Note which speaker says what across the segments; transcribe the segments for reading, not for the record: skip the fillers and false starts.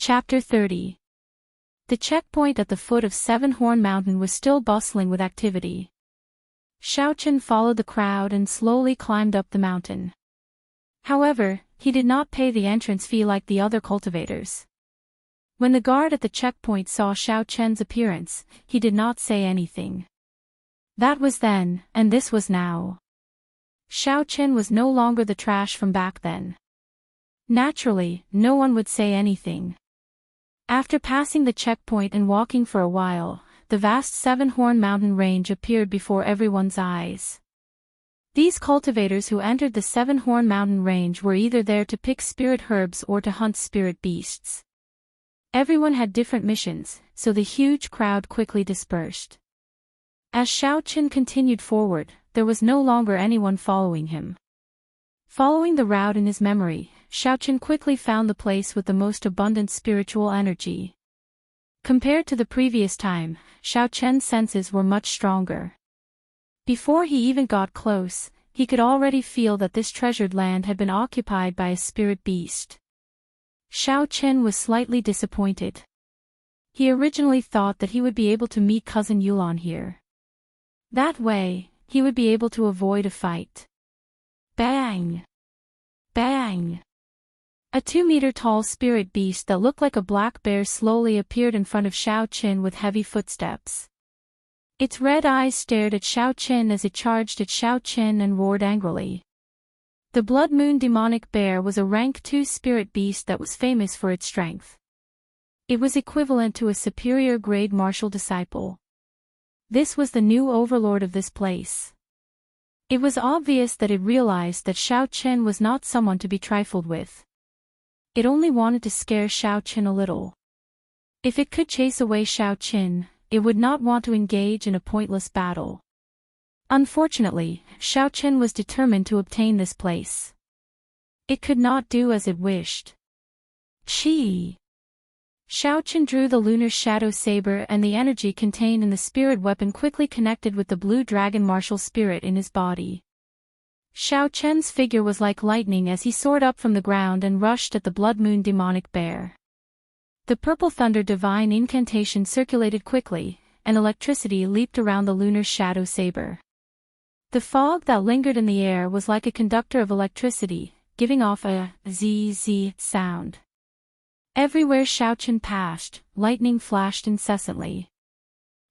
Speaker 1: Chapter 30. The checkpoint at the foot of Seven Horn Mountain was still bustling with activity. Xiaochen followed the crowd and slowly climbed up the mountain. However, he did not pay the entrance fee like the other cultivators. When the guard at the checkpoint saw Xiaochen's appearance, he did not say anything. That was then, and this was now. Xiaochen was no longer the trash from back then. Naturally, no one would say anything. After passing the checkpoint and walking for a while, the vast Seven Horn Mountain range appeared before everyone's eyes. These cultivators who entered the Seven Horn Mountain range were either there to pick spirit herbs or to hunt spirit beasts. Everyone had different missions, so the huge crowd quickly dispersed. As Xiaochen continued forward, there was no longer anyone following him. Following the route in his memory, Xiaochen quickly found the place with the most abundant spiritual energy. Compared to the previous time, Xiaochen's senses were much stronger. Before he even got close, he could already feel that this treasured land had been occupied by a spirit beast. Xiaochen was slightly disappointed. He originally thought that he would be able to meet cousin Yulan here. That way, he would be able to avoid a fight. Bang! Bang! A 2-meter-tall spirit beast that looked like a black bear slowly appeared in front of Xiaochen with heavy footsteps. Its red eyes stared at Xiaochen as it charged at Xiaochen and roared angrily. The Blood Moon demonic bear was a rank 2 spirit beast that was famous for its strength. It was equivalent to a superior grade martial disciple. This was the new overlord of this place. It was obvious that it realized that Xiaochen was not someone to be trifled with. It only wanted to scare Xiaochen a little. If it could chase away Xiaochen, it would not want to engage in a pointless battle. Unfortunately, Xiaochen was determined to obtain this place. It could not do as it wished. Chi! Xiaochen drew the lunar shadow saber, and the energy contained in the spirit weapon quickly connected with the blue dragon martial spirit in his body. Xiaochen's figure was like lightning as he soared up from the ground and rushed at the Blood Moon demonic bear. The purple thunder divine incantation circulated quickly, and electricity leaped around the lunar shadow saber. The fog that lingered in the air was like a conductor of electricity, giving off a zzz sound. Everywhere Xiaochen passed, lightning flashed incessantly.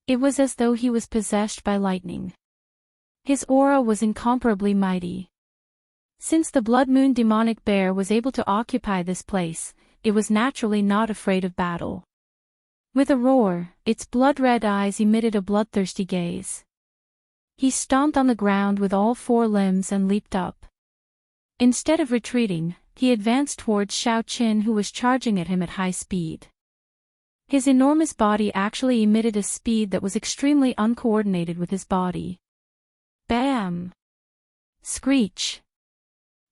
Speaker 1: It was as though he was possessed by lightning. His aura was incomparably mighty. Since the Blood Moon demonic bear was able to occupy this place, it was naturally not afraid of battle. With a roar, its blood-red eyes emitted a bloodthirsty gaze. He stomped on the ground with all 4 limbs and leaped up. Instead of retreating, he advanced towards Xiaochen, who was charging at him at high speed. His enormous body actually emitted a speed that was extremely uncoordinated with his body. Bam! Screech!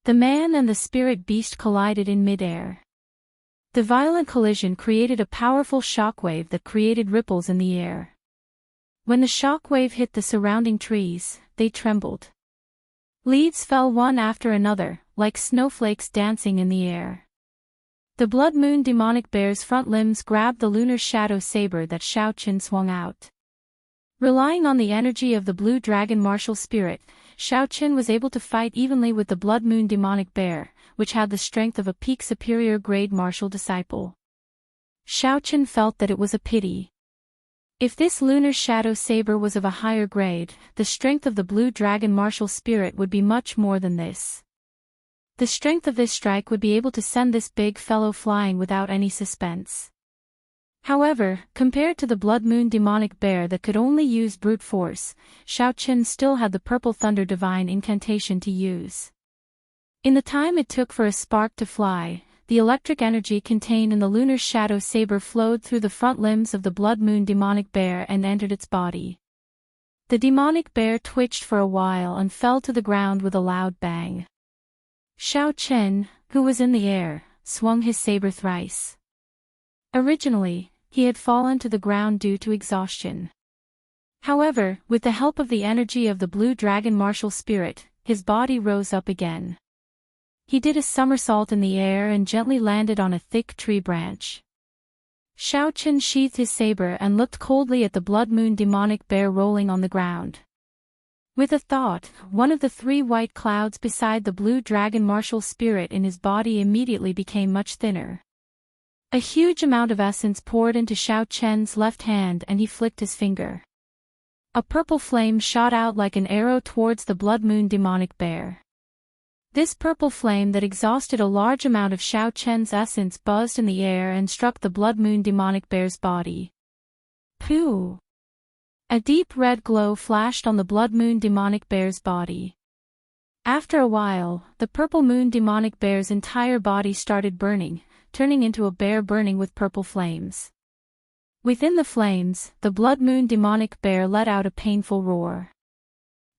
Speaker 1: The man and the spirit beast collided in midair. The violent collision created a powerful shockwave that created ripples in the air. When the shockwave hit the surrounding trees, they trembled. Leaves fell one after another, like snowflakes dancing in the air. The Blood Moon demonic bear's front limbs grabbed the lunar shadow saber that Xiaochen swung out. Relying on the energy of the blue dragon martial spirit, Xiaochen was able to fight evenly with the Blood Moon demonic bear, which had the strength of a peak superior grade martial disciple. Xiaochen felt that it was a pity. If this lunar shadow saber was of a higher grade, the strength of the blue dragon martial spirit would be much more than this. The strength of this strike would be able to send this big fellow flying without any suspense. However, compared to the Blood Moon demonic bear that could only use brute force, Xiaochen still had the purple thunder divine incantation to use. In the time it took for a spark to fly, the electric energy contained in the lunar shadow saber flowed through the front limbs of the Blood Moon demonic bear and entered its body. The demonic bear twitched for a while and fell to the ground with a loud bang. Xiaochen, who was in the air, swung his saber thrice. Originally, he had fallen to the ground due to exhaustion. However, with the help of the energy of the blue dragon martial spirit, his body rose up again. He did a somersault in the air and gently landed on a thick tree branch. Xiaochen sheathed his saber and looked coldly at the blood moon demonic bear rolling on the ground. With a thought, one of the 3 white clouds beside the blue dragon martial spirit in his body immediately became much thinner. A huge amount of essence poured into Xiaochen's left hand and he flicked his finger. A purple flame shot out like an arrow towards the blood moon demonic bear. This purple flame that exhausted a large amount of Xiaochen's essence buzzed in the air and struck the blood moon demonic bear's body. Pooh! A deep red glow flashed on the blood moon demonic bear's body. After a while, the purple moon demonic bear's entire body started burning, turning into a bear burning with purple flames. Within the flames, the blood moon demonic bear let out a painful roar.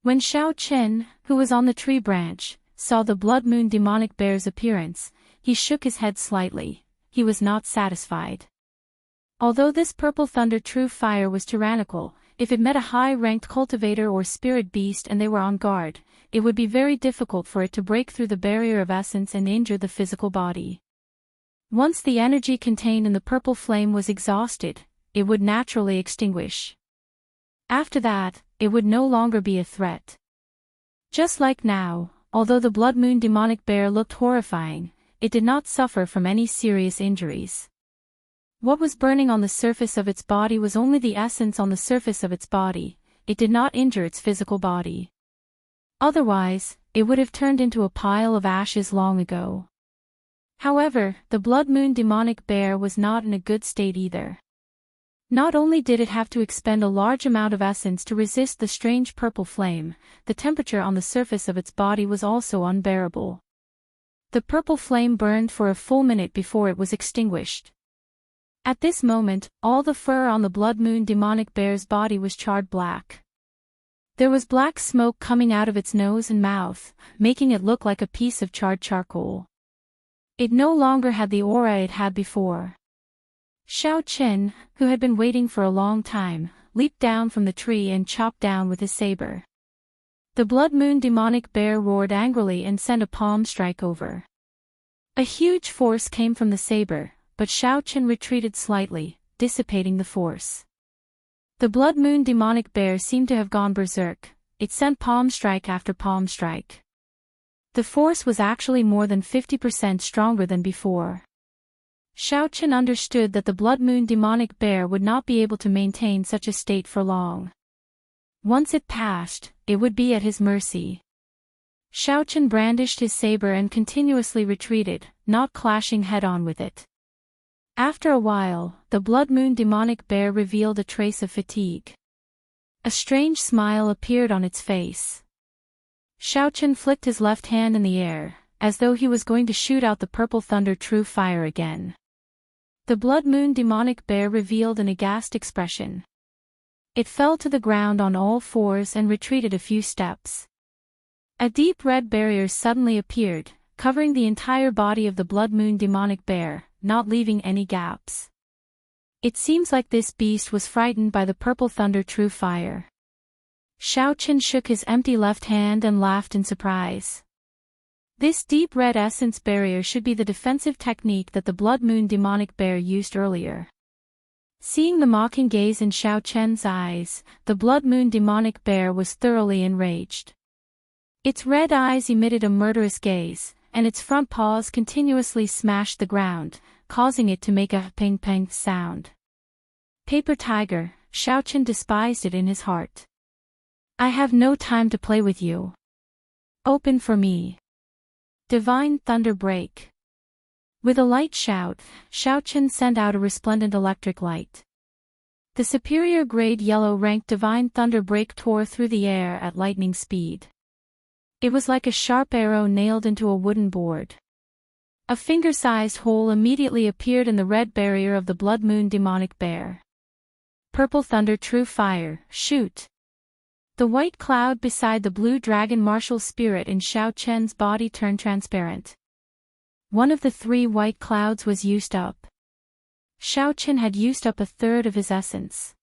Speaker 1: When Xiaochen, who was on the tree branch, saw the blood moon demonic bear's appearance, he shook his head slightly. He was not satisfied. Although this purple thunder true fire was tyrannical, if it met a high-ranked cultivator or spirit beast and they were on guard, it would be very difficult for it to break through the barrier of essence and injure the physical body. Once the energy contained in the purple flame was exhausted, it would naturally extinguish. After that, it would no longer be a threat. Just like now, although the blood moon demonic bear looked horrifying, it did not suffer from any serious injuries. What was burning on the surface of its body was only the essence on the surface of its body. It did not injure its physical body. Otherwise, it would have turned into a pile of ashes long ago. However, the blood moon demonic bear was not in a good state either. Not only did it have to expend a large amount of essence to resist the strange purple flame, the temperature on the surface of its body was also unbearable. The purple flame burned for a full minute before it was extinguished. At this moment, all the fur on the blood moon demonic bear's body was charred black. There was black smoke coming out of its nose and mouth, making it look like a piece of charred charcoal. It no longer had the aura it had before. Xiaochen, who had been waiting for a long time, leaped down from the tree and chopped down with his saber. The blood moon demonic bear roared angrily and sent a palm strike over. A huge force came from the saber, but Xiaochen retreated slightly, dissipating the force. The blood moon demonic bear seemed to have gone berserk. It sent palm strike after palm strike. The force was actually more than 50% stronger than before. Xiaochen understood that the blood moon demonic bear would not be able to maintain such a state for long. Once it passed, it would be at his mercy. Xiaochen brandished his saber and continuously retreated, not clashing head-on with it. After a while, the blood moon demonic bear revealed a trace of fatigue. A strange smile appeared on its face. Xiaochen flicked his left hand in the air, as though he was going to shoot out the purple thunder true fire again. The blood moon demonic bear revealed an aghast expression. It fell to the ground on all fours and retreated a few steps. A deep red barrier suddenly appeared, covering the entire body of the blood moon demonic bear, not leaving any gaps. It seems like this beast was frightened by the purple thunder true fire. Xiaochen shook his empty left hand and laughed in surprise. This deep red essence barrier should be the defensive technique that the blood moon demonic bear used earlier. Seeing the mocking gaze in Xiaochen's eyes, the blood moon demonic bear was thoroughly enraged. Its red eyes emitted a murderous gaze, and its front paws continuously smashed the ground, causing it to make a ping-pang sound. Paper tiger, Xiaochen despised it in his heart. I have no time to play with you. Open for me. Divine Thunder Break. With a light shout, Xiaochen sent out a resplendent electric light. The superior grade yellow-ranked Divine Thunder Break tore through the air at lightning speed. It was like a sharp arrow nailed into a wooden board. A finger-sized hole immediately appeared in the red barrier of the blood moon demonic bear. Purple thunder true fire, shoot! The white cloud beside the blue dragon martial spirit in Xiaochen's body turned transparent. One of the 3 white clouds was used up. Xiaochen had used up a third of his essence.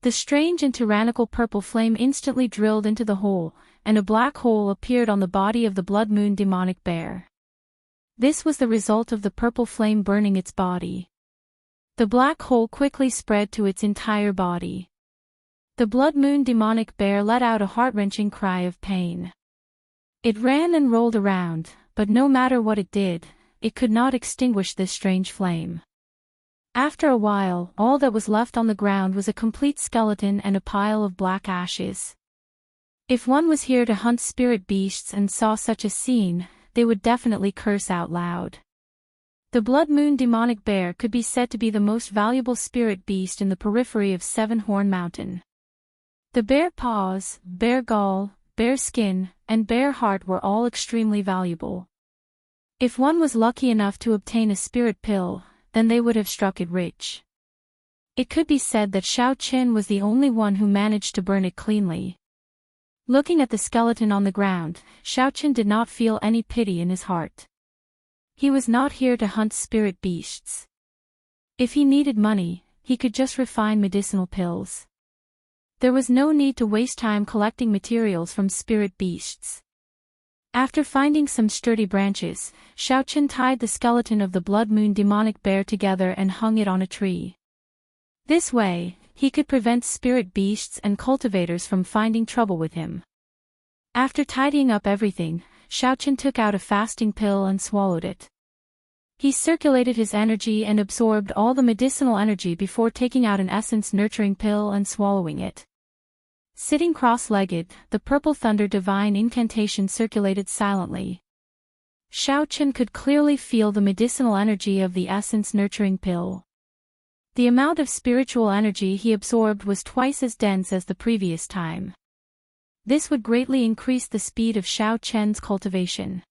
Speaker 1: The strange and tyrannical purple flame instantly drilled into the hole, and a black hole appeared on the body of the blood moon demonic bear. This was the result of the purple flame burning its body. The black hole quickly spread to its entire body. The blood moon demonic bear let out a heart-wrenching cry of pain. It ran and rolled around, but no matter what it did, it could not extinguish this strange flame. After a while, all that was left on the ground was a complete skeleton and a pile of black ashes. If one was here to hunt spirit beasts and saw such a scene, they would definitely curse out loud. The blood moon demonic bear could be said to be the most valuable spirit beast in the periphery of Seven Horn Mountain. The bear paws, bear gall, bear skin, and bear heart were all extremely valuable. If one was lucky enough to obtain a spirit pill, then they would have struck it rich. It could be said that Xiaoqin was the only one who managed to burn it cleanly. Looking at the skeleton on the ground, Xiaoqin did not feel any pity in his heart. He was not here to hunt spirit beasts. If he needed money, he could just refine medicinal pills. There was no need to waste time collecting materials from spirit beasts. After finding some sturdy branches, Xiaoqin tied the skeleton of the blood moon demonic bear together and hung it on a tree. This way, he could prevent spirit beasts and cultivators from finding trouble with him. After tidying up everything, Xiaoqin took out a fasting pill and swallowed it. He circulated his energy and absorbed all the medicinal energy before taking out an essence-nurturing pill and swallowing it. Sitting cross-legged, the purple thunder divine incantation circulated silently. Xiaoqin could clearly feel the medicinal energy of the essence-nurturing pill. The amount of spiritual energy he absorbed was twice as dense as the previous time. This would greatly increase the speed of Xiaoqian's cultivation.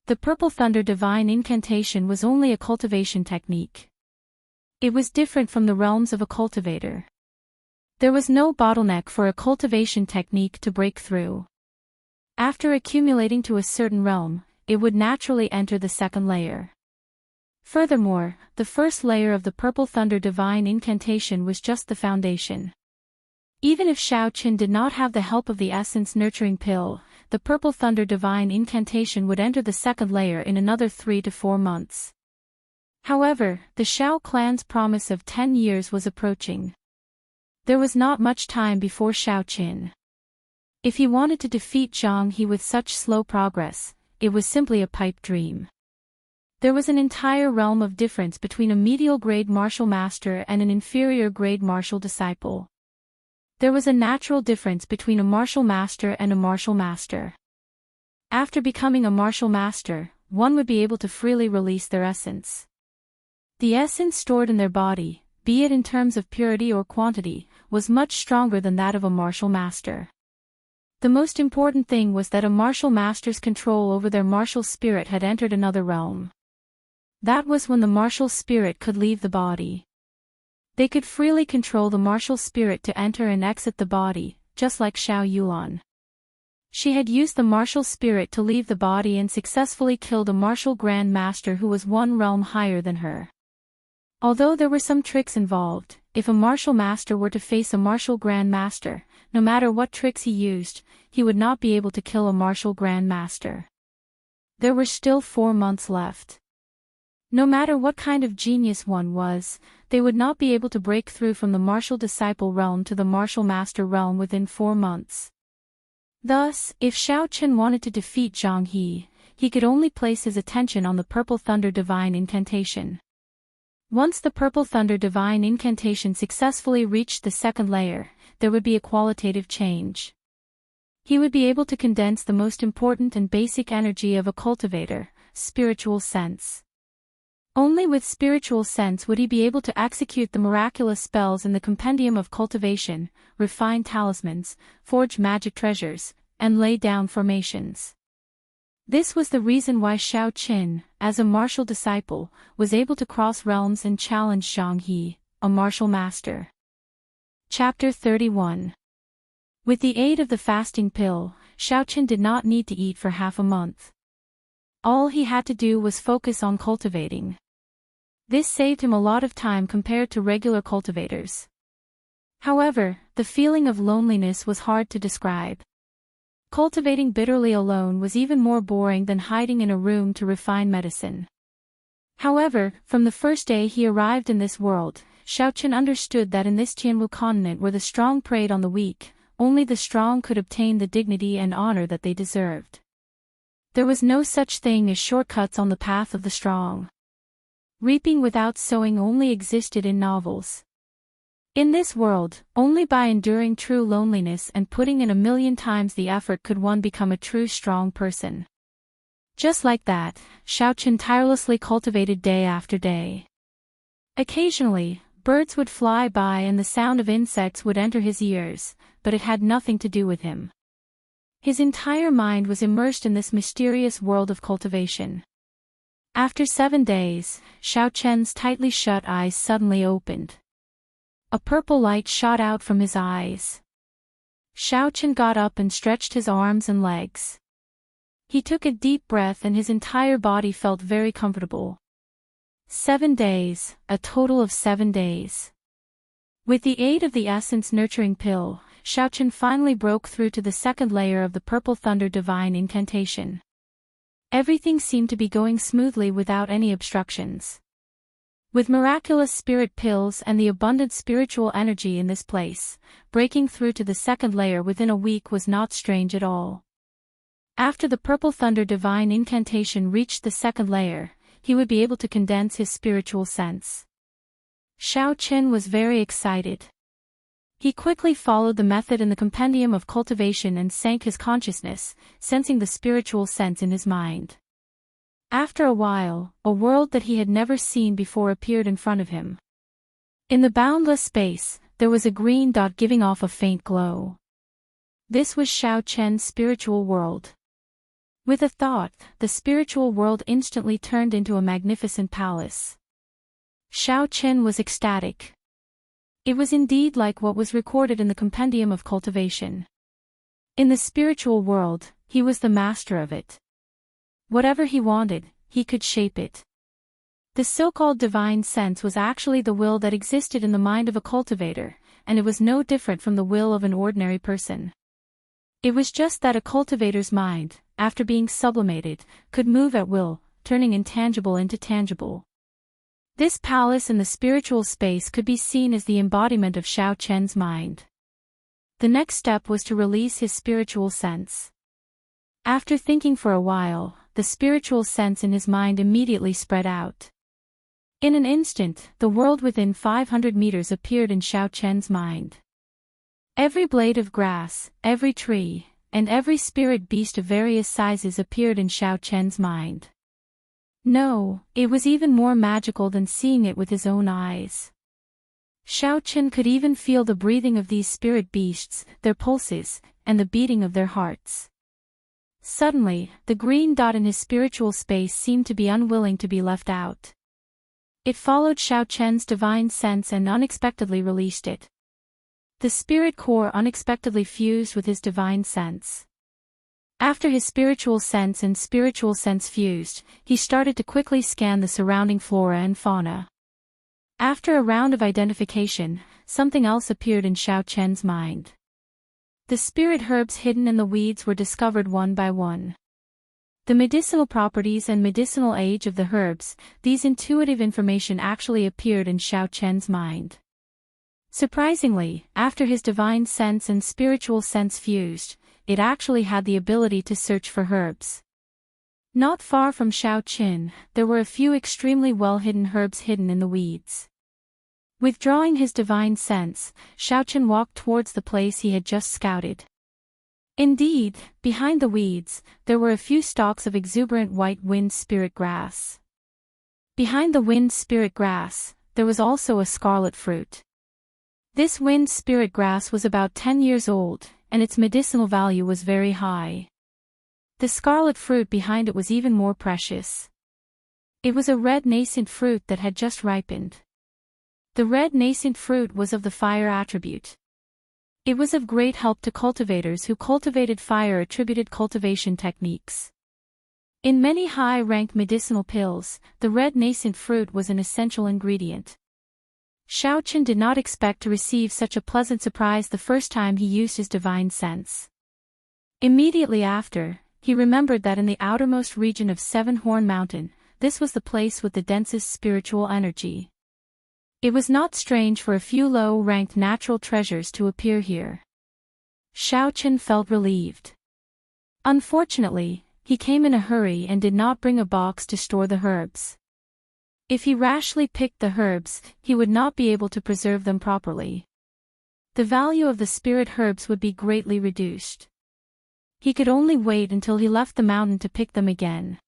Speaker 1: The purple thunder divine incantation was only a cultivation technique. It was different from the realms of a cultivator. There was no bottleneck for a cultivation technique to break through. After accumulating to a certain realm, it would naturally enter the second layer. Furthermore, the first layer of the purple thunder divine incantation was just the foundation. Even if Xiaoqin did not have the help of the essence-nurturing pill, the purple thunder divine incantation would enter the second layer in another 3 to 4 months. However, the Xiao clan's promise of 10 years was approaching. There was not much time before Xiaoqin. If he wanted to defeat Zhang He with such slow progress, it was simply a pipe dream. There was an entire realm of difference between a medial-grade martial master and an inferior-grade martial disciple. There was a natural difference between a martial master and a martial master. After becoming a martial master, one would be able to freely release their essence. The essence stored in their body, be it in terms of purity or quantity, was much stronger than that of a martial master. The most important thing was that a martial master's control over their martial spirit had entered another realm. That was when the martial spirit could leave the body. They could freely control the martial spirit to enter and exit the body, just like Xiao Yuan. She had used the martial spirit to leave the body and successfully killed a martial grand master who was one realm higher than her. Although there were some tricks involved, if a martial master were to face a martial grand master, no matter what tricks he used, he would not be able to kill a martial grand master. There were still 4 months left. No matter what kind of genius one was, they would not be able to break through from the martial disciple realm to the martial master realm within 4 months. Thus, if Xiaoqin wanted to defeat Zhang he could only place his attention on the purple thunder divine incantation. Once the purple thunder divine incantation successfully reached the second layer, there would be a qualitative change. He would be able to condense the most important and basic energy of a cultivator, spiritual sense. Only with spiritual sense would he be able to execute the miraculous spells in the compendium of cultivation, refine talismans, forge magic treasures, and lay down formations. This was the reason why Xiaoqin, as a martial disciple, was able to cross realms and challenge Zhang He, a martial master. Chapter 31. With the aid of the fasting pill, Xiaoqin did not need to eat for half a month. All he had to do was focus on cultivating. This saved him a lot of time compared to regular cultivators. However, the feeling of loneliness was hard to describe. Cultivating bitterly alone was even more boring than hiding in a room to refine medicine. However, from the first day he arrived in this world, Xiaochen understood that in this Tianwu continent where the strong preyed on the weak, only the strong could obtain the dignity and honor that they deserved. There was no such thing as shortcuts on the path of the strong. Reaping without sowing only existed in novels. In this world, only by enduring true loneliness and putting in 1,000,000 times the effort could one become a true strong person. Just like that, Xiaochen tirelessly cultivated day after day. Occasionally, birds would fly by and the sound of insects would enter his ears, but it had nothing to do with him. His entire mind was immersed in this mysterious world of cultivation. After 7 days, Xiaochen's tightly shut eyes suddenly opened. A purple light shot out from his eyes. Xiaochen got up and stretched his arms and legs. He took a deep breath and his entire body felt very comfortable. 7 days, a total of 7 days. With the aid of the essence nurturing pill, Xiaochen finally broke through to the second layer of the purple thunder divine incantation. Everything seemed to be going smoothly without any obstructions. With miraculous spirit pills and the abundant spiritual energy in this place, breaking through to the second layer within a week was not strange at all. After the purple thunder divine incantation reached the second layer, he would be able to condense his spiritual sense. Xiaochen was very excited. He quickly followed the method in the compendium of cultivation and sank his consciousness, sensing the spiritual sense in his mind. After a while, a world that he had never seen before appeared in front of him. In the boundless space, there was a green dot giving off a faint glow. This was Xiaochen's spiritual world. With a thought, the spiritual world instantly turned into a magnificent palace. Xiaochen was ecstatic. It was indeed like what was recorded in the compendium of cultivation. In the spiritual world, he was the master of it. Whatever he wanted, he could shape it. The so-called divine sense was actually the will that existed in the mind of a cultivator, and it was no different from the will of an ordinary person. It was just that a cultivator's mind, after being sublimated, could move at will, turning intangible into tangible. This palace in the spiritual space could be seen as the embodiment of Xiaochen's mind. The next step was to release his spiritual sense. After thinking for a while, the spiritual sense in his mind immediately spread out. In an instant, the world within 500 meters appeared in Xiaochen's mind. Every blade of grass, every tree, and every spirit beast of various sizes appeared in Xiaochen's mind. No, it was even more magical than seeing it with his own eyes. Xiaochen could even feel the breathing of these spirit beasts, their pulses, and the beating of their hearts. Suddenly, the green dot in his spiritual space seemed to be unwilling to be left out. It followed Xiaochen's divine sense and unexpectedly released it. The spirit core unexpectedly fused with his divine sense. After his spiritual sense and spiritual sense fused, he started to quickly scan the surrounding flora and fauna. After a round of identification, something else appeared in Xiaochen's mind. The spirit herbs hidden in the weeds were discovered one by one. The medicinal properties and medicinal age of the herbs, these intuitive information actually appeared in Xiaochen's mind. Surprisingly, after his divine sense and spiritual sense fused, it actually had the ability to search for herbs. Not far from Xiaochen, there were a few extremely well-hidden herbs hidden in the weeds. Withdrawing his divine sense, Xiaochen walked towards the place he had just scouted. Indeed, behind the weeds, there were a few stalks of exuberant white wind spirit grass. Behind the wind spirit grass, there was also a scarlet fruit. This wind spirit grass was about 10 years old, and its medicinal value was very high. The scarlet fruit behind it was even more precious. It was a red nascent fruit that had just ripened. The red nascent fruit was of the fire attribute. It was of great help to cultivators who cultivated fire-attributed cultivation techniques. In many high-ranked medicinal pills, the red nascent fruit was an essential ingredient. Xiaochen did not expect to receive such a pleasant surprise the first time he used his divine sense. Immediately after, he remembered that in the outermost region of Seven Horn Mountain, this was the place with the densest spiritual energy. It was not strange for a few low-ranked natural treasures to appear here. Xiaochen felt relieved. Unfortunately, he came in a hurry and did not bring a box to store the herbs. If he rashly picked the herbs, he would not be able to preserve them properly. The value of the spirit herbs would be greatly reduced. He could only wait until he left the mountain to pick them again.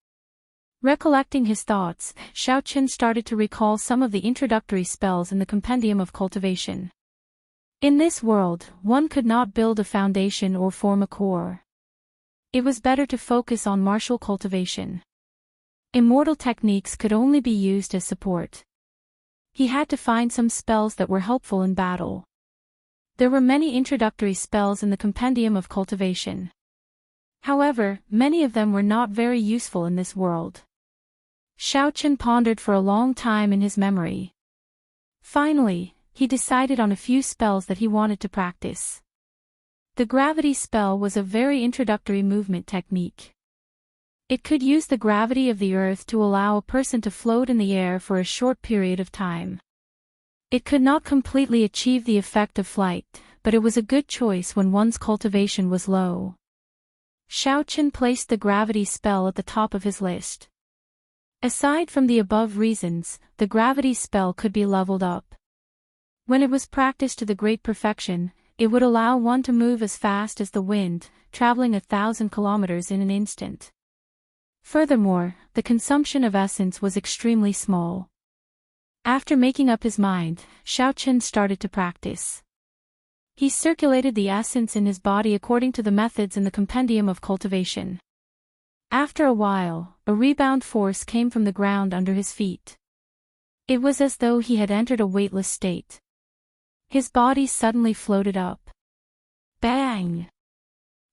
Speaker 1: Recollecting his thoughts, Xiaochen started to recall some of the introductory spells in the compendium of cultivation. In this world, one could not build a foundation or form a core. It was better to focus on martial cultivation. Immortal techniques could only be used as support. He had to find some spells that were helpful in battle. There were many introductory spells in the compendium of cultivation. However, many of them were not very useful in this world. Xiaochen pondered for a long time in his memory. Finally, he decided on a few spells that he wanted to practice. The gravity spell was a very introductory movement technique. It could use the gravity of the earth to allow a person to float in the air for a short period of time. It could not completely achieve the effect of flight, but it was a good choice when one's cultivation was low. Xiaochen placed the gravity spell at the top of his list. Aside from the above reasons, the gravity spell could be leveled up. When it was practiced to the great perfection, it would allow one to move as fast as the wind, traveling 1,000 kilometers in an instant. Furthermore, the consumption of essence was extremely small. After making up his mind, Xiaochen started to practice. He circulated the essence in his body according to the methods in the compendium of cultivation. After a while, a rebound force came from the ground under his feet. It was as though he had entered a weightless state. His body suddenly floated up. Bang!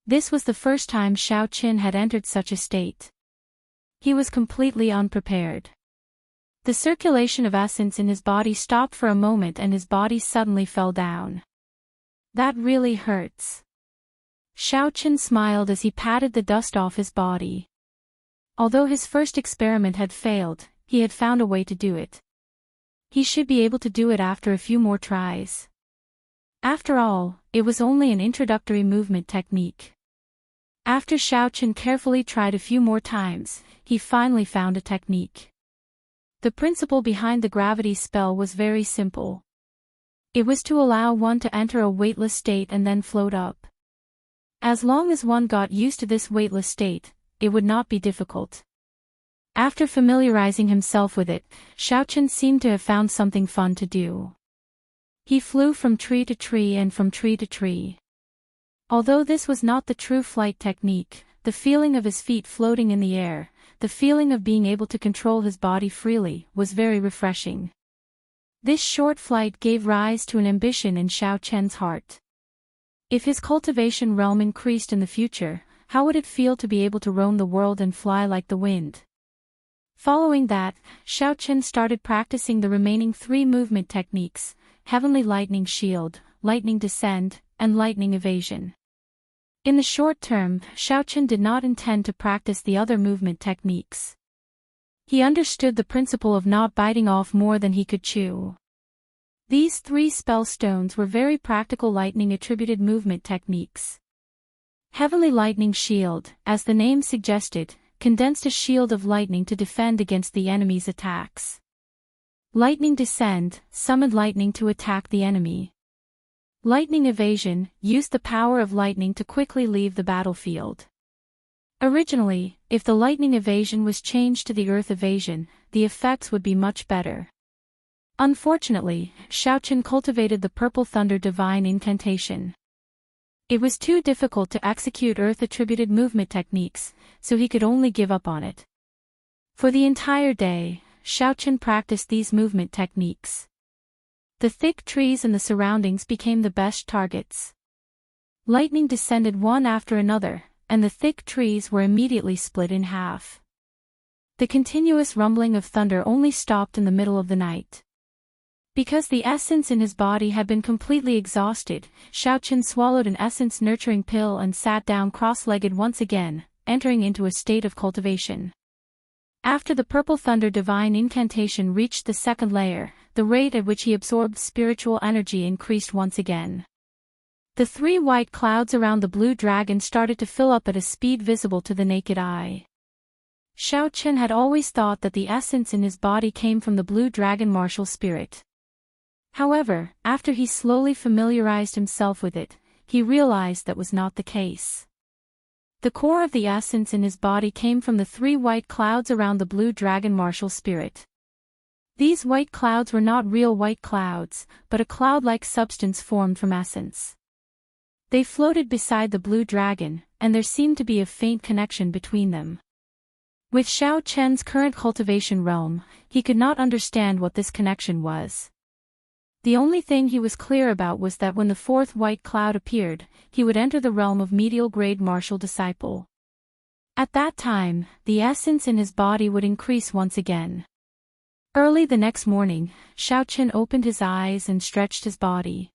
Speaker 1: This was the first time Xiaochen had entered such a state. He was completely unprepared. The circulation of essence in his body stopped for a moment and his body suddenly fell down. That really hurts. Xiaochen smiled as he patted the dust off his body. Although his first experiment had failed, he had found a way to do it. He should be able to do it after a few more tries. After all, it was only an introductory movement technique. After Xiaochen carefully tried a few more times, he finally found a technique. The principle behind the gravity spell was very simple. It was to allow one to enter a weightless state and then float up. As long as one got used to this weightless state, it would not be difficult. After familiarizing himself with it, Xiaochen seemed to have found something fun to do. He flew from tree to tree and from tree to tree. Although this was not the true flight technique, the feeling of his feet floating in the air, the feeling of being able to control his body freely, was very refreshing. This short flight gave rise to an ambition in Xiaochen's heart. If his cultivation realm increased in the future, how would it feel to be able to roam the world and fly like the wind? Following that, Xiaochen started practicing the remaining 3 movement techniques: Heavenly Lightning Shield, Lightning Descend, and Lightning Evasion. In the short term, Xiaochen did not intend to practice the other movement techniques. He understood the principle of not biting off more than he could chew. These 3 spell stones were very practical lightning-attributed movement techniques. Heavenly Lightning Shield, as the name suggested, condensed a shield of lightning to defend against the enemy's attacks. Lightning Descend summoned lightning to attack the enemy. Lightning Evasion used the power of lightning to quickly leave the battlefield. Originally, if the lightning evasion was changed to the earth evasion, the effects would be much better. Unfortunately, Xiaochen cultivated the Purple Thunder Divine Incantation. It was too difficult to execute earth-attributed movement techniques, so he could only give up on it. For the entire day, Xiaochen practiced these movement techniques. The thick trees and the surroundings became the best targets. Lightning descended one after another, and the thick trees were immediately split in half. The continuous rumbling of thunder only stopped in the middle of the night. Because the essence in his body had been completely exhausted, Xiaochen swallowed an essence-nurturing pill and sat down cross-legged once again, entering into a state of cultivation. After the purple thunder divine incantation reached the second layer, the rate at which he absorbed spiritual energy increased once again. The 3 white clouds around the blue dragon started to fill up at a speed visible to the naked eye. Xiaochen had always thought that the essence in his body came from the blue dragon martial spirit. However, after he slowly familiarized himself with it, he realized that was not the case. The core of the essence in his body came from the 3 white clouds around the blue dragon martial spirit. These white clouds were not real white clouds, but a cloud-like substance formed from essence. They floated beside the blue dragon, and there seemed to be a faint connection between them. With Xiao Chen's current cultivation realm, he could not understand what this connection was. The only thing he was clear about was that when the 4th white cloud appeared, he would enter the realm of medial grade martial disciple. At that time, the essence in his body would increase once again. Early the next morning, Xiaochen opened his eyes and stretched his body.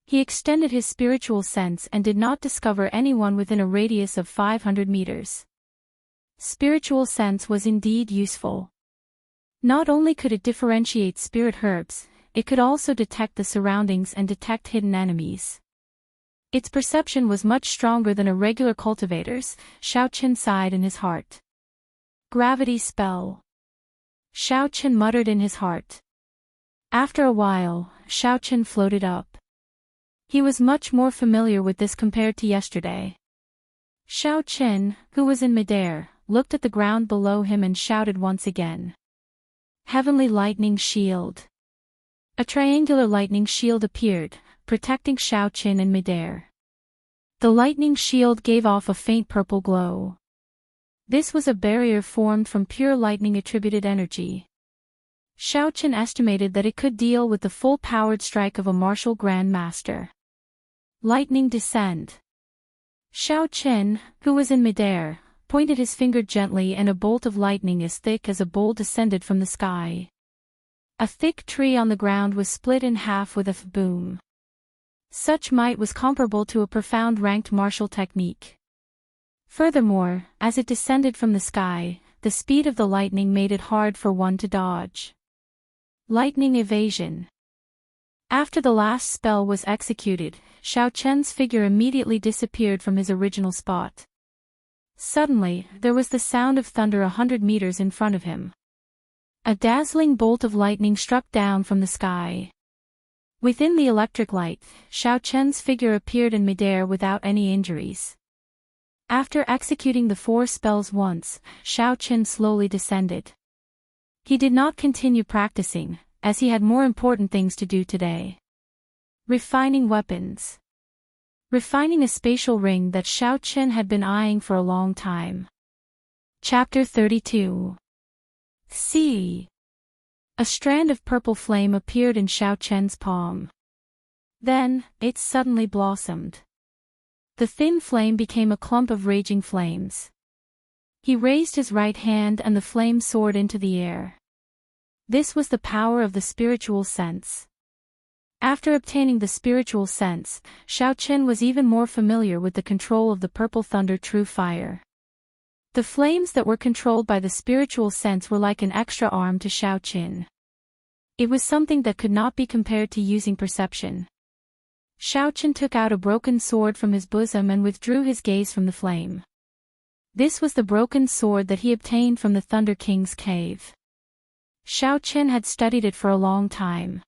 Speaker 1: He extended his spiritual sense and did not discover anyone within a radius of 500 meters. Spiritual sense was indeed useful. Not only could it differentiate spirit herbs, it could also detect the surroundings and detect hidden enemies. Its perception was much stronger than a regular cultivator's. Xiaochen sighed in his heart. Gravity spell. Xiaochen muttered in his heart. After a while, Xiaochen floated up. He was much more familiar with this compared to yesterday. Xiaochen, who was in midair, looked at the ground below him and shouted once again. Heavenly lightning shield. A triangular lightning shield appeared, protecting Xiaochen in midair. The lightning shield gave off a faint purple glow. This was a barrier formed from pure lightning-attributed energy. Xiaochen estimated that it could deal with the full-powered strike of a martial Grand Master. Lightning descend. Xiaochen, who was in midair, pointed his finger gently and a bolt of lightning as thick as a bowl descended from the sky. A thick tree on the ground was split in half with a boom. Such might was comparable to a profound ranked martial technique. Furthermore, as it descended from the sky, the speed of the lightning made it hard for one to dodge. Lightning evasion. After the last spell was executed, Xiaochen's figure immediately disappeared from his original spot. Suddenly, there was the sound of thunder 100 meters in front of him. A dazzling bolt of lightning struck down from the sky. Within the electric light, Xiaochen's figure appeared in midair without any injuries. After executing the 4 spells once, Xiaochen slowly descended. He did not continue practicing, as he had more important things to do today. Refining weapons. Refining a spatial ring that Xiaochen had been eyeing for a long time. Chapter 32. See. A strand of purple flame appeared in Xiaochen's palm. Then, it suddenly blossomed. The thin flame became a clump of raging flames. He raised his right hand and the flame soared into the air. This was the power of the spiritual sense. After obtaining the spiritual sense, Xiaochen was even more familiar with the control of the purple thunder true fire. The flames that were controlled by the spiritual sense were like an extra arm to Xiaochen. It was something that could not be compared to using perception. Xiaochen took out a broken sword from his bosom and withdrew his gaze from the flame. This was the broken sword that he obtained from the Thunder King's cave. Xiaochen had studied it for a long time.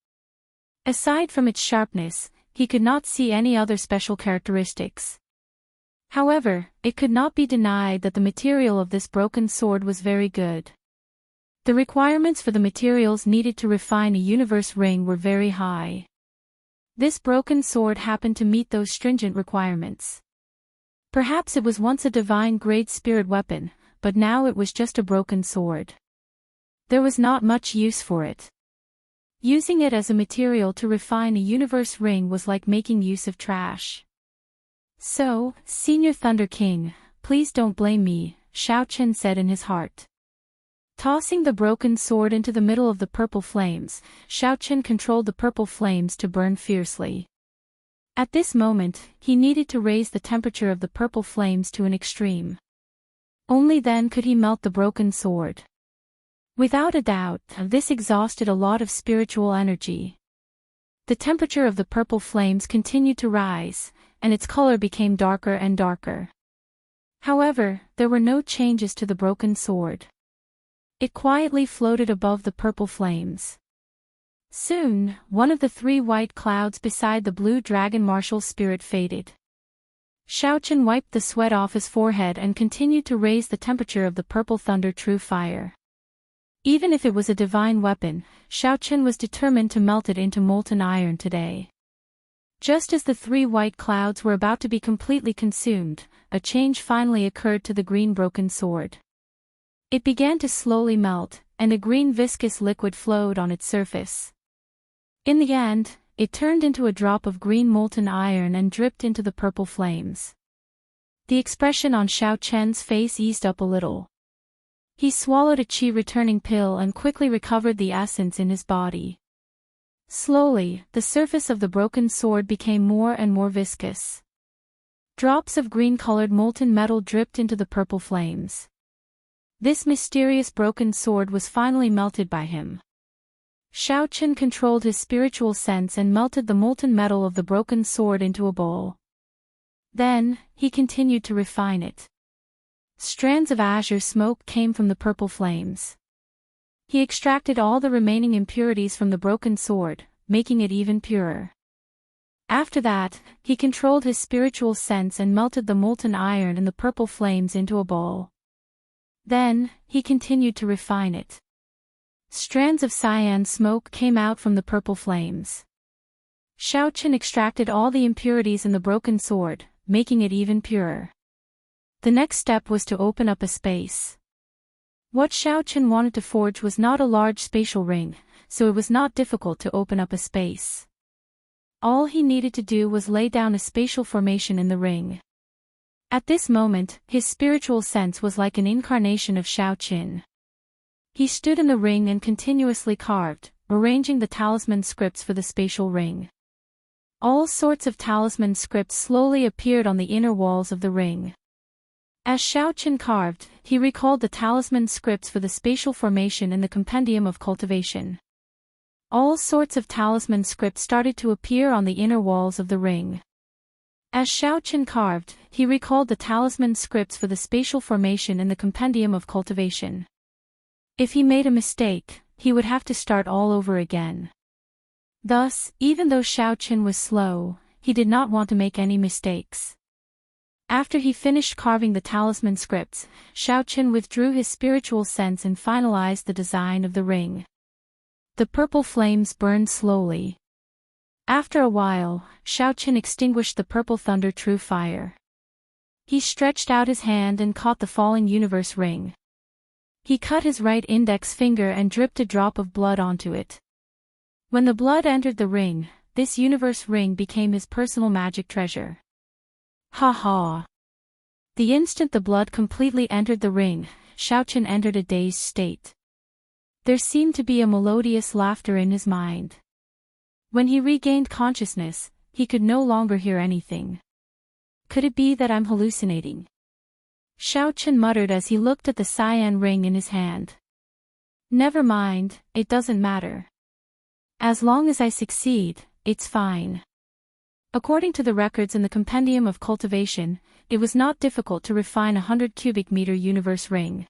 Speaker 1: Aside from its sharpness, he could not see any other special characteristics. However, it could not be denied that the material of this broken sword was very good. The requirements for the materials needed to refine a universe ring were very high. This broken sword happened to meet those stringent requirements. Perhaps it was once a divine-grade spirit weapon, but now it was just a broken sword. There was not much use for it. Using it as a material to refine a universe ring was like making use of trash. So, Senior Thunder King, please don't blame me, Xiaochen said in his heart. Tossing the broken sword into the middle of the purple flames, Xiaochen controlled the purple flames to burn fiercely. At this moment, he needed to raise the temperature of the purple flames to an extreme. Only then could he melt the broken sword. Without a doubt, this exhausted a lot of spiritual energy. The temperature of the purple flames continued to rise, and its color became darker and darker. However, there were no changes to the broken sword. It quietly floated above the purple flames. Soon, one of the three white clouds beside the blue dragon martial spirit faded. Xiaoqian wiped the sweat off his forehead and continued to raise the temperature of the purple thunder true fire. Even if it was a divine weapon, Xiaoqian was determined to melt it into molten iron today. Just as the three white clouds were about to be completely consumed, a change finally occurred to the green broken sword. It began to slowly melt, and a green viscous liquid flowed on its surface. In the end, it turned into a drop of green molten iron and dripped into the purple flames. The expression on Xiaoqian's face eased up a little. He swallowed a qi-returning pill and quickly recovered the essence in his body. Slowly, the surface of the broken sword became more and more viscous. Drops of green-colored molten metal dripped into the purple flames. This mysterious broken sword was finally melted by him. Xiaoqian controlled his spiritual sense and melted the molten metal of the broken sword into a bowl. Then, he continued to refine it. Strands of azure smoke came from the purple flames. He extracted all the remaining impurities from the broken sword, making it even purer. After that, he controlled his spiritual sense and melted the molten iron and the purple flames into a bowl. Then, he continued to refine it. Strands of cyan smoke came out from the purple flames. Xiaoqian extracted all the impurities in the broken sword, making it even purer. The next step was to open up a space. What Xiaoqian wanted to forge was not a large spatial ring, so it was not difficult to open up a space. All he needed to do was lay down a spatial formation in the ring. At this moment, his spiritual sense was like an incarnation of Xiaoqian. He stood in the ring and continuously carved, arranging the talisman scripts for the spatial ring. All sorts of talisman scripts slowly appeared on the inner walls of the ring. As Xiaoqian carved, he recalled the talisman scripts for the spatial formation in the compendium of cultivation. All sorts of talisman scripts started to appear on the inner walls of the ring. As Xiaoqian carved, he recalled the talisman scripts for the spatial formation in the compendium of cultivation. If he made a mistake, he would have to start all over again. Thus, even though Xiaoqian was slow, he did not want to make any mistakes. After he finished carving the talisman scripts, Xiaoqian withdrew his spiritual sense and finalized the design of the ring. The purple flames burned slowly. After a while, Xiaoqian extinguished the purple thunder true fire. He stretched out his hand and caught the falling universe ring. He cut his right index finger and dripped a drop of blood onto it. When the blood entered the ring, this universe ring became his personal magic treasure. Ha ha! The instant the blood completely entered the ring, Xiaoqian entered a dazed state. There seemed to be a melodious laughter in his mind. When he regained consciousness, he could no longer hear anything. Could it be that I'm hallucinating? Xiaoqian muttered as he looked at the cyan ring in his hand. Never mind, it doesn't matter. As long as I succeed, it's fine. According to the records in the compendium of cultivation, it was not difficult to refine a 100 cubic meter universe ring.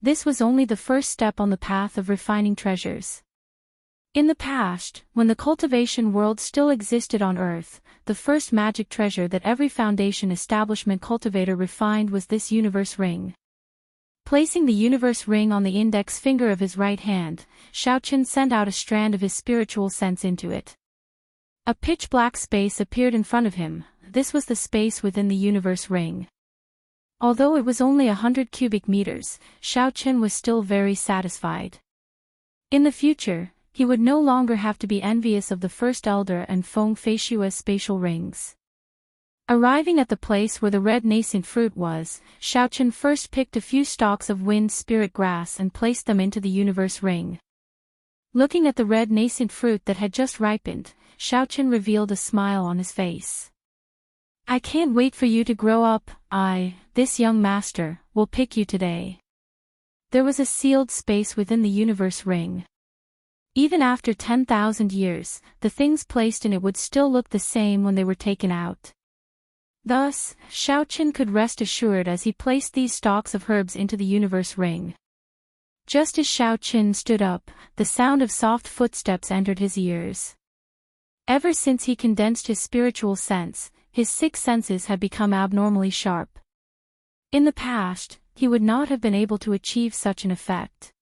Speaker 1: This was only the first step on the path of refining treasures. In the past, when the cultivation world still existed on Earth, the first magic treasure that every Foundation establishment cultivator refined was this universe ring. Placing the universe ring on the index finger of his right hand, Xiaoqian sent out a strand of his spiritual sense into it. A pitch-black space appeared in front of him. This was the space within the universe ring. Although it was only 100 cubic meters, Xiaoqian was still very satisfied. In the future, he would no longer have to be envious of the First Elder and Feng Feishua's spatial rings. Arriving at the place where the red nascent fruit was, Xiaoqian first picked a few stalks of wind spirit grass and placed them into the universe ring. Looking at the red nascent fruit that had just ripened, Xiaoqian revealed a smile on his face. I can't wait for you to grow up. This young master, will pick you today. There was a sealed space within the universe ring. Even after 10,000 years, the things placed in it would still look the same when they were taken out. Thus, Xiaoqin could rest assured as he placed these stalks of herbs into the universe ring. Just as Xiaoqin stood up, the sound of soft footsteps entered his ears. Ever since he condensed his spiritual sense, his six senses had become abnormally sharp. In the past, he would not have been able to achieve such an effect.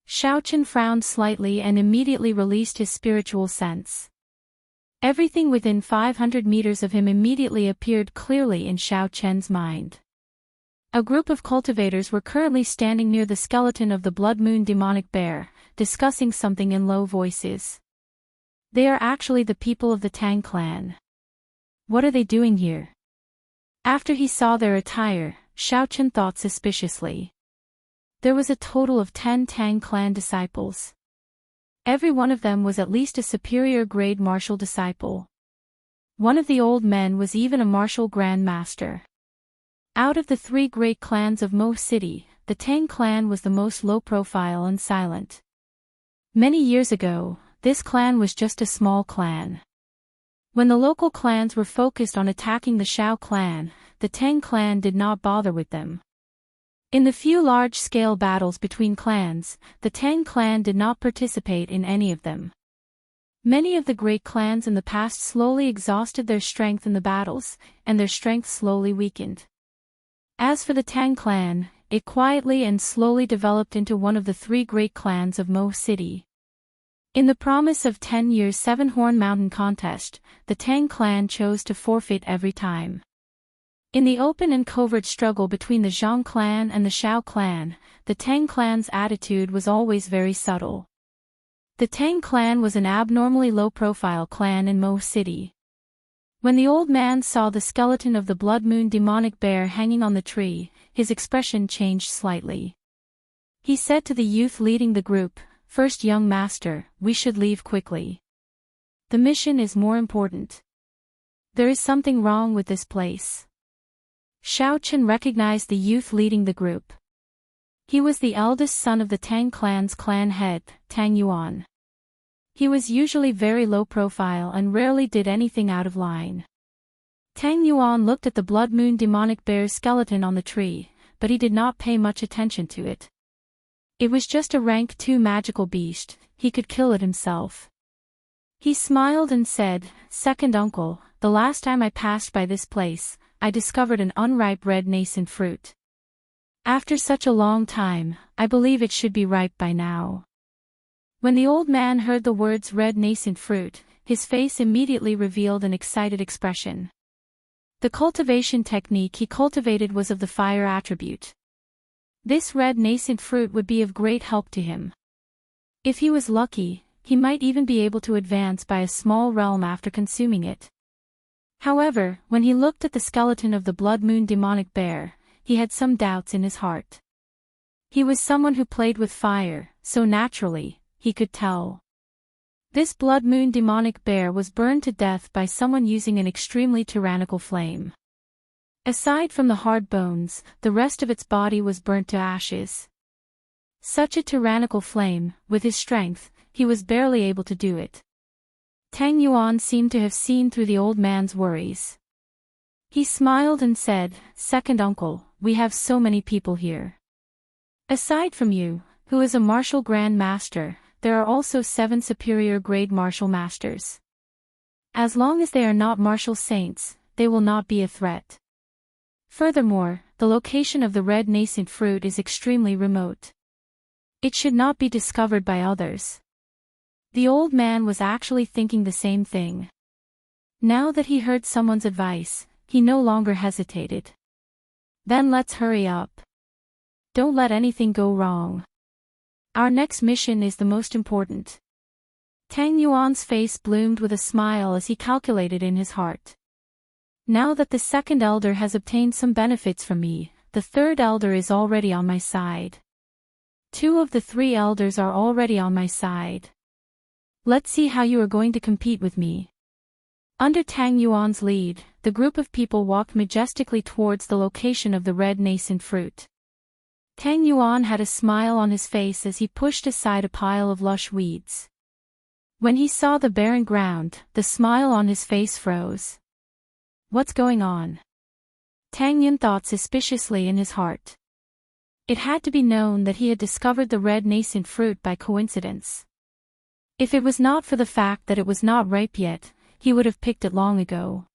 Speaker 1: Xiaoqin frowned slightly and immediately released his spiritual sense. Everything within 500 meters of him immediately appeared clearly in Xiaoqian's mind. A group of cultivators were currently standing near the skeleton of the Blood Moon demonic bear, discussing something in low voices. They are actually the people of the Tang clan. What are they doing here? After he saw their attire, Xiaoqin thought suspiciously. There was a total of 10 Tang clan disciples. Every one of them was at least a superior grade martial disciple. One of the old men was even a martial grand master. Out of the three great clans of Mo City, the Tang clan was the most low-profile and silent. Many years ago, this clan was just a small clan. When the local clans were focused on attacking the Xiao clan, the Tang clan did not bother with them. In the few large-scale battles between clans, the Tang clan did not participate in any of them. Many of the great clans in the past slowly exhausted their strength in the battles, and their strength slowly weakened. As for the Tang clan, it quietly and slowly developed into one of the three great clans of Mo City. In the promise of 10 years' Seven-Horn Mountain contest, the Tang clan chose to forfeit every time. In the open and covert struggle between the Zhang clan and the Xiao clan, the Tang clan's attitude was always very subtle. The Tang clan was an abnormally low-profile clan in Mo City. When the old man saw the skeleton of the Blood Moon demonic bear hanging on the tree, his expression changed slightly. He said to the youth leading the group, "First young master, we should leave quickly. The mission is more important. There is something wrong with this place." Xiaoqin recognized the youth leading the group. He was the eldest son of the Tang clan's clan head, Tang Yuan. He was usually very low profile and rarely did anything out of line. Tang Yuan looked at the Blood Moon demonic bear's skeleton on the tree, but he did not pay much attention to it. It was just a rank 2 magical beast, he could kill it himself. He smiled and said, "Second uncle, the last time I passed by this place, I discovered an unripe red nascent fruit. After such a long time, I believe it should be ripe by now." When the old man heard the words red nascent fruit, his face immediately revealed an excited expression. The cultivation technique he cultivated was of the fire attribute. This red nascent fruit would be of great help to him. If he was lucky, he might even be able to advance by a small realm after consuming it. However, when he looked at the skeleton of the Blood Moon demonic bear, he had some doubts in his heart. He was someone who played with fire, so naturally, he could tell. This Blood Moon demonic bear was burned to death by someone using an extremely tyrannical flame. Aside from the hard bones, the rest of its body was burnt to ashes. Such a tyrannical flame, with his strength, he was barely able to do it. Tang Yuan seemed to have seen through the old man's worries. He smiled and said, "Second uncle, we have so many people here. Aside from you, who is a martial grand master, there are also 7 superior grade martial masters. As long as they are not martial saints, they will not be a threat. Furthermore, the location of the red nascent fruit is extremely remote. It should not be discovered by others." The old man was actually thinking the same thing. Now that he heard someone's advice, he no longer hesitated. "Then let's hurry up. Don't let anything go wrong. Our next mission is the most important." Tang Yuan's face bloomed with a smile as he calculated in his heart. "Now that the second elder has obtained some benefits from me, the third elder is already on my side. 2 of the 3 elders are already on my side. Let's see how you are going to compete with me." Under Tang Yuan's lead, the group of people walked majestically towards the location of the red nascent fruit. Tang Yuan had a smile on his face as he pushed aside a pile of lush weeds. When he saw the barren ground, the smile on his face froze. What's going on? Tang Yun thought suspiciously in his heart. It had to be known that he had discovered the red nascent fruit by coincidence. If it was not for the fact that it was not ripe yet, he would have picked it long ago.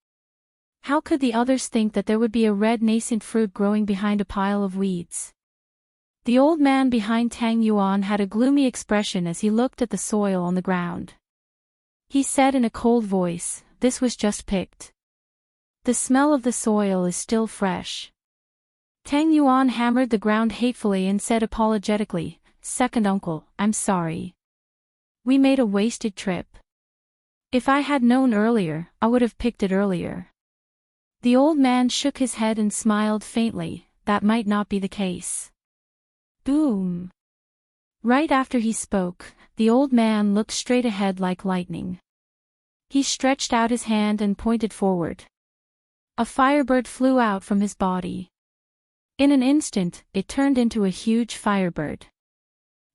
Speaker 1: How could the others think that there would be a red nascent fruit growing behind a pile of weeds? The old man behind Tang Yuan had a gloomy expression as he looked at the soil on the ground. He said in a cold voice, "This was just picked. The smell of the soil is still fresh." Tang Yuan hammered the ground hatefully and said apologetically, "Second uncle, I'm sorry. We made a wasted trip. If I had known earlier, I would have picked it earlier." The old man shook his head and smiled faintly. That might not be the case. Boom! Right after he spoke, the old man looked straight ahead like lightning. He stretched out his hand and pointed forward. A firebird flew out from his body. In an instant, it turned into a huge firebird.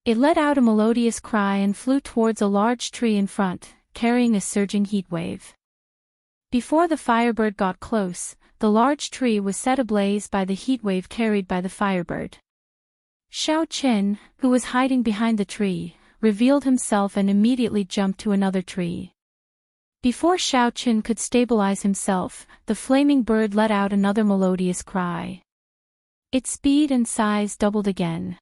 Speaker 1: It let out a melodious cry and flew towards a large tree in front, carrying a surging heat wave. Before the firebird got close, the large tree was set ablaze by the heat wave carried by the firebird. Xiaoqin, who was hiding behind the tree, revealed himself and immediately jumped to another tree. Before Xiaoqin could stabilize himself, the flaming bird let out another melodious cry. Its speed and size doubled again.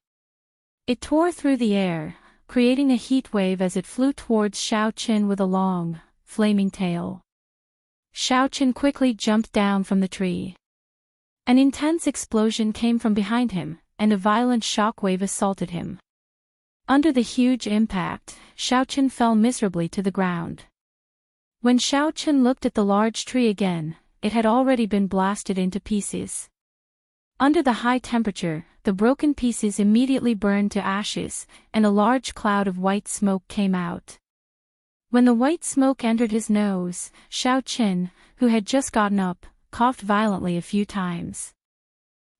Speaker 1: It tore through the air, creating a heat wave as it flew towards Xiaoqin with a long, flaming tail. Xiaoqin quickly jumped down from the tree. An intense explosion came from behind him, and a violent shockwave assaulted him. Under the huge impact, Xiaoqin fell miserably to the ground. When Xiaoqin looked at the large tree again, it had already been blasted into pieces. Under the high temperature, the broken pieces immediately burned to ashes, and a large cloud of white smoke came out. When the white smoke entered his nose, Xiaoqin, who had just gotten up, coughed violently a few times.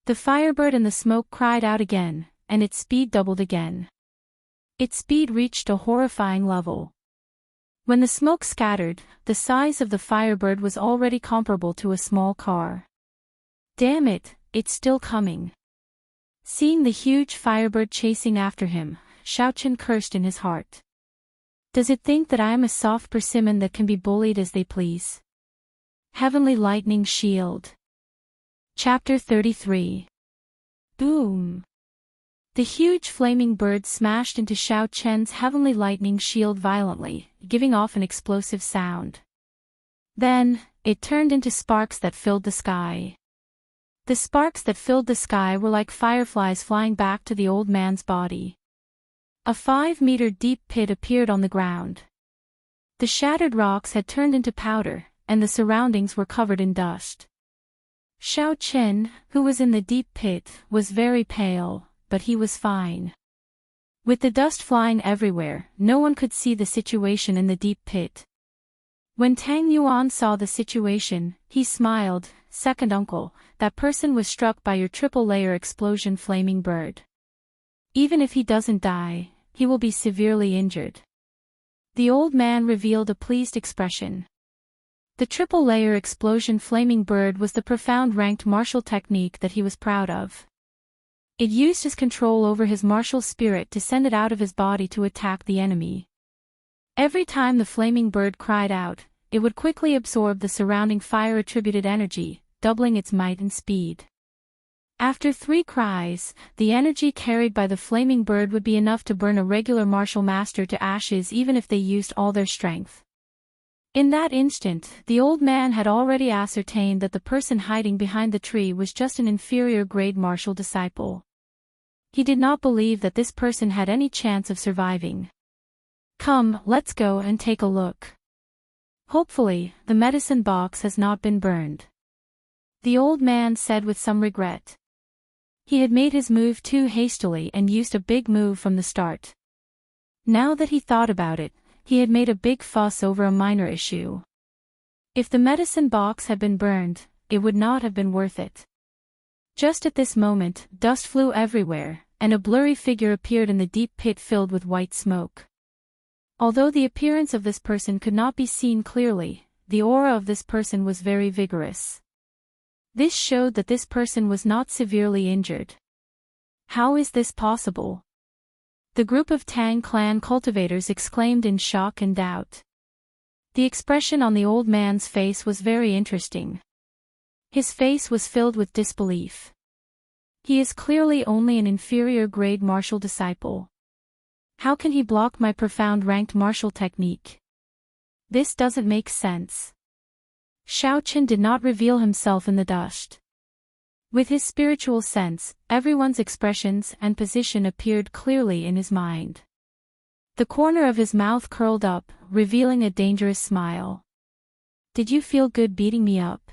Speaker 1: The firebird in the smoke cried out again, and its speed doubled again. Its speed reached a horrifying level. When the smoke scattered, the size of the firebird was already comparable to a small car. Damn it, it's still coming. Seeing the huge firebird chasing after him, Xiaoqin cursed in his heart. Does it think that I am a soft persimmon that can be bullied as they please? Heavenly Lightning Shield. Chapter 33. Boom! The huge flaming bird smashed into Xiaoqin's heavenly lightning shield violently, giving off an explosive sound. Then, it turned into sparks that filled the sky. The sparks that filled the sky were like fireflies flying back to the old man's body. A 5-meter deep pit appeared on the ground. The shattered rocks had turned into powder, and the surroundings were covered in dust. Xiaoqin, who was in the deep pit, was very pale, but he was fine. With the dust flying everywhere, no one could see the situation in the deep pit. When Tang Yuan saw the situation, he smiled. Second uncle, that person was struck by your triple-layer explosion flaming bird. Even if he doesn't die, he will be severely injured. The old man revealed a pleased expression. The triple-layer explosion flaming bird was the profound ranked martial technique that he was proud of. It used his control over his martial spirit to send it out of his body to attack the enemy. Every time the flaming bird cried out, it would quickly absorb the surrounding fire-attributed energy, doubling its might and speed. After 3 cries, the energy carried by the flaming bird would be enough to burn a regular martial master to ashes even if they used all their strength. In that instant, the old man had already ascertained that the person hiding behind the tree was just an inferior-grade martial disciple. He did not believe that this person had any chance of surviving. Come, let's go and take a look. Hopefully, the medicine box has not been burned. The old man said with some regret. He had made his move too hastily and used a big move from the start. Now that he thought about it, he had made a big fuss over a minor issue. If the medicine box had been burned, it would not have been worth it. Just at this moment, dust flew everywhere, and a blurry figure appeared in the deep pit filled with white smoke. Although the appearance of this person could not be seen clearly, the aura of this person was very vigorous. This showed that this person was not severely injured. How is this possible? The group of Tang clan cultivators exclaimed in shock and doubt. The expression on the old man's face was very interesting. His face was filled with disbelief. He is clearly only an inferior grade martial disciple. How can he block my profound ranked martial technique? This doesn't make sense. Xiaoqin did not reveal himself in the dust. With his spiritual sense, everyone's expressions and position appeared clearly in his mind. The corner of his mouth curled up, revealing a dangerous smile. Did you feel good beating me up?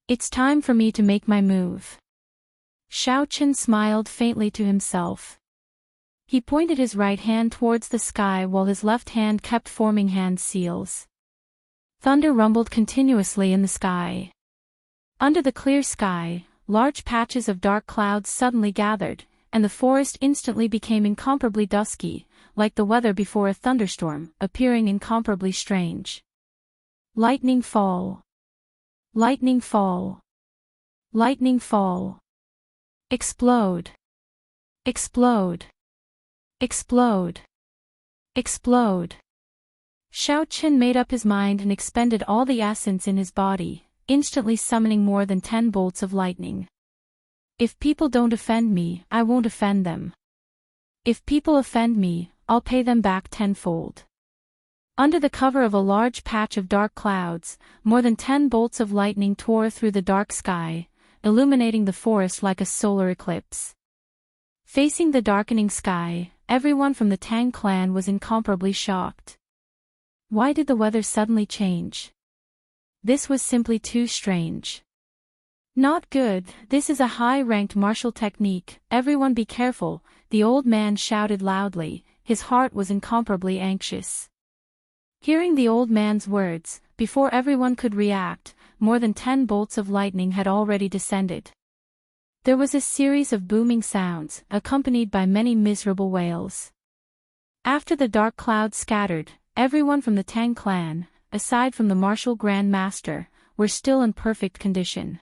Speaker 1: It's time for me to make my move. Xiaoqin smiled faintly to himself. He pointed his right hand towards the sky while his left hand kept forming hand seals. Thunder rumbled continuously in the sky. Under the clear sky, large patches of dark clouds suddenly gathered, and the forest instantly became incomparably dusky, like the weather before a thunderstorm, appearing incomparably strange. Lightning fall. Lightning fall. Lightning fall. Explode. Explode. Explode. Explode. Xiaoqin made up his mind and expended all the essence in his body, instantly summoning more than 10 bolts of lightning. If people don't offend me, I won't offend them. If people offend me, I'll pay them back tenfold. Under the cover of a large patch of dark clouds, more than 10 bolts of lightning tore through the dark sky, illuminating the forest like a solar eclipse. Facing the darkening sky, everyone from the Tang clan was incomparably shocked. Why did the weather suddenly change? This was simply too strange. Not good, this is a high-ranked martial technique, everyone be careful, the old man shouted loudly, his heart was incomparably anxious. Hearing the old man's words, before everyone could react, more than 10 bolts of lightning had already descended. There was a series of booming sounds, accompanied by many miserable wails. After the dark clouds scattered, everyone from the Tang clan, aside from the martial Grand Master, were still in perfect condition.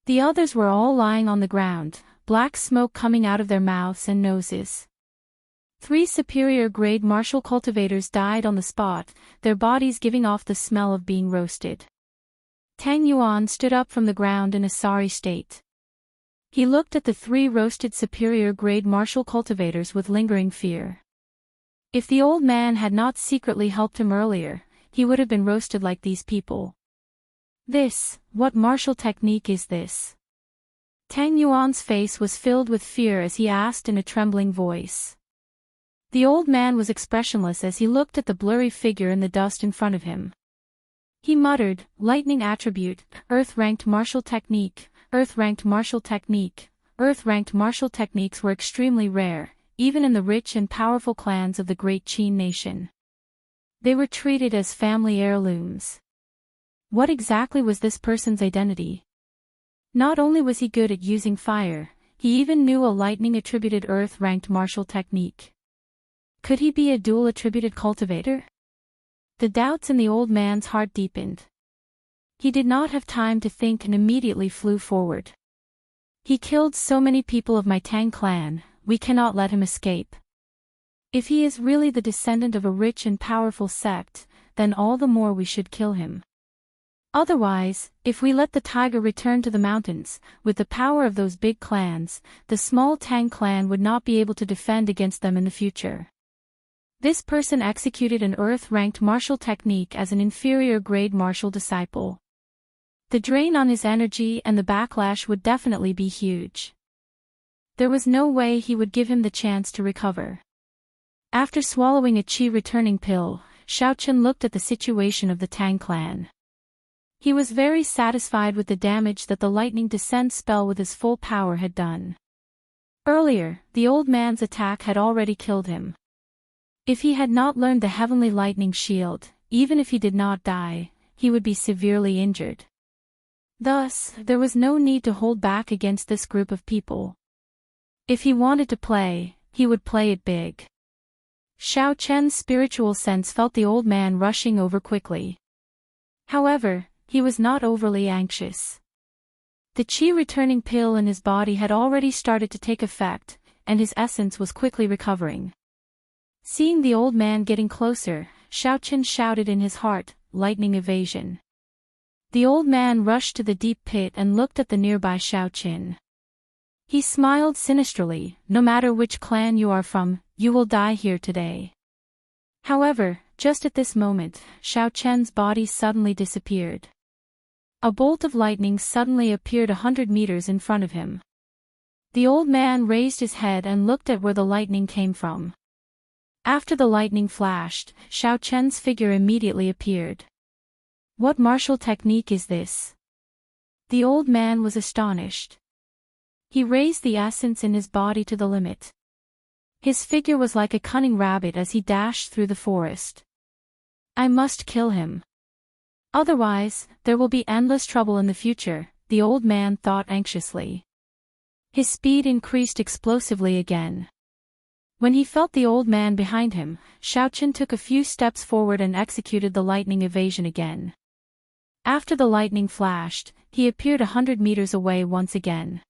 Speaker 1: The others were all lying on the ground, black smoke coming out of their mouths and noses. 3 superior grade martial cultivators died on the spot, their bodies giving off the smell of being roasted. Tang Yuan stood up from the ground in a sorry state. He looked at the 3 roasted superior grade martial cultivators with lingering fear. If the old man had not secretly helped him earlier, he would have been roasted like these people. What martial technique is this? Tang Yuan's face was filled with fear as he asked in a trembling voice. The old man was expressionless as he looked at the blurry figure in the dust in front of him. He muttered, lightning attribute, earth-ranked martial technique, earth-ranked martial technique. Earth-ranked martial techniques were extremely rare, even in the rich and powerful clans of the great Qin nation. They were treated as family heirlooms. What exactly was this person's identity? Not only was he good at using fire, he even knew a lightning-attributed earth-ranked martial technique. Could he be a dual-attributed cultivator? The doubts in the old man's heart deepened. He did not have time to think and immediately flew forward. He killed so many people of my Tang clan, we cannot let him escape. If he is really the descendant of a rich and powerful sect, then all the more we should kill him. Otherwise, if we let the tiger return to the mountains, with the power of those big clans, the small Tang clan would not be able to defend against them in the future. This person executed an earth-ranked martial technique as an inferior grade martial disciple. The drain on his energy and the backlash would definitely be huge. There was no way he would give him the chance to recover. After swallowing a qi-returning pill, Xiaoqin looked at the situation of the Tang clan. He was very satisfied with the damage that the lightning descent spell with his full power had done. Earlier, the old man's attack had already killed him. If he had not learned the heavenly lightning shield, even if he did not die, he would be severely injured. Thus, there was no need to hold back against this group of people. If he wanted to play, he would play it big. Xiao Chen's spiritual sense felt the old man rushing over quickly. However, he was not overly anxious. The qi returning pill in his body had already started to take effect, and his essence was quickly recovering. Seeing the old man getting closer, Xiao Chen shouted in his heart, "Lightning evasion." The old man rushed to the deep pit and looked at the nearby Xiao Chen. He smiled sinisterly, "No matter which clan you are from, you will die here today." However, just at this moment, Xiao Chen's body suddenly disappeared. A bolt of lightning suddenly appeared 100 meters in front of him. The old man raised his head and looked at where the lightning came from. After the lightning flashed, Xiao Chen's figure immediately appeared. "What martial technique is this?" The old man was astonished. He raised the essence in his body to the limit. His figure was like a cunning rabbit as he dashed through the forest. "I must kill him. Otherwise, there will be endless trouble in the future," the old man thought anxiously. His speed increased explosively again. When he felt the old man behind him, Xiao Chen took a few steps forward and executed the lightning evasion again. After the lightning flashed, he appeared 100 meters away once again.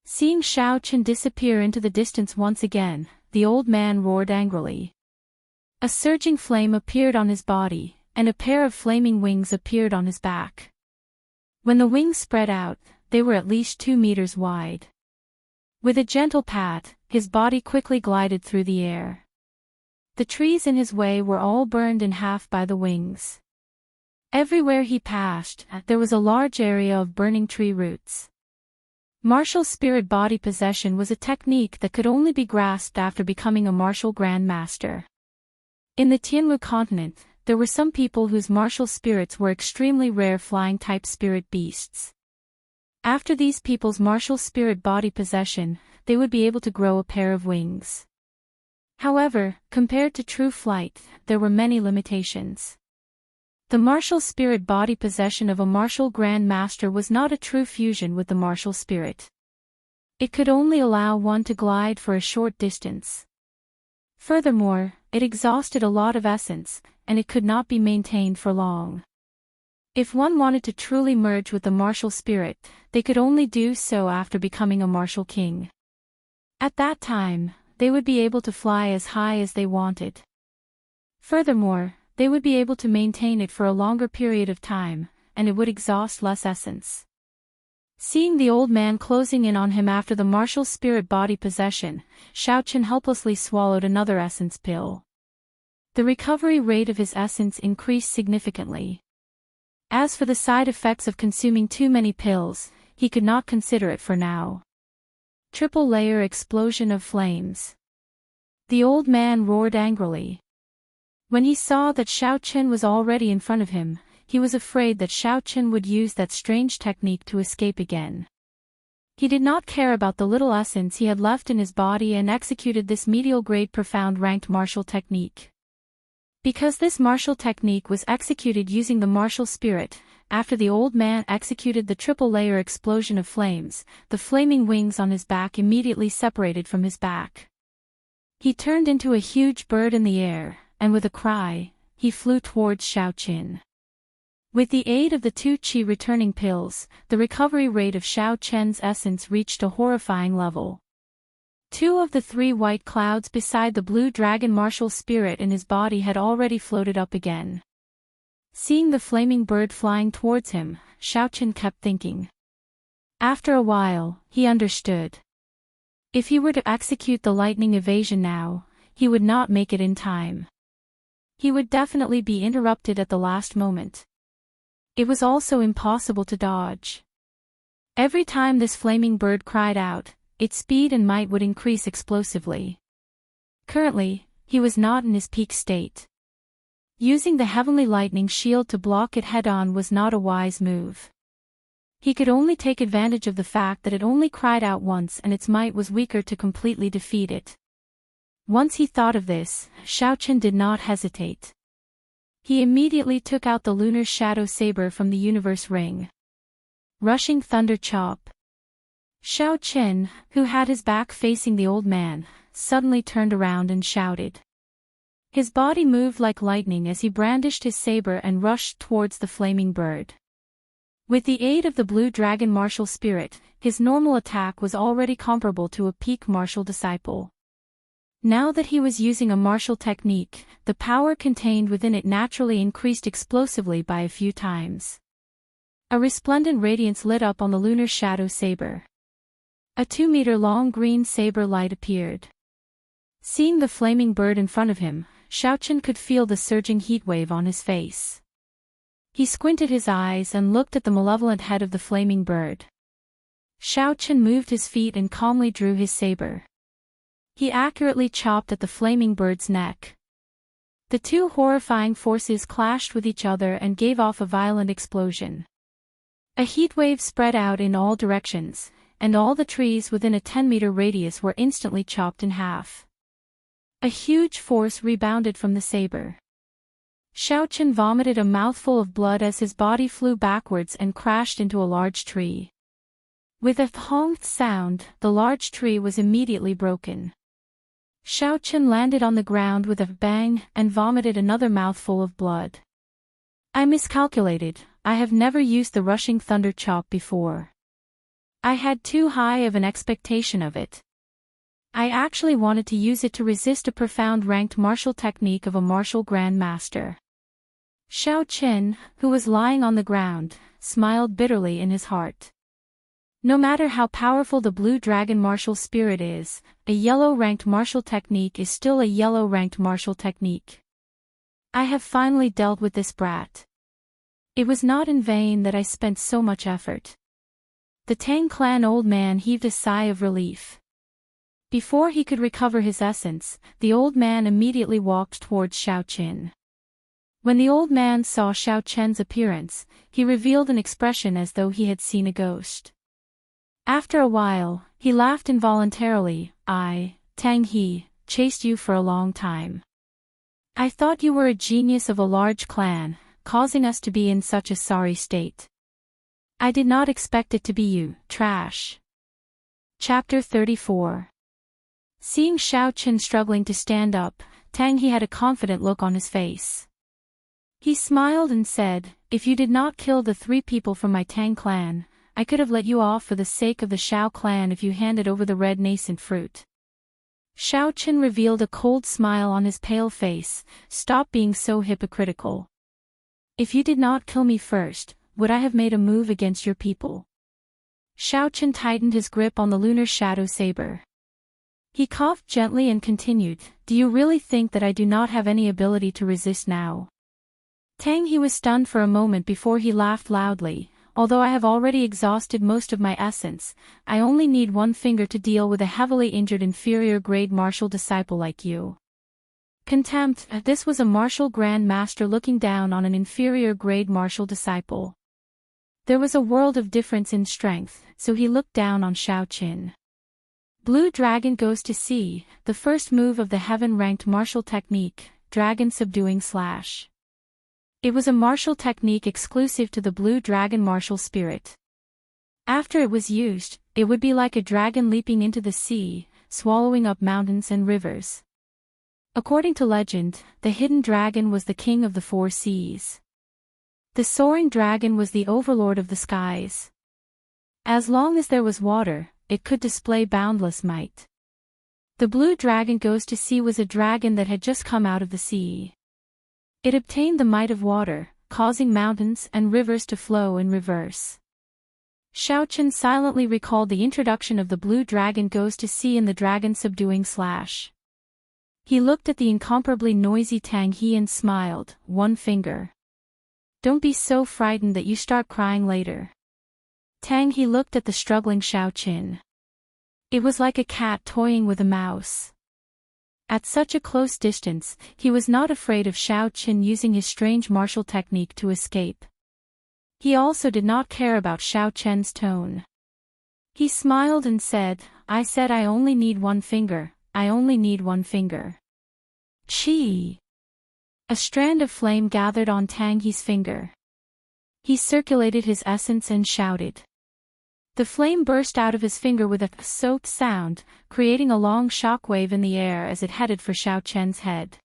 Speaker 1: Seeing Xiao Chen disappear into the distance once again, the old man roared angrily. A surging flame appeared on his body, and a pair of flaming wings appeared on his back. When the wings spread out, they were at least 2 meters wide. With a gentle pat, his body quickly glided through the air. The trees in his way were all burned in half by the wings. Everywhere he passed, there was a large area of burning tree roots. Martial spirit body possession was a technique that could only be grasped after becoming a martial grand master. In the Tianwu continent, there were some people whose martial spirits were extremely rare flying-type spirit beasts. After these people's martial spirit body possession, they would be able to grow a pair of wings. However, compared to true flight, there were many limitations. The martial spirit body possession of a martial grand master was not a true fusion with the martial spirit. It could only allow one to glide for a short distance. Furthermore, it exhausted a lot of essence, and it could not be maintained for long. If one wanted to truly merge with the martial spirit, they could only do so after becoming a martial king. At that time, they would be able to fly as high as they wanted. Furthermore, they would be able to maintain it for a longer period of time, and it would exhaust less essence. Seeing the old man closing in on him after the martial spirit body possession, Xiao Chen helplessly swallowed another essence pill. The recovery rate of his essence increased significantly. As for the side effects of consuming too many pills, he could not consider it for now. Triple layer explosion of flames. The old man roared angrily. When he saw that Xiao Chen was already in front of him, he was afraid that Xiao Chen would use that strange technique to escape again. He did not care about the little essence he had left in his body and executed this medial grade profound ranked martial technique. Because this martial technique was executed using the martial spirit, after the old man executed the triple layer explosion of flames, the flaming wings on his back immediately separated from his back. He turned into a huge bird in the air, and with a cry, he flew towards Xiao Chen. With the aid of the 2 qi returning pills, the recovery rate of Xiao Chen's essence reached a horrifying level. 2 of the 3 white clouds beside the blue dragon martial spirit in his body had already floated up again. Seeing the flaming bird flying towards him, Xiao Chen kept thinking. After a while, he understood. If he were to execute the lightning evasion now, he would not make it in time. He would definitely be interrupted at the last moment. It was also impossible to dodge. Every time this flaming bird cried out, its speed and might would increase explosively. Currently, he was not in his peak state. Using the heavenly lightning shield to block it head-on was not a wise move. He could only take advantage of the fact that it only cried out once and its might was weaker to completely defeat it. Once he thought of this, Xiao Chen did not hesitate. He immediately took out the lunar shadow saber from the universe ring. Rushing thunder chop. Xiaochen, who had his back facing the old man, suddenly turned around and shouted. His body moved like lightning as he brandished his saber and rushed towards the flaming bird. With the aid of the blue dragon martial spirit, his normal attack was already comparable to a peak martial disciple. Now that he was using a martial technique, the power contained within it naturally increased explosively by a few times. A resplendent radiance lit up on the lunar shadow saber. A 2-meter-long green saber light appeared. Seeing the flaming bird in front of him, Xiaochen could feel the surging heat wave on his face. He squinted his eyes and looked at the malevolent head of the flaming bird. Xiaochen moved his feet and calmly drew his saber. He accurately chopped at the flaming bird's neck. The two horrifying forces clashed with each other and gave off a violent explosion. A heat wave spread out in all directions, and all the trees within a 10-meter radius were instantly chopped in half. A huge force rebounded from the saber. Xiaochen vomited a mouthful of blood as his body flew backwards and crashed into a large tree. With a thong sound, the large tree was immediately broken. Xiaochen landed on the ground with a bang and vomited another mouthful of blood. I miscalculated. I have never used the rushing thunder chop before. I had too high of an expectation of it. I actually wanted to use it to resist a profound ranked martial technique of a martial grand master. Xiaochen, who was lying on the ground, smiled bitterly in his heart. No matter how powerful the blue dragon martial spirit is, a yellow ranked martial technique is still a yellow ranked martial technique. I have finally dealt with this brat. It was not in vain that I spent so much effort. The Tang clan old man heaved a sigh of relief. Before he could recover his essence, the old man immediately walked towards Xiaochen. When the old man saw Xiaochen's appearance, he revealed an expression as though he had seen a ghost. After a while, he laughed involuntarily. I, Tang He, chased you for a long time. I thought you were a genius of a large clan, causing us to be in such a sorry state. I did not expect it to be you, trash. Chapter 34. Seeing Xiaochen struggling to stand up, Tang He had a confident look on his face. He smiled and said, if you did not kill the 3 people from my Tang clan, I could have let you off for the sake of the Xiao clan if you handed over the red nascent fruit. Xiaochen revealed a cold smile on his pale face. Stop being so hypocritical. If you did not kill me first, would I have made a move against your people? Xiaochen tightened his grip on the lunar shadow saber. He coughed gently and continued, do you really think that I do not have any ability to resist now? Tang He was stunned for a moment before he laughed loudly. Although I have already exhausted most of my essence, I only need 1 finger to deal with a heavily injured inferior grade martial disciple like you. Contempt. This was a martial grand master looking down on an inferior grade martial disciple. There was a world of difference in strength, so he looked down on Xiaochen. Blue Dragon goes to sea, the first move of the heaven-ranked martial technique, Dragon Subduing Slash. It was a martial technique exclusive to the blue dragon martial spirit. After it was used, it would be like a dragon leaping into the sea, swallowing up mountains and rivers. According to legend, the hidden dragon was the king of the 4 seas. The soaring dragon was the overlord of the skies. As long as there was water, it could display boundless might. The blue dragon goes to sea was a dragon that had just come out of the sea. It obtained the might of water, causing mountains and rivers to flow in reverse. Xiaochen silently recalled the introduction of the blue dragon goes to sea in the dragon subduing slash. He looked at the incomparably noisy Tang He and smiled, 1 finger. Don't be so frightened that you start crying later. Tang He looked at the struggling Xiaochen. It was like a cat toying with a mouse. At such a close distance, he was not afraid of Xiaochen using his strange martial technique to escape. He also did not care about Xiaochen's tone. He smiled and said, I said I only need 1 finger, I only need 1 finger. Chi! A strand of flame gathered on Tang He's finger. He circulated his essence and shouted, The flame burst out of his finger with a soap sound, creating a long shockwave in the air as it headed for Xiaochen's head.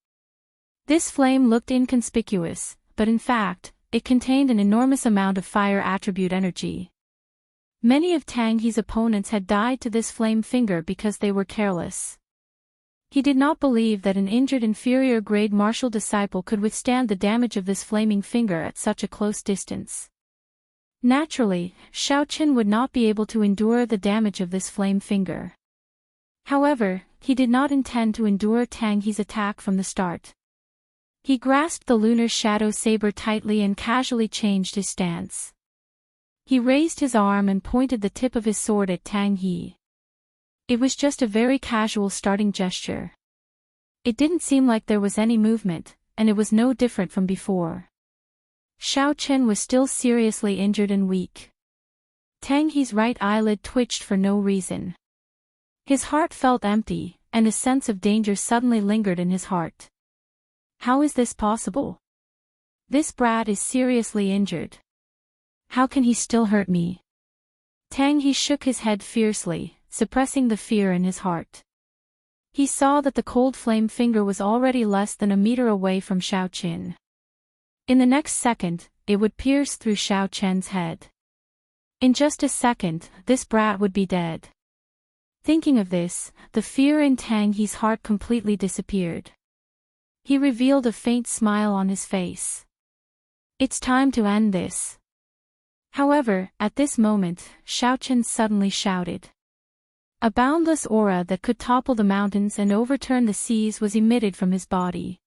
Speaker 1: This flame looked inconspicuous, but in fact, it contained an enormous amount of fire attribute energy. Many of Tang He's opponents had died to this flame finger because they were careless. He did not believe that an injured inferior-grade martial disciple could withstand the damage of this flaming finger at such a close distance. Naturally, Xiaochen would not be able to endure the damage of this flame finger. However, he did not intend to endure Tang He's attack from the start. He grasped the lunar shadow saber tightly and casually changed his stance. He raised his arm and pointed the tip of his sword at Tang He. It was just a very casual starting gesture. It didn't seem like there was any movement, and it was no different from before. Xiaochen was still seriously injured and weak. Tang He's right eyelid twitched for no reason. His heart felt empty, and a sense of danger suddenly lingered in his heart. How is this possible? This brat is seriously injured. How can he still hurt me? Tang He shook his head fiercely, suppressing the fear in his heart. He saw that the cold flame finger was already less than a meter away from Xiaochen. In the next second, it would pierce through Xiaochen's head. In just a second, this brat would be dead. Thinking of this, the fear in Tang He's heart completely disappeared. He revealed a faint smile on his face. It's time to end this. However, at this moment, Xiaochen suddenly shouted. A boundless aura that could topple the mountains and overturn the seas was emitted from his body.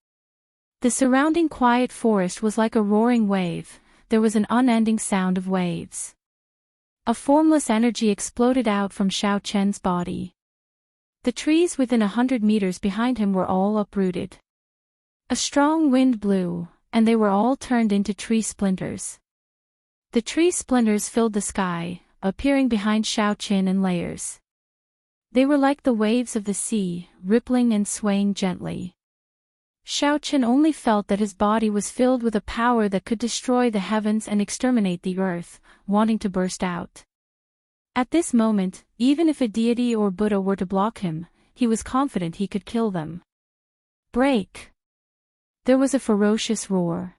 Speaker 1: The surrounding quiet forest was like a roaring wave, there was an unending sound of waves. A formless energy exploded out from Xiaochen's body. The trees within 100 meters behind him were all uprooted. A strong wind blew, and they were all turned into tree splinters. The tree splinters filled the sky, appearing behind Xiaochen in layers. They were like the waves of the sea, rippling and swaying gently. Xiaochen only felt that his body was filled with a power that could destroy the heavens and exterminate the earth, wanting to burst out. At this moment, even if a deity or Buddha were to block him, he was confident he could kill them. Break! There was a ferocious roar.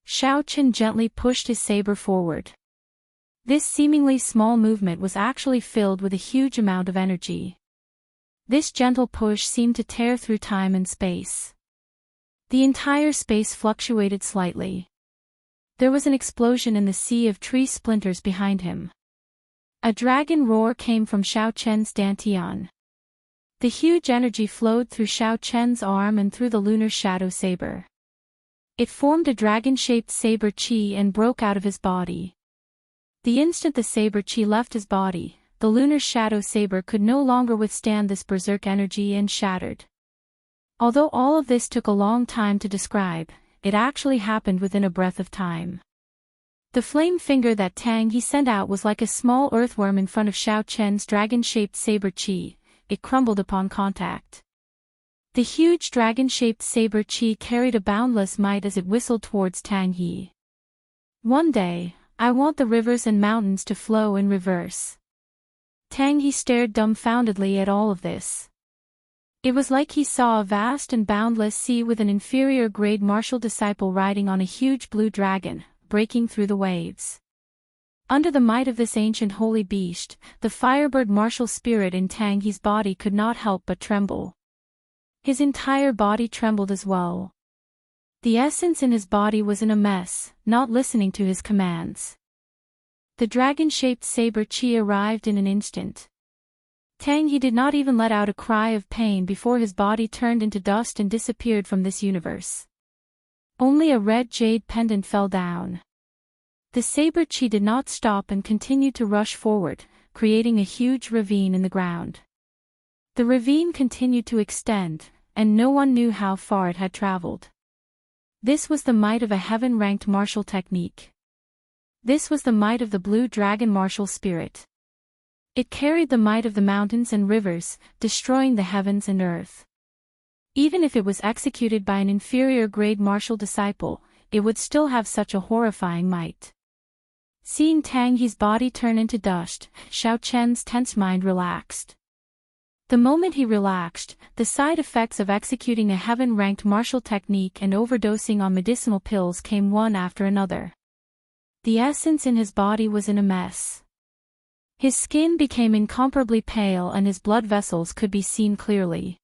Speaker 1: Xiaochen gently pushed his saber forward. This seemingly small movement was actually filled with a huge amount of energy. This gentle push seemed to tear through time and space. The entire space fluctuated slightly. There was an explosion in the sea of tree splinters behind him. A dragon roar came from Xiaochen's dantian. The huge energy flowed through Xiaochen's arm and through the lunar shadow saber. It formed a dragon-shaped saber chi and broke out of his body. The instant the saber chi left his body, the lunar shadow saber could no longer withstand this berserk energy and shattered. Although all of this took a long time to describe, it actually happened within a breath of time. The flame finger that Tang He sent out was like a small earthworm in front of Xiaochen's dragon-shaped saber chi. It crumbled upon contact. The huge dragon-shaped saber chi carried a boundless might as it whistled towards Tang He. One day, I want the rivers and mountains to flow in reverse. Tang He stared dumbfoundedly at all of this. It was like he saw a vast and boundless sea with an inferior-grade martial disciple riding on a huge blue dragon, breaking through the waves. Under the might of this ancient holy beast, the firebird martial spirit in Tang He's body could not help but tremble. His entire body trembled as well. The essence in his body was in a mess, not listening to his commands. The dragon-shaped saber chi arrived in an instant. Tang He did not even let out a cry of pain before his body turned into dust and disappeared from this universe. Only a red jade pendant fell down. The saber chi did not stop and continued to rush forward, creating a huge ravine in the ground. The ravine continued to extend, and no one knew how far it had traveled. This was the might of a heaven-ranked martial technique. This was the might of the blue dragon martial spirit. It carried the might of the mountains and rivers, destroying the heavens and earth. Even if it was executed by an inferior-grade martial disciple, it would still have such a horrifying might. Seeing Tang Yi's body turn into dust, Xiaochen's tense mind relaxed. The moment he relaxed, the side effects of executing a heaven-ranked martial technique and overdosing on medicinal pills came one after another. The essence in his body was in a mess. His skin became incomparably pale and his blood vessels could be seen clearly.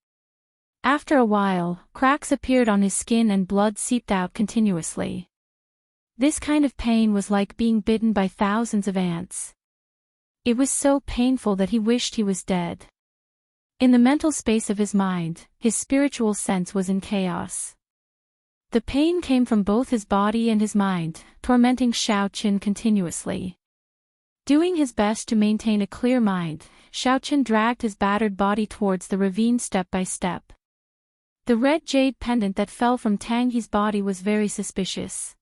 Speaker 1: After a while, cracks appeared on his skin and blood seeped out continuously. This kind of pain was like being bitten by thousands of ants. It was so painful that he wished he was dead. In the mental space of his mind, his spiritual sense was in chaos. The pain came from both his body and his mind, tormenting Xiaochen continuously. Doing his best to maintain a clear mind, Xiaochen dragged his battered body towards the ravine step by step. The red jade pendant that fell from Tang Yi's body was very suspicious.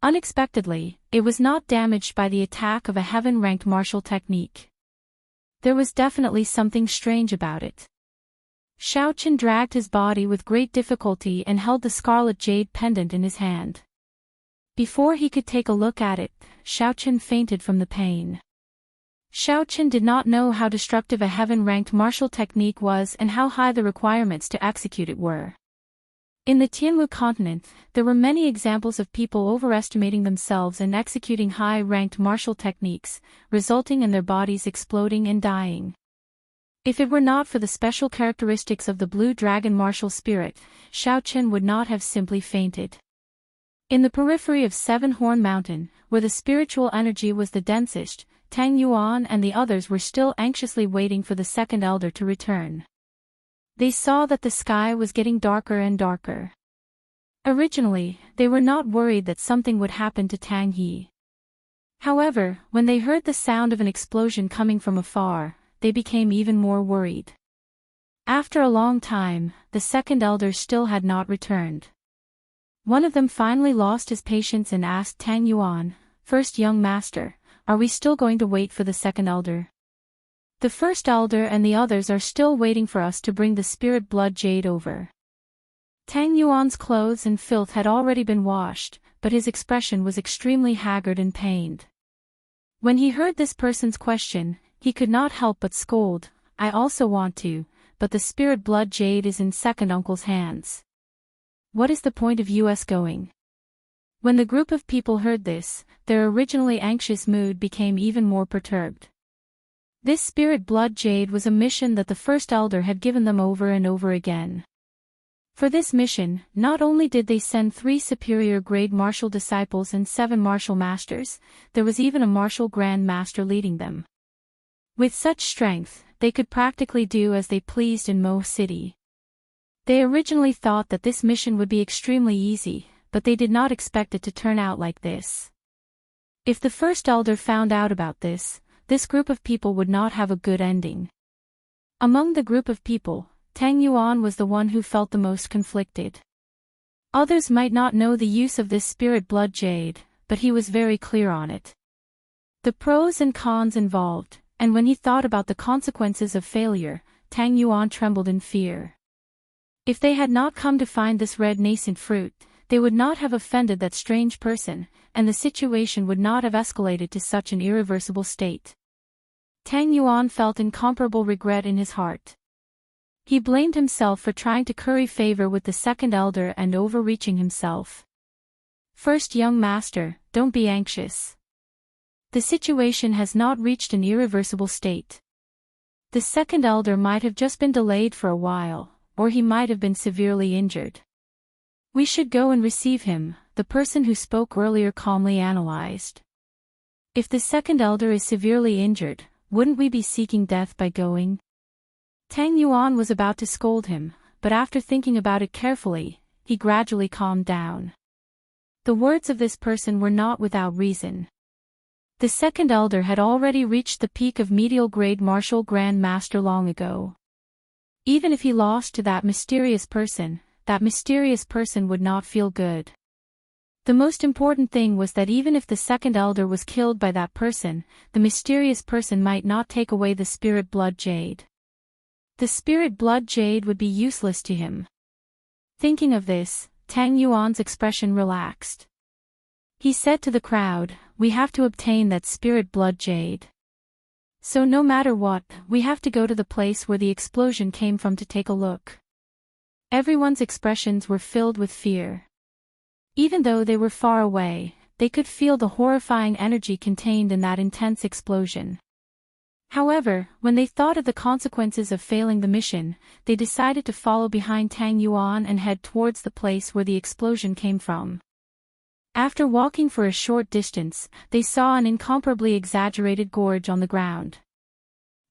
Speaker 1: Unexpectedly, it was not damaged by the attack of a heaven-ranked martial technique. There was definitely something strange about it. Xiaochen dragged his body with great difficulty and held the scarlet jade pendant in his hand. Before he could take a look at it, Xiaochen fainted from the pain. Xiaochen did not know how destructive a heaven-ranked martial technique was and how high the requirements to execute it were. In the Tianwu continent, there were many examples of people overestimating themselves and executing high-ranked martial techniques, resulting in their bodies exploding and dying. If it were not for the special characteristics of the blue dragon martial spirit, Xiaochen would not have simply fainted. In the periphery of Seven Horn Mountain, where the spiritual energy was the densest, Tang Yuan and the others were still anxiously waiting for the second elder to return. They saw that the sky was getting darker and darker. Originally, they were not worried that something would happen to Tang Yi. However, when they heard the sound of an explosion coming from afar, they became even more worried. After a long time, the second elder still had not returned. One of them finally lost his patience and asked Tang Yuan, "First young master, are we still going to wait for the second elder?" "The first elder and the others are still waiting for us to bring the spirit blood jade over." Tang Yuan's clothes and filth had already been washed, but his expression was extremely haggard and pained. When he heard this person's question, he could not help but scold, "I also want to, but the spirit blood jade is in second uncle's hands. What is the point of us going?" When the group of people heard this, their originally anxious mood became even more perturbed. This spirit blood jade was a mission that the first elder had given them over and over again. For this mission, not only did they send 3 superior grade martial disciples and 7 martial masters, there was even a martial grand master leading them. With such strength, they could practically do as they pleased in Mo City. They originally thought that this mission would be extremely easy, but they did not expect it to turn out like this. If the first elder found out about this group of people would not have a good ending. Among the group of people, Tang Yuan was the one who felt the most conflicted. Others might not know the use of this spirit blood jade, but he was very clear on it. The pros and cons involved, and when he thought about the consequences of failure, Tang Yuan trembled in fear. If they had not come to find this red nascent fruit, they would not have offended that strange person, and the situation would not have escalated to such an irreversible state. Tang Yuan felt incomparable regret in his heart. He blamed himself for trying to curry favor with the second elder and overreaching himself. "First young master, don't be anxious. The situation has not reached an irreversible state. The second elder might have just been delayed for a while, or he might have been severely injured. We should go and receive him," the person who spoke earlier calmly analyzed. "If the second elder is severely injured, wouldn't we be seeking death by going?" Tang Yuan was about to scold him, but after thinking about it carefully, he gradually calmed down. The words of this person were not without reason. The second elder had already reached the peak of medial grade martial grand master long ago. Even if he lost to that mysterious person would not feel good. The most important thing was that even if the second elder was killed by that person, the mysterious person might not take away the spirit blood jade. The spirit blood jade would be useless to him. Thinking of this, Tang Yuan's expression relaxed. He said to the crowd, we have to obtain that spirit blood jade. So no matter what, we have to go to the place where the explosion came from to take a look. Everyone's expressions were filled with fear. Even though they were far away, they could feel the horrifying energy contained in that intense explosion. However, when they thought of the consequences of failing the mission, they decided to follow behind Tang Yuan and head towards the place where the explosion came from. After walking for a short distance, they saw an incomparably exaggerated gorge on the ground.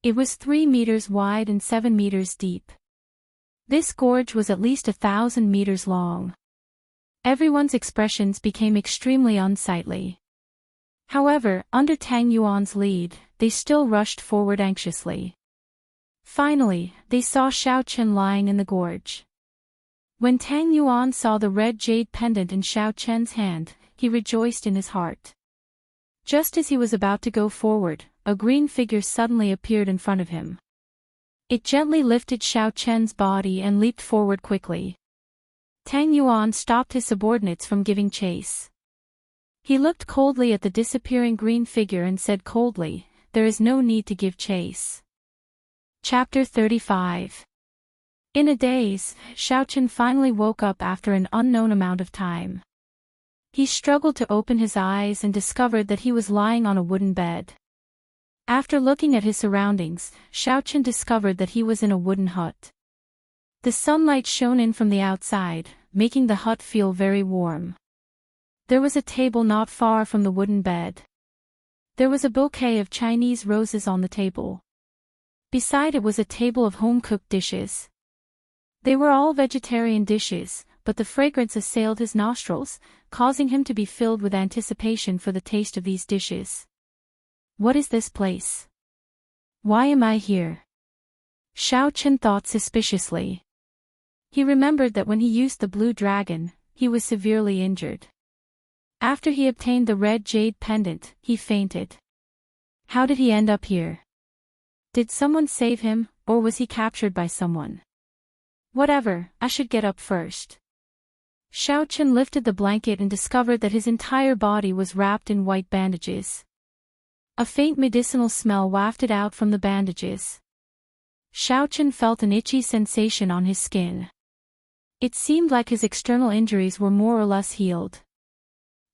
Speaker 1: It was 3 meters wide and 7 meters deep. This gorge was at least 1,000 meters long. Everyone's expressions became extremely unsightly. However, under Tang Yuan's lead, they still rushed forward anxiously. Finally, they saw Xiaochen lying in the gorge. When Tang Yuan saw the red jade pendant in Xiaochen's hand, he rejoiced in his heart. Just as he was about to go forward, a green figure suddenly appeared in front of him. It gently lifted Xiaochen's body and leaped forward quickly. Tang Yuan stopped his subordinates from giving chase. He looked coldly at the disappearing green figure and said coldly, "There is no need to give chase." Chapter 35. In a daze, Xiaochen finally woke up after an unknown amount of time. He struggled to open his eyes and discovered that he was lying on a wooden bed. After looking at his surroundings, Xiaochen discovered that he was in a wooden hut. The sunlight shone in from the outside, making the hut feel very warm. There was a table not far from the wooden bed. There was a bouquet of Chinese roses on the table. Beside it was a table of home-cooked dishes. They were all vegetarian dishes, but the fragrance assailed his nostrils, causing him to be filled with anticipation for the taste of these dishes. What is this place? Why am I here? Xiaochen thought suspiciously. He remembered that when he used the blue dragon, he was severely injured. After he obtained the red jade pendant, he fainted. How did he end up here? Did someone save him, or was he captured by someone? Whatever, I should get up first. Xiaochen lifted the blanket and discovered that his entire body was wrapped in white bandages. A faint medicinal smell wafted out from the bandages. Xiaochen felt an itchy sensation on his skin. It seemed like his external injuries were more or less healed.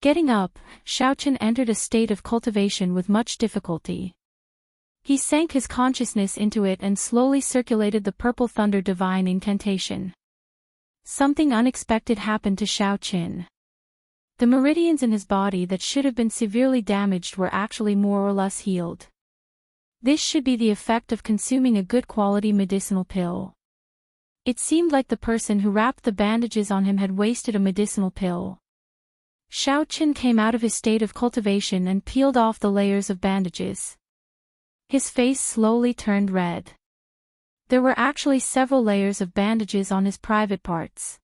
Speaker 1: Getting up, Xiaochen entered a state of cultivation with much difficulty. He sank his consciousness into it and slowly circulated the purple thunder divine incantation. Something unexpected happened to Xiaochen. The meridians in his body that should have been severely damaged were actually more or less healed. This should be the effect of consuming a good quality medicinal pill. It seemed like the person who wrapped the bandages on him had wasted a medicinal pill. Xiaochen came out of his state of cultivation and peeled off the layers of bandages. His face slowly turned red. There were actually several layers of bandages on his private parts.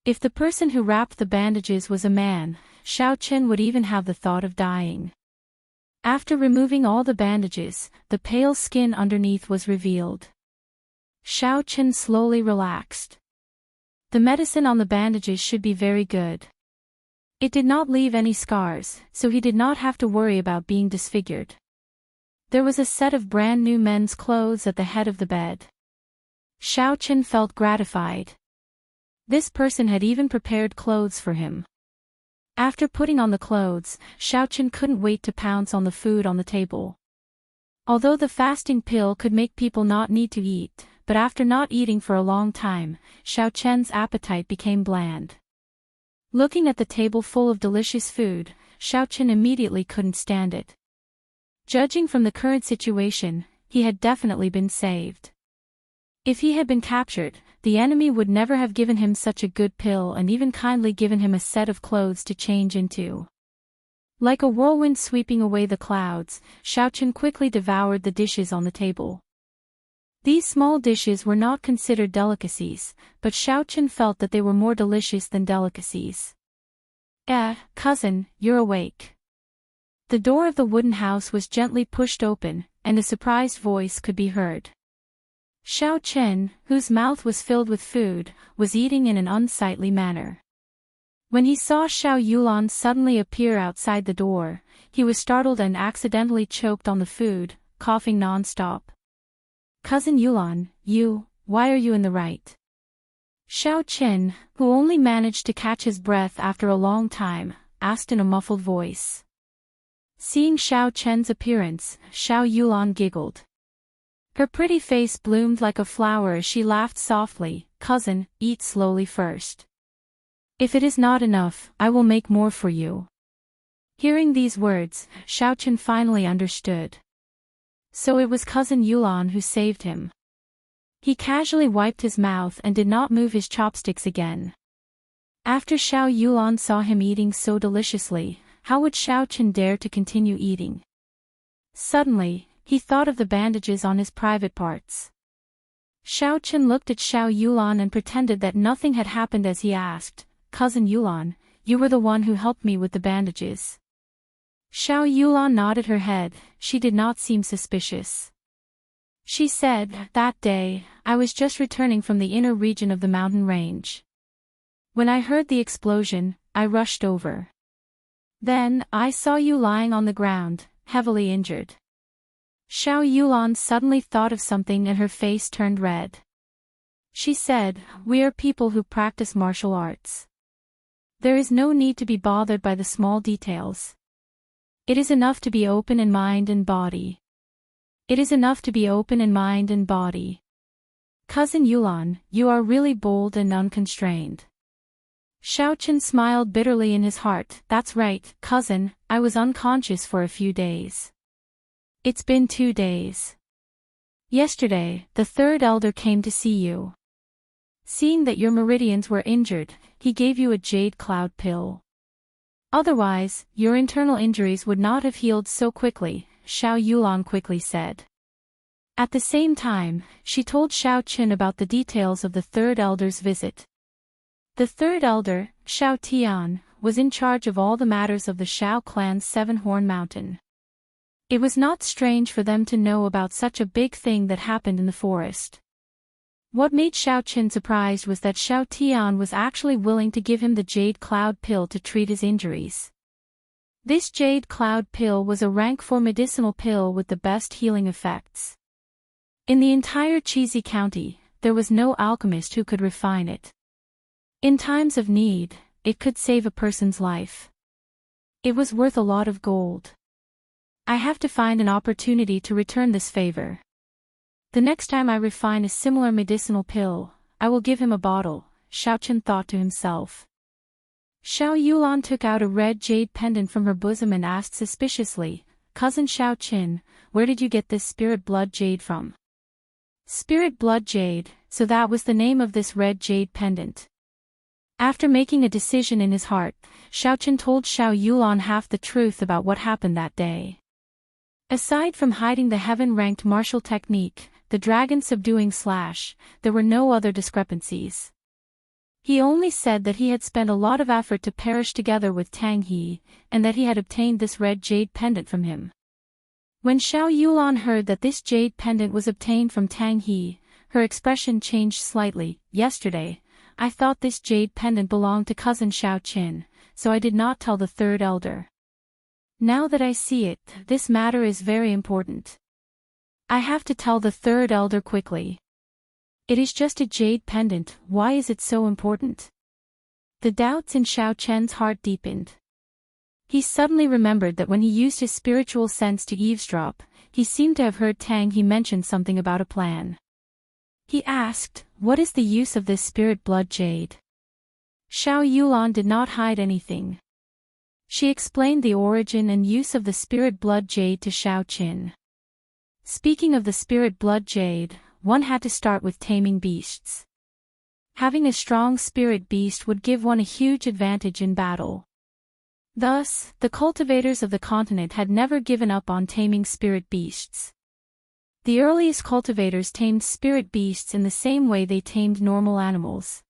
Speaker 1: If the person who wrapped the bandages was a man, Xiaochen would even have the thought of dying. After removing all the bandages, the pale skin underneath was revealed. Xiaochen slowly relaxed. The medicine on the bandages should be very good. It did not leave any scars, so he did not have to worry about being disfigured. There was a set of brand new men's clothes at the head of the bed. Xiaochen felt gratified. This person had even prepared clothes for him. After putting on the clothes, Xiaochen couldn't wait to pounce on the food on the table. Although the fasting pill could make people not need to eat, but after not eating for a long time, Xiaochen's appetite became bland. Looking at the table full of delicious food, Xiaochen immediately couldn't stand it. Judging from the current situation, he had definitely been saved. If he had been captured, the enemy would never have given him such a good pill and even kindly given him a set of clothes to change into. Like a whirlwind sweeping away the clouds, Xiaochen quickly devoured the dishes on the table. These small dishes were not considered delicacies, but Xiaochen felt that they were more delicious than delicacies. Cousin, you're awake. The door of the wooden house was gently pushed open, and a surprised voice could be heard. Xiaochen, whose mouth was filled with food, was eating in an unsightly manner. When he saw Xiao Yulan suddenly appear outside the door, he was startled and accidentally choked on the food, coughing non-stop. "Cousin Yulan, why are you in the right?" Xiao Qin, who only managed to catch his breath after a long time, asked in a muffled voice. Seeing Xiao Chen's appearance, Xiao Yulan giggled. Her pretty face bloomed like a flower as she laughed softly. "Cousin, eat slowly first. If it is not enough, I will make more for you." Hearing these words, Xiao Chen finally understood. So it was cousin Yulan who saved him. He casually wiped his mouth and did not move his chopsticks again. After Xiao Yulan saw him eating so deliciously, how would Xiao Chen dare to continue eating? Suddenly, he thought of the bandages on his private parts. Xiao Chen looked at Xiao Yulan and pretended that nothing had happened as he asked, "Cousin Yulan, you were the one who helped me with the bandages." Xiao Yulan nodded her head. She did not seem suspicious. She said, "That day, I was just returning from the inner region of the mountain range. When I heard the explosion, I rushed over. Then, I saw you lying on the ground, heavily injured." Xiao Yulan suddenly thought of something and her face turned red. She said, "We are people who practice martial arts. There is no need to be bothered by the small details. It is enough to be open in mind and body. It is enough to be open in mind and body. Cousin Yulan, you are really bold and unconstrained." Xiao Chen smiled bitterly in his heart. "That's right, cousin, I was unconscious for a few days. It's been 2 days. Yesterday, the third elder came to see you. Seeing that your meridians were injured, he gave you a jade cloud pill. Otherwise, your internal injuries would not have healed so quickly," Xiao Yulan quickly said. At the same time, she told Xiao Qin about the details of the third elder's visit. The third elder, Xiao Tian, was in charge of all the matters of the Xiao clan's Seven-Horn Mountain. It was not strange for them to know about such a big thing that happened in the forest. What made Xiao Qin surprised was that Xiao Tian was actually willing to give him the jade cloud pill to treat his injuries. This jade cloud pill was a rank 4 medicinal pill with the best healing effects. In the entire Cheesy County, there was no alchemist who could refine it. In times of need, it could save a person's life. It was worth a lot of gold. I have to find an opportunity to return this favor. The next time I refine a similar medicinal pill, I will give him a bottle, Xiao Chen thought to himself. Xiao Yulan took out a red jade pendant from her bosom and asked suspiciously, "Cousin Xiao Qin, where did you get this spirit blood jade from?" Spirit blood jade, so that was the name of this red jade pendant. After making a decision in his heart, Xiao Qin told Xiao Yulan half the truth about what happened that day. Aside from hiding the heaven-ranked martial technique, the dragon subduing slash, there were no other discrepancies. He only said that he had spent a lot of effort to perish together with Tang He, and that he had obtained this red jade pendant from him. When Xiao Yulan heard that this jade pendant was obtained from Tang He, her expression changed slightly. "Yesterday, I thought this jade pendant belonged to cousin Xiao Qin, so I did not tell the third elder. Now that I see it, this matter is very important. I have to tell the third elder quickly. It is just a jade pendant, why is it so important?" The doubts in Xiao Chen's heart deepened. He suddenly remembered that when he used his spiritual sense to eavesdrop, he seemed to have heard Tang He mention something about a plan. He asked, "What is the use of this spirit blood jade?" Xiao Yulan did not hide anything. She explained the origin and use of the spirit blood jade to Xiao Qin. Speaking of the spirit blood jade, one had to start with taming beasts. Having a strong spirit beast would give one a huge advantage in battle. Thus, the cultivators of the continent had never given up on taming spirit beasts. The earliest cultivators tamed spirit beasts in the same way they tamed normal animals.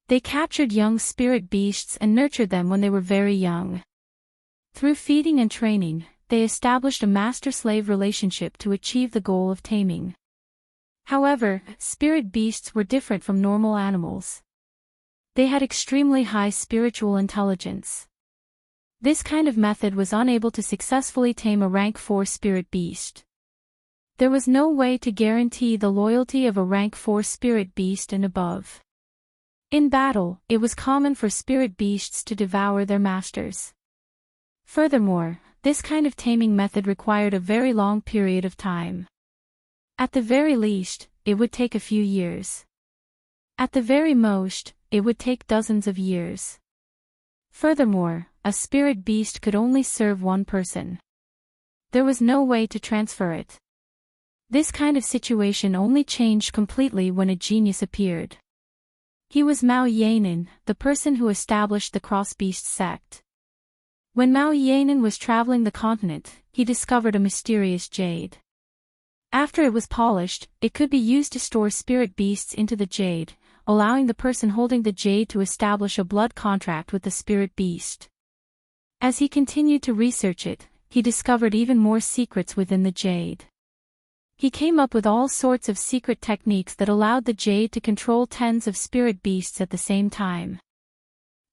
Speaker 1: They captured young spirit beasts and nurtured them when they were very young. Through feeding and training, they established a master-slave relationship to achieve the goal of taming. However, spirit beasts were different from normal animals. They had extremely high spiritual intelligence. This kind of method was unable to successfully tame a rank 4 spirit beast. There was no way to guarantee the loyalty of a rank 4 spirit beast and above. In battle, it was common for spirit beasts to devour their masters. Furthermore, this kind of taming method required a very long period of time. At the very least, it would take a few years. At the very most, it would take dozens of years. Furthermore, a spirit beast could only serve one person. There was no way to transfer it. This kind of situation only changed completely when a genius appeared. He was Mao Yanin, the person who established the cross-beast sect. When Mao Yanin was traveling the continent, he discovered a mysterious jade. After it was polished, it could be used to store spirit beasts into the jade, allowing the person holding the jade to establish a blood contract with the spirit beast. As he continued to research it, he discovered even more secrets within the jade. He came up with all sorts of secret techniques that allowed the jade to control tens of spirit beasts at the same time.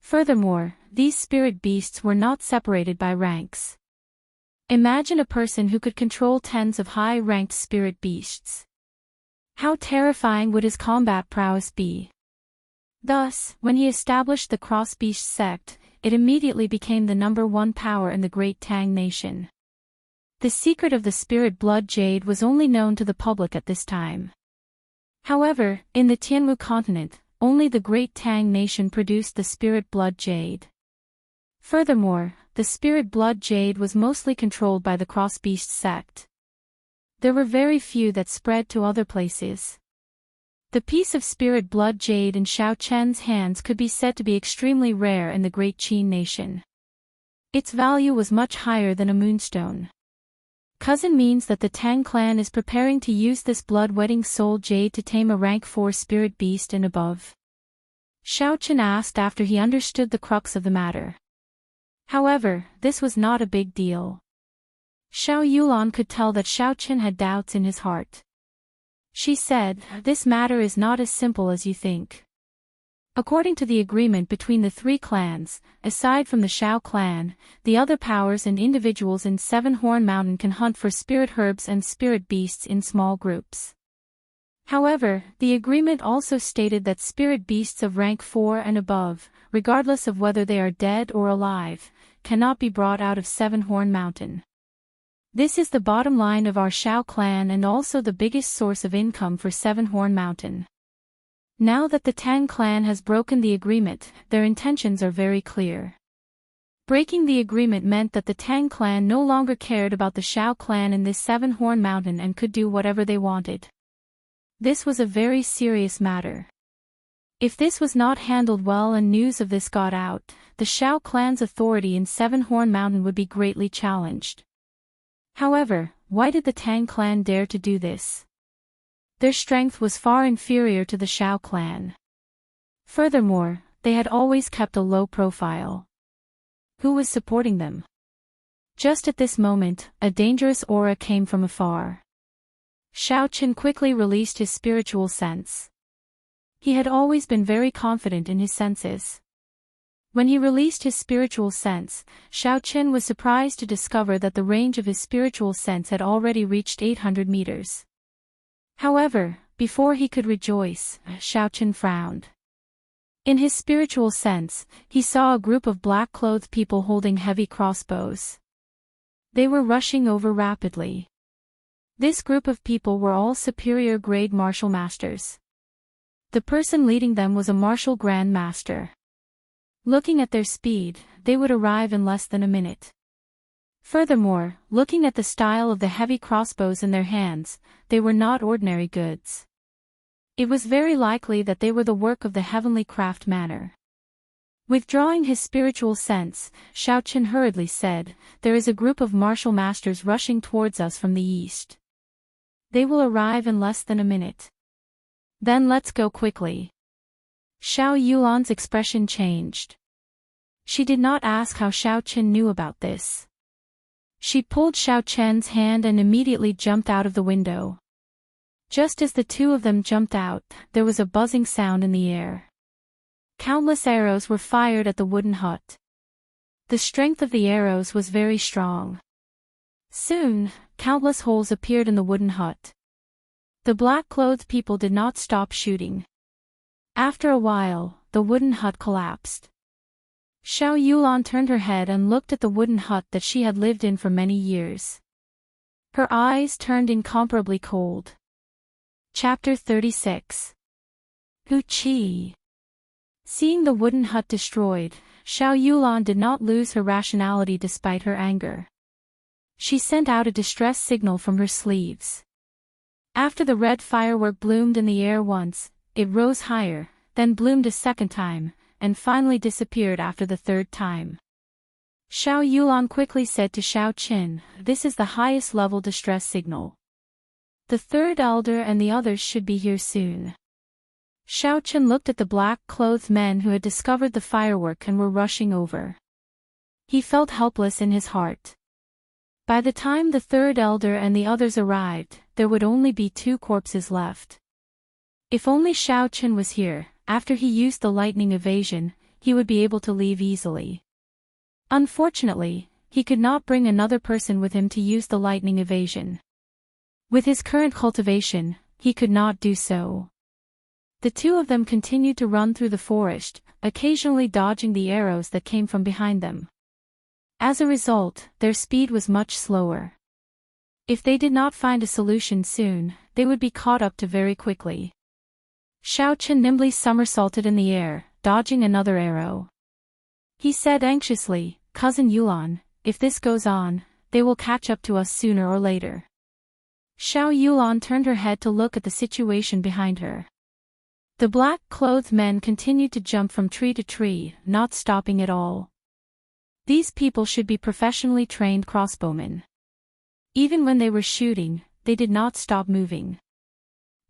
Speaker 1: Furthermore, these spirit beasts were not separated by ranks. Imagine a person who could control tens of high-ranked spirit beasts. How terrifying would his combat prowess be? Thus, when he established the cross-beast sect, it immediately became the #1 power in the Great Tang nation. The secret of the spirit blood jade was only known to the public at this time. However, in the Tianwu continent, only the Great Tang nation produced the spirit blood jade. Furthermore, the spirit blood jade was mostly controlled by the cross-beast sect. There were very few that spread to other places. The piece of spirit blood jade in Xiao Chen's hands could be said to be extremely rare in the Great Qin nation. Its value was much higher than a moonstone. Cousin means that the Tang clan is preparing to use this blood-wetting soul jade to tame a rank 4 spirit beast and above. Xiao Chen asked after he understood the crux of the matter. However, this was not a big deal. Xiao Yulan could tell that Xiao Chen had doubts in his heart. She said, "This matter is not as simple as you think." According to the agreement between the 3 clans, aside from the Xiao clan, the other powers and individuals in Seven Horn Mountain can hunt for spirit herbs and spirit beasts in small groups. However, the agreement also stated that spirit beasts of rank 4 and above, regardless of whether they are dead or alive, cannot be brought out of Seven Horn Mountain. This is the bottom line of our Xiao clan and also the biggest source of income for Seven Horn Mountain. Now that the Tang clan has broken the agreement, their intentions are very clear. Breaking the agreement meant that the Tang clan no longer cared about the Xiao clan in this Seven Horn Mountain and could do whatever they wanted. This was a very serious matter. If this was not handled well and news of this got out, the Xiao clan's authority in Seven Horn Mountain would be greatly challenged. However, why did the Tang clan dare to do this? Their strength was far inferior to the Xiao clan. Furthermore, they had always kept a low profile. Who was supporting them? Just at this moment, a dangerous aura came from afar. Xiao Chen quickly released his spiritual sense. He had always been very confident in his senses. When he released his spiritual sense, Xiao Chen was surprised to discover that the range of his spiritual sense had already reached 800 meters. However, before he could rejoice, Xiao Chen frowned. In his spiritual sense, he saw a group of black-clothed people holding heavy crossbows. They were rushing over rapidly. This group of people were all superior-grade martial masters. The person leading them was a martial grand master. Looking at their speed, they would arrive in less than a minute. Furthermore, looking at the style of the heavy crossbows in their hands, they were not ordinary goods. It was very likely that they were the work of the heavenly craft manner. Withdrawing his spiritual sense, Xiao Chen hurriedly said, "There is a group of martial masters rushing towards us from the east. They will arrive in less than a minute. Then let's go quickly." Xiao Yulan's expression changed. She did not ask how Xiao Chen knew about this. She pulled Xiao Chen's hand and immediately jumped out of the window. Just as the two of them jumped out, there was a buzzing sound in the air. Countless arrows were fired at the wooden hut. The strength of the arrows was very strong. Soon, countless holes appeared in the wooden hut. The black-clothed people did not stop shooting. After a while, the wooden hut collapsed. Xiao Yulan turned her head and looked at the wooden hut that she had lived in for many years. Her eyes turned incomparably cold. Chapter 36. Hu Qi. Seeing the wooden hut destroyed, Xiao Yulan did not lose her rationality despite her anger. She sent out a distress signal from her sleeves. After the red firework bloomed in the air once, it rose higher, then bloomed a second time, and finally disappeared after the third time. Xiao Yulan quickly said to Xiao Qin, "This is the highest level distress signal. The third elder and the others should be here soon." Xiao Qin looked at the black-clothed men who had discovered the firework and were rushing over. He felt helpless in his heart. By the time the third elder and the others arrived, there would only be 2 corpses left. If only Xiao Qin was here, after he used the lightning evasion, he would be able to leave easily. Unfortunately, he could not bring another person with him to use the lightning evasion. With his current cultivation, he could not do so. The 2 of them continued to run through the forest, occasionally dodging the arrows that came from behind them. As a result, their speed was much slower. If they did not find a solution soon, they would be caught up to very quickly. Xiao Qin nimbly somersaulted in the air, dodging another arrow. He said anxiously, "Cousin Yulan, if this goes on, they will catch up to us sooner or later." Xiao Yulan turned her head to look at the situation behind her. The black-clothed men continued to jump from tree to tree, not stopping at all. These people should be professionally trained crossbowmen. Even when they were shooting, they did not stop moving.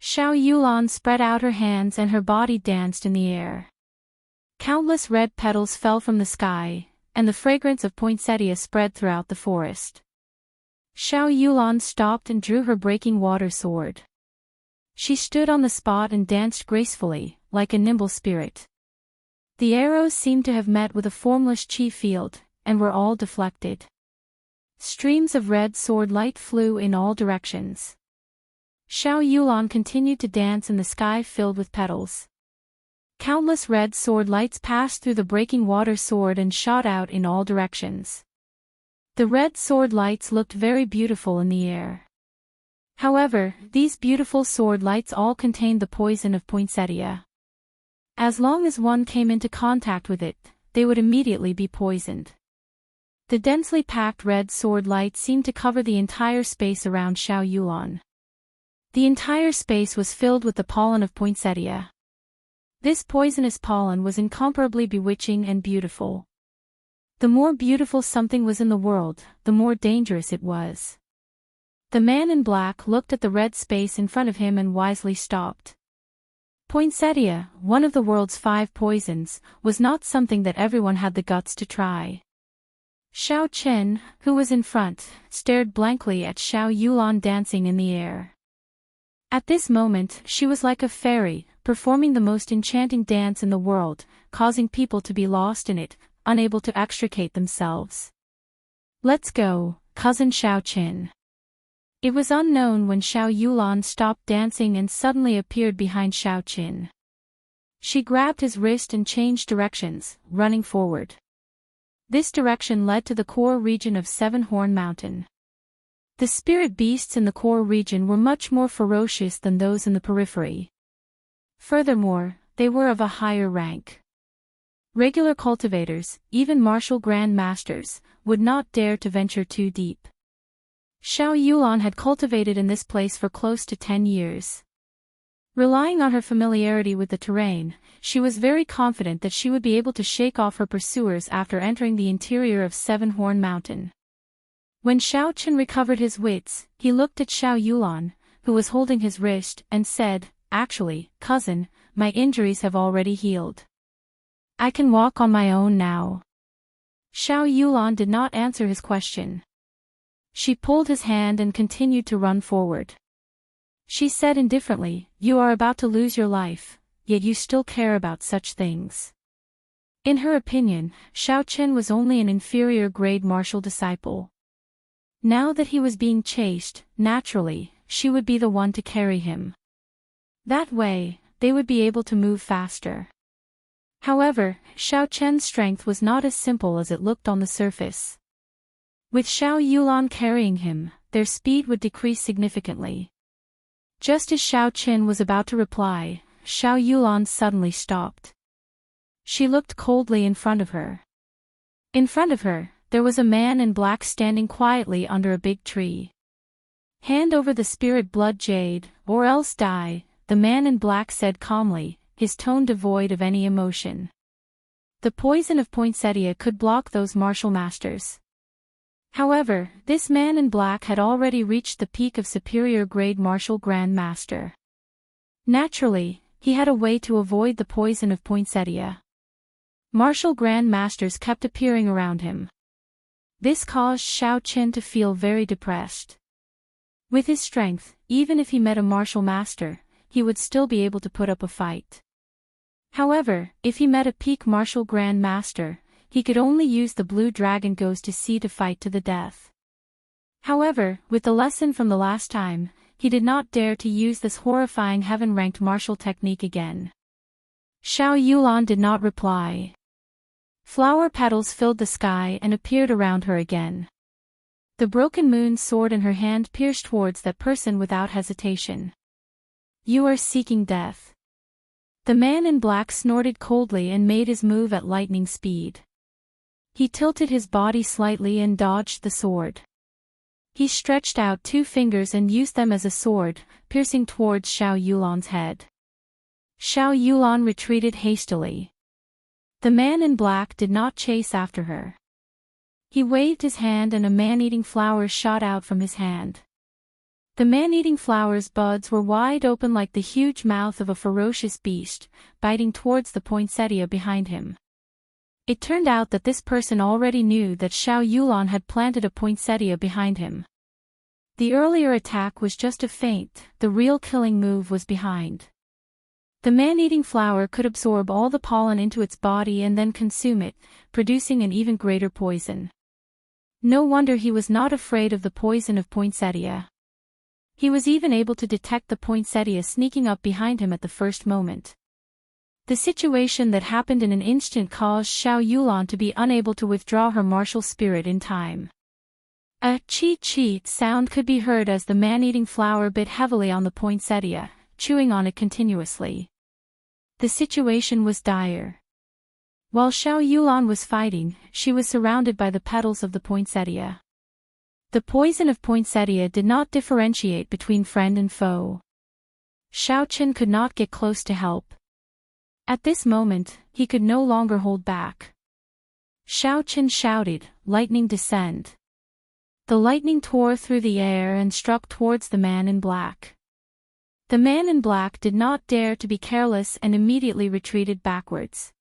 Speaker 1: Xiao Yulan spread out her hands and her body danced in the air. Countless red petals fell from the sky, and the fragrance of poinsettia spread throughout the forest. Xiao Yulan stopped and drew her breaking water sword. She stood on the spot and danced gracefully, like a nimble spirit. The arrows seemed to have met with a formless chi field, and were all deflected. Streams of red sword light flew in all directions. Xiao Yulan continued to dance in the sky filled with petals. Countless red sword lights passed through the breaking water sword and shot out in all directions. The red sword lights looked very beautiful in the air. However, these beautiful sword lights all contained the poison of poinsettia. As long as one came into contact with it, they would immediately be poisoned. The densely packed red sword light seemed to cover the entire space around Xiao Yulan. The entire space was filled with the pollen of poinsettia. This poisonous pollen was incomparably bewitching and beautiful. The more beautiful something was in the world, the more dangerous it was. The man in black looked at the red space in front of him and wisely stopped. Poinsettia, one of the world's 5 poisons, was not something that everyone had the guts to try. Xiao Qin, who was in front, stared blankly at Xiao Yulan dancing in the air. At this moment, she was like a fairy, performing the most enchanting dance in the world, causing people to be lost in it, unable to extricate themselves. "Let's go, cousin Xiao Qin." It was unknown when Xiao Yulan stopped dancing and suddenly appeared behind Xiao Qin. She grabbed his wrist and changed directions, running forward. This direction led to the core region of Seven Horn Mountain. The spirit beasts in the core region were much more ferocious than those in the periphery. Furthermore, they were of a higher rank. Regular cultivators, even martial grand masters, would not dare to venture too deep. Xiao Yulan had cultivated in this place for close to 10 years. Relying on her familiarity with the terrain, she was very confident that she would be able to shake off her pursuers after entering the interior of Seven Horn Mountain. When Xiao Qin recovered his wits, he looked at Xiao Yulan, who was holding his wrist, and said, "Actually, cousin, my injuries have already healed. I can walk on my own now." Xiao Yulan did not answer his question. She pulled his hand and continued to run forward. She said indifferently, "You are about to lose your life, yet you still care about such things. In her opinion, Xiaochen was only an inferior-grade martial disciple. Now that he was being chased, naturally, she would be the one to carry him. That way, they would be able to move faster. However, Xiaochen's strength was not as simple as it looked on the surface. With Xiao Yulan carrying him, their speed would decrease significantly. Just as Xiaochen was about to reply, Xiao Yulan suddenly stopped. She looked coldly in front of her. In front of her, there was a man in black standing quietly under a big tree. "Hand over the spirit blood jade, or else die," the man in black said calmly, his tone devoid of any emotion. The poison of poinsettia could block those martial masters. However, this man in black had already reached the peak of superior-grade martial Grand Master. Naturally, he had a way to avoid the poison of poinsettia. Martial Grand Masters kept appearing around him. This caused Xiaochen to feel very depressed. With his strength, even if he met a martial master, he would still be able to put up a fight. However, if he met a peak martial Grand Master, he could only use the blue dragon goes to sea to fight to the death. However, with the lesson from the last time, he did not dare to use this horrifying heaven-ranked martial technique again. Xiao Yulan did not reply. Flower petals filled the sky and appeared around her again. The broken moon's sword in her hand pierced towards that person without hesitation. "You are seeking death." The man in black snorted coldly and made his move at lightning speed. He tilted his body slightly and dodged the sword. He stretched out 2 fingers and used them as a sword, piercing towards Xiao Yulan's head. Xiao Yulan retreated hastily. The man in black did not chase after her. He waved his hand and a man-eating flower shot out from his hand. The man-eating flower's buds were wide open like the huge mouth of a ferocious beast, biting towards the poinsettia behind him. It turned out that this person already knew that Xiao Yulan had planted a poinsettia behind him. The earlier attack was just a feint, the real killing move was behind. The man-eating flower could absorb all the pollen into its body and then consume it, producing an even greater poison. No wonder he was not afraid of the poison of poinsettia. He was even able to detect the poinsettia sneaking up behind him at the first moment. The situation that happened in an instant caused Xiao Yulan to be unable to withdraw her martial spirit in time. A "chi-chi" sound could be heard as the man-eating flower bit heavily on the poinsettia, chewing on it continuously. The situation was dire. While Xiao Yulan was fighting, she was surrounded by the petals of the poinsettia. The poison of poinsettia did not differentiate between friend and foe. Xiaochen could not get close to help. At this moment, he could no longer hold back. Xiaochen shouted, "Lightning descend." The lightning tore through the air and struck towards the man in black. The man in black did not dare to be careless and immediately retreated backwards.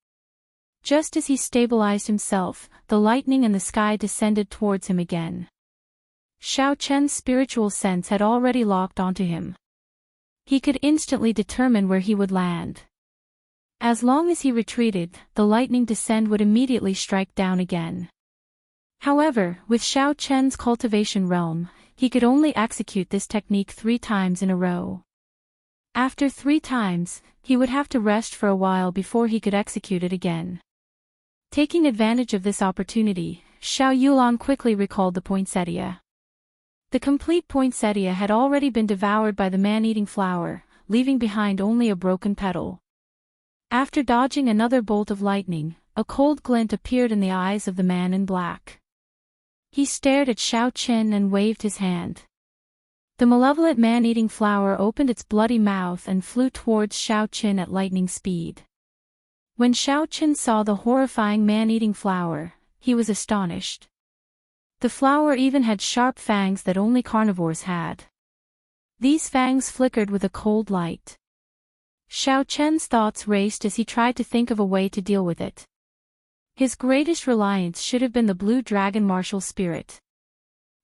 Speaker 1: Just as he stabilized himself, the lightning in the sky descended towards him again. Xiaochen's spiritual sense had already locked onto him. He could instantly determine where he would land. As long as he retreated, the lightning descent would immediately strike down again. However, with Xiaochen's cultivation realm, he could only execute this technique 3 times in a row. After 3 times, he would have to rest for a while before he could execute it again. Taking advantage of this opportunity, Xiao Yulan quickly recalled the poinsettia. The complete poinsettia had already been devoured by the man-eating flower, leaving behind only a broken petal. After dodging another bolt of lightning, a cold glint appeared in the eyes of the man in black. He stared at Xiaochen and waved his hand. The malevolent man-eating flower opened its bloody mouth and flew towards Xiaochen at lightning speed. When Xiaochen saw the horrifying man-eating flower, he was astonished. The flower even had sharp fangs that only carnivores had. These fangs flickered with a cold light. Xiaochen's thoughts raced as he tried to think of a way to deal with it. His greatest reliance should have been the blue dragon martial spirit.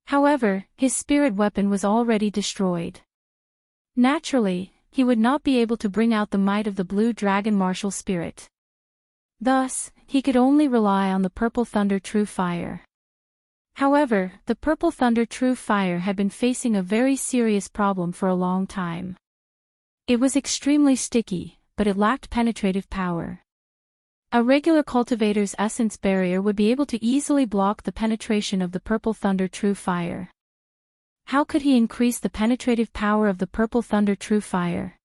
Speaker 1: However, his spirit weapon was already destroyed. Naturally, he would not be able to bring out the might of the blue dragon martial spirit. Thus, he could only rely on the purple thunder true fire. However, the purple thunder true fire had been facing a very serious problem for a long time. It was extremely sticky, but it lacked penetrative power. A regular cultivator's essence barrier would be able to easily block the penetration of the purple thunder true fire. How could he increase the penetrative power of the purple thunder true fire?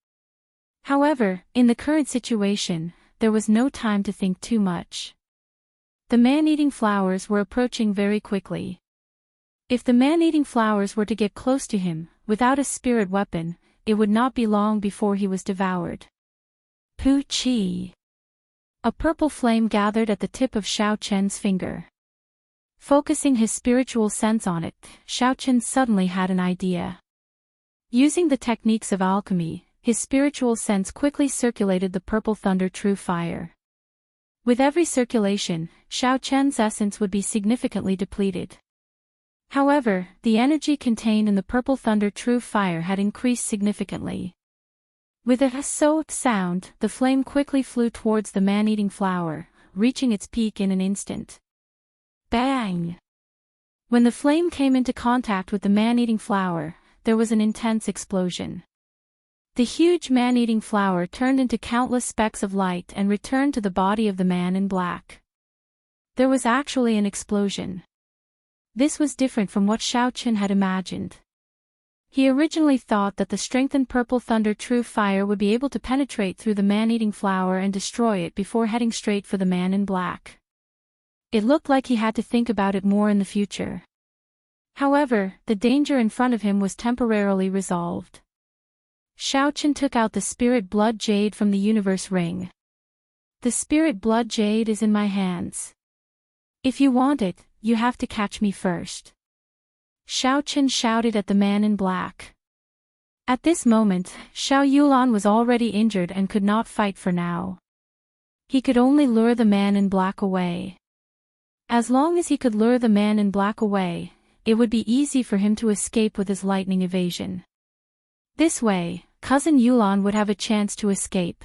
Speaker 1: However, in the current situation, there was no time to think too much. The man-eating flowers were approaching very quickly. If the man-eating flowers were to get close to him, without a spirit weapon, it would not be long before he was devoured. Pu-chi! A purple flame gathered at the tip of Xiao Chen's finger. Focusing his spiritual sense on it, Xiao Chen suddenly had an idea. Using the techniques of alchemy, his spiritual sense quickly circulated the purple thunder true fire. With every circulation, Xiao Chen's essence would be significantly depleted. However, the energy contained in the purple thunder true fire had increased significantly. With a so sound, the flame quickly flew towards the man-eating flower, reaching its peak in an instant. Bang! When the flame came into contact with the man-eating flower, there was an intense explosion. The huge man-eating flower turned into countless specks of light and returned to the body of the man in black. There was actually an explosion. This was different from what Xiao Chen had imagined. He originally thought that the strengthened purple thunder true fire would be able to penetrate through the man-eating flower and destroy it before heading straight for the man in black. It looked like he had to think about it more in the future. However, the danger in front of him was temporarily resolved. Xiao Chen took out the spirit blood jade from the universe ring. The spirit blood jade is in my hands. If you want it, you have to catch me first. Xiao Chen shouted at the man in black. At this moment, Xiao Yulan was already injured and could not fight for now. He could only lure the man in black away. As long as he could lure the man in black away, it would be easy for him to escape with his lightning evasion. This way, cousin Yulan would have a chance to escape.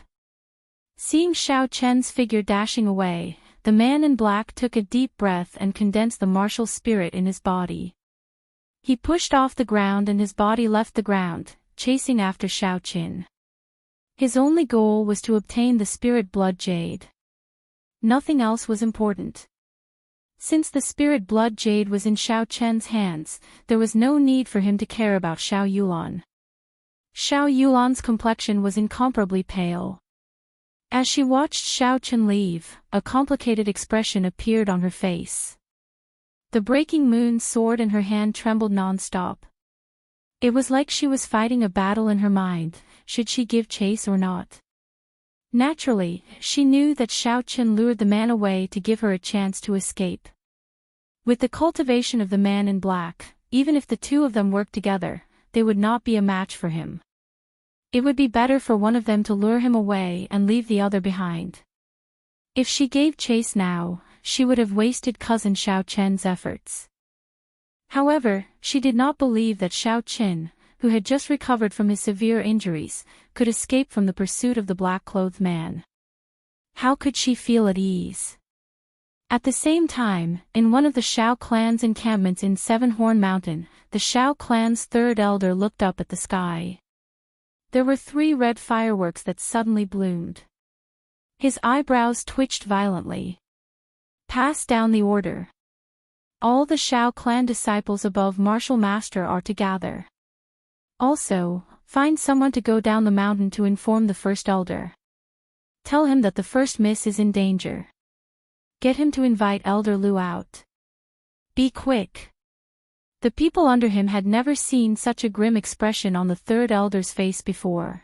Speaker 1: Seeing Xiao Chen's figure dashing away, the man in black took a deep breath and condensed the martial spirit in his body. He pushed off the ground and his body left the ground, chasing after Xiao Chen. His only goal was to obtain the spirit blood jade. Nothing else was important. Since the spirit blood jade was in Xiao Chen's hands, there was no need for him to care about Xiao Yulan. Xiao Yulan's complexion was incomparably pale. As she watched Xiao Chen leave, a complicated expression appeared on her face. The breaking moon's sword in her hand trembled non-stop. It was like she was fighting a battle in her mind, should she give chase or not. Naturally, she knew that Xiao Chen lured the man away to give her a chance to escape. With the cultivation of the man in black, even if the two of them worked together, they would not be a match for him. It would be better for one of them to lure him away and leave the other behind. If she gave chase now, she would have wasted cousin Xiao Chen's efforts. However, she did not believe that Xiao Chen, who had just recovered from his severe injuries, could escape from the pursuit of the black-clothed man. How could she feel at ease? At the same time, in one of the Xiao clan's encampments in Seven-Horn Mountain, the Xiao clan's third elder looked up at the sky. There were 3 red fireworks that suddenly bloomed. His eyebrows twitched violently. Pass down the order. All the Xiao clan disciples above Martial Master are to gather. Also, find someone to go down the mountain to inform the first elder. Tell him that the first miss is in danger. Get him to invite Elder Lu out. Be quick. The people under him had never seen such a grim expression on the third elder's face before.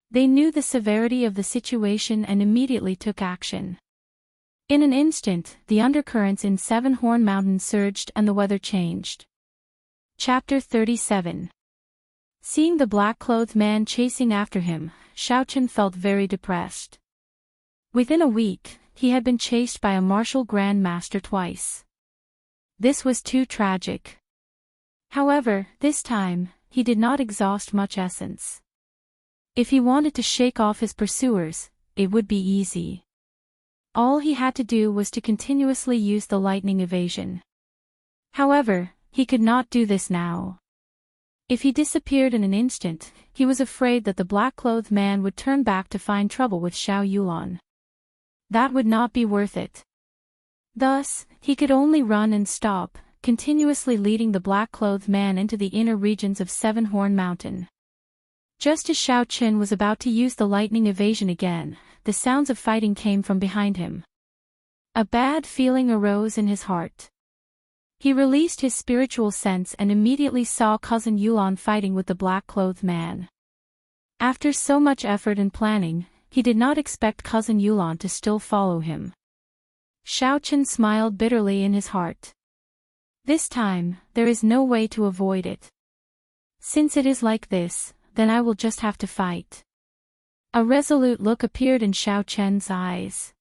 Speaker 1: They knew the severity of the situation and immediately took action. In an instant, the undercurrents in Seven-Horn Mountain surged and the weather changed. Chapter 37. Seeing the black-clothed man chasing after him, Xiao Chen felt very depressed. Within a week, he had been chased by a martial Grand Master twice. This was too tragic. However, this time, he did not exhaust much essence. If he wanted to shake off his pursuers, it would be easy. All he had to do was to continuously use the lightning evasion. However, he could not do this now. If he disappeared in an instant, he was afraid that the black-clothed man would turn back to find trouble with Xiao Yulan. That would not be worth it. Thus, he could only run and stop, continuously leading the black-clothed man into the inner regions of Seven Horn Mountain. Just as Xiao Qin was about to use the lightning evasion again, the sounds of fighting came from behind him. A bad feeling arose in his heart. He released his spiritual sense and immediately saw cousin Yulan fighting with the black-clothed man. After so much effort and planning, he did not expect cousin Yulan to still follow him. Xiao Qin smiled bitterly in his heart. This time, there is no way to avoid it. Since it is like this, then I will just have to fight. A resolute look appeared in Xiao Qin's eyes.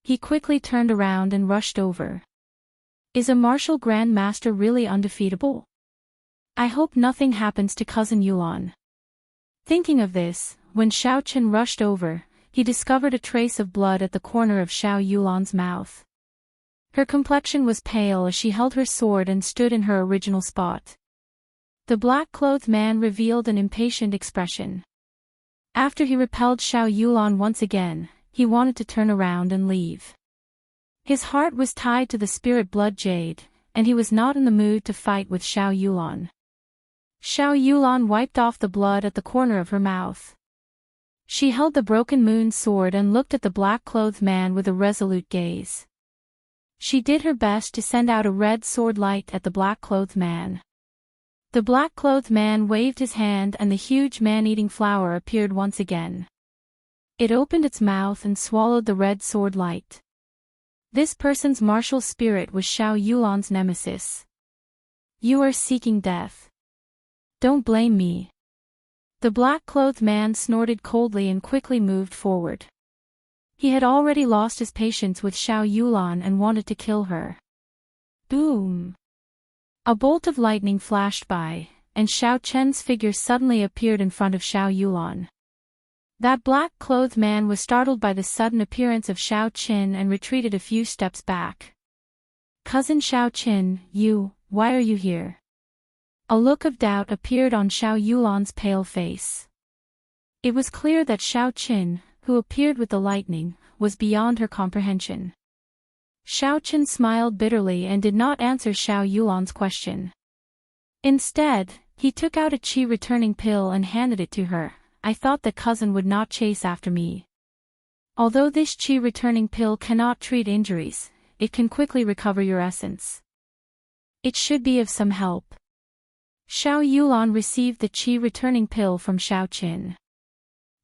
Speaker 1: He quickly turned around and rushed over. Is a martial Grand Master really undefeatable? I hope nothing happens to cousin Yulan. Thinking of this, when Xiao Qin rushed over, he discovered a trace of blood at the corner of Xiao Yulan's mouth. Her complexion was pale as she held her sword and stood in her original spot. The black-clothed man revealed an impatient expression. After he repelled Xiao Yulan once again, he wanted to turn around and leave. His heart was tied to the spirit blood jade, and he was not in the mood to fight with Xiao Yulan. Xiao Yulan wiped off the blood at the corner of her mouth. She held the broken moon sword and looked at the black-clothed man with a resolute gaze. She did her best to send out a red sword light at the black-clothed man. The black-clothed man waved his hand and the huge man-eating flower appeared once again. It opened its mouth and swallowed the red sword light. This person's martial spirit was Xiao Yulan's nemesis. You are seeking death. Don't blame me. The black-clothed man snorted coldly and quickly moved forward. He had already lost his patience with Xiao Yulan and wanted to kill her. Boom! A bolt of lightning flashed by, and Xiao Qin's figure suddenly appeared in front of Xiao Yulan. That black-clothed man was startled by the sudden appearance of Xiao Qin and retreated a few steps back. Cousin Xiao Qin, why are you here? A look of doubt appeared on Xiao Yulan's pale face. It was clear that Xiao Qin, who appeared with the lightning, was beyond her comprehension. Xiao Qin smiled bitterly and did not answer Xiao Yulan's question. Instead, he took out a qi returning pill and handed it to her. I thought that cousin would not chase after me. Although this qi returning pill cannot treat injuries, it can quickly recover your essence. It should be of some help. Xiao Yulan received the qi returning pill from Xiao Qin.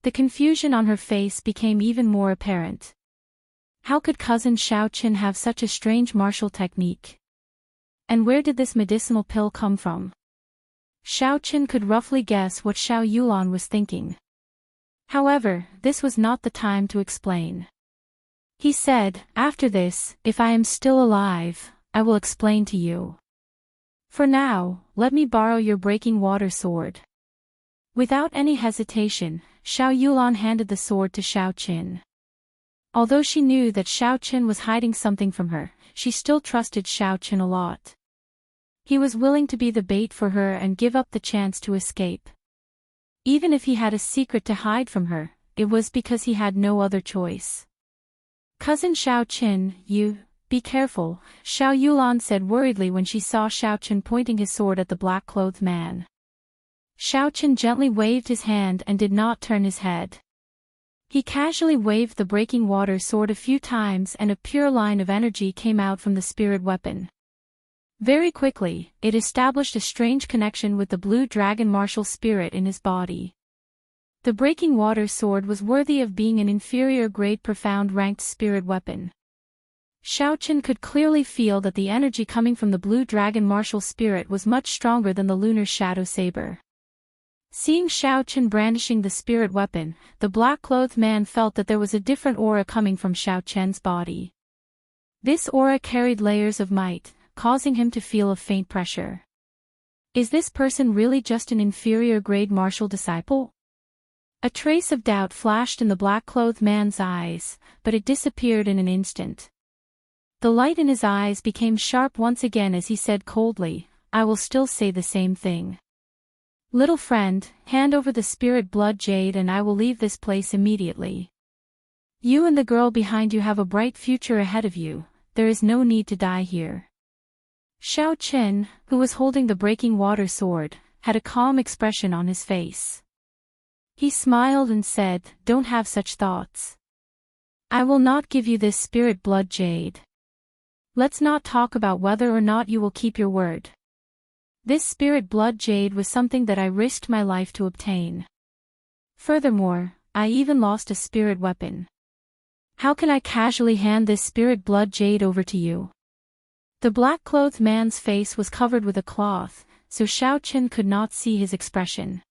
Speaker 1: The confusion on her face became even more apparent. How could cousin Xiao Qin have such a strange martial technique? And where did this medicinal pill come from? Xiao Qin could roughly guess what Xiao Yulan was thinking. However, this was not the time to explain. He said, after this, if I am still alive, I will explain to you. For now, let me borrow your breaking water sword. Without any hesitation, Xiao Yulan handed the sword to Xiao Qin. Although she knew that Xiao Qin was hiding something from her, she still trusted Xiao Qin a lot. He was willing to be the bait for her and give up the chance to escape. Even if he had a secret to hide from her, it was because he had no other choice. Cousin Xiao Qin, be careful, Xiao Yulan said worriedly when she saw Xiao Qin pointing his sword at the black-clothed man. Xiao Qin gently waved his hand and did not turn his head. He casually waved the breaking water sword a few times and a pure line of energy came out from the spirit weapon. Very quickly, it established a strange connection with the blue dragon martial spirit in his body. The breaking water sword was worthy of being an inferior grade profound ranked spirit weapon. Xiao Qin could clearly feel that the energy coming from the blue dragon martial spirit was much stronger than the lunar shadow saber. Seeing Xiao Qin brandishing the spirit weapon, the black-clothed man felt that there was a different aura coming from Xiao Qin's body. This aura carried layers of might, causing him to feel a faint pressure. Is this person really just an inferior grade martial disciple? A trace of doubt flashed in the black-clothed man's eyes, but it disappeared in an instant. The light in his eyes became sharp once again as he said coldly, "I will still say the same thing. Little friend, hand over the spirit blood jade and I will leave this place immediately. You and the girl behind you have a bright future ahead of you, there is no need to die here." Xiaochen, who was holding the breaking water sword, had a calm expression on his face. He smiled and said, "Don't have such thoughts. I will not give you this spirit blood jade. Let's not talk about whether or not you will keep your word. This spirit blood jade was something that I risked my life to obtain. Furthermore, I even lost a spirit weapon. How can I casually hand this spirit blood jade over to you?" The black-clothed man's face was covered with a cloth, so Xiaochen could not see his expression.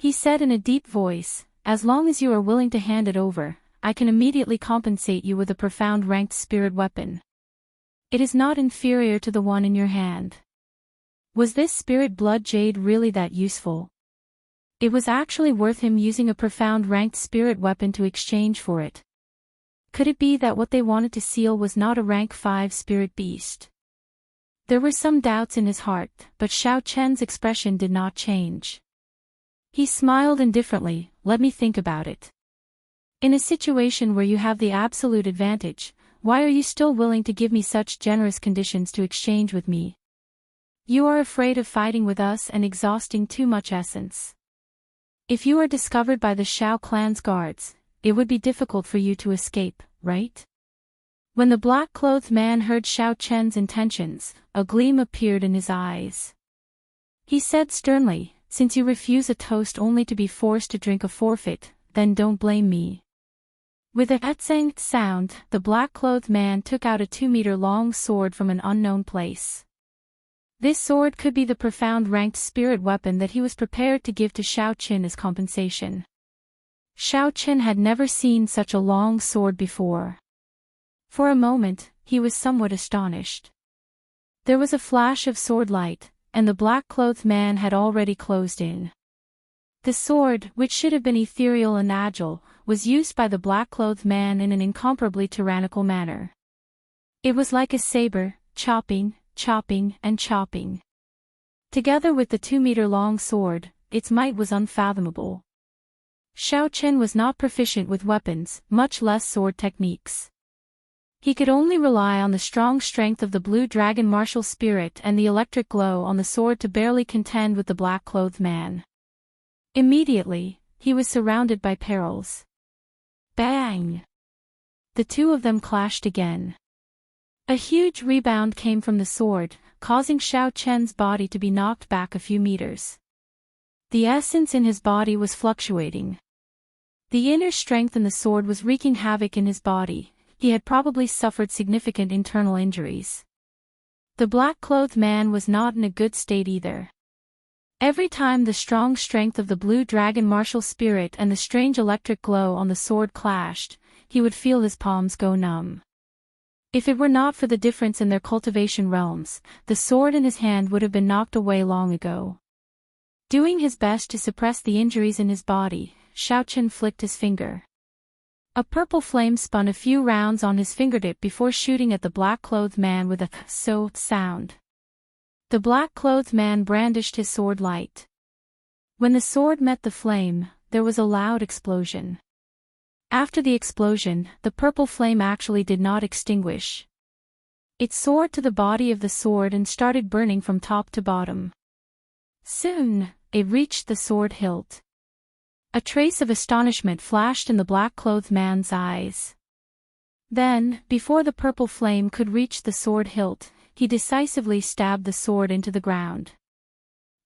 Speaker 1: He said in a deep voice, "As long as you are willing to hand it over, I can immediately compensate you with a profound ranked spirit weapon. It is not inferior to the one in your hand." Was this spirit blood jade really that useful? It was actually worth him using a profound ranked spirit weapon to exchange for it. Could it be that what they wanted to seal was not a rank 5 spirit beast? There were some doubts in his heart, but Xiaochen's expression did not change. He smiled indifferently, "Let me think about it. In a situation where you have the absolute advantage, why are you still willing to give me such generous conditions to exchange with me? You are afraid of fighting with us and exhausting too much essence. If you are discovered by the Xiao clan's guards, it would be difficult for you to escape, right?" When the black-clothed man heard Xiaochen's intentions, a gleam appeared in his eyes. He said sternly, "Since you refuse a toast only to be forced to drink a forfeit, then don't blame me." With a etsang sound, the black-clothed man took out a 2-meter-long sword from an unknown place. This sword could be the profound ranked spirit weapon that he was prepared to give to Xiaochen as compensation. Xiaochen had never seen such a long sword before. For a moment, he was somewhat astonished. There was a flash of sword light, and the black-clothed man had already closed in. The sword, which should have been ethereal and agile, was used by the black-clothed man in an incomparably tyrannical manner. It was like a saber, chopping, chopping, and chopping. Together with the 2-meter-long sword, its might was unfathomable. Xiaochen was not proficient with weapons, much less sword techniques. He could only rely on the strong strength of the blue dragon martial spirit and the electric glow on the sword to barely contend with the black-clothed man. Immediately, he was surrounded by perils. Bang! The two of them clashed again. A huge rebound came from the sword, causing Xiaochen's body to be knocked back a few meters. The essence in his body was fluctuating. The inner strength in the sword was wreaking havoc in his body. He had probably suffered significant internal injuries. The black-clothed man was not in a good state either. Every time the strong strength of the blue dragon martial spirit and the strange electric glow on the sword clashed, he would feel his palms go numb. If it were not for the difference in their cultivation realms, the sword in his hand would have been knocked away long ago. Doing his best to suppress the injuries in his body, Xiaochen flicked his finger. A purple flame spun a few rounds on his fingertip before shooting at the black-clothed man with a so sound. The black-clothed man brandished his sword light. When the sword met the flame, there was a loud explosion. After the explosion, the purple flame actually did not extinguish. It soared to the body of the sword and started burning from top to bottom. Soon, it reached the sword hilt. A trace of astonishment flashed in the black-clothed man's eyes. Then, before the purple flame could reach the sword hilt, he decisively stabbed the sword into the ground.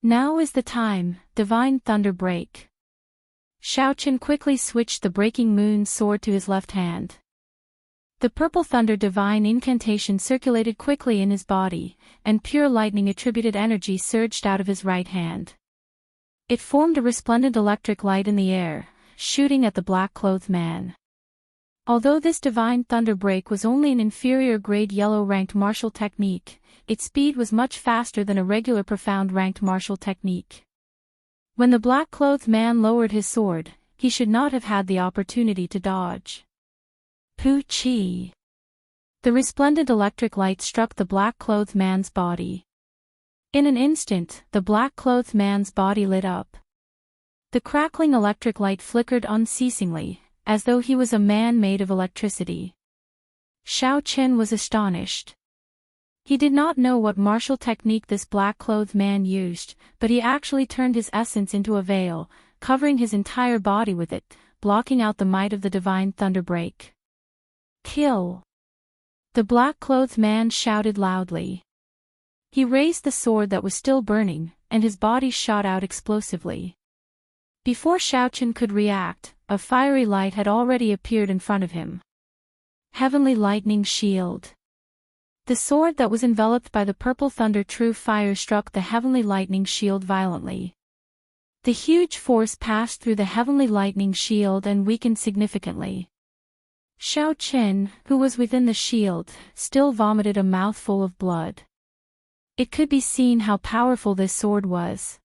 Speaker 1: "Now is the time, divine thunder break." Xiaochen quickly switched the breaking moon sword to his left hand. The purple thunder divine incantation circulated quickly in his body, and pure lightning attributed energy surged out of his right hand. It formed a resplendent electric light in the air, shooting at the black-clothed man. Although this divine thunder break was only an inferior grade yellow-ranked martial technique, its speed was much faster than a regular profound ranked martial technique. When the black-clothed man lowered his sword, he should not have had the opportunity to dodge. Poochie. The resplendent electric light struck the black-clothed man's body. In an instant, the black-clothed man's body lit up. The crackling electric light flickered unceasingly, as though he was a man made of electricity. Xiao Chen was astonished. He did not know what martial technique this black-clothed man used, but he actually turned his essence into a veil, covering his entire body with it, blocking out the might of the divine thunderbreak. Kill! The black-clothed man shouted loudly. He raised the sword that was still burning, and his body shot out explosively. Before Xiao Chen could react, a fiery light had already appeared in front of him. Heavenly Lightning Shield. The sword that was enveloped by the purple thunder true fire struck the heavenly lightning shield violently. The huge force passed through the heavenly lightning shield and weakened significantly. Xiao Chen, who was within the shield, still vomited a mouthful of blood. It could be seen how powerful this sword was.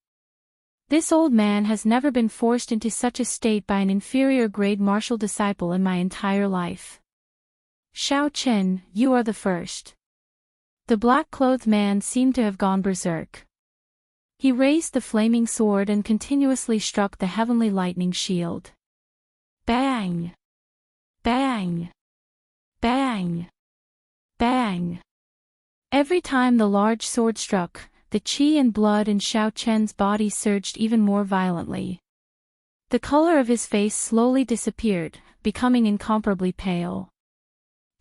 Speaker 1: This old man has never been forced into such a state by an inferior grade martial disciple in my entire life. Xiao Chen, you are the first. The black-clothed man seemed to have gone berserk. He raised the flaming sword and continuously struck the heavenly lightning shield. Bang! Bang! Bang! Bang! Every time the large sword struck, the qi and blood in Xiao Chen's body surged even more violently. The color of his face slowly disappeared, becoming incomparably pale.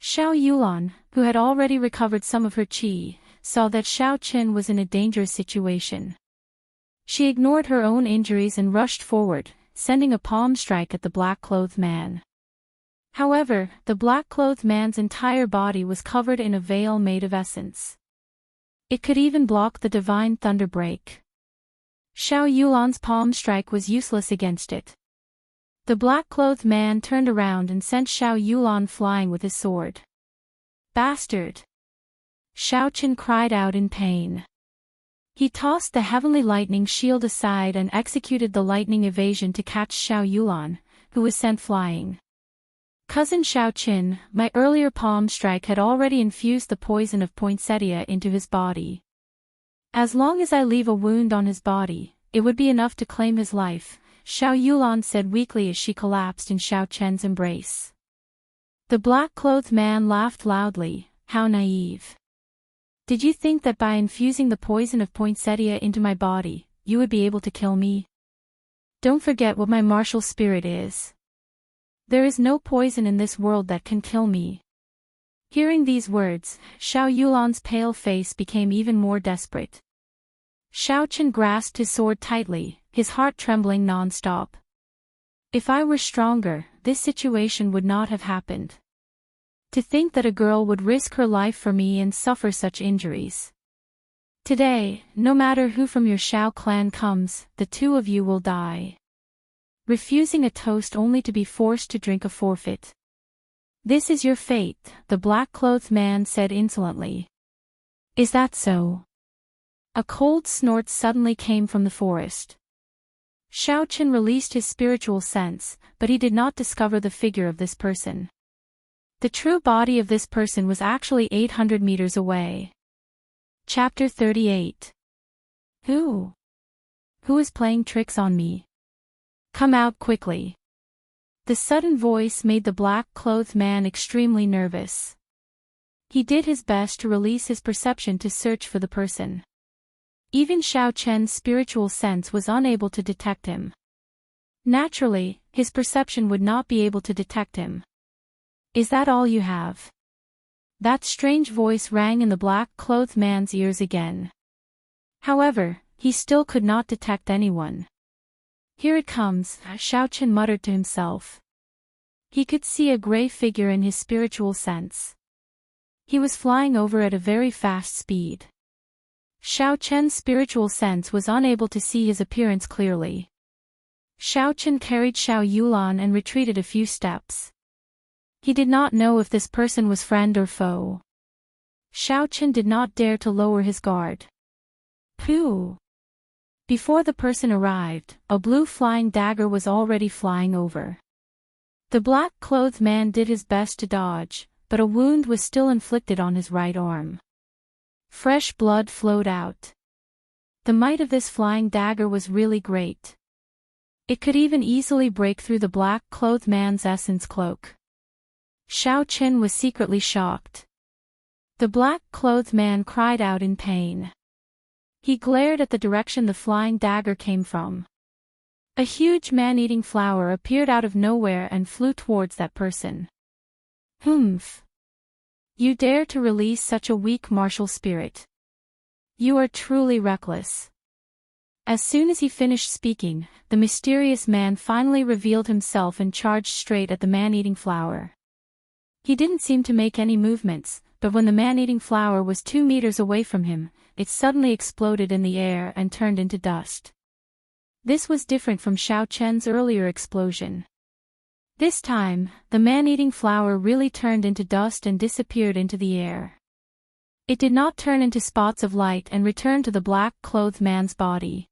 Speaker 1: Xiao Yulan, who had already recovered some of her qi, saw that Xiao Chen was in a dangerous situation. She ignored her own injuries and rushed forward, sending a palm strike at the black-clothed man. However, the black-clothed man's entire body was covered in a veil made of essence. It could even block the divine thunderbreak. Xiao Yulan's palm strike was useless against it. The black-clothed man turned around and sent Xiao Yulan flying with his sword. Bastard! Xiao Chen cried out in pain. He tossed the heavenly lightning shield aside and executed the lightning evasion to catch Xiao Yulan, who was sent flying. Cousin Xiao Chen, my earlier palm strike had already infused the poison of poinsettia into his body. As long as I leave a wound on his body, it would be enough to claim his life, Xiao Yulan said weakly as she collapsed in Xiao Chen's embrace. The black-clothed man laughed loudly. How naive. Did you think that by infusing the poison of poinsettia into my body, you would be able to kill me? Don't forget what my martial spirit is. There is no poison in this world that can kill me. Hearing these words, Xiao Yulan's pale face became even more desperate. Xiao Chen grasped his sword tightly, his heart trembling non-stop. If I were stronger, this situation would not have happened. To think that a girl would risk her life for me and suffer such injuries. Today, no matter who from your Xiao clan comes, the two of you will die. Refusing a toast only to be forced to drink a forfeit. This is your fate, the black-clothed man said insolently. Is that so? A cold snort suddenly came from the forest. Xiao Chen released his spiritual sense, but he did not discover the figure of this person. The true body of this person was actually 800 meters away. Chapter 38. Who is playing tricks on me? Come out quickly. The sudden voice made the black-clothed man extremely nervous. He did his best to release his perception to search for the person. Even Xiao Chen's spiritual sense was unable to detect him. Naturally, his perception would not be able to detect him. Is that all you have? That strange voice rang in the black-clothed man's ears again. However, he still could not detect anyone. Here it comes, Xiao Chen muttered to himself. He could see a gray figure in his spiritual sense. He was flying over at a very fast speed. Xiao Chen's spiritual sense was unable to see his appearance clearly. Xiao Chen carried Xiao Yulan and retreated a few steps. He did not know if this person was friend or foe. Xiao Chen did not dare to lower his guard. Pooh! Before the person arrived, a blue flying dagger was already flying over. The black-clothed man did his best to dodge, but a wound was still inflicted on his right arm. Fresh blood flowed out. The might of this flying dagger was really great. It could even easily break through the black-clothed man's essence cloak. Xiao Qin was secretly shocked. The black-clothed man cried out in pain. He glared at the direction the flying dagger came from. A huge man-eating flower appeared out of nowhere and flew towards that person. Humph! You dare to release such a weak martial spirit. You are truly reckless. As soon as he finished speaking, the mysterious man finally revealed himself and charged straight at the man-eating flower. He didn't seem to make any movements, but when the man-eating flower was 2 meters away from him, it suddenly exploded in the air and turned into dust. This was different from Xiao Chen's earlier explosion. This time, the man-eating flower really turned into dust and disappeared into the air. It did not turn into spots of light and return to the black-clothed man's body.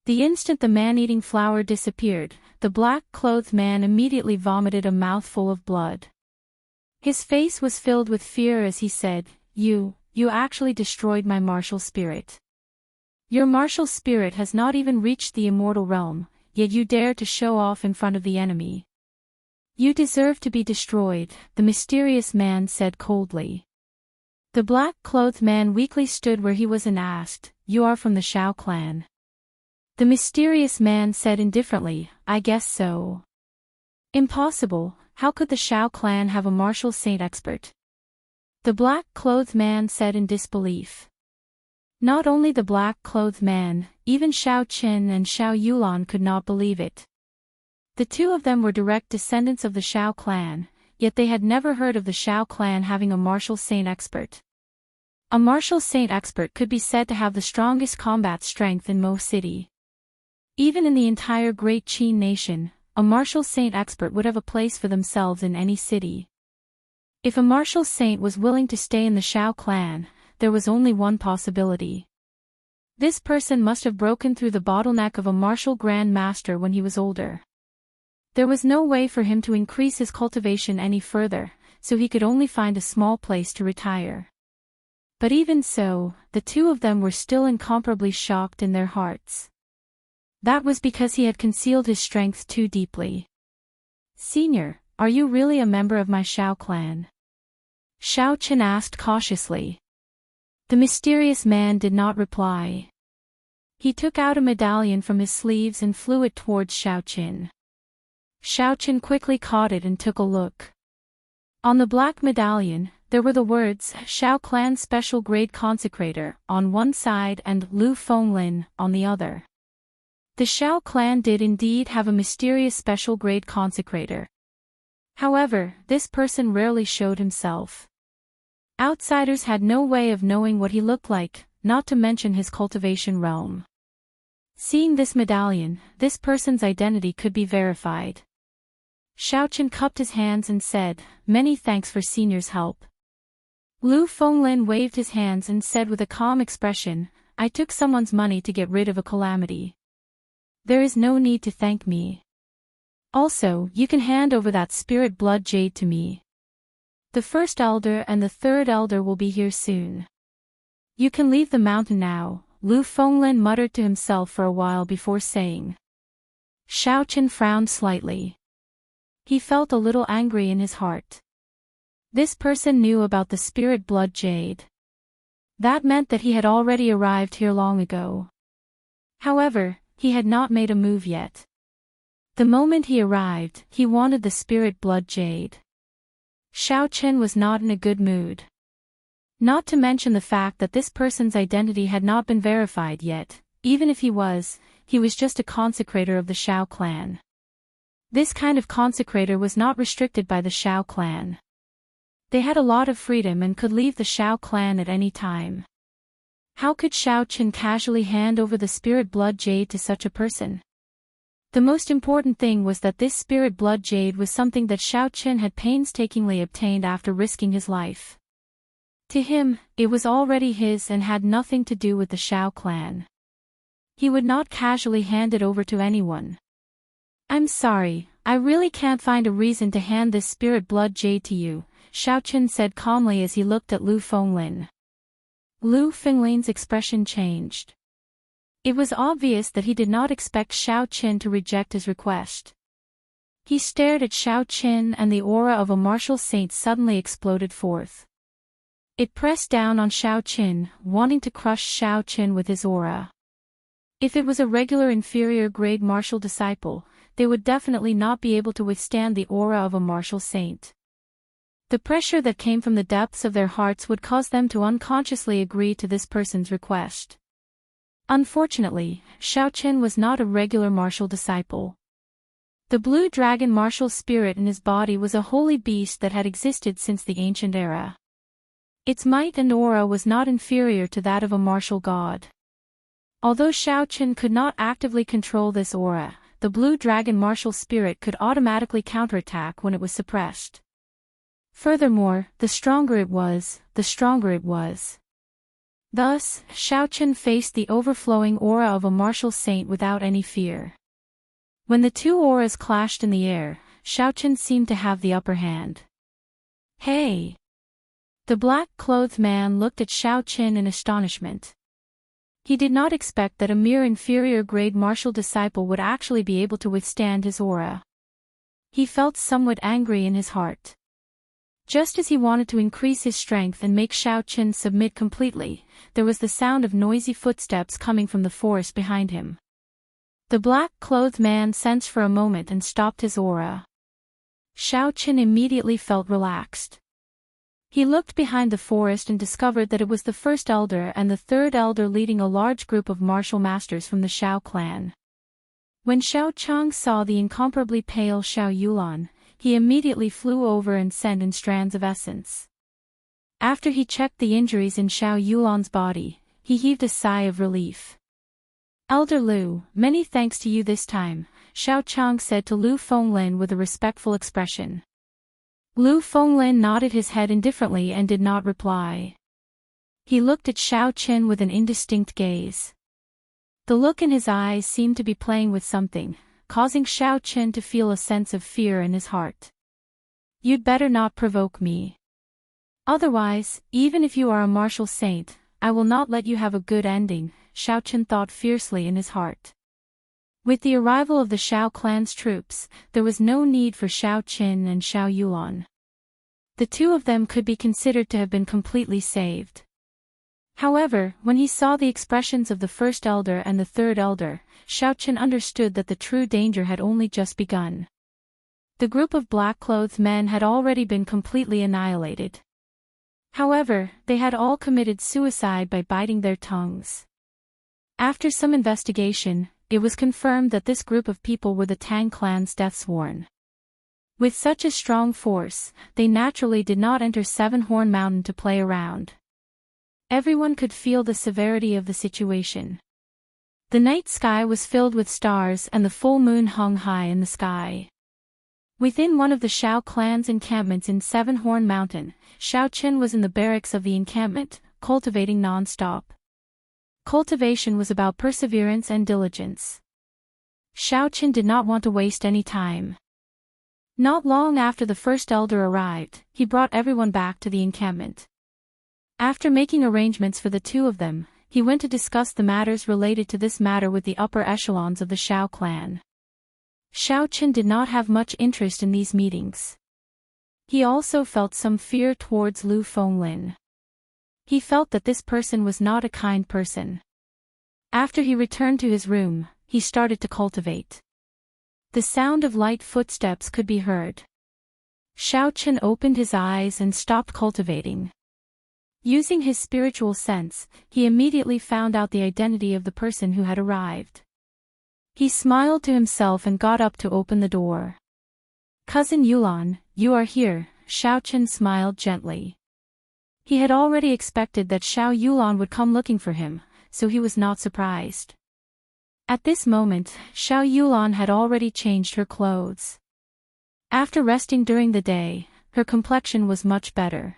Speaker 1: The instant the man-eating flower disappeared, the black-clothed man immediately vomited a mouthful of blood. His face was filled with fear as he said, You actually destroyed my martial spirit. Your martial spirit has not even reached the immortal realm, yet you dare to show off in front of the enemy. You deserve to be destroyed, the mysterious man said coldly. The black-clothed man weakly stood where he was and asked, You are from the Xiao clan? The mysterious man said indifferently, I guess so. Impossible, how could the Xiao clan have a martial saint expert? The black-clothed man said in disbelief. Not only the black-clothed man, even Xiao Qin and Xiao Yulan could not believe it. The two of them were direct descendants of the Xiao clan, yet they had never heard of the Xiao clan having a martial saint expert. A martial saint expert could be said to have the strongest combat strength in Mo City. Even in the entire Great Qin nation, a martial saint expert would have a place for themselves in any city. If a martial saint was willing to stay in the Xiao clan, there was only one possibility. This person must have broken through the bottleneck of a martial grand master when he was older. There was no way for him to increase his cultivation any further, so he could only find a small place to retire. But even so, the two of them were still incomparably shocked in their hearts. That was because he had concealed his strength too deeply. Senior, are you really a member of my Xiao clan? Xiao Qin asked cautiously. The mysterious man did not reply. He took out a medallion from his sleeves and flew it towards Xiao Qin. Xiao Qin quickly caught it and took a look. On the black medallion, there were the words Xiao Clan Special Grade Consecrator on one side and Lu Fenglin on the other. The Xiao clan did indeed have a mysterious special grade consecrator. However, this person rarely showed himself. Outsiders had no way of knowing what he looked like, not to mention his cultivation realm. Seeing this medallion, this person's identity could be verified. Xiao Qin cupped his hands and said, Many thanks for senior's help. Lu Fenglin waved his hands and said with a calm expression, I took someone's money to get rid of a calamity. There is no need to thank me. Also, you can hand over that spirit blood jade to me. The first elder and the third elder will be here soon. You can leave the mountain now, Lu Fenglin muttered to himself for a while before saying. Xiao Qin frowned slightly. He felt a little angry in his heart. This person knew about the spirit blood jade. That meant that he had already arrived here long ago. However, he had not made a move yet. The moment he arrived, he wanted the spirit blood jade. Xiao Qin was not in a good mood. Not to mention the fact that this person's identity had not been verified yet. Even if he was just a consecrator of the Xiao clan. This kind of consecrator was not restricted by the Xiao clan. They had a lot of freedom and could leave the Xiao clan at any time. How could Xiao Qin casually hand over the spirit blood jade to such a person? The most important thing was that this spirit blood jade was something that Xiao Qin had painstakingly obtained after risking his life. To him, it was already his and had nothing to do with the Xiao clan. He would not casually hand it over to anyone. "I'm sorry, I really can't find a reason to hand this spirit blood jade to you," Xiaochen said calmly as he looked at Lu Fenglin. Lu Fenglin's expression changed. It was obvious that he did not expect Xiaochen to reject his request. He stared at Xiaochen and the aura of a martial saint suddenly exploded forth. It pressed down on Xiaochen, wanting to crush Xiaochen with his aura. If it was a regular inferior-grade martial disciple, they would definitely not be able to withstand the aura of a martial saint. The pressure that came from the depths of their hearts would cause them to unconsciously agree to this person's request. Unfortunately, Xiaochen was not a regular martial disciple. The blue dragon martial spirit in his body was a holy beast that had existed since the ancient era. Its might and aura was not inferior to that of a martial god. Although Xiaochen could not actively control this aura, the blue dragon martial spirit could automatically counterattack when it was suppressed. Furthermore, the stronger it was, the stronger it was. Thus, Xiaochen faced the overflowing aura of a martial saint without any fear. When the two auras clashed in the air, Xiaochen seemed to have the upper hand. "Hey!" The black-clothed man looked at Xiaochen in astonishment. He did not expect that a mere inferior-grade martial disciple would actually be able to withstand his aura. He felt somewhat angry in his heart. Just as he wanted to increase his strength and make Xiaochen submit completely, there was the sound of noisy footsteps coming from the forest behind him. The black-clothed man sensed for a moment and stopped his aura. Xiaochen immediately felt relaxed. He looked behind the forest and discovered that it was the first elder and the third elder leading a large group of martial masters from the Xiao clan. When Xiao Chang saw the incomparably pale Xiao Yulan, he immediately flew over and sent in strands of essence. After he checked the injuries in Xiao Yulan's body, he heaved a sigh of relief. "Elder Lu, many thanks to you this time," Xiao Chang said to Lu Fenglin with a respectful expression. Lu Fenglin nodded his head indifferently and did not reply. He looked at Xiaochen with an indistinct gaze. The look in his eyes seemed to be playing with something, causing Xiaochen to feel a sense of fear in his heart. "You'd better not provoke me. Otherwise, even if you are a martial saint, I will not let you have a good ending," Xiaochen thought fiercely in his heart. With the arrival of the Xiao clan's troops, there was no need for Xiaochen and Xiao Yulan. The two of them could be considered to have been completely saved. However, when he saw the expressions of the first elder and the third elder, Xiaochen understood that the true danger had only just begun. The group of black-clothed men had already been completely annihilated. However, they had all committed suicide by biting their tongues. After some investigation, it was confirmed that this group of people were the Tang clan's deathsworn. With such a strong force, they naturally did not enter Seven-Horn Mountain to play around. Everyone could feel the severity of the situation. The night sky was filled with stars and the full moon hung high in the sky. Within one of the Xiao clan's encampments in Seven-Horn Mountain, Xiaochen was in the barracks of the encampment, cultivating non-stop. Cultivation was about perseverance and diligence. Xiaochen did not want to waste any time. Not long after the first elder arrived, he brought everyone back to the encampment. After making arrangements for the two of them, he went to discuss the matters related to this matter with the upper echelons of the Xiao clan. Xiaochen did not have much interest in these meetings. He also felt some fear towards Lu Fenglin. He felt that this person was not a kind person. After he returned to his room, he started to cultivate. The sound of light footsteps could be heard. Xiaochen opened his eyes and stopped cultivating. Using his spiritual sense, he immediately found out the identity of the person who had arrived. He smiled to himself and got up to open the door. "Cousin Yulan, you are here," Xiaochen smiled gently. He had already expected that Xiao Yulan would come looking for him, so he was not surprised. At this moment, Xiao Yulan had already changed her clothes. After resting during the day, her complexion was much better.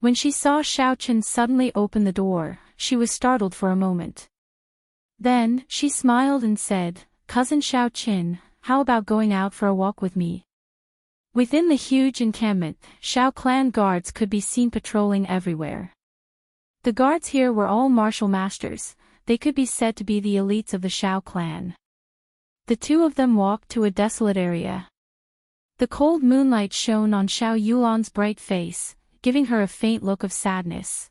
Speaker 1: When she saw Xiaochen suddenly open the door, she was startled for a moment. Then, she smiled and said, "Cousin Xiaoqin, how about going out for a walk with me?" Within the huge encampment, Xiao clan guards could be seen patrolling everywhere. The guards here were all martial masters. They could be said to be the elites of the Xiao clan. The two of them walked to a desolate area. The cold moonlight shone on Xiao Yulan's bright face, giving her a faint look of sadness.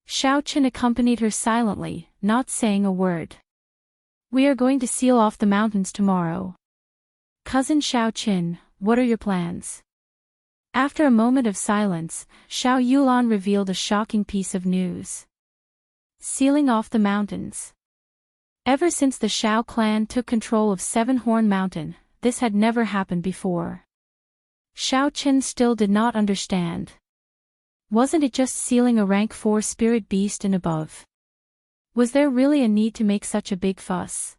Speaker 1: Xiaoqin accompanied her silently, not saying a word. "We are going to seal off the mountains tomorrow. Cousin Xiaoqin, what are your plans?" After a moment of silence, Xiao Yulan revealed a shocking piece of news. Sealing off the mountains. Ever since the Xiao clan took control of Seven Horn Mountain, this had never happened before. Xiaoqin still did not understand. Wasn't it just sealing a rank 4 spirit beast and above? Was there really a need to make such a big fuss?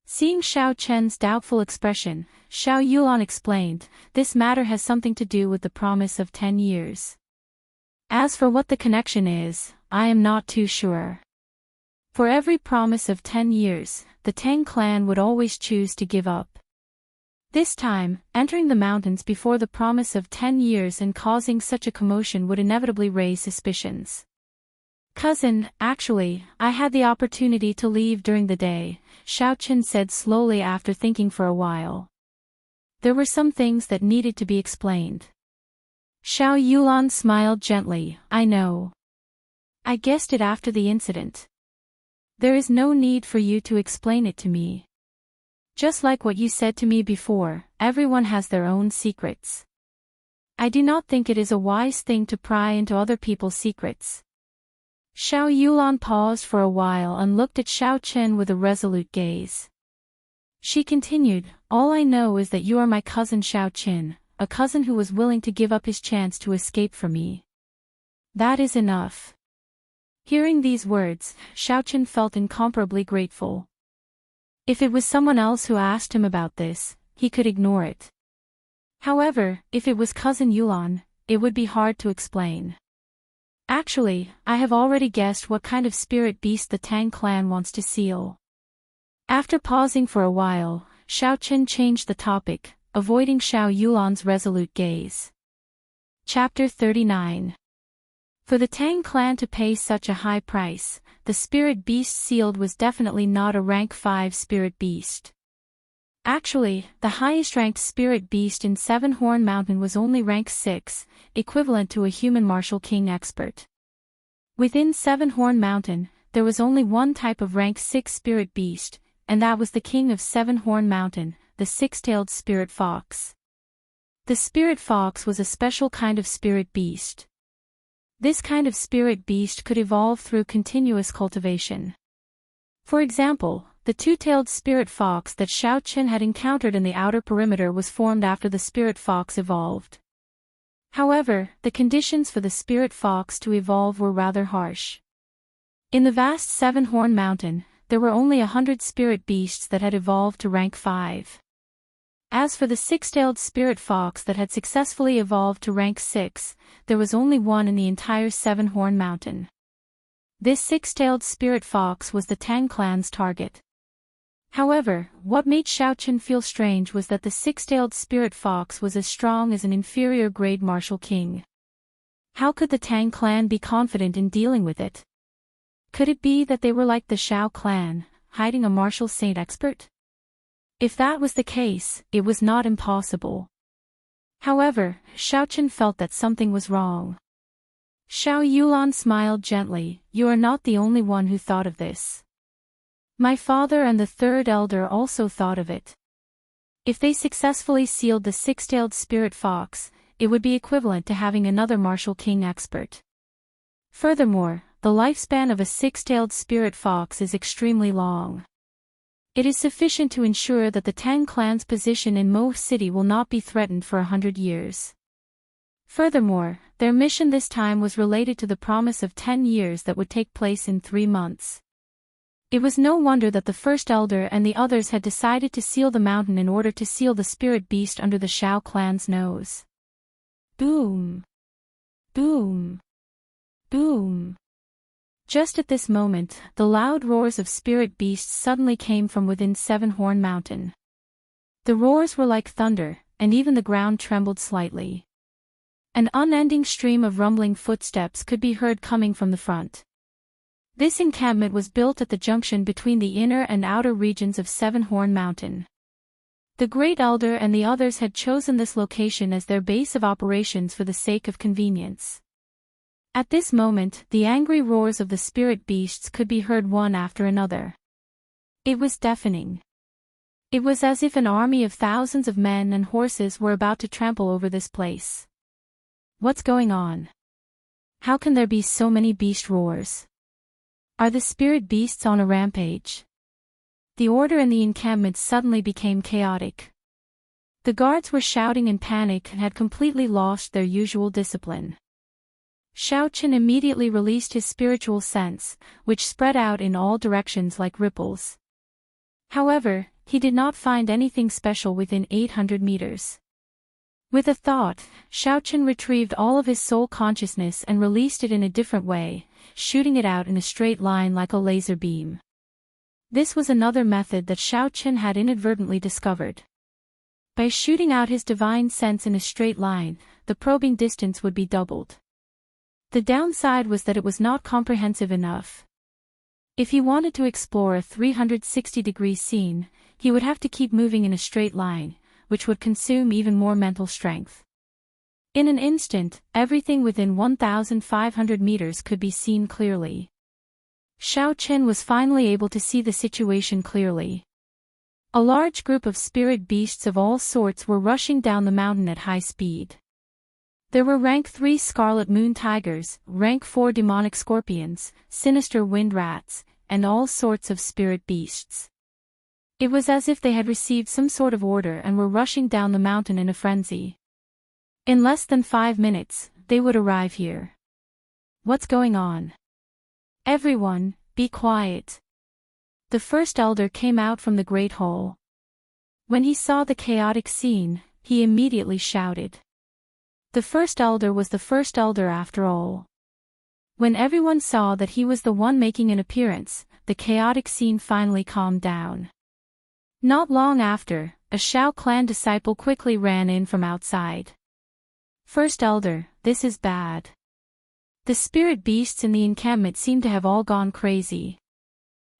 Speaker 1: Seeing Xiaoqin's doubtful expression, Xiao Yulan explained, "This matter has something to do with the promise of 10 years. As for what the connection is, I am not too sure. For every promise of 10 years, the Tang clan would always choose to give up. This time, entering the mountains before the promise of 10 years and causing such a commotion would inevitably raise suspicions. Cousin, actually, I had the opportunity to leave during the day," Xiaoqin said slowly after thinking for a while. There were some things that needed to be explained. Xiao Yulan smiled gently, "I know. I guessed it after the incident. There is no need for you to explain it to me. Just like what you said to me before, everyone has their own secrets. I do not think it is a wise thing to pry into other people's secrets." Xiao Yulan paused for a while and looked at Xiaoqin with a resolute gaze. She continued, "All I know is that you are my cousin Xiaoqin, a cousin who was willing to give up his chance to escape from me. That is enough." Hearing these words, Xiaoqin felt incomparably grateful. If it was someone else who asked him about this, he could ignore it. However, if it was cousin Yulan, it would be hard to explain. "Actually, I have already guessed what kind of spirit beast the Tang clan wants to seal." After pausing for a while, Xiaoqin changed the topic, avoiding Xiao Yulan's resolute gaze. Chapter 39. For the Tang clan to pay such a high price, the spirit beast sealed was definitely not a rank 5 spirit beast. Actually, the highest ranked spirit beast in Seven Horn Mountain was only rank 6, equivalent to a human martial king expert. Within Seven Horn Mountain, there was only one type of rank 6 spirit beast, and that was the king of Seven Horn Mountain, the six-tailed spirit fox. The spirit fox was a special kind of spirit beast. This kind of spirit beast could evolve through continuous cultivation. For example, the two-tailed spirit fox that Xiaoqin had encountered in the outer perimeter was formed after the spirit fox evolved. However, the conditions for the spirit fox to evolve were rather harsh. In the vast Seven Horn Mountain, there were only 100 spirit beasts that had evolved to rank 5. As for the six-tailed spirit fox that had successfully evolved to rank 6, there was only one in the entire Seven Horn Mountain. This six-tailed spirit fox was the Tang clan's target. However, what made Xiaoqin feel strange was that the six-tailed spirit fox was as strong as an inferior-grade martial king. How could the Tang clan be confident in dealing with it? Could it be that they were like the Xiao clan, hiding a martial saint expert? If that was the case, it was not impossible. However, Xiaoqin felt that something was wrong. Xiao Yulan smiled gently, "You are not the only one who thought of this. My father and the third elder also thought of it. If they successfully sealed the six-tailed spirit fox, it would be equivalent to having another martial king expert. Furthermore, the lifespan of a six-tailed spirit fox is extremely long. It is sufficient to ensure that the Tang clan's position in Mo City will not be threatened for 100 years. Furthermore, their mission this time was related to the promise of 10 years that would take place in 3 months. It was no wonder that the first elder and the others had decided to seal the mountain in order to seal the spirit beast under the Xiao clan's nose. Boom! Boom! Boom! Just at this moment, the loud roars of spirit beasts suddenly came from within Seven-Horn Mountain. The roars were like thunder, and even the ground trembled slightly. An unending stream of rumbling footsteps could be heard coming from the front. This encampment was built at the junction between the inner and outer regions of Seven-Horn Mountain. The Great Elder and the others had chosen this location as their base of operations for the sake of convenience. At this moment, the angry roars of the spirit beasts could be heard one after another. It was deafening. It was as if an army of thousands of men and horses were about to trample over this place. What's going on? How can there be so many beast roars? Are the spirit beasts on a rampage? The order in the encampment suddenly became chaotic. The guards were shouting in panic and had completely lost their usual discipline. Xiaochen immediately released his spiritual sense, which spread out in all directions like ripples. However, he did not find anything special within 800 meters. With a thought, Xiaochen retrieved all of his soul consciousness and released it in a different way, shooting it out in a straight line like a laser beam. This was another method that Xiaochen had inadvertently discovered. By shooting out his divine sense in a straight line, the probing distance would be doubled. The downside was that it was not comprehensive enough. If he wanted to explore a 360-degree scene, he would have to keep moving in a straight line, which would consume even more mental strength. In an instant, everything within 1,500 meters could be seen clearly. Xiaochen was finally able to see the situation clearly. A large group of spirit beasts of all sorts were rushing down the mountain at high speed. There were rank 3 scarlet moon tigers, rank 4 demonic scorpions, sinister wind rats, and all sorts of spirit beasts. It was as if they had received some sort of order and were rushing down the mountain in a frenzy. In less than 5 minutes, they would arrive here. What's going on? Everyone, be quiet. The first elder came out from the great hall. When he saw the chaotic scene, he immediately shouted. The first elder was the first elder after all. When everyone saw that he was the one making an appearance, the chaotic scene finally calmed down. Not long after, a Shao clan disciple quickly ran in from outside. First elder, this is bad. The spirit beasts in the encampment seem to have all gone crazy.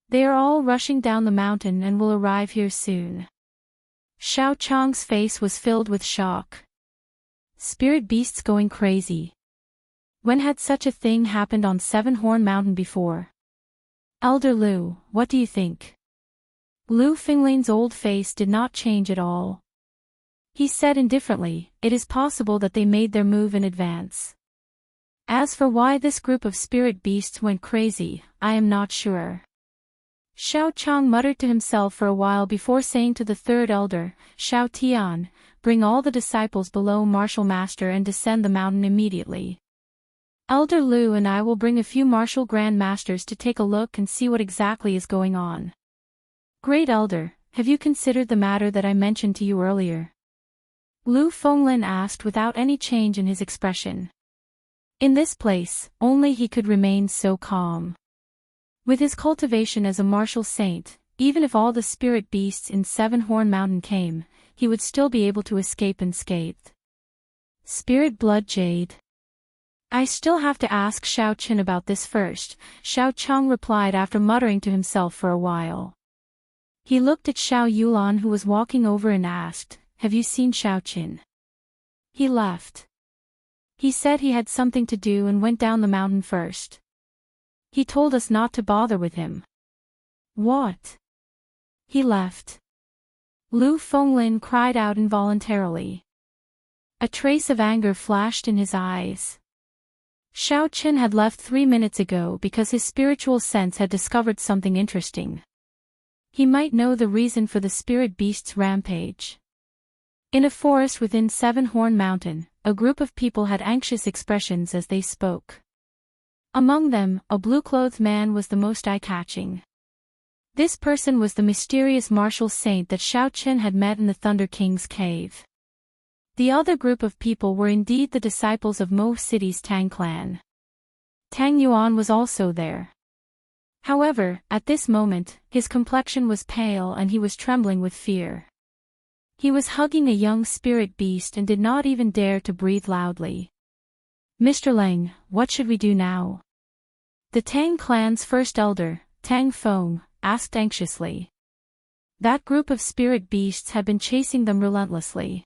Speaker 1: They are all rushing down the mountain and will arrive here soon. Xiao Chang's face was filled with shock. Spirit beasts going crazy. When had such a thing happened on Seven-Horn Mountain before? Elder Lu, what do you think? Lu Finglin's old face did not change at all. He said indifferently, it is possible that they made their move in advance. As for why this group of spirit beasts went crazy, I am not sure. Xiao Chang muttered to himself for a while before saying to the third elder, Xiao Tian, bring all the disciples below Martial Master and descend the mountain immediately. Elder Lu and I will bring a few Martial Grand Masters to take a look and see what exactly is going on. Great Elder, have you considered the matter that I mentioned to you earlier? Lu Fenglin asked without any change in his expression. In this place, only he could remain so calm. With his cultivation as a martial saint, even if all the spirit beasts in Seven-Horn Mountain came, he would still be able to escape unscathed. Spirit blood jade. I still have to ask Xiao Chen about this first, Xiao Chang replied after muttering to himself for a while. He looked at Xiao Yulan who was walking over and asked, have you seen Xiao Chen? He left. He said he had something to do and went down the mountain first. He told us not to bother with him. What? He left. Lu Fenglin cried out involuntarily. A trace of anger flashed in his eyes. Xiao Chen had left 3 minutes ago because his spiritual sense had discovered something interesting. He might know the reason for the spirit beast's rampage. In a forest within Seven-Horn Mountain, a group of people had anxious expressions as they spoke. Among them, a blue-clothed man was the most eye-catching. This person was the mysterious martial saint that Xiao Chen had met in the Thunder King's cave. The other group of people were indeed the disciples of Mo City's Tang clan. Tang Yuan was also there. However, at this moment, his complexion was pale and he was trembling with fear. He was hugging a young spirit beast and did not even dare to breathe loudly. "Mr. Ling, what should we do now?" The Tang clan's first elder, Tang Feng, asked anxiously. That group of spirit beasts had been chasing them relentlessly.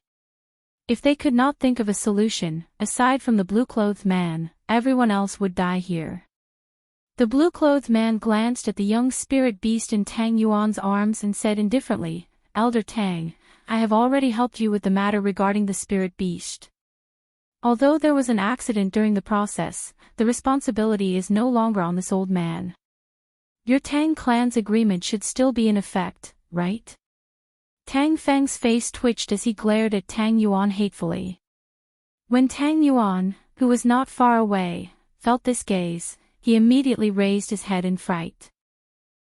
Speaker 1: If they could not think of a solution, aside from the blue-clothed man, everyone else would die here. The blue-clothed man glanced at the young spirit beast in Tang Yuan's arms and said indifferently, "Elder Tang, I have already helped you with the matter regarding the spirit beast. Although there was an accident during the process, the responsibility is no longer on this old man. Your Tang clan's agreement should still be in effect, right?" Tang Feng's face twitched as he glared at Tang Yuan hatefully. When Tang Yuan, who was not far away, felt this gaze, he immediately raised his head in fright.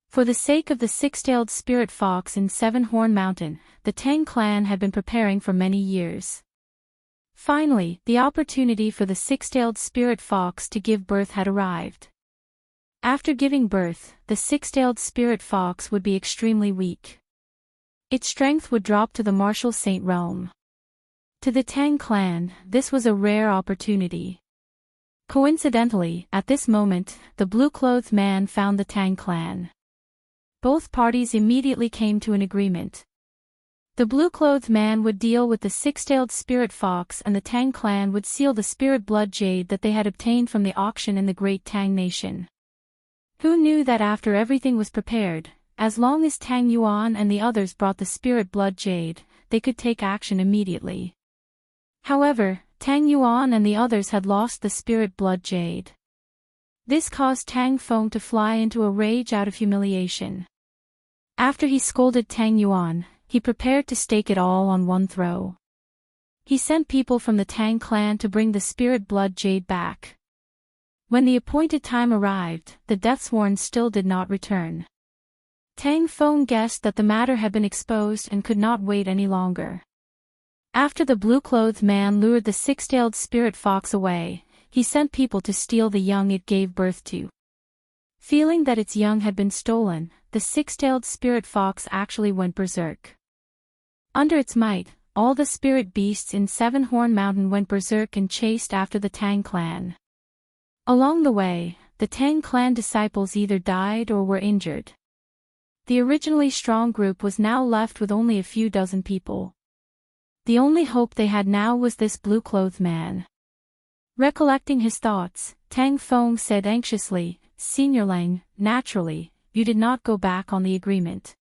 Speaker 1: For the sake of the six-tailed spirit fox in Seven-Horn Mountain, the Tang clan had been preparing for many years. Finally, the opportunity for the six-tailed spirit fox to give birth had arrived. After giving birth, the six-tailed spirit fox would be extremely weak. Its strength would drop to the martial saint realm. To the Tang clan, this was a rare opportunity. Coincidentally, at this moment, the blue-clothed man found the Tang clan. Both parties immediately came to an agreement. The blue-clothed man would deal with the six-tailed spirit fox and the Tang clan would seal the spirit blood jade that they had obtained from the auction in the great Tang nation. Who knew that after everything was prepared, as long as Tang Yuan and the others brought the spirit blood jade, they could take action immediately. However, Tang Yuan and the others had lost the spirit blood jade. This caused Tang Feng to fly into a rage out of humiliation. After he scolded Tang Yuan, he prepared to stake it all on one throw. He sent people from the Tang clan to bring the spirit blood jade back. When the appointed time arrived, the Deathsworn still did not return. Tang Feng guessed that the matter had been exposed and could not wait any longer. After the blue-clothed man lured the six-tailed spirit fox away, he sent people to steal the young it gave birth to. Feeling that its young had been stolen, the six-tailed spirit fox actually went berserk. Under its might, all the spirit beasts in Seven-Horn Mountain went berserk and chased after the Tang clan. Along the way, the Tang clan disciples either died or were injured. The originally strong group was now left with only a few dozen people. The only hope they had now was this blue-clothed man. Recollecting his thoughts, Tang Feng said anxiously, "Senior Lang, naturally, you did not go back on the agreement.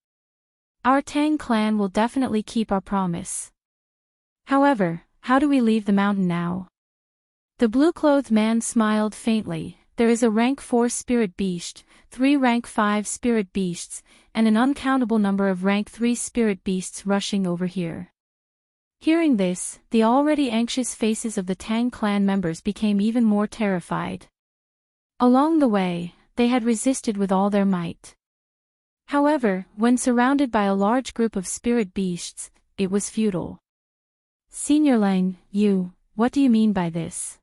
Speaker 1: Our Tang clan will definitely keep our promise. However, how do we leave the mountain now?" The blue-clothed man smiled faintly. "There is a rank 4 spirit beast, 3 rank 5 spirit beasts, and an uncountable number of rank 3 spirit beasts rushing over here." Hearing this, the already anxious faces of the Tang clan members became even more terrified. Along the way, they had resisted with all their might. However, when surrounded by a large group of spirit beasts, it was futile. "Senior Lang, what do you mean by this?"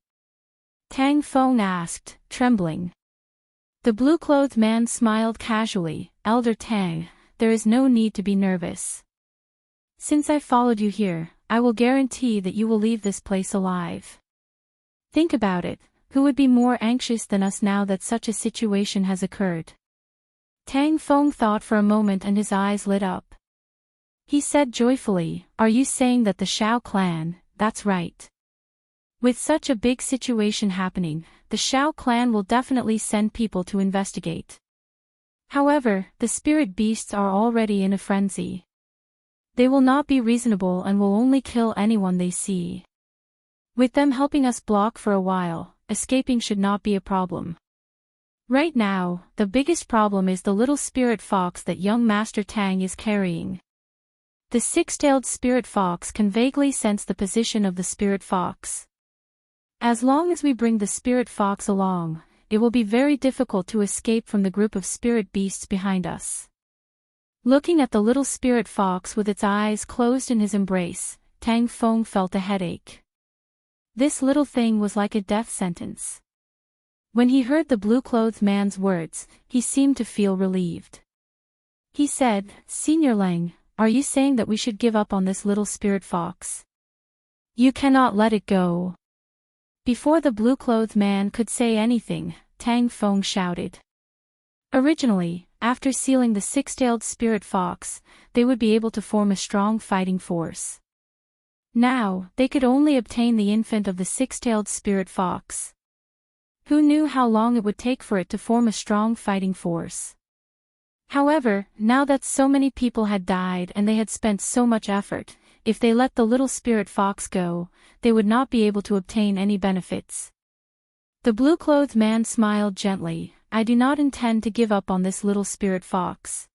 Speaker 1: Tang Feng asked, trembling. The blue-clothed man smiled casually, "Elder Tang, there is no need to be nervous. Since I followed you here, I will guarantee that you will leave this place alive. Think about it, who would be more anxious than us now that such a situation has occurred?" Tang Feng thought for a moment and his eyes lit up. He said joyfully, "Are you saying that the Shao clan?" "That's right. With such a big situation happening, the Shao clan will definitely send people to investigate. However, the spirit beasts are already in a frenzy. They will not be reasonable and will only kill anyone they see. With them helping us block for a while, escaping should not be a problem. Right now, the biggest problem is the little spirit fox that young Master Tang is carrying. The six-tailed spirit fox can vaguely sense the position of the spirit fox. As long as we bring the spirit fox along, it will be very difficult to escape from the group of spirit beasts behind us." Looking at the little spirit fox with its eyes closed in his embrace, Tang Feng felt a headache. This little thing was like a death sentence. When he heard the blue-clothed man's words, he seemed to feel relieved. He said, "Senior Lang, are you saying that we should give up on this little spirit fox? You cannot let it go." Before the blue-clothed man could say anything, Tang Feng shouted. Originally, after sealing the six-tailed spirit fox, they would be able to form a strong fighting force. Now, they could only obtain the infant of the six-tailed spirit fox. Who knew how long it would take for it to form a strong fighting force? However, now that so many people had died and they had spent so much effort, if they let the little spirit fox go, they would not be able to obtain any benefits. The blue-clothed man smiled gently. "I do not intend to give up on this little spirit fox.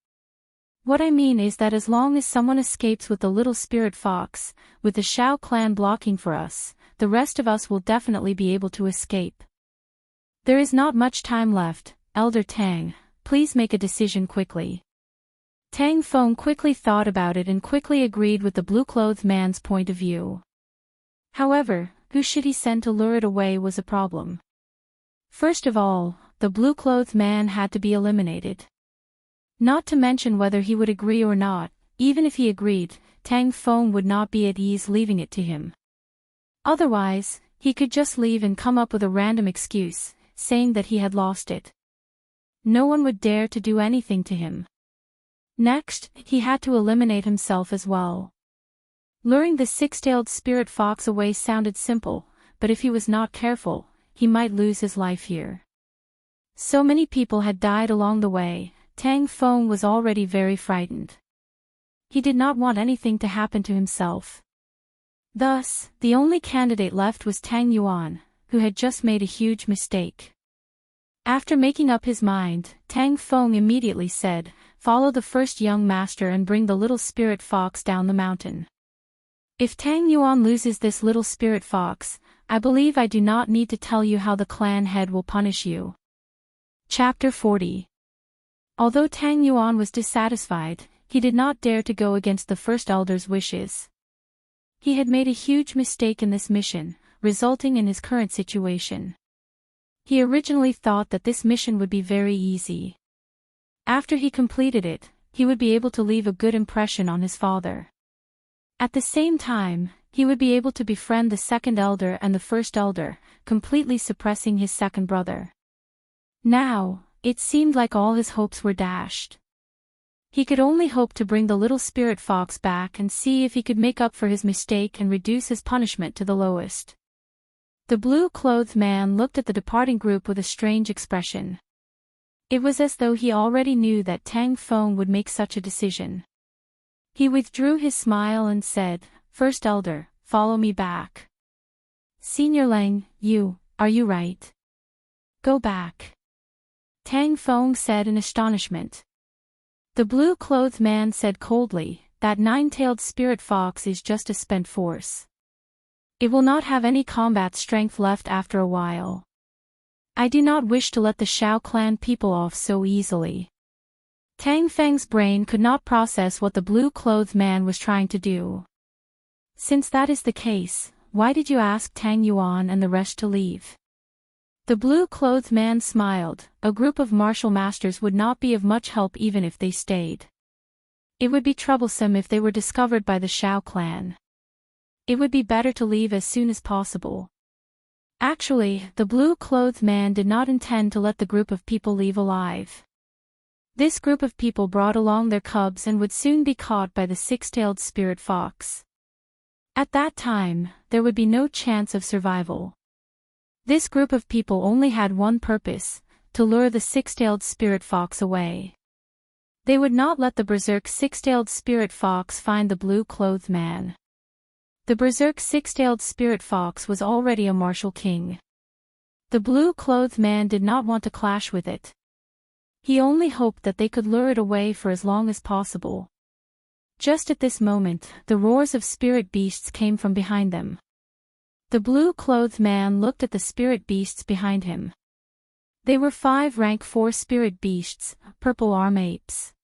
Speaker 1: What I mean is that as long as someone escapes with the little spirit fox, with the Shao clan blocking for us, the rest of us will definitely be able to escape. There is not much time left, Elder Tang. Please make a decision quickly." Tang Feng quickly thought about it and quickly agreed with the blue-clothed man's point of view. However, who should he send to lure it away was a problem. First of all, the blue-clothed man had to be eliminated. Not to mention whether he would agree or not, even if he agreed, Tang Feng would not be at ease leaving it to him. Otherwise, he could just leave and come up with a random excuse, saying that he had lost it. No one would dare to do anything to him. Next, he had to eliminate himself as well. Luring the six-tailed spirit fox away sounded simple, but if he was not careful, he might lose his life here. So many people had died along the way, Tang Feng was already very frightened. He did not want anything to happen to himself. Thus, the only candidate left was Tang Yuan, who had just made a huge mistake. After making up his mind, Tang Feng immediately said, "Follow the first young master and bring the little spirit fox down the mountain. If Tang Yuan loses this little spirit fox, I believe I do not need to tell you how the clan head will punish you." Chapter 40. Although Tang Yuan was dissatisfied, he did not dare to go against the first elder's wishes. He had made a huge mistake in this mission, resulting in his current situation. He originally thought that this mission would be very easy. After he completed it, he would be able to leave a good impression on his father. At the same time, he would be able to befriend the second elder and the first elder, completely suppressing his second brother. Now, it seemed like all his hopes were dashed. He could only hope to bring the little spirit fox back and see if he could make up for his mistake and reduce his punishment to the lowest. The blue-clothed man looked at the departing group with a strange expression. It was as though he already knew that Tang Feng would make such a decision. He withdrew his smile and said, "First elder, follow me back." "Senior Lang, are you right? Go back," Tang Feng said in astonishment. The blue-clothed man said coldly, "That nine-tailed spirit fox is just a spent force. It will not have any combat strength left after a while. I do not wish to let the Shao clan people off so easily." Tang Feng's brain could not process what the blue-clothed man was trying to do. "Since that is the case, why did you ask Tang Yuan and the rest to leave?" The blue-clothed man smiled. "A group of martial masters would not be of much help even if they stayed. It would be troublesome if they were discovered by the Shao clan. It would be better to leave as soon as possible." Actually, the blue-clothed man did not intend to let the group of people leave alive. This group of people brought along their cubs and would soon be caught by the six-tailed spirit fox. At that time, there would be no chance of survival. This group of people only had one purpose, to lure the six-tailed spirit fox away. They would not let the berserk six-tailed spirit fox find the blue-clothed man. The berserk six-tailed spirit fox was already a martial king. The blue-clothed man did not want to clash with it. He only hoped that they could lure it away for as long as possible. Just at this moment, the roars of spirit beasts came from behind them. The blue-clothed man looked at the spirit beasts behind him. They were 5 rank 4 spirit beasts, purple arm apes.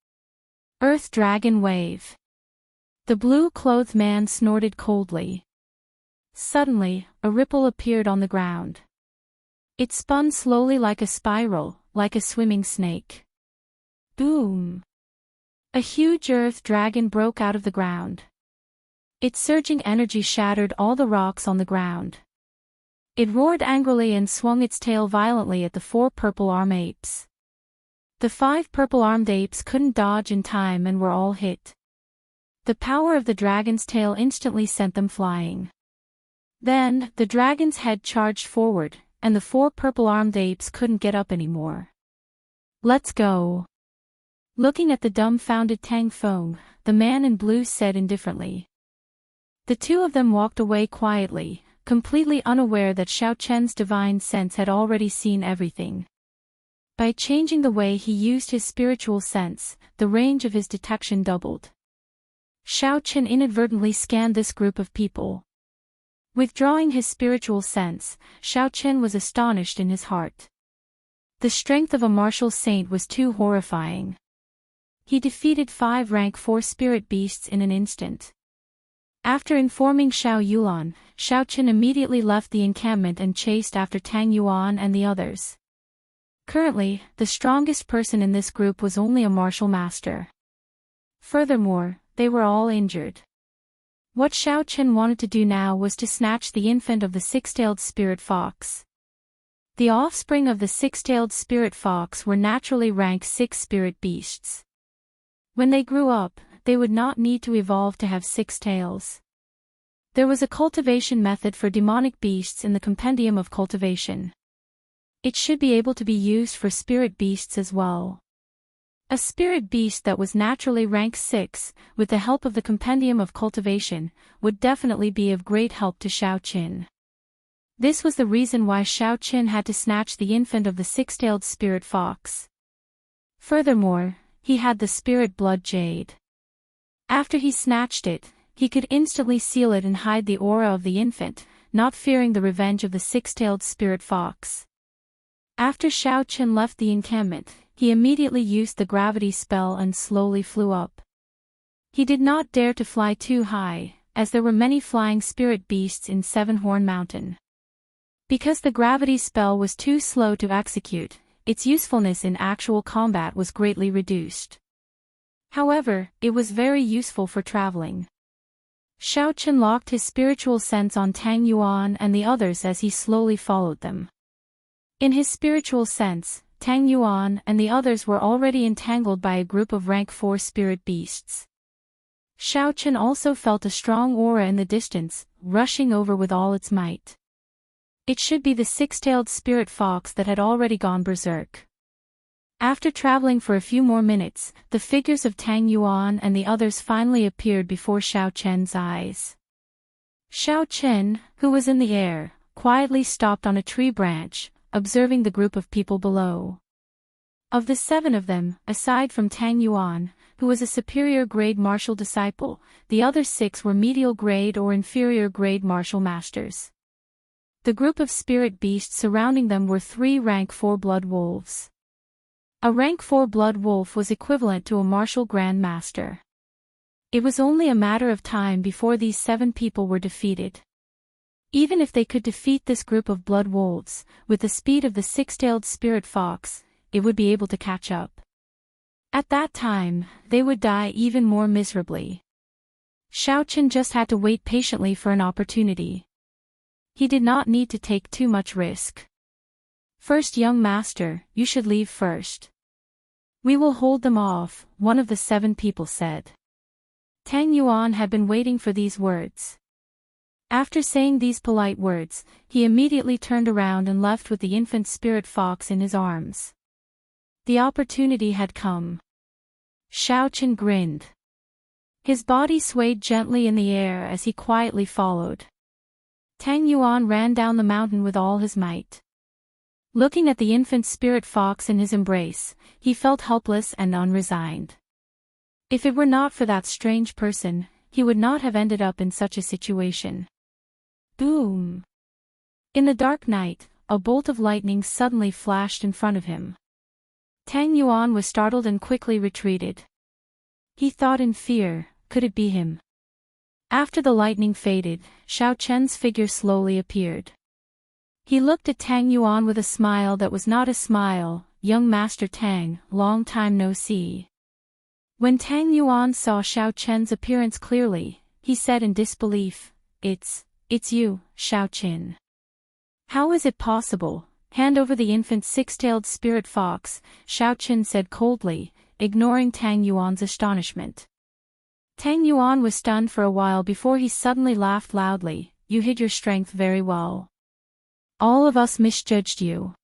Speaker 1: Earth Dragon Wave. The blue-clothed man snorted coldly. Suddenly, a ripple appeared on the ground. It spun slowly like a spiral, like a swimming snake. Boom! A huge earth dragon broke out of the ground. Its surging energy shattered all the rocks on the ground. It roared angrily and swung its tail violently at the 4 purple-armed apes. The 5 purple-armed apes couldn't dodge in time and were all hit. The power of the dragon's tail instantly sent them flying. Then, the dragon's head charged forward, and the 4 purple-armed apes couldn't get up anymore. "Let's go." Looking at the dumbfounded Tang Feng, the man in blue said indifferently. The 2 of them walked away quietly, completely unaware that Xiao Chen's divine sense had already seen everything. By changing the way he used his spiritual sense, the range of his detection doubled. Xiao Chen inadvertently scanned this group of people. Withdrawing his spiritual sense, Xiao Chen was astonished in his heart. The strength of a martial saint was too horrifying. He defeated 5 rank 4 spirit beasts in an instant. After informing Xiao Yuan, Xiao Chen immediately left the encampment and chased after Tang Yuan and the others. Currently, the strongest person in this group was only a martial master. Furthermore, they were all injured. What Xiao Chen wanted to do now was to snatch the infant of the 6-tailed spirit fox. The offspring of the 6-tailed spirit fox were naturally rank 6 spirit beasts. When they grew up, they would not need to evolve to have 6 tails. There was a cultivation method for demonic beasts in the compendium of cultivation. It should be able to be used for spirit beasts as well. A spirit beast that was naturally rank 6, with the help of the compendium of cultivation, would definitely be of great help to Xiao Qin. This was the reason why Xiao Qin had to snatch the infant of the 6-tailed spirit fox. Furthermore, he had the spirit blood jade. After he snatched it, he could instantly seal it and hide the aura of the infant, not fearing the revenge of the 6-tailed spirit fox. After Xiao Chen left the encampment, he immediately used the gravity spell and slowly flew up. He did not dare to fly too high, as there were many flying spirit beasts in 7-Horn Mountain. Because the gravity spell was too slow to execute, its usefulness in actual combat was greatly reduced. However, it was very useful for traveling. Xiao Chen locked his spiritual sense on Tang Yuan and the others as he slowly followed them. In his spiritual sense, Tang Yuan and the others were already entangled by a group of rank 4 spirit beasts. Xiao Chen also felt a strong aura in the distance, rushing over with all its might. It should be the 6-tailed spirit fox that had already gone berserk. After traveling for a few more minutes, the figures of Tang Yuan and the others finally appeared before Xiao Chen's eyes. Xiao Chen, who was in the air, quietly stopped on a tree branch, observing the group of people below. Of the 7 of them, aside from Tang Yuan, who was a superior grade martial disciple, the other 6 were medial grade or inferior grade martial masters. The group of spirit beasts surrounding them were 3 rank 4 blood wolves. A rank 4 blood wolf was equivalent to a martial grand master. It was only a matter of time before these 7 people were defeated. Even if they could defeat this group of blood wolves, with the speed of the 6-tailed spirit fox, it would be able to catch up. At that time, they would die even more miserably. Xiao Chen just had to wait patiently for an opportunity. He did not need to take too much risk. "First, young master, you should leave first. We will hold them off," one of the 7 people said. Tang Yuan had been waiting for these words. After saying these polite words, he immediately turned around and left with the infant spirit fox in his arms. The opportunity had come. Xiao Chen grinned. His body swayed gently in the air as he quietly followed. Tang Yuan ran down the mountain with all his might. Looking at the infant spirit fox in his embrace, he felt helpless and unresigned. If it were not for that strange person, he would not have ended up in such a situation. Boom! In the dark night, a bolt of lightning suddenly flashed in front of him. Tang Yuan was startled and quickly retreated. He thought in fear, could it be him? After the lightning faded, Xiao Chen's figure slowly appeared. He looked at Tang Yuan with a smile that was not a smile. "Young Master Tang, long time no see." When Tang Yuan saw Xiao Chen's appearance clearly, he said in disbelief, It's you, Xiao Chen. How is it possible? Hand over the infant six-tailed spirit fox, Xiao Chen said coldly, ignoring Tang Yuan's astonishment. Tang Yuan was stunned for a while before he suddenly laughed loudly. "You hid your strength very well. All of us misjudged you.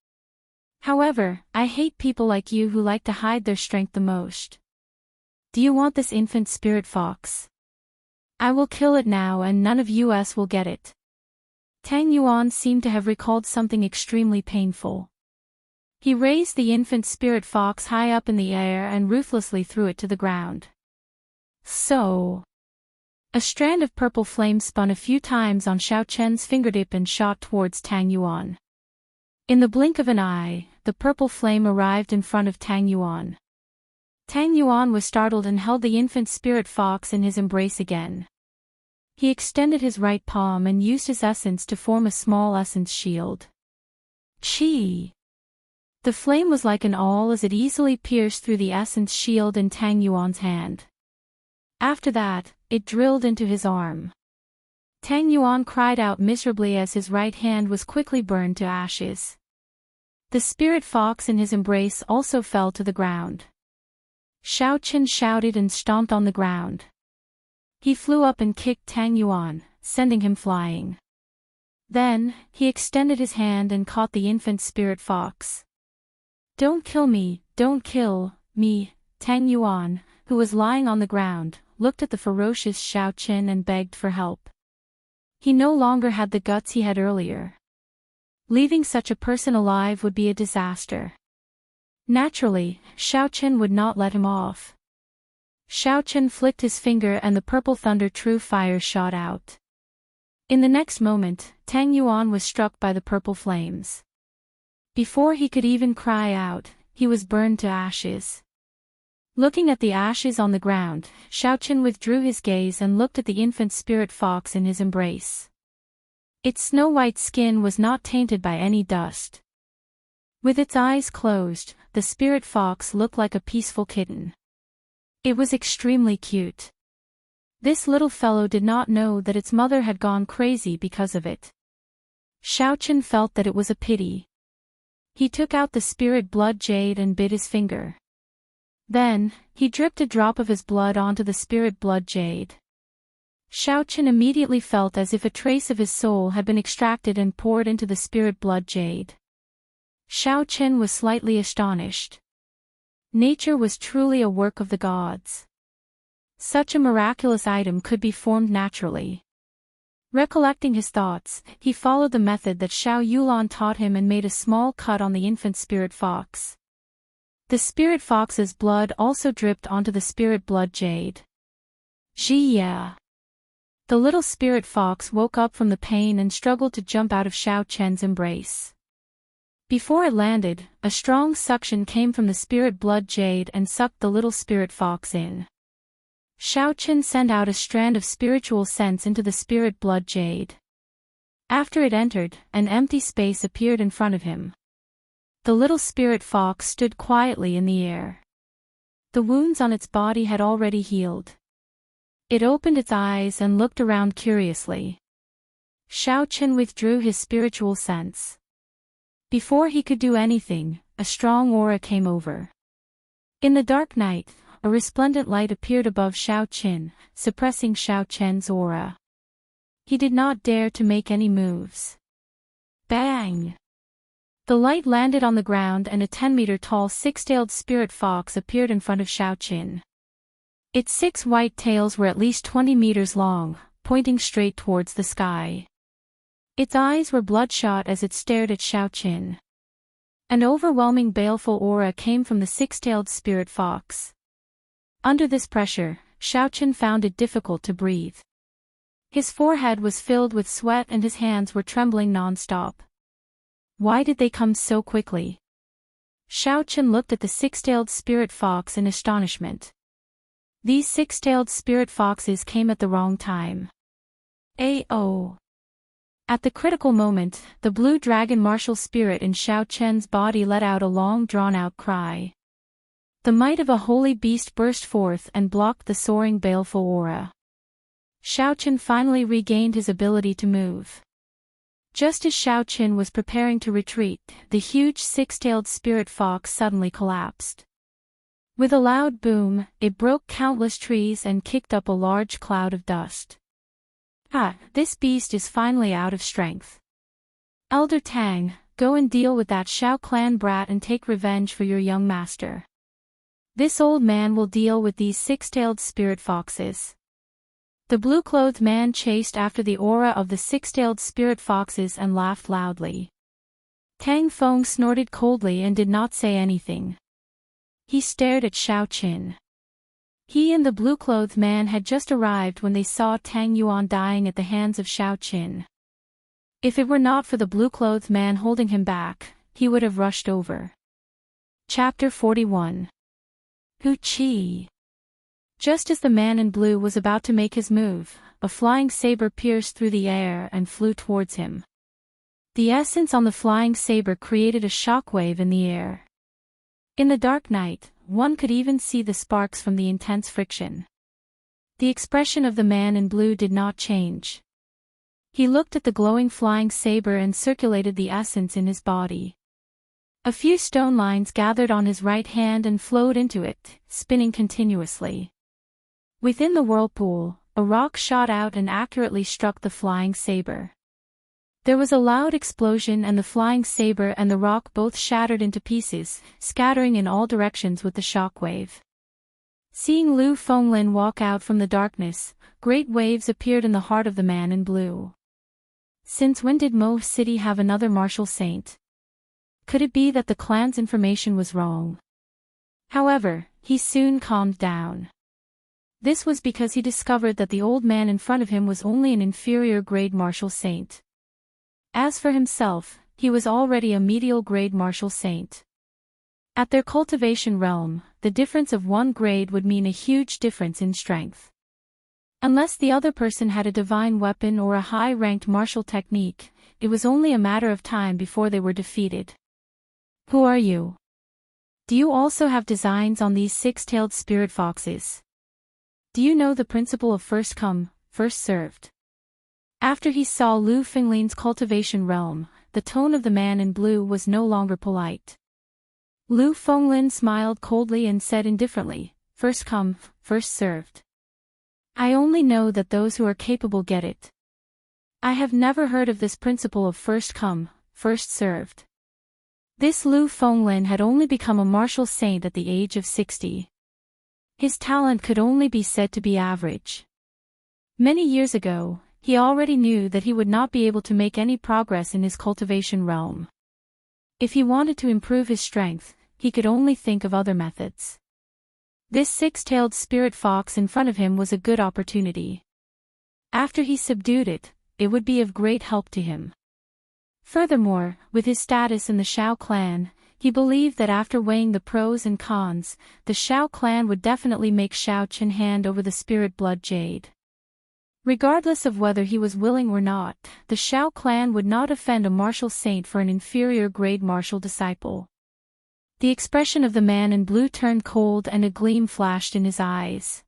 Speaker 1: However, I hate people like you who like to hide their strength the most. Do you want this infant spirit fox? I will kill it now and none of us will get it." Tang Yuan seemed to have recalled something extremely painful. He raised the infant spirit fox high up in the air and ruthlessly threw it to the ground. So, a strand of purple flame spun a few times on Xiao Chen's fingertip and shot towards Tang Yuan. In the blink of an eye, the purple flame arrived in front of Tang Yuan. Tang Yuan was startled and held the infant spirit fox in his embrace again. He extended his right palm and used his essence to form a small essence shield. Chi! The flame was like an awl as it easily pierced through the essence shield in Tang Yuan's hand. After that, it drilled into his arm. Tang Yuan cried out miserably as his right hand was quickly burned to ashes. The spirit fox in his embrace also fell to the ground. Xiao Chen shouted and stomped on the ground. He flew up and kicked Tang Yuan, sending him flying. Then, he extended his hand and caught the infant spirit fox. "Don't kill me, don't kill me." Tang Yuan, who was lying on the ground, looked at the ferocious Xiao Chen and begged for help. He no longer had the guts he had earlier. Leaving such a person alive would be a disaster. Naturally, Xiao Chen would not let him off. Xiao Chen flicked his finger and the purple thunder true fire shot out. In the next moment, Tang Yuan was struck by the purple flames. Before he could even cry out, he was burned to ashes. Looking at the ashes on the ground, Xiao Chen withdrew his gaze and looked at the infant spirit fox in his embrace. Its snow-white skin was not tainted by any dust. With its eyes closed, the spirit fox looked like a peaceful kitten. It was extremely cute. This little fellow did not know that its mother had gone crazy because of it. Xiao Chen felt that it was a pity. He took out the spirit blood jade and bit his finger. Then, he dripped a drop of his blood onto the spirit blood jade. Xiao Chen immediately felt as if a trace of his soul had been extracted and poured into the spirit blood jade. Xiao Chen was slightly astonished. Nature was truly a work of the gods. Such a miraculous item could be formed naturally. Recollecting his thoughts, he followed the method that Xiao Yulan taught him and made a small cut on the infant spirit fox. The spirit fox's blood also dripped onto the spirit blood jade. Jia! The little spirit fox woke up from the pain and struggled to jump out of Xiao Chen's embrace. Before it landed, a strong suction came from the spirit blood jade and sucked the little spirit fox in. Xiao Chen sent out a strand of spiritual sense into the spirit blood jade. After it entered, an empty space appeared in front of him. The little spirit fox stood quietly in the air. The wounds on its body had already healed. It opened its eyes and looked around curiously. Xiao Chen withdrew his spiritual sense. Before he could do anything, a strong aura came over. In the dark night, a resplendent light appeared above Xiao Chen, suppressing Xiao Chen's aura. He did not dare to make any moves. Bang! The light landed on the ground and a 10-meter-tall six-tailed spirit fox appeared in front of Xiao Chen. Its 6 white tails were at least 20 meters long, pointing straight towards the sky. Its eyes were bloodshot as it stared at Xiao Chen. An overwhelming baleful aura came from the six-tailed spirit fox. Under this pressure, Xiao Chen found it difficult to breathe. His forehead was filled with sweat and his hands were trembling non-stop. Why did they come so quickly? Xiao Chen looked at the six-tailed spirit fox in astonishment. These six-tailed spirit foxes came at the wrong time. Ayo! At the critical moment, the blue dragon martial spirit in Xiaochen's body let out a long drawn-out cry. The might of a holy beast burst forth and blocked the soaring baleful aura. Xiaochen finally regained his ability to move. Just as Xiaochen was preparing to retreat, the huge six-tailed spirit fox suddenly collapsed. With a loud boom, it broke countless trees and kicked up a large cloud of dust. Ah, this beast is finally out of strength. Elder Tang, go and deal with that Xiao clan brat and take revenge for your young master. This old man will deal with these six-tailed spirit foxes. The blue-clothed man chased after the aura of the six-tailed spirit foxes and laughed loudly. Tang Feng snorted coldly and did not say anything. He stared at Xiaochen. He and the blue-clothed man had just arrived when they saw Tang Yuan dying at the hands of Xiaochen. If it were not for the blue-clothed man holding him back, he would have rushed over. Chapter 41. Hu Qi. Just as the man in blue was about to make his move, a flying saber pierced through the air and flew towards him. The essence on the flying saber created a shockwave in the air. In the dark night, one could even see the sparks from the intense friction. The expression of the man in blue did not change. He looked at the glowing flying saber and circulated the essence in his body. A few stone lines gathered on his right hand and flowed into it, spinning continuously. Within the whirlpool, a rock shot out and accurately struck the flying saber. There was a loud explosion and the flying saber and the rock both shattered into pieces, scattering in all directions with the shockwave. Seeing Lu Fenglin walk out from the darkness, great waves appeared in the heart of the man in blue. Since when did Mo City have another martial saint? Could it be that the clan's information was wrong? However, he soon calmed down. This was because he discovered that the old man in front of him was only an inferior grade martial saint. As for himself, he was already a medial grade martial saint. At their cultivation realm, the difference of one grade would mean a huge difference in strength. Unless the other person had a divine weapon or a high-ranked martial technique, it was only a matter of time before they were defeated. Who are you? Do you also have designs on these six-tailed spirit foxes? Do you know the principle of first come, first served? After he saw Lu Fenglin's cultivation realm, the tone of the man in blue was no longer polite. Lu Fenglin smiled coldly and said indifferently, first come, first served. I only know that those who are capable get it. I have never heard of this principle of first come, first served. This Lu Fenglin had only become a martial saint at the age of 60. His talent could only be said to be average. Many years ago, he already knew that he would not be able to make any progress in his cultivation realm. If he wanted to improve his strength, he could only think of other methods. This six-tailed spirit fox in front of him was a good opportunity. After he subdued it, it would be of great help to him. Furthermore, with his status in the Xiao clan, he believed that after weighing the pros and cons, the Xiao clan would definitely make Xiaochen hand over the spirit blood jade. Regardless of whether he was willing or not, the Xiao clan would not offend a martial saint for an inferior grade martial disciple. The expression of the man in blue turned cold and a gleam flashed in his eyes.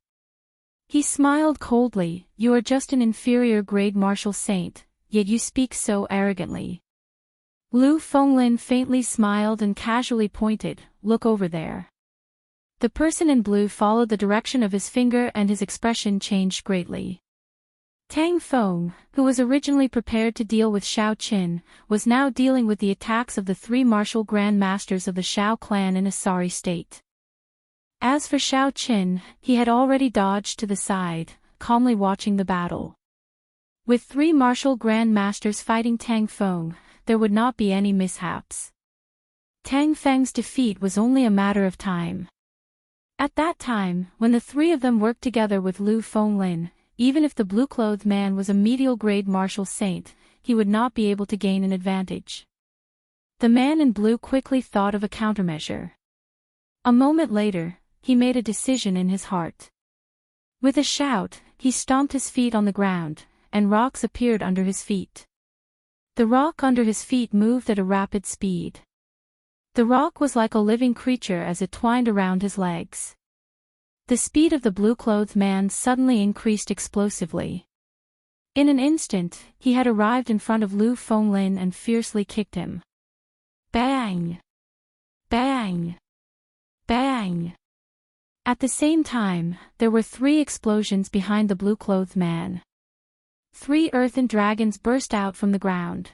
Speaker 1: He smiled coldly, you are just an inferior grade martial saint, yet you speak so arrogantly. Lu Fenglin faintly smiled and casually pointed, look over there. The person in blue followed the direction of his finger and his expression changed greatly. Tang Feng, who was originally prepared to deal with Xiaochen, was now dealing with the attacks of the three martial grand masters of the Xiao clan in a sorry state. As for Xiaochen, he had already dodged to the side, calmly watching the battle. With three martial grand masters fighting Tang Feng, there would not be any mishaps. Tang Feng's defeat was only a matter of time. At that time, when the three of them worked together with Lu Fenglin, even if the blue-clothed man was a medial grade martial saint, he would not be able to gain an advantage. The man in blue quickly thought of a countermeasure. A moment later, he made a decision in his heart. With a shout, he stomped his feet on the ground, and rocks appeared under his feet. The rock under his feet moved at a rapid speed. The rock was like a living creature as it twined around his legs. The speed of the blue-clothed man suddenly increased explosively. In an instant, he had arrived in front of Lu Fenglin and fiercely kicked him. Bang! Bang! Bang! At the same time, there were 3 explosions behind the blue-clothed man. 3 earthen dragons burst out from the ground.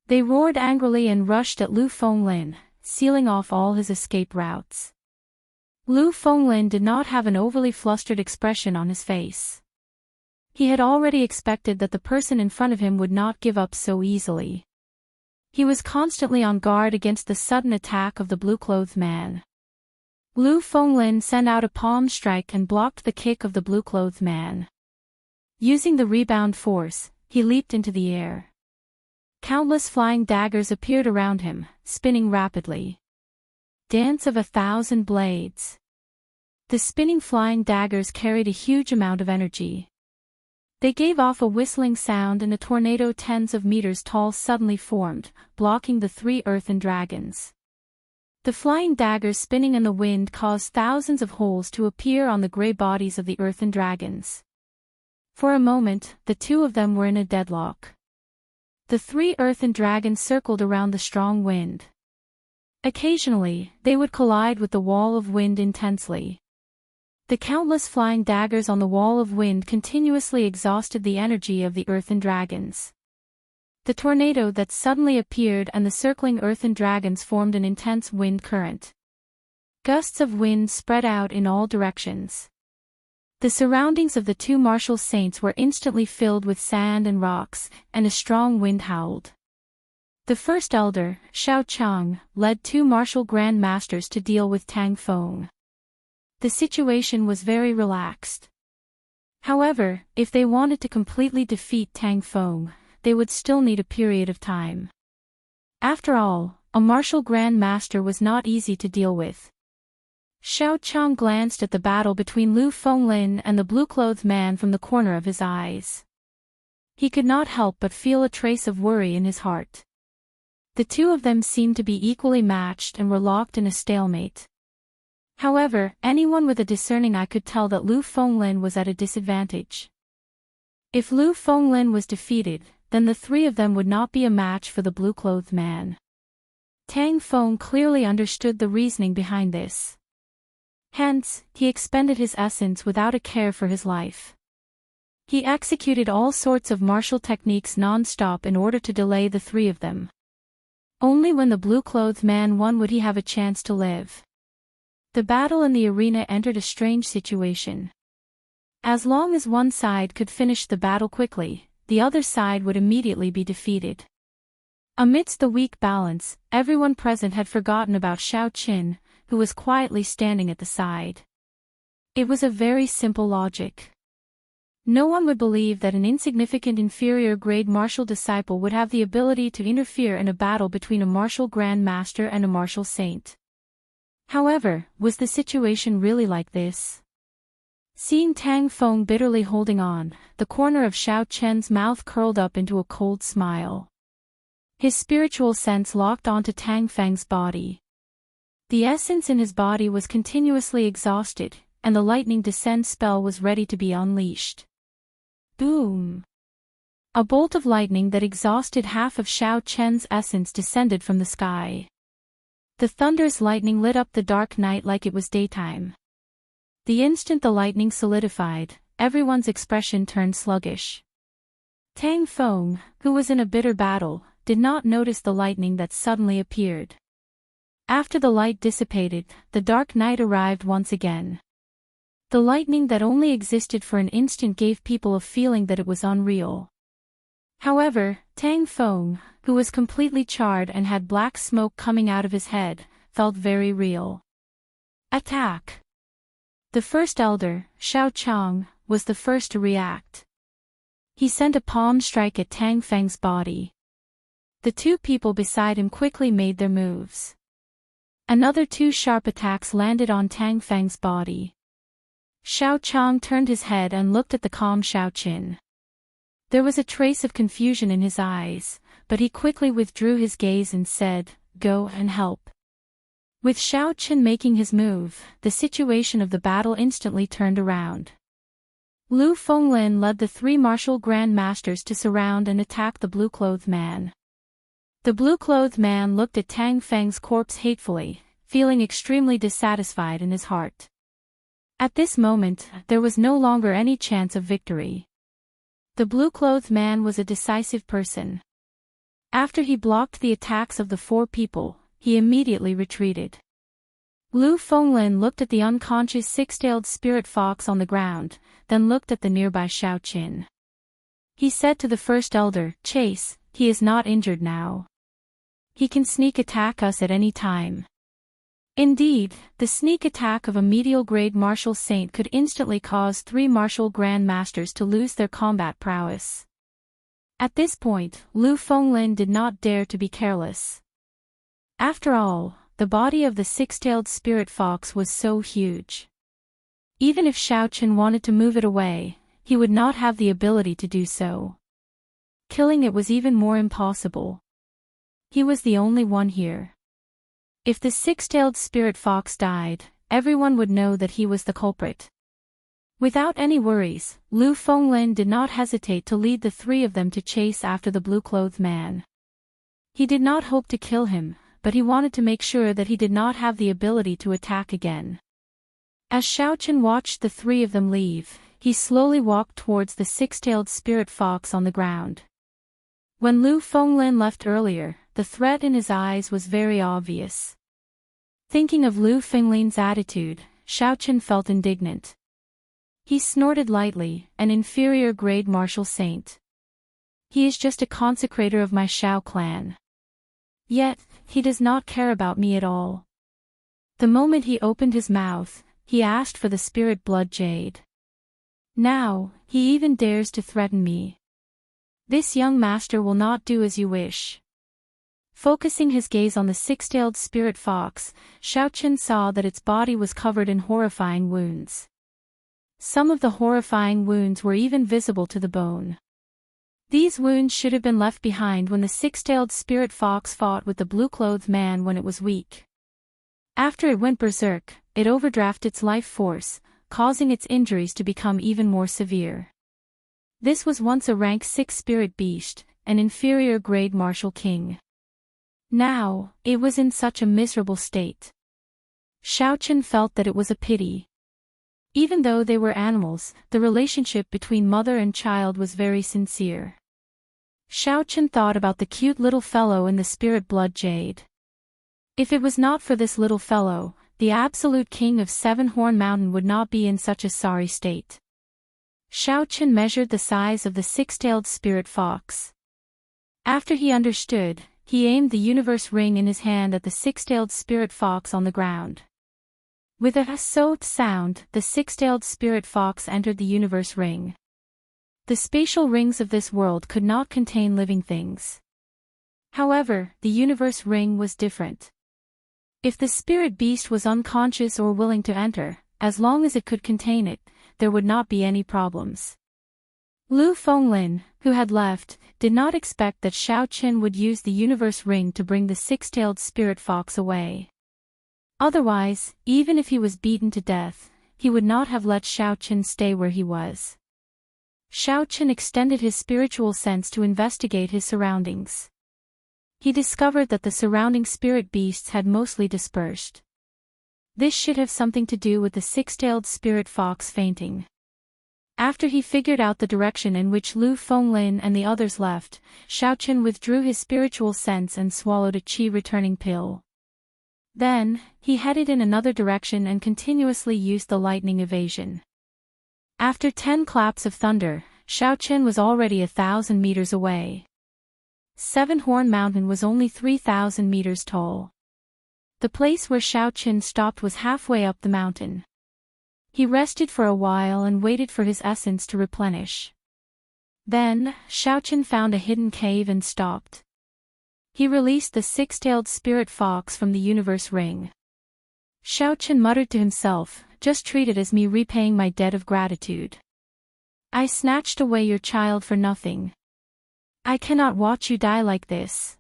Speaker 1: They roared angrily and rushed at Lu Fenglin, sealing off all his escape routes. Lu Fenglin did not have an overly flustered expression on his face. He had already expected that the person in front of him would not give up so easily. He was constantly on guard against the sudden attack of the blue-clothed man. Lu Fenglin sent out a palm strike and blocked the kick of the blue-clothed man. Using the rebound force, he leaped into the air. Countless flying daggers appeared around him, spinning rapidly. Dance of 1,000 blades. The spinning flying daggers carried a huge amount of energy. They gave off a whistling sound and a tornado tens of meters tall suddenly formed, blocking the 3 earthen dragons. The flying daggers spinning in the wind caused thousands of holes to appear on the gray bodies of the earthen dragons. For a moment, the 2 of them were in a deadlock. The 3 earthen dragons circled around the strong wind. Occasionally, they would collide with the wall of wind intensely. The countless flying daggers on the wall of wind continuously exhausted the energy of the earthen dragons. The tornado that suddenly appeared and the circling earthen dragons formed an intense wind current. Gusts of wind spread out in all directions. The surroundings of the 2 martial saints were instantly filled with sand and rocks, and a strong wind howled. The first elder, Xiaochang, led 2 martial grand masters to deal with Tang Feng. The situation was very relaxed. However, if they wanted to completely defeat Tang Feng, they would still need a period of time. After all, a martial grand master was not easy to deal with. Xiaochang glanced at the battle between Lu Fenglin and the blue-clothed man from the corner of his eyes. He could not help but feel a trace of worry in his heart. The 2 of them seemed to be equally matched and were locked in a stalemate. However, anyone with a discerning eye could tell that Lu Fenglin was at a disadvantage. If Lu Fenglin was defeated, then the 3 of them would not be a match for the blue-clothed man. Tang Feng clearly understood the reasoning behind this. Hence, he expended his essence without a care for his life. He executed all sorts of martial techniques non-stop in order to delay the 3 of them. Only when the blue-clothed man won would he have a chance to live. The battle in the arena entered a strange situation. As long as one side could finish the battle quickly, the other side would immediately be defeated. Amidst the weak balance, everyone present had forgotten about Xiao Qin, who was quietly standing at the side. It was a very simple logic. No one would believe that an insignificant inferior-grade martial disciple would have the ability to interfere in a battle between a martial grand master and a martial saint. However, was the situation really like this? Seeing Tang Feng bitterly holding on, the corner of Xiao Chen's mouth curled up into a cold smile. His spiritual sense locked onto Tang Feng's body. The essence in his body was continuously exhausted, and the lightning descend spell was ready to be unleashed. Boom! A bolt of lightning that exhausted half of Xiao Chen's essence descended from the sky. The thunderous lightning lit up the dark night like it was daytime. The instant the lightning solidified, everyone's expression turned sluggish. Tang Feng, who was in a bitter battle, did not notice the lightning that suddenly appeared. After the light dissipated, the dark night arrived once again. The lightning that only existed for an instant gave people a feeling that it was unreal. However, Tang Feng, who was completely charred and had black smoke coming out of his head, felt very real. Attack! The first elder, Xiaochang, was the first to react. He sent a palm strike at Tang Feng's body. The 2 people beside him quickly made their moves. Another 2 sharp attacks landed on Tang Feng's body. Xiaochang turned his head and looked at the calm Xiao Qin. There was a trace of confusion in his eyes, but he quickly withdrew his gaze and said, "Go and help." With Xiaoqin making his move, the situation of the battle instantly turned around. Lu Fenglin led the three martial grand masters to surround and attack the blue-clothed man. The blue-clothed man looked at Tang Feng's corpse hatefully, feeling extremely dissatisfied in his heart. At this moment, there was no longer any chance of victory. The blue-clothed man was a decisive person. After he blocked the attacks of the four people, he immediately retreated. Lu Fenglin looked at the unconscious six-tailed spirit fox on the ground, then looked at the nearby Xiaoqin. He said to the first elder, "Chase, he is not injured now. He can sneak attack us at any time." Indeed, the sneak attack of a medial-grade martial saint could instantly cause three martial grand masters to lose their combat prowess. At this point, Lu Fenglin did not dare to be careless. After all, the body of the six-tailed spirit fox was so huge. Even if Xiaoqin wanted to move it away, he would not have the ability to do so. Killing it was even more impossible. He was the only one here. If the six-tailed spirit fox died, everyone would know that he was the culprit. Without any worries, Lu Fenglin did not hesitate to lead the three of them to chase after the blue-clothed man. He did not hope to kill him, but he wanted to make sure that he did not have the ability to attack again. As Xiaoqin watched the three of them leave, he slowly walked towards the six-tailed spirit fox on the ground. When Lu Fenglin left earlier, the threat in his eyes was very obvious. Thinking of Lu Fenglin's attitude, Xiaoqin felt indignant. He snorted lightly, an inferior-grade martial saint. He is just a consecrator of my Xiao clan. Yet, he does not care about me at all. The moment he opened his mouth, he asked for the spirit blood jade. Now, he even dares to threaten me. This young master will not do as you wish. Focusing his gaze on the six-tailed spirit fox, Xiaoqin saw that its body was covered in horrifying wounds. Some of the horrifying wounds were even visible to the bone. These wounds should have been left behind when the six-tailed spirit fox fought with the blue-clothed man when it was weak. After it went berserk, it overdrafted its life force, causing its injuries to become even more severe. This was once a rank 6 spirit beast, an inferior-grade martial king. Now, it was in such a miserable state. Xiaoqin felt that it was a pity. Even though they were animals, the relationship between mother and child was very sincere. Xiaoqin thought about the cute little fellow in the spirit blood jade. If it was not for this little fellow, the absolute king of Seven-Horn Mountain would not be in such a sorry state. Xiaoqin measured the size of the six-tailed spirit fox. After he understood, he aimed the universe ring in his hand at the six-tailed spirit fox on the ground. With a soft sound, the six-tailed spirit fox entered the universe ring. The spatial rings of this world could not contain living things. However, the universe ring was different. If the spirit beast was unconscious or willing to enter, as long as it could contain it, there would not be any problems. Lu Fenglin, who had left, did not expect that Xiaoqin would use the universe ring to bring the six-tailed spirit fox away. Otherwise, even if he was beaten to death, he would not have let Xiaoqin stay where he was. Xiaoqin extended his spiritual sense to investigate his surroundings. He discovered that the surrounding spirit beasts had mostly dispersed. This should have something to do with the six-tailed spirit fox fainting. After he figured out the direction in which Lu Fenglin and the others left, Xiaoqin withdrew his spiritual sense and swallowed a qi-returning pill. Then, he headed in another direction and continuously used the lightning evasion. After 10 claps of thunder, Xiaoqin was already 1,000 meters away. Seven-Horn Mountain was only 3,000 meters tall. The place where Xiaoqin stopped was halfway up the mountain. He rested for a while and waited for his essence to replenish. Then, Xiaoqin found a hidden cave and stopped. He released the six-tailed spirit fox from the universe ring. Xiaoqin muttered to himself, "Just treat it as me repaying my debt of gratitude. I snatched away your child for nothing." I cannot watch you die like this.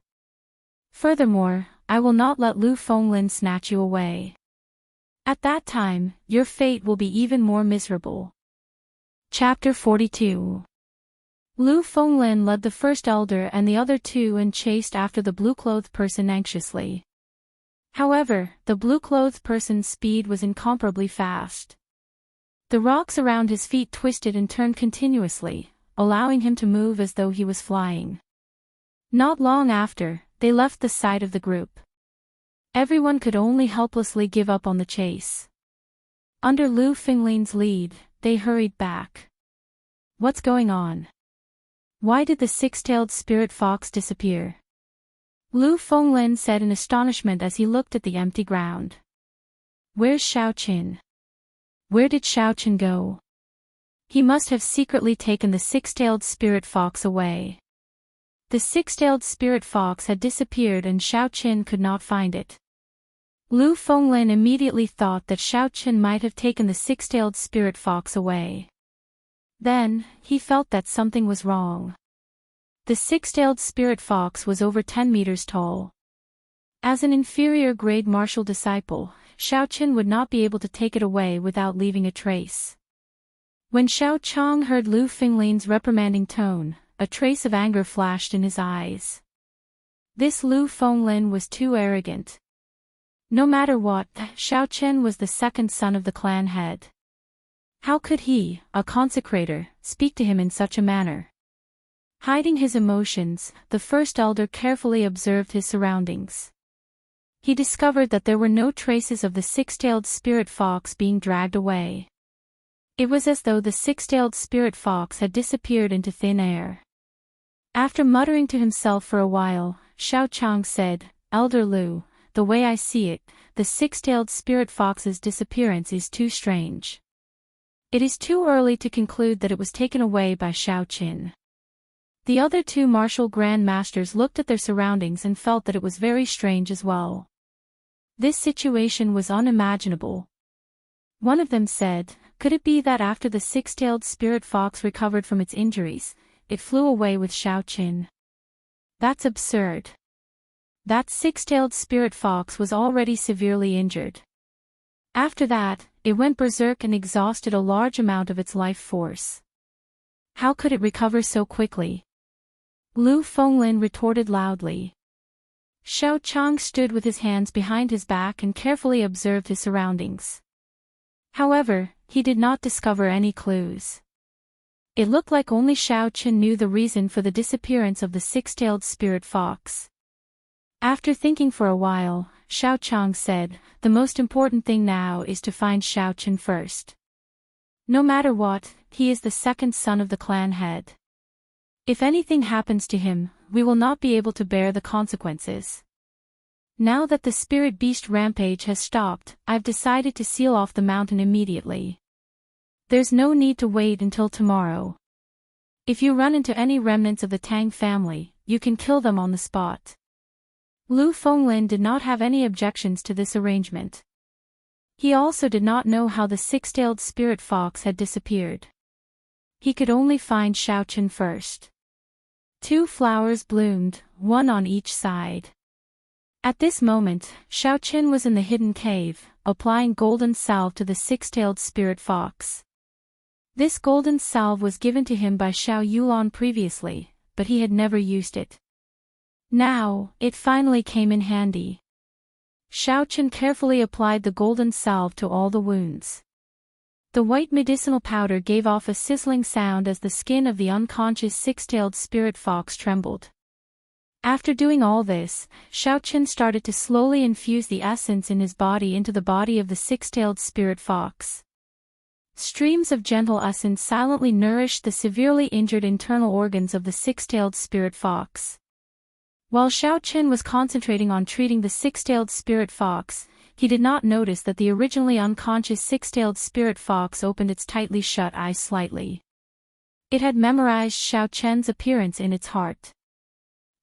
Speaker 1: Furthermore, I will not let Lu Fenglin snatch you away. At that time, your fate will be even more miserable. Chapter 42. Lu Fenglin led the first elder and the other two and chased after the blue-clothed person anxiously. However, the blue-clothed person's speed was incomparably fast. The rocks around his feet twisted and turned continuously, allowing him to move as though he was flying. Not long after, they left the sight of the group. Everyone could only helplessly give up on the chase. Under Lu Fenglin's lead, they hurried back. What's going on? Why did the six-tailed spirit fox disappear? Lu Fenglin said in astonishment as he looked at the empty ground. Where's Xiaoqin? Where did Xiaoqin go? He must have secretly taken the six-tailed spirit fox away. The six-tailed spirit fox had disappeared and Xiaoqin could not find it. Lu Fenglin immediately thought that Xiaoqin might have taken the six-tailed spirit fox away. Then, he felt that something was wrong. The six-tailed spirit fox was over 10 meters tall. As an inferior-grade martial disciple, Xiaoqin would not be able to take it away without leaving a trace. When Xiao Chang heard Lu Fenglin's reprimanding tone, a trace of anger flashed in his eyes. This Lu Fenglin was too arrogant. No matter what, Xiaoqin was the second son of the clan head. How could he, a consecrator, speak to him in such a manner? Hiding his emotions, the first elder carefully observed his surroundings. He discovered that there were no traces of the six-tailed spirit fox being dragged away. It was as though the six-tailed spirit fox had disappeared into thin air. After muttering to himself for a while, Xiao Chang said, Elder Lu, the way I see it, the six-tailed spirit fox's disappearance is too strange. It is too early to conclude that it was taken away by Xiaoqin. The other two martial grand masters looked at their surroundings and felt that it was very strange as well. This situation was unimaginable. One of them said, could it be that after the six-tailed spirit fox recovered from its injuries, it flew away with Xiaoqin? That's absurd. That six-tailed spirit fox was already severely injured. After that, it went berserk and exhausted a large amount of its life force. How could it recover so quickly? Lu Fenglin retorted loudly. Xiao Chang stood with his hands behind his back and carefully observed his surroundings. However, he did not discover any clues. It looked like only Xiaoqin knew the reason for the disappearance of the six-tailed spirit fox. After thinking for a while, Xiao Chang said, the most important thing now is to find Xiaoqin first. No matter what, he is the second son of the clan head. If anything happens to him, we will not be able to bear the consequences. Now that the spirit beast rampage has stopped, I've decided to seal off the mountain immediately. There's no need to wait until tomorrow. If you run into any remnants of the Tang family, you can kill them on the spot. Lu Fenglin did not have any objections to this arrangement. He also did not know how the six-tailed spirit fox had disappeared. He could only find Xiaoqin first. 2 flowers bloomed, one on each side. At this moment, Xiaoqin was in the hidden cave, applying golden salve to the six-tailed spirit fox. This golden salve was given to him by Xiao Yulan previously, but he had never used it. Now, it finally came in handy. Xiaoqin carefully applied the golden salve to all the wounds. The white medicinal powder gave off a sizzling sound as the skin of the unconscious six-tailed spirit fox trembled. After doing all this, Xiaoqin started to slowly infuse the essence in his body into the body of the six-tailed spirit fox. Streams of gentle essence silently nourished the severely injured internal organs of the six-tailed spirit fox. While Xiaoqin was concentrating on treating the six-tailed spirit fox, he did not notice that the originally unconscious six-tailed spirit fox opened its tightly shut eyes slightly. It had memorized Xiaoqian's appearance in its heart.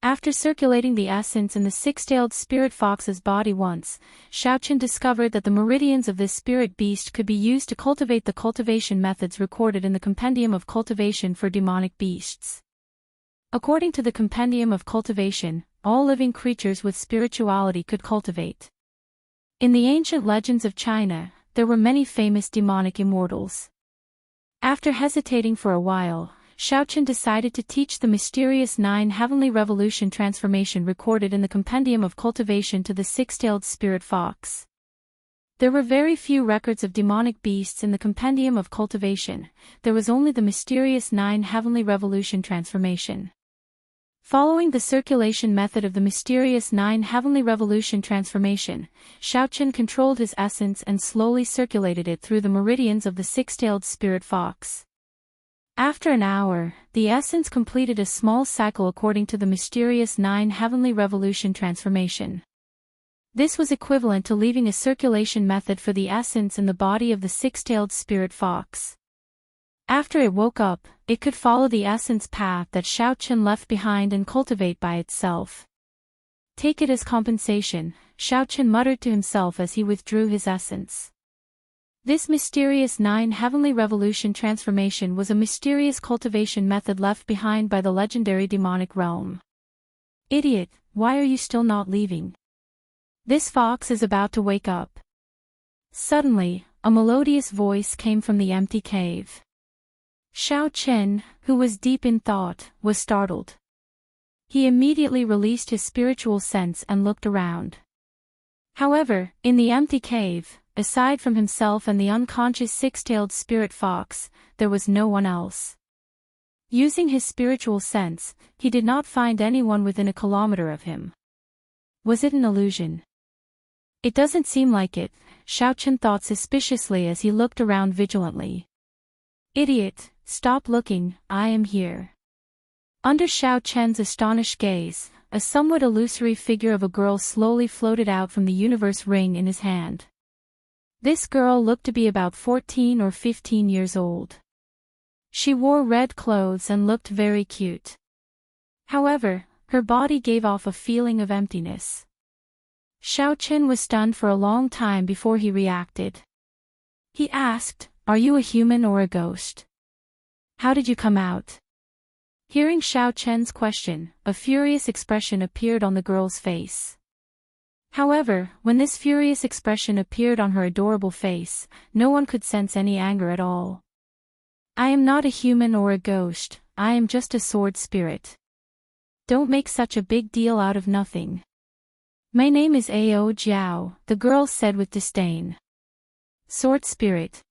Speaker 1: After circulating the essence in the six-tailed spirit fox's body once, Xiaoqin discovered that the meridians of this spirit beast could be used to cultivate the cultivation methods recorded in the Compendium of Cultivation for Demonic Beasts. According to the Compendium of Cultivation, all living creatures with spirituality could cultivate. In the ancient legends of China, there were many famous demonic immortals. After hesitating for a while, Xiaochen decided to teach the mysterious 9 heavenly revolution transformation recorded in the Compendium of Cultivation to the six-tailed spirit fox. There were very few records of demonic beasts in the Compendium of Cultivation. There was only the mysterious 9 heavenly revolution transformation. Following the circulation method of the mysterious 9 heavenly revolution transformation, Xiaochen controlled his essence and slowly circulated it through the meridians of the six-tailed spirit fox. After an hour, the essence completed a small cycle according to the mysterious 9 heavenly revolution transformation. This was equivalent to leaving a circulation method for the essence in the body of the six-tailed spirit fox. After it woke up, it could follow the essence path that Xiaochen left behind and cultivate by itself. Take it as compensation, Xiaochen muttered to himself as he withdrew his essence. This mysterious 9 heavenly revolution transformation was a mysterious cultivation method left behind by the legendary demonic realm. Idiot, why are you still not leaving? This fox is about to wake up. Suddenly, a melodious voice came from the empty cave. Xiaochen, who was deep in thought, was startled. He immediately released his spiritual sense and looked around. However, in the empty cave, aside from himself and the unconscious six-tailed spirit fox, there was no one else. Using his spiritual sense, he did not find anyone within a kilometer of him. Was it an illusion? It doesn't seem like it, Xiaochen thought suspiciously as he looked around vigilantly. Idiot, stop looking, I am here. Under Xiaochen's astonished gaze, a somewhat illusory figure of a girl slowly floated out from the universe ring in his hand. This girl looked to be about 14 or 15 years old. She wore red clothes and looked very cute. However, her body gave off a feeling of emptiness. Xiaochen was stunned for a long time before he reacted. He asked, "Are you a human or a ghost? How did you come out?" Hearing Xiaochen's question, a furious expression appeared on the girl's face. However, when this furious expression appeared on her adorable face, no one could sense any anger at all. "I am not a human or a ghost, I am just a sword spirit. Don't make such a big deal out of nothing. My name is Ao Jiao," the girl said with disdain. Sword spirit.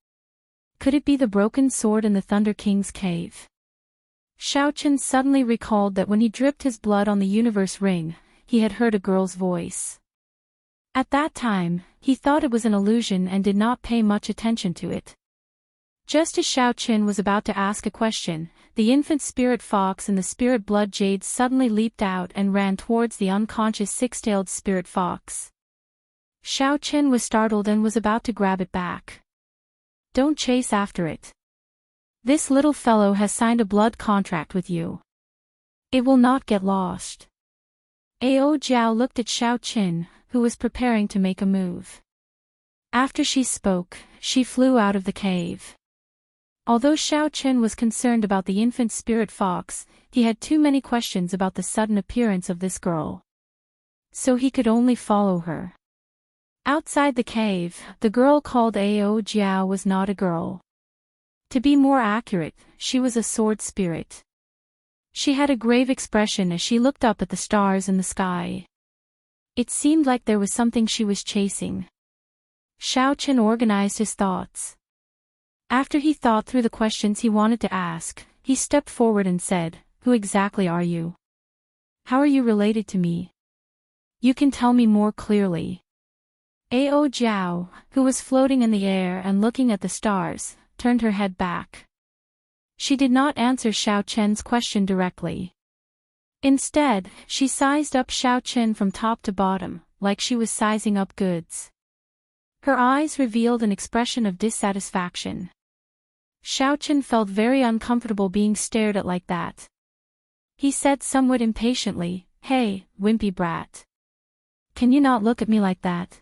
Speaker 1: Could it be the broken sword in the Thunder King's cave? Xiaochen suddenly recalled that when he dripped his blood on the universe ring, he had heard a girl's voice. At that time, he thought it was an illusion and did not pay much attention to it. Just as Xiaochen was about to ask a question, the infant spirit fox and the spirit blood jade suddenly leaped out and ran towards the unconscious six-tailed spirit fox. Xiaochen was startled and was about to grab it back. "Don't chase after it. This little fellow has signed a blood contract with you. It will not get lost." Ao Jiao looked at Xiaochen, who was preparing to make a move. After she spoke, she flew out of the cave. Although Xiaochen was concerned about the infant spirit fox, he had too many questions about the sudden appearance of this girl. So he could only follow her. Outside the cave, the girl called Ao Jiao was not a girl. To be more accurate, she was a sword spirit. She had a grave expression as she looked up at the stars in the sky. It seemed like there was something she was chasing. Xiaochen organized his thoughts. After he thought through the questions he wanted to ask, he stepped forward and said, "Who exactly are you? How are you related to me? You can tell me more clearly." Ao Jiao, who was floating in the air and looking at the stars, turned her head back. She did not answer Xiaochen's question directly. Instead, she sized up Xiaochen from top to bottom, like she was sizing up goods. Her eyes revealed an expression of dissatisfaction. Xiaochen felt very uncomfortable being stared at like that. He said somewhat impatiently, "Hey, wimpy brat. Can you not look at me like that?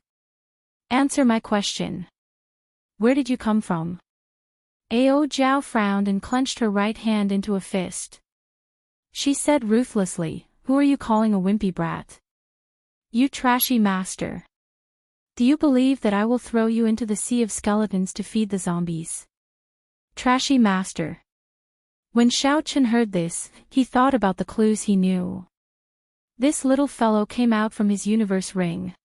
Speaker 1: Answer my question. Where did you come from?" Ao Jiao frowned and clenched her right hand into a fist. She said ruthlessly, "Who are you calling a wimpy brat? You trashy master. Do you believe that I will throw you into the sea of skeletons to feed the zombies? Trashy master." When Xiaochen heard this, he thought about the clues he knew. This little fellow came out from his universe ring.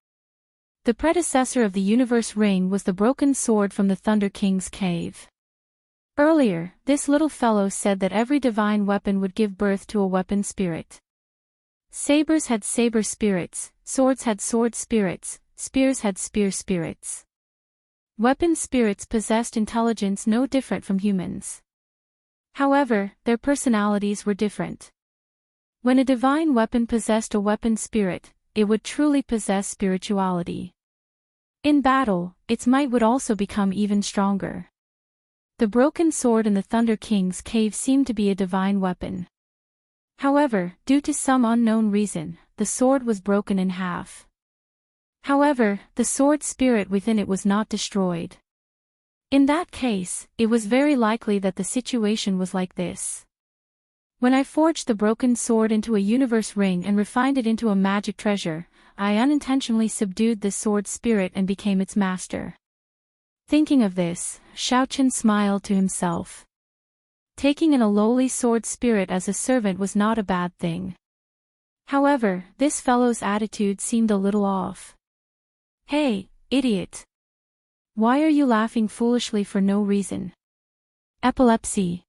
Speaker 1: The predecessor of the universe ring was the broken sword from the Thunder King's cave. Earlier, this little fellow said that every divine weapon would give birth to a weapon spirit. Sabers had saber spirits, swords had sword spirits, spears had spear spirits. Weapon spirits possessed intelligence no different from humans. However, their personalities were different. When a divine weapon possessed a weapon spirit, it would truly possess spirituality. In battle, its might would also become even stronger. The broken sword in the Thunder King's cave seemed to be a divine weapon. However, due to some unknown reason, the sword was broken in half. However, the sword spirit within it was not destroyed. In that case, it was very likely that the situation was like this. When I forged the broken sword into a universe ring and refined it into a magic treasure, I unintentionally subdued this sword spirit and became its master. Thinking of this, Xiaochen smiled to himself. Taking in a lowly sword spirit as a servant was not a bad thing. However, this fellow's attitude seemed a little off. "Hey, idiot! Why are you laughing foolishly for no reason? Epilepsy."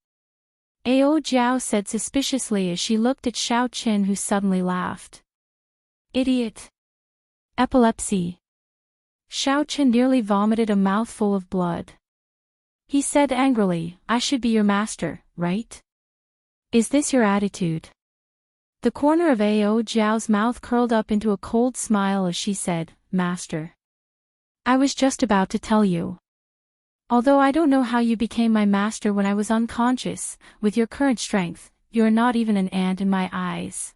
Speaker 1: Ao Jiao said suspiciously as she looked at Xiaochen, who suddenly laughed. "Idiot. Epilepsy." Xiaochen nearly vomited a mouthful of blood. He said angrily, "I should be your master, right? Is this your attitude?" The corner of Ao Jiao's mouth curled up into a cold smile as she said, "Master. I was just about to tell you. Although I don't know how you became my master when I was unconscious, with your current strength, you are not even an ant in my eyes.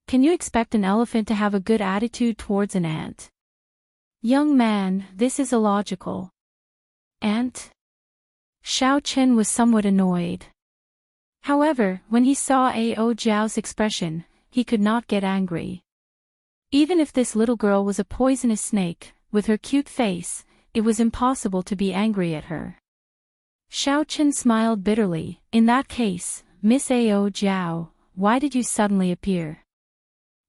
Speaker 1: Can you expect an elephant to have a good attitude towards an ant? Young man, this is illogical." "Ant?" Xiaochen was somewhat annoyed. However, when he saw Ao Jiao's expression, he could not get angry. Even if this little girl was a poisonous snake, with her cute face, it was impossible to be angry at her. Xiaochen smiled bitterly. "In that case, Miss Ao Jiao, why did you suddenly appear?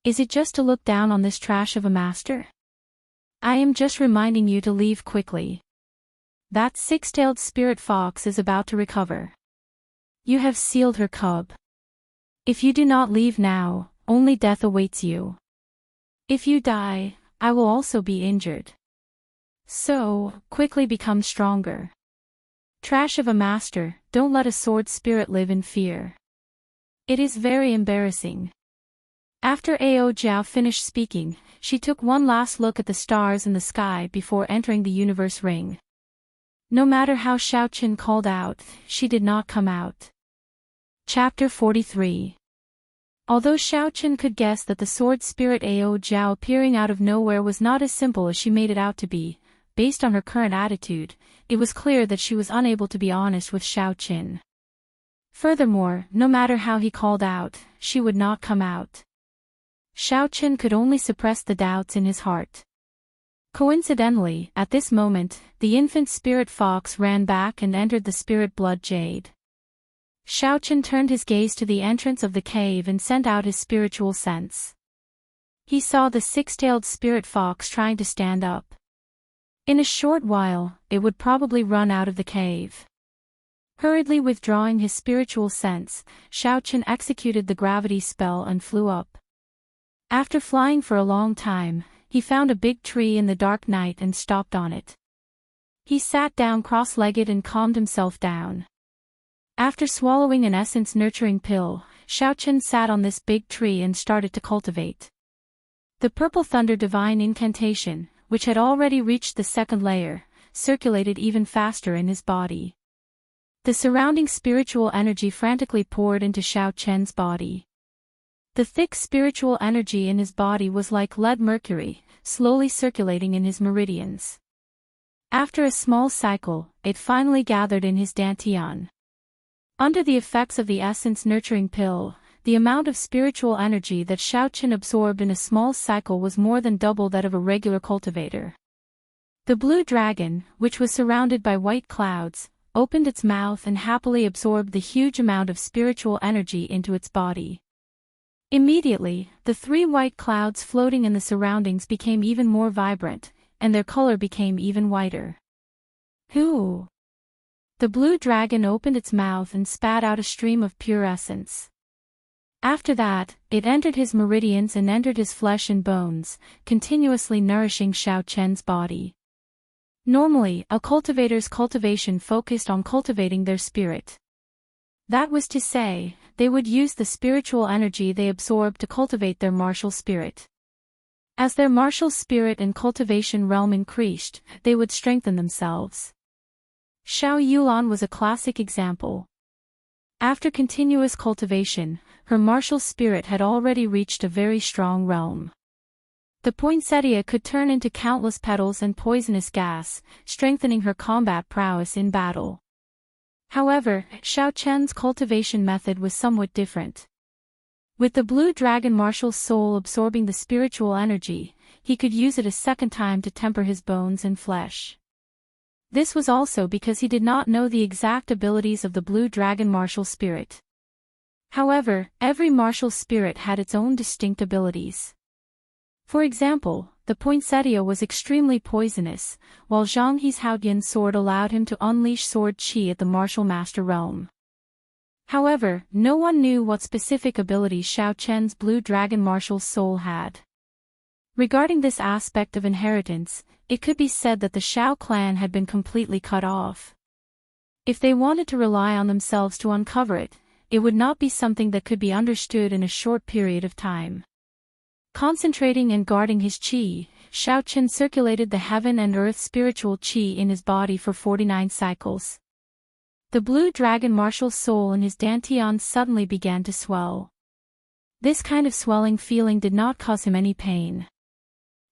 Speaker 1: Is it just to look down on this trash of a master? I am just reminding you to leave quickly. That six-tailed spirit fox is about to recover. You have sealed her cub. If you do not leave now, only death awaits you. If you die, I will also be injured. So, quickly become stronger. Trash of a master, don't let a sword spirit live in fear. It is very embarrassing." After Ao Jiao finished speaking, she took one last look at the stars in the sky before entering the universe ring. No matter how Xiaochen called out, she did not come out. Chapter 43. Although Xiaochen could guess that the sword spirit Ao Jiao appearing out of nowhere was not as simple as she made it out to be, based on her current attitude, it was clear that she was unable to be honest with Xiaochen. Furthermore, no matter how he called out, she would not come out. Xiaochen could only suppress the doubts in his heart. Coincidentally, at this moment, the infant spirit fox ran back and entered the spirit blood jade. Xiaochen turned his gaze to the entrance of the cave and sent out his spiritual sense. He saw the six-tailed spirit fox trying to stand up. In a short while, it would probably run out of the cave. Hurriedly withdrawing his spiritual sense, Xiaochen executed the gravity spell and flew up. After flying for a long time, he found a big tree in the dark night and stopped on it. He sat down cross-legged and calmed himself down. After swallowing an essence-nurturing pill, Xiaochen sat on this big tree and started to cultivate. The purple thunder divine incantation, which had already reached the second layer, circulated even faster in his body. The surrounding spiritual energy frantically poured into Xiaochen's body. The thick spiritual energy in his body was like lead mercury, slowly circulating in his meridians. After a small cycle, it finally gathered in his dantian. Under the effects of the essence-nurturing pill, the amount of spiritual energy that Xiaochen absorbed in a small cycle was more than double that of a regular cultivator. The blue dragon, which was surrounded by white clouds, opened its mouth and happily absorbed the huge amount of spiritual energy into its body. Immediately, the 3 white clouds floating in the surroundings became even more vibrant, and their color became even whiter. Hoo! The blue dragon opened its mouth and spat out a stream of pure essence. After that, it entered his meridians and entered his flesh and bones, continuously nourishing Xiaochen's body. Normally, a cultivator's cultivation focused on cultivating their spirit. That was to say, they would use the spiritual energy they absorbed to cultivate their martial spirit. As their martial spirit and cultivation realm increased, they would strengthen themselves. Xiao Yulan was a classic example. After continuous cultivation, her martial spirit had already reached a very strong realm. The poinsettia could turn into countless petals and poisonous gas, strengthening her combat prowess in battle. However, Xiaochen's cultivation method was somewhat different. With the blue dragon martial soul absorbing the spiritual energy, he could use it a second time to temper his bones and flesh. This was also because he did not know the exact abilities of the blue dragon martial spirit. However, every martial spirit had its own distinct abilities. For example, the poinsettia was extremely poisonous, while Zhang He's Haotian sword allowed him to unleash sword qi at the martial master realm. However, no one knew what specific abilities Xiaochen's blue dragon martial soul had. Regarding this aspect of inheritance, it could be said that the Xiao clan had been completely cut off. If they wanted to rely on themselves to uncover it, it would not be something that could be understood in a short period of time. Concentrating and guarding his qi, Xiaochen circulated the heaven and earth spiritual qi in his body for 49 cycles. The blue dragon martial soul in his dantian suddenly began to swell. This kind of swelling feeling did not cause him any pain.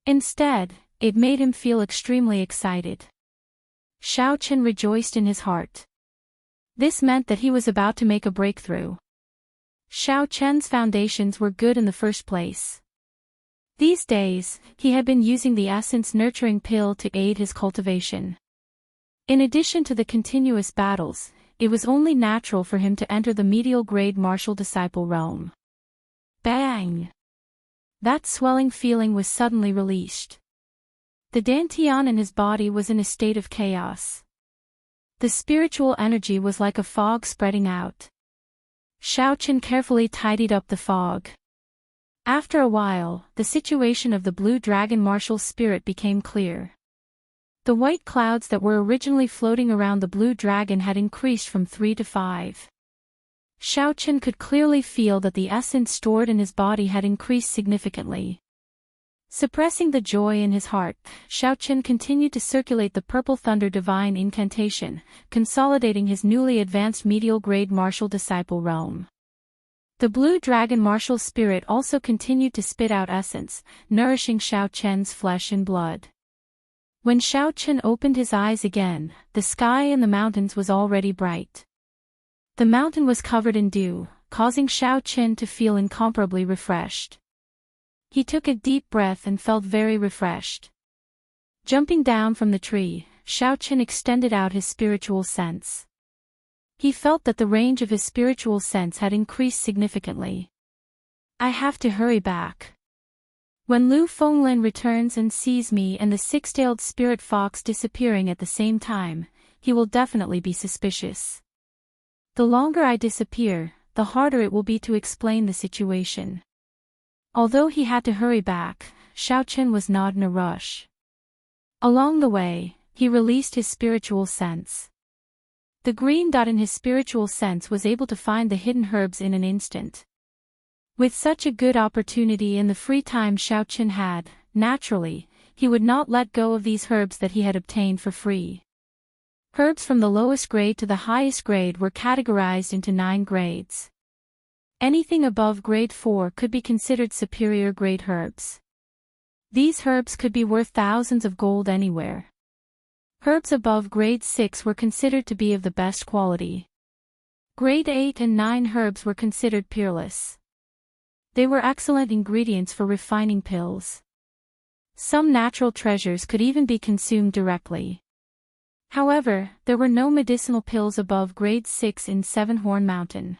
Speaker 1: Instead, it made him feel extremely excited. Xiaochen rejoiced in his heart. This meant that he was about to make a breakthrough. Xiaochen's foundations were good in the first place. These days, he had been using the essence nurturing pill to aid his cultivation. In addition to the continuous battles, it was only natural for him to enter the medial grade martial disciple realm. Bang! That swelling feeling was suddenly released. The dantian in his body was in a state of chaos. The spiritual energy was like a fog spreading out. Xiaochen carefully tidied up the fog. After a while, the situation of the blue dragon martial spirit became clear. The white clouds that were originally floating around the blue dragon had increased from 3 to 5. Xiaochen could clearly feel that the essence stored in his body had increased significantly. Suppressing the joy in his heart, Xiaochen continued to circulate the purple thunder divine incantation, consolidating his newly advanced medial grade martial disciple realm. The blue dragon martial spirit also continued to spit out essence, nourishing Xiaochen's flesh and blood. When Xiaochen opened his eyes again, the sky and the mountains was already bright. The mountain was covered in dew, causing Xiaochen to feel incomparably refreshed. He took a deep breath and felt very refreshed. Jumping down from the tree, Xiaochen extended out his spiritual sense. He felt that the range of his spiritual sense had increased significantly. I have to hurry back. When Lu Fenglin returns and sees me and the six-tailed spirit fox disappearing at the same time, he will definitely be suspicious. The longer I disappear, the harder it will be to explain the situation. Although he had to hurry back, Xiaochen was not in a rush. Along the way, he released his spiritual sense. The green dot in his spiritual sense was able to find the hidden herbs in an instant. With such a good opportunity in the free time Xiaochen had, naturally, he would not let go of these herbs that he had obtained for free. Herbs from the lowest grade to the highest grade were categorized into 9 grades. Anything above grade 4 could be considered superior grade herbs. These herbs could be worth thousands of gold anywhere. Herbs above grade 6 were considered to be of the best quality. Grade 8 and 9 herbs were considered peerless. They were excellent ingredients for refining pills. Some natural treasures could even be consumed directly. However, there were no medicinal pills above grade 6 in Seven-Horn Mountain.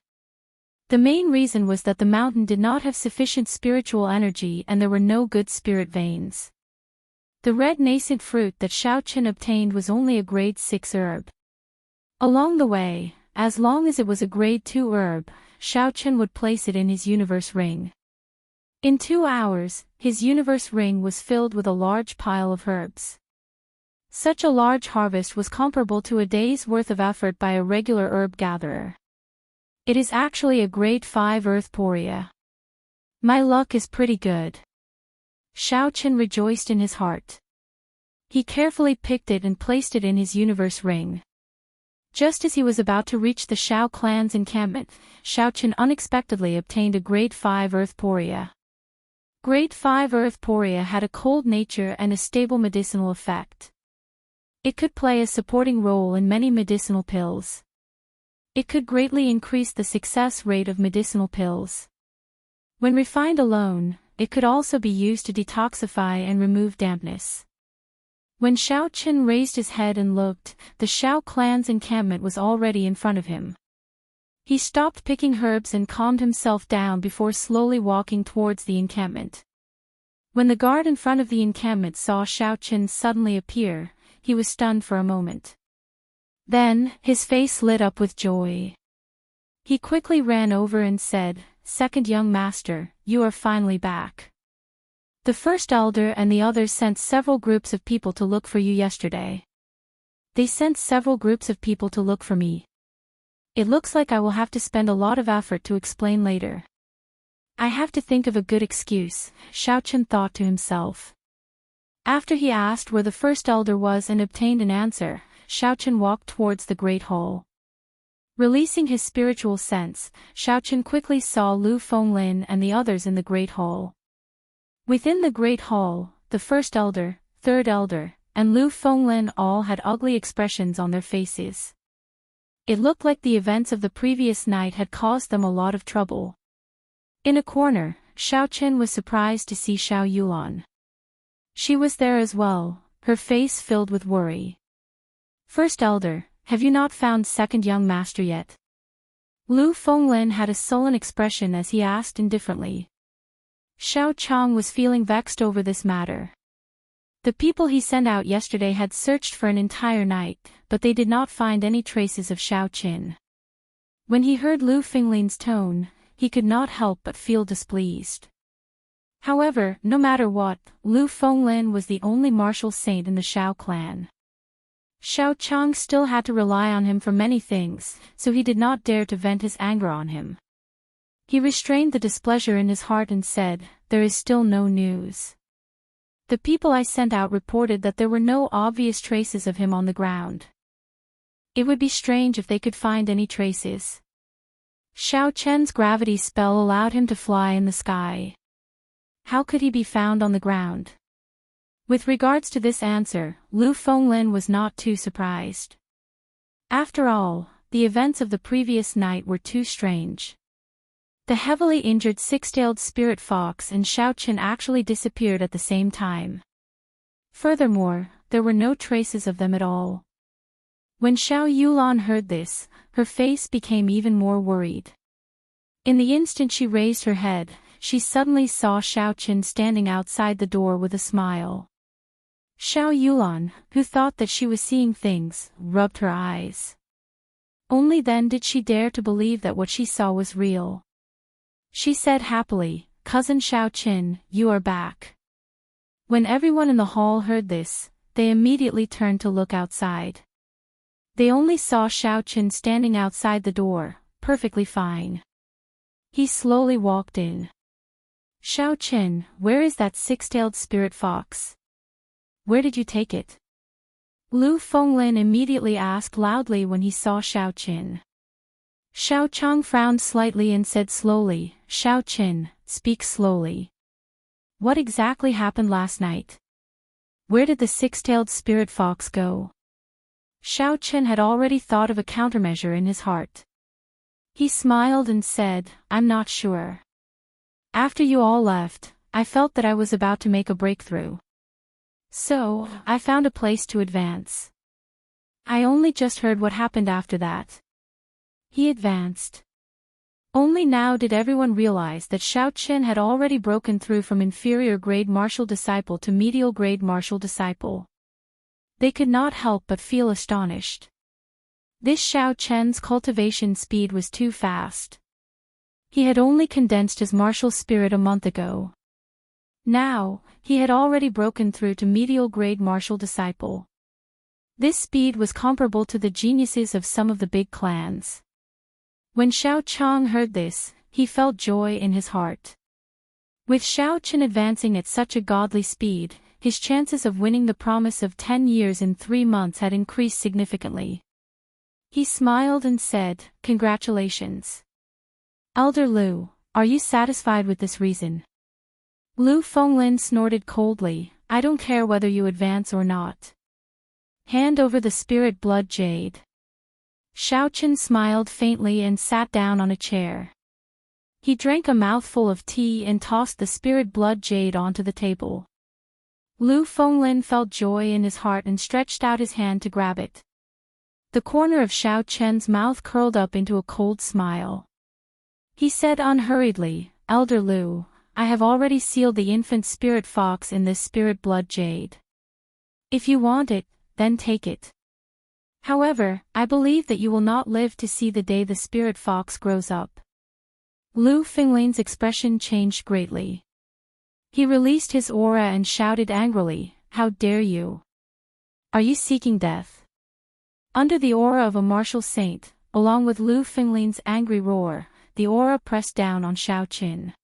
Speaker 1: The main reason was that the mountain did not have sufficient spiritual energy and there were no good spirit veins. The red nascent fruit that Xiaoqin obtained was only a grade 6 herb. Along the way, as long as it was a grade 2 herb, Xiaoqin would place it in his universe ring. In 2 hours, his universe ring was filled with a large pile of herbs. Such a large harvest was comparable to a day's worth of effort by a regular herb gatherer. It is actually a grade 5 earth poria. My luck is pretty good. Xiaoqin rejoiced in his heart. He carefully picked it and placed it in his universe ring. Just as he was about to reach the Xiao clan's encampment, Xiaoqin unexpectedly obtained a grade 5 earth poria. Grade 5 earth poria had a cold nature and a stable medicinal effect. It could play a supporting role in many medicinal pills. It could greatly increase the success rate of medicinal pills. When refined alone, it could also be used to detoxify and remove dampness. When Xiaoqin raised his head and looked, the Xiao clan's encampment was already in front of him. He stopped picking herbs and calmed himself down before slowly walking towards the encampment. When the guard in front of the encampment saw Xiaoqin suddenly appear, he was stunned for a moment. Then, his face lit up with joy. He quickly ran over and said, "Second young master, you are finally back. The first elder and the others sent several groups of people to look for you yesterday. They sent several groups of people to look for me. It looks like I will have to spend a lot of effort to explain later. I have to think of a good excuse," Xiaoqin thought to himself. After he asked where the first elder was and obtained an answer, Xiaoqin walked towards the Great Hall. Releasing his spiritual sense, Xiaoqin quickly saw Lu Fenglin and the others in the Great Hall. Within the Great Hall, the first elder, third elder, and Lu Fenglin all had ugly expressions on their faces. It looked like the events of the previous night had caused them a lot of trouble. In a corner, Xiaoqin was surprised to see Xiao Yulan. She was there as well, her face filled with worry. "First elder, have you not found second young master yet?" Lu Fenglin had a sullen expression as he asked indifferently. Xiao Chang was feeling vexed over this matter. The people he sent out yesterday had searched for an entire night, but they did not find any traces of Xiaoqin. When he heard Lu Fenglin's tone, he could not help but feel displeased. However, no matter what, Lu Fenglin was the only martial saint in the Xiao clan. Xiao Chang still had to rely on him for many things, so he did not dare to vent his anger on him. He restrained the displeasure in his heart and said, "There is still no news. The people I sent out reported that there were no obvious traces of him on the ground. It would be strange if they could find any traces." Xiao Chen's gravity spell allowed him to fly in the sky. How could he be found on the ground? With regards to this answer, Lu Fenglin was not too surprised. After all, the events of the previous night were too strange. The heavily injured six-tailed spirit fox and Xiaoqin actually disappeared at the same time. Furthermore, there were no traces of them at all. When Xiao Yulan heard this, her face became even more worried. In the instant she raised her head, she suddenly saw Xiaoqin standing outside the door with a smile. Xiao Yulan, who thought that she was seeing things, rubbed her eyes. Only then did she dare to believe that what she saw was real. She said happily, "Cousin Xiaoqin, you are back." When everyone in the hall heard this, they immediately turned to look outside. They only saw Xiaoqin standing outside the door, perfectly fine. He slowly walked in. "Xiaoqin, where is that six-tailed spirit fox? Where did you take it?" Lu Fenglin immediately asked loudly when he saw Xiaoqin. Xiao Chang frowned slightly and said slowly, "Xiaoqin, speak slowly. What exactly happened last night? Where did the six-tailed spirit fox go?" Xiaoqin had already thought of a countermeasure in his heart. He smiled and said, "I'm not sure. After you all left, I felt that I was about to make a breakthrough. So, I found a place to advance. I only just heard what happened after that. He advanced. Only now did everyone realize that Xiaoqin had already broken through from inferior grade martial disciple to medial grade martial disciple. They could not help but feel astonished. This Xiaoqian's cultivation speed was too fast. He had only condensed his martial spirit a month ago. Now, he had already broken through to medial grade martial disciple. This speed was comparable to the geniuses of some of the big clans. When Xiao Chang heard this, he felt joy in his heart. With Xiao Qin advancing at such a godly speed, his chances of winning the promise of 10 years in 3 months had increased significantly. He smiled and said, "Congratulations. Elder Lu, are you satisfied with this reason?" Lu Fenglin snorted coldly, "I don't care whether you advance or not. Hand over the spirit blood jade." Xiaoqin smiled faintly and sat down on a chair. He drank a mouthful of tea and tossed the spirit blood jade onto the table. Lu Fenglin felt joy in his heart and stretched out his hand to grab it. The corner of Xiaoqian's mouth curled up into a cold smile. He said unhurriedly, "Elder Lu, I have already sealed the infant spirit fox in this spirit blood jade. If you want it, then take it. However, I believe that you will not live to see the day the spirit fox grows up." Lu Fenglin's expression changed greatly. He released his aura and shouted angrily, "How dare you? Are you seeking death?" Under the aura of a martial saint, along with Lu Fenglin's angry roar, the aura pressed down on Xiaoqin.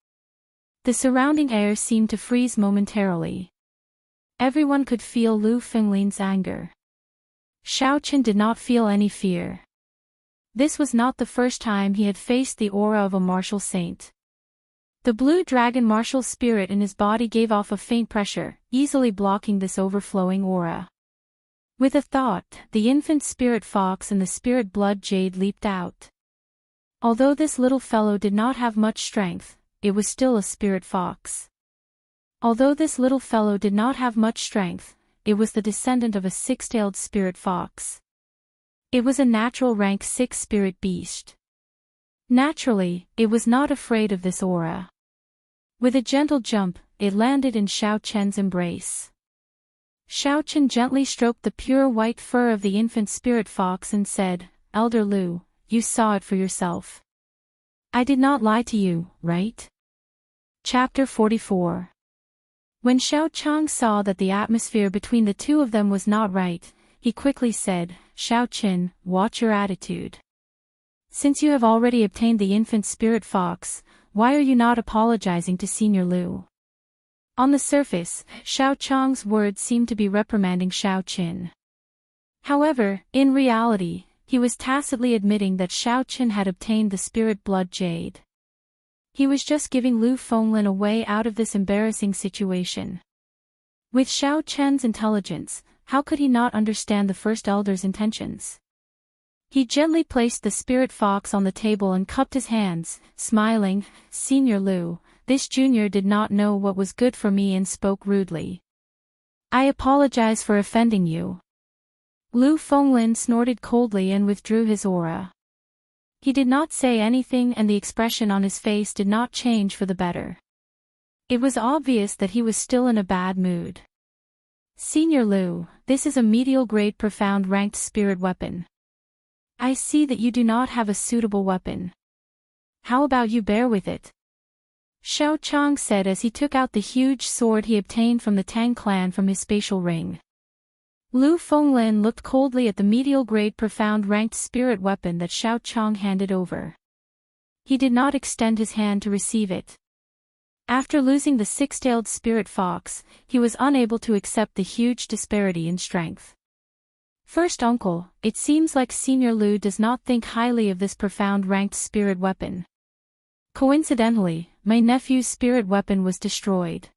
Speaker 1: The surrounding air seemed to freeze momentarily. Everyone could feel Lu Fenglin's anger. Xiaoqin did not feel any fear. This was not the first time he had faced the aura of a martial saint. The blue dragon martial spirit in his body gave off a faint pressure, easily blocking this overflowing aura. With a thought, the infant spirit fox and the spirit blood jade leaped out. Although this little fellow did not have much strength, it was still a spirit fox. Although this little fellow did not have much strength, it was the descendant of a 6-tailed spirit fox. It was a natural rank 6 spirit beast. Naturally, it was not afraid of this aura. With a gentle jump, it landed in Xiaoqian's embrace. Xiaoqian gently stroked the pure white fur of the infant spirit fox and said, "Elder Lu, you saw it for yourself. I did not lie to you, right?" Chapter 44. When Xiao Chang saw that the atmosphere between the two of them was not right, he quickly said, "Xiaoqin, watch your attitude. Since you have already obtained the infant spirit fox, why are you not apologizing to Senior Lu?" On the surface, Xiao Chang's words seemed to be reprimanding Xiaoqin. However, in reality, he was tacitly admitting that Xiaoqin had obtained the spirit blood jade. He was just giving Lu Fenglin a way out of this embarrassing situation. With Xiaoqian's intelligence, how could he not understand the first elder's intentions? He gently placed the spirit fox on the table and cupped his hands, smiling, "Senior Lu, this junior did not know what was good for me and spoke rudely. I apologize for offending you." Lu Fenglin snorted coldly and withdrew his aura. He did not say anything and the expression on his face did not change for the better. It was obvious that he was still in a bad mood. "Senior Lu, this is a medial grade profound ranked spirit weapon. I see that you do not have a suitable weapon. How about you bear with it?" Xiao Chang said as he took out the huge sword he obtained from the Tang clan from his spatial ring. Lu Fenglin looked coldly at the medial grade profound ranked spirit weapon that Xiao Chang handed over. He did not extend his hand to receive it. After losing the 6-tailed spirit fox, he was unable to accept the huge disparity in strength. "First uncle, it seems like Senior Lu does not think highly of this profound ranked spirit weapon. Coincidentally, my nephew's spirit weapon was destroyed.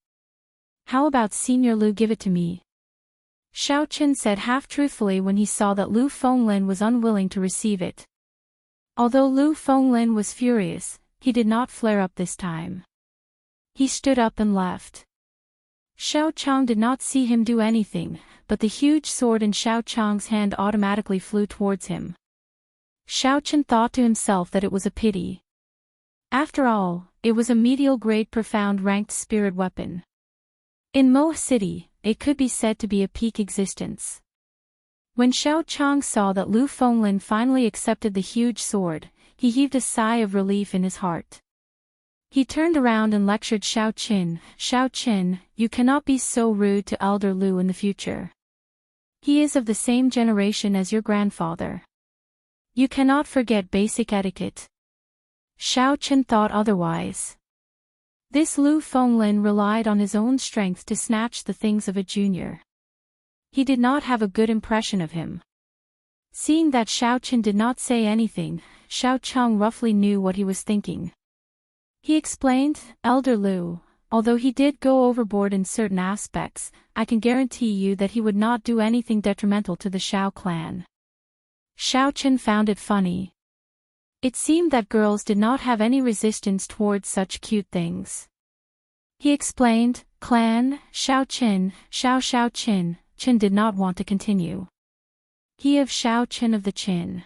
Speaker 1: How about Senior Lu give it to me?" Xiaoqin said half-truthfully when he saw that Lu Fenglin was unwilling to receive it. Although Lu Fenglin was furious, he did not flare up this time. He stood up and left. Xiao Chang did not see him do anything, but the huge sword in Xiao Chang's hand automatically flew towards him. Xiao Chen thought to himself that it was a pity. After all, it was a medial-grade profound ranked spirit weapon. In Mo City, it could be said to be a peak existence. When Xiao Chang saw that Lu Fenglin finally accepted the huge sword, he heaved a sigh of relief in his heart. He turned around and lectured Xiao Qin, you cannot be so rude to Elder Lu in the future. He is of the same generation as your grandfather. You cannot forget basic etiquette. Xiao Qin thought otherwise. This Lu Fenglin relied on his own strength to snatch the things of a junior. He did not have a good impression of him. Seeing that Xiao Qin did not say anything, Xiao Chang roughly knew what he was thinking. He explained, Elder Lu, although he did go overboard in certain aspects, I can guarantee you that he would not do anything detrimental to the Xiao clan. Xiao Qin found it funny. It seemed that girls did not have any resistance towards such cute things. He explained, Clan, Xiao Qin, Qin did not want to continue. He of Xiao Qin of the Qin.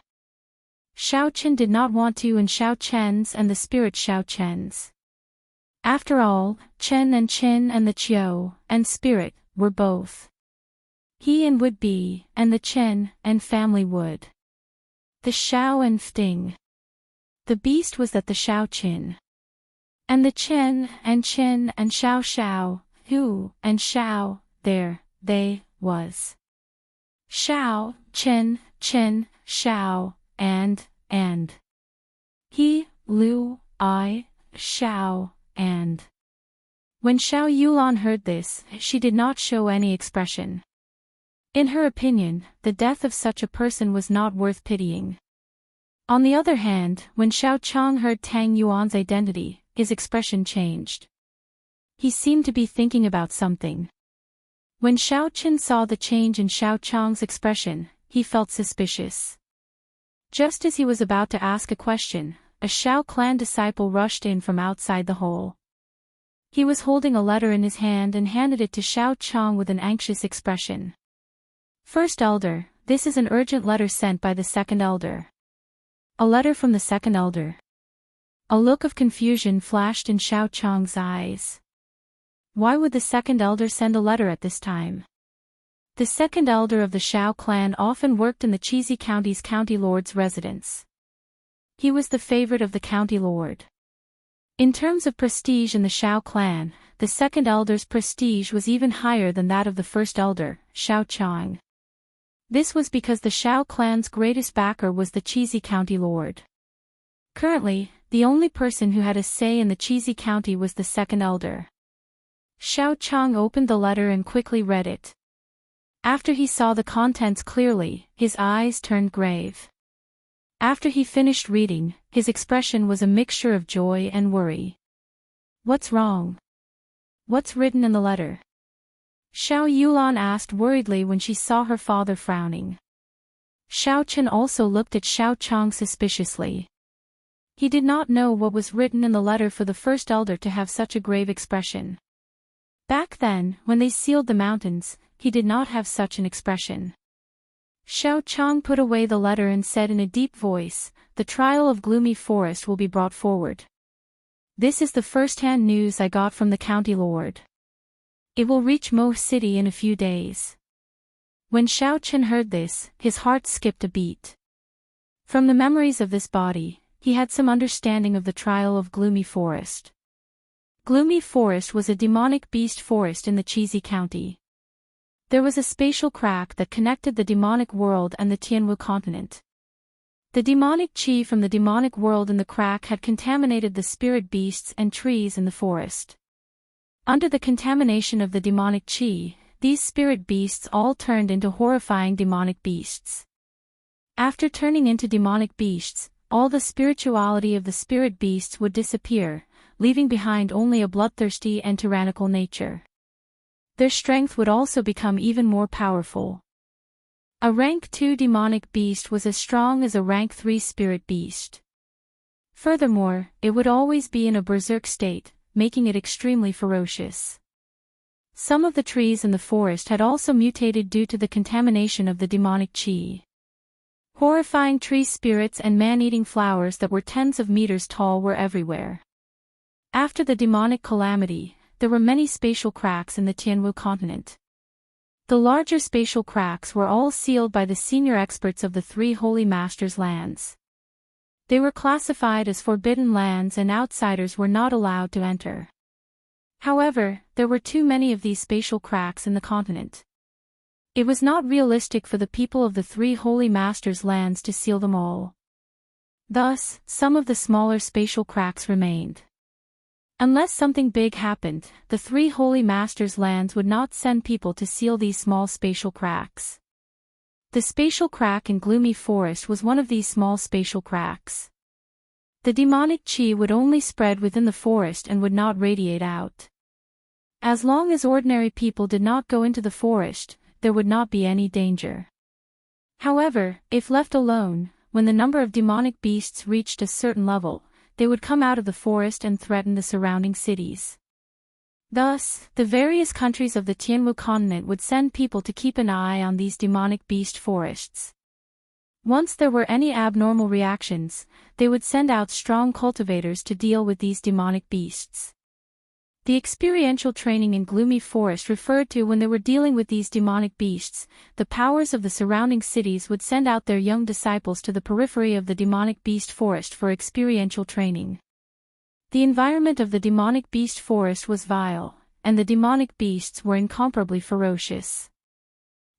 Speaker 1: Xiao Qin did not want to and Xiao Chen's and the spirit Xiao Chen's. After all, Chen and Qin and the Qiu and spirit were both. He and would be, and the Chen and family would. The Xiao and Fting. The beast was that the Xiao Qin. And the Qin and Xiao, who, and Xiao, there, they, was. Xiao, Qin, Xiao, and. He, Lu, I, Xiao, and. When Xiao Yulan heard this, she did not show any expression. In her opinion, the death of such a person was not worth pitying. On the other hand, when Xiao Chang heard Tang Yuan's identity, his expression changed. He seemed to be thinking about something. When Xiao Qin saw the change in Xiao Chang's expression, he felt suspicious. Just as he was about to ask a question, a Xiao clan disciple rushed in from outside the hole. He was holding a letter in his hand and handed it to Xiao Chang with an anxious expression. First Elder, this is an urgent letter sent by the second elder. A letter from the second elder. A look of confusion flashed in Xiao Chang's eyes. Why would the second elder send a letter at this time? The second elder of the Xiao clan often worked in the Chizi County's county lord's residence. He was the favorite of the county lord. In terms of prestige in the Xiao clan, the second elder's prestige was even higher than that of the first elder, Xiao Chang. This was because the Xiao clan's greatest backer was the Chizi County lord. Currently, the only person who had a say in the Chizi County was the second elder. Xiao Chang opened the letter and quickly read it. After he saw the contents clearly, his eyes turned grave. After he finished reading, his expression was a mixture of joy and worry. What's wrong? What's written in the letter? Xiao Yulan asked worriedly when she saw her father frowning. Xiao Chen also looked at Xiao Chang suspiciously. He did not know what was written in the letter for the first elder to have such a grave expression. Back then, when they sealed the mountains, he did not have such an expression. Xiao Chang put away the letter and said in a deep voice, the trial of Gloomy Forest will be brought forward. This is the first-hand news I got from the county lord. It will reach Mo City in a few days. When Xiao Chen heard this, his heart skipped a beat. From the memories of this body, he had some understanding of the trial of Gloomy Forest. Gloomy Forest was a demonic beast forest in the Chizi County. There was a spatial crack that connected the demonic world and the Tianwu continent. The demonic qi from the demonic world in the crack had contaminated the spirit beasts and trees in the forest. Under the contamination of the demonic qi, these spirit beasts all turned into horrifying demonic beasts. After turning into demonic beasts, all the spirituality of the spirit beasts would disappear, leaving behind only a bloodthirsty and tyrannical nature. Their strength would also become even more powerful. A rank 2 demonic beast was as strong as a rank 3 spirit beast. Furthermore, it would always be in a berserk state, making it extremely ferocious. Some of the trees in the forest had also mutated due to the contamination of the demonic qi. Horrifying tree spirits and man-eating flowers that were tens of meters tall were everywhere. After the demonic calamity, there were many spatial cracks in the Tianwu continent. The larger spatial cracks were all sealed by the senior experts of the three holy masters' lands. They were classified as forbidden lands and outsiders were not allowed to enter. However, there were too many of these spatial cracks in the continent. It was not realistic for the people of the three holy masters' lands to seal them all. Thus, some of the smaller spatial cracks remained. Unless something big happened, the three holy masters' lands would not send people to seal these small spatial cracks. The spatial crack in Gloomy Forest was one of these small spatial cracks. The demonic qi would only spread within the forest and would not radiate out. As long as ordinary people did not go into the forest, there would not be any danger. However, if left alone, when the number of demonic beasts reached a certain level, they would come out of the forest and threaten the surrounding cities. Thus, the various countries of the Tianwu continent would send people to keep an eye on these demonic beast forests. Once there were any abnormal reactions, they would send out strong cultivators to deal with these demonic beasts. The experiential training in Gloomy Forest referred to when they were dealing with these demonic beasts. The powers of the surrounding cities would send out their young disciples to the periphery of the demonic beast forest for experiential training. The environment of the demonic beast forest was vile, and the demonic beasts were incomparably ferocious.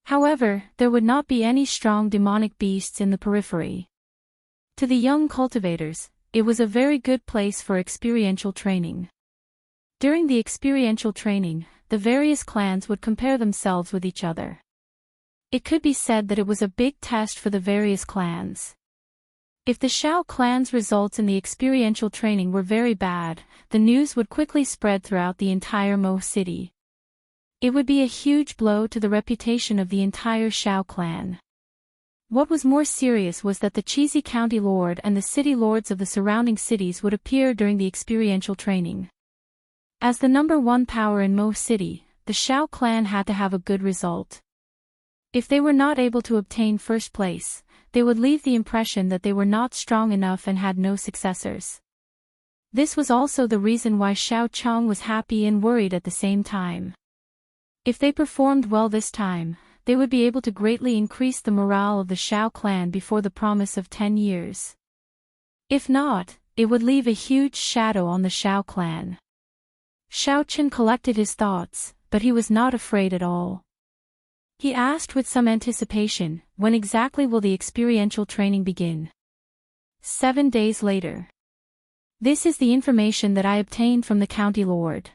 Speaker 1: However, there would not be any strong demonic beasts in the periphery. To the young cultivators, it was a very good place for experiential training. During the experiential training, the various clans would compare themselves with each other. It could be said that it was a big test for the various clans. If the Shao clan's results in the experiential training were very bad, the news would quickly spread throughout the entire Mo city. It would be a huge blow to the reputation of the entire Shao clan. What was more serious was that the Cheesy County Lord and the city lords of the surrounding cities would appear during the experiential training. As the number one power in Mo City, the Shao clan had to have a good result. If they were not able to obtain first place, they would leave the impression that they were not strong enough and had no successors. This was also the reason why Xiao Chong was happy and worried at the same time. If they performed well this time, they would be able to greatly increase the morale of the Shao clan before the promise of 10 years. If not, it would leave a huge shadow on the Shao clan. Xiao Chen collected his thoughts, but he was not afraid at all. He asked with some anticipation, when exactly will the experiential training begin? 7 days later. This is the information that I obtained from the county lord.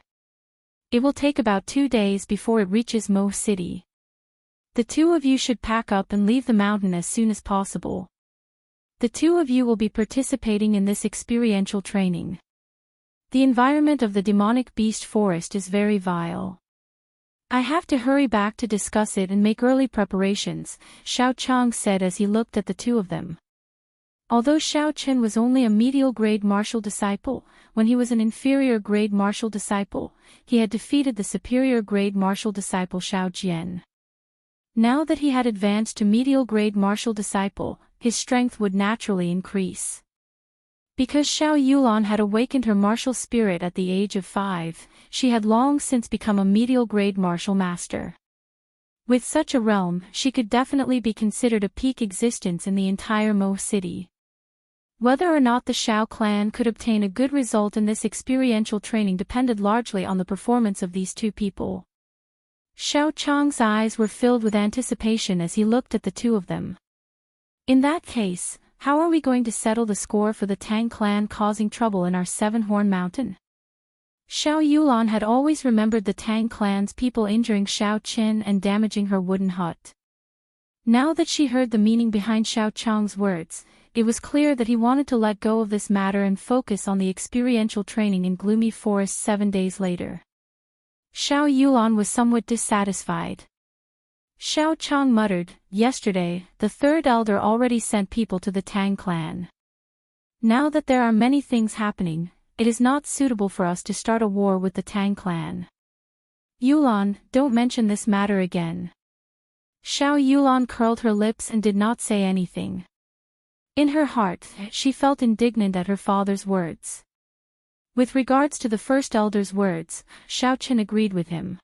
Speaker 1: It will take about 2 days before it reaches Mo City. The two of you should pack up and leave the mountain as soon as possible. The two of you will be participating in this experiential training. The environment of the demonic beast forest is very vile. I have to hurry back to discuss it and make early preparations, Xiao Chong said as he looked at the two of them. Although Xiao Chen was only a medial grade martial disciple, when he was an inferior grade martial disciple, he had defeated the superior grade martial disciple Xiao Jian. Now that he had advanced to medial grade martial disciple, his strength would naturally increase. Because Xiao Yulan had awakened her martial spirit at the age of 5, she had long since become a medial grade martial master. With such a realm, she could definitely be considered a peak existence in the entire Mo city. Whether or not the Shao clan could obtain a good result in this experiential training depended largely on the performance of these two people. Xiao Chong's eyes were filled with anticipation as he looked at the two of them. In that case, how are we going to settle the score for the Tang clan causing trouble in our Seven-Horn Mountain? Xiao Yulan had always remembered the Tang clan's people injuring Xiao Qin and damaging her wooden hut. Now that she heard the meaning behind Xiao Chong's words, it was clear that he wanted to let go of this matter and focus on the experiential training in Gloomy Forest 7 days later. Xiao Yulan was somewhat dissatisfied. Xiao Chong muttered, "Yesterday, the third elder already sent people to the Tang clan. Now that there are many things happening, it is not suitable for us to start a war with the Tang clan. Yulan, don't mention this matter again. Xiao Yulan curled her lips and did not say anything. In her heart, she felt indignant at her father's words. With regards to the first elder's words, Xiaoqin agreed with him.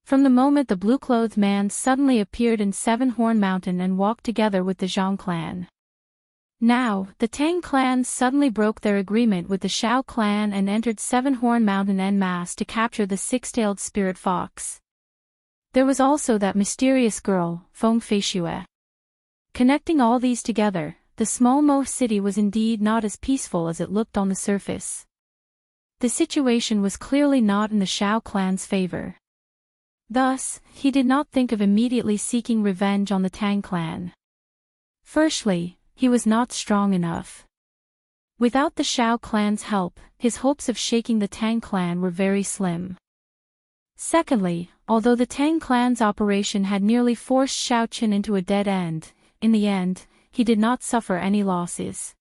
Speaker 1: From the moment the blue-clothed man suddenly appeared in Seven Horn Mountain and walked together with the Zhang clan. Now, the Tang clan suddenly broke their agreement with the Xiao clan and entered Seven Horn Mountain en masse to capture the six-tailed spirit fox. There was also that mysterious girl, Feng Feishue. Connecting all these together, the small Mo city was indeed not as peaceful as it looked on the surface. The situation was clearly not in the Xiao clan's favor. Thus, he did not think of immediately seeking revenge on the Tang clan. Firstly, he was not strong enough. Without the Xiao clan's help, his hopes of shaking the Tang clan were very slim. Secondly, although the Tang clan's operation had nearly forced Xiaoqin into a dead end, in the end, he did not suffer any losses.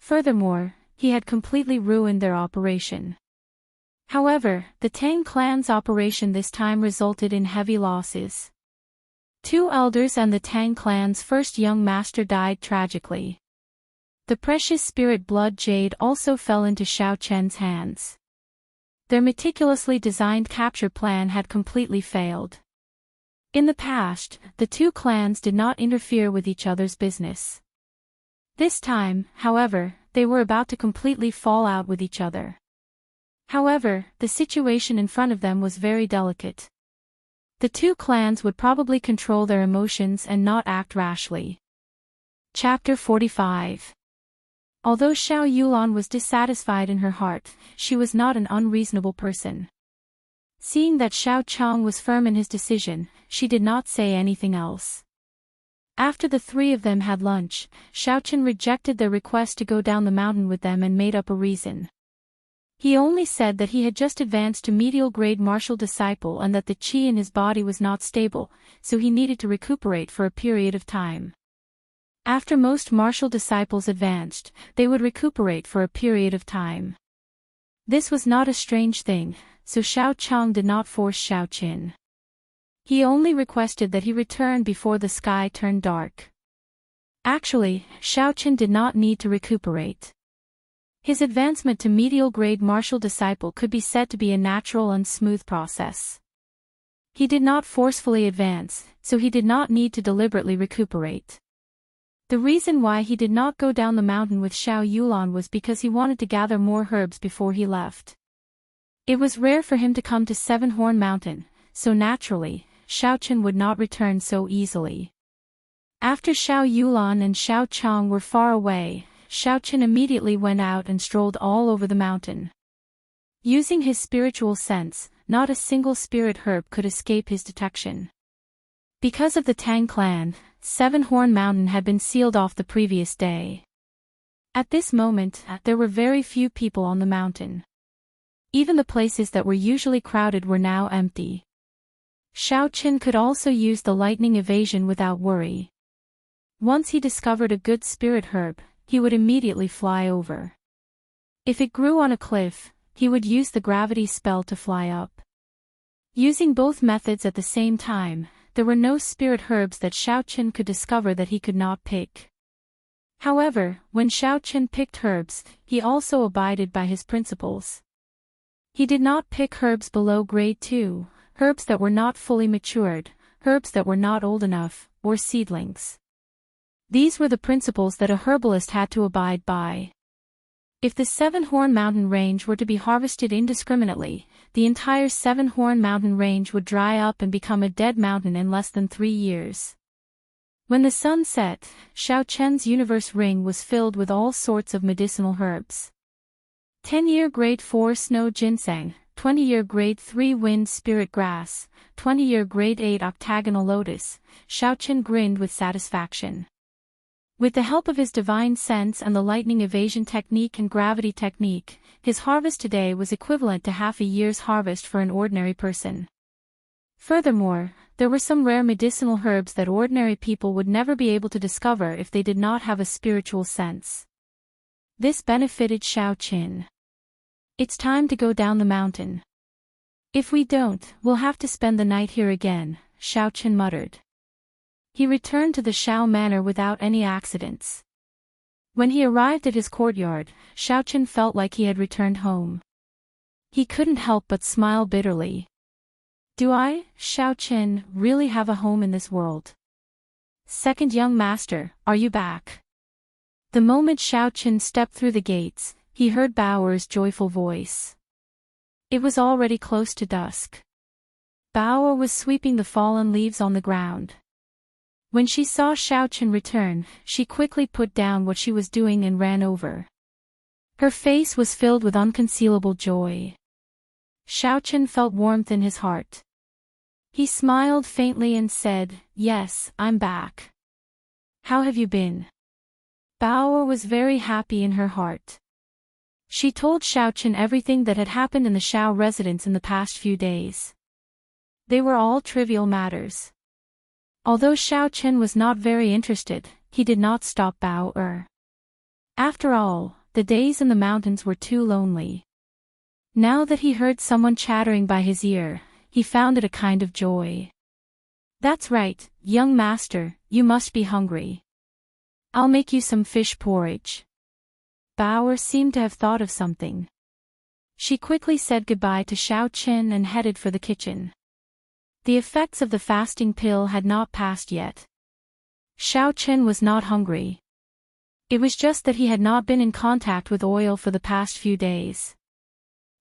Speaker 1: Furthermore, he had completely ruined their operation. However, the Tang clan's operation this time resulted in heavy losses. 2 elders and the Tang clan's first young master died tragically. The precious spirit blood jade also fell into Xiao Chen's hands. Their meticulously designed capture plan had completely failed. In the past, the 2 clans did not interfere with each other's business. This time, however, they were about to completely fall out with each other. However, the situation in front of them was very delicate. The 2 clans would probably control their emotions and not act rashly. Chapter 45. Although Xiao Yulan was dissatisfied in her heart, she was not an unreasonable person. Seeing that Xiao Chang was firm in his decision, she did not say anything else. After the 3 of them had lunch, Xiaoqin rejected their request to go down the mountain with them and made up a reason. He only said that he had just advanced to medial grade martial disciple and that the qi in his body was not stable, so he needed to recuperate for a period of time. After most martial disciples advanced, they would recuperate for a period of time. This was not a strange thing, so Xiao Chang did not force Xiaoqin. He only requested that he return before the sky turned dark. Actually, Xiaoqin did not need to recuperate. His advancement to medial grade martial disciple could be said to be a natural and smooth process. He did not forcefully advance, so he did not need to deliberately recuperate. The reason why he did not go down the mountain with Xiao Yulan was because he wanted to gather more herbs before he left. It was rare for him to come to Seven Horn Mountain, so naturally, Xiaoqin would not return so easily. After Xiao Yulan and Xiao Chang were far away, Xiaoqin immediately went out and strolled all over the mountain. Using his spiritual sense, not a single spirit herb could escape his detection. Because of the Tang clan, Seven Horn Mountain had been sealed off the previous day. At this moment, there were very few people on the mountain. Even the places that were usually crowded were now empty. Xiaoqin could also use the lightning evasion without worry. Once he discovered a good spirit herb, he would immediately fly over. If it grew on a cliff, he would use the gravity spell to fly up. Using both methods at the same time, there were no spirit herbs that Xiaoqin could discover that he could not pick. However, when Xiaoqin picked herbs, he also abided by his principles. He did not pick herbs below grade 2, herbs that were not fully matured, herbs that were not old enough, or seedlings. These were the principles that a herbalist had to abide by. If the Seven Horn Mountain range were to be harvested indiscriminately, the entire Seven Horn Mountain range would dry up and become a dead mountain in less than 3 years. When the sun set, Xiaoqian's universe ring was filled with all sorts of medicinal herbs. 10-year grade 4 snow ginseng, 20-year grade 3 wind spirit grass, 20-year grade 8 octagonal lotus. Xiaoqin grinned with satisfaction. With the help of his divine sense and the lightning evasion technique and gravity technique, his harvest today was equivalent to half a year's harvest for an ordinary person. Furthermore, there were some rare medicinal herbs that ordinary people would never be able to discover if they did not have a spiritual sense. This benefited Xiaoqin. It's time to go down the mountain. If we don't, we'll have to spend the night here again, Xiaochen muttered. He returned to the Shao manor without any accidents. When he arrived at his courtyard, Xiaochen felt like he had returned home. He couldn't help but smile bitterly. Do I, Xiaochen, really have a home in this world? Second young master, are you back? The moment Xiaochen stepped through the gates, he heard Bao'er's joyful voice. It was already close to dusk. Bao'er was sweeping the fallen leaves on the ground. When she saw Xiaochen return, she quickly put down what she was doing and ran over. Her face was filled with unconcealable joy. Xiaochen felt warmth in his heart. He smiled faintly and said, "Yes, I'm back. How have you been?" Bao'er was very happy in her heart. She told Xiaochen everything that had happened in the Shao residence in the past few days. They were all trivial matters. Although Xiaochen was not very interested, he did not stop Bao'er. After all, the days in the mountains were too lonely. Now that he heard someone chattering by his ear, he found it a kind of joy. That's right, young master, you must be hungry. I'll make you some fish porridge. Bao'er seemed to have thought of something. She quickly said goodbye to Xiaochen and headed for the kitchen. The effects of the fasting pill had not passed yet. Xiaochen was not hungry. It was just that he had not been in contact with oil for the past few days.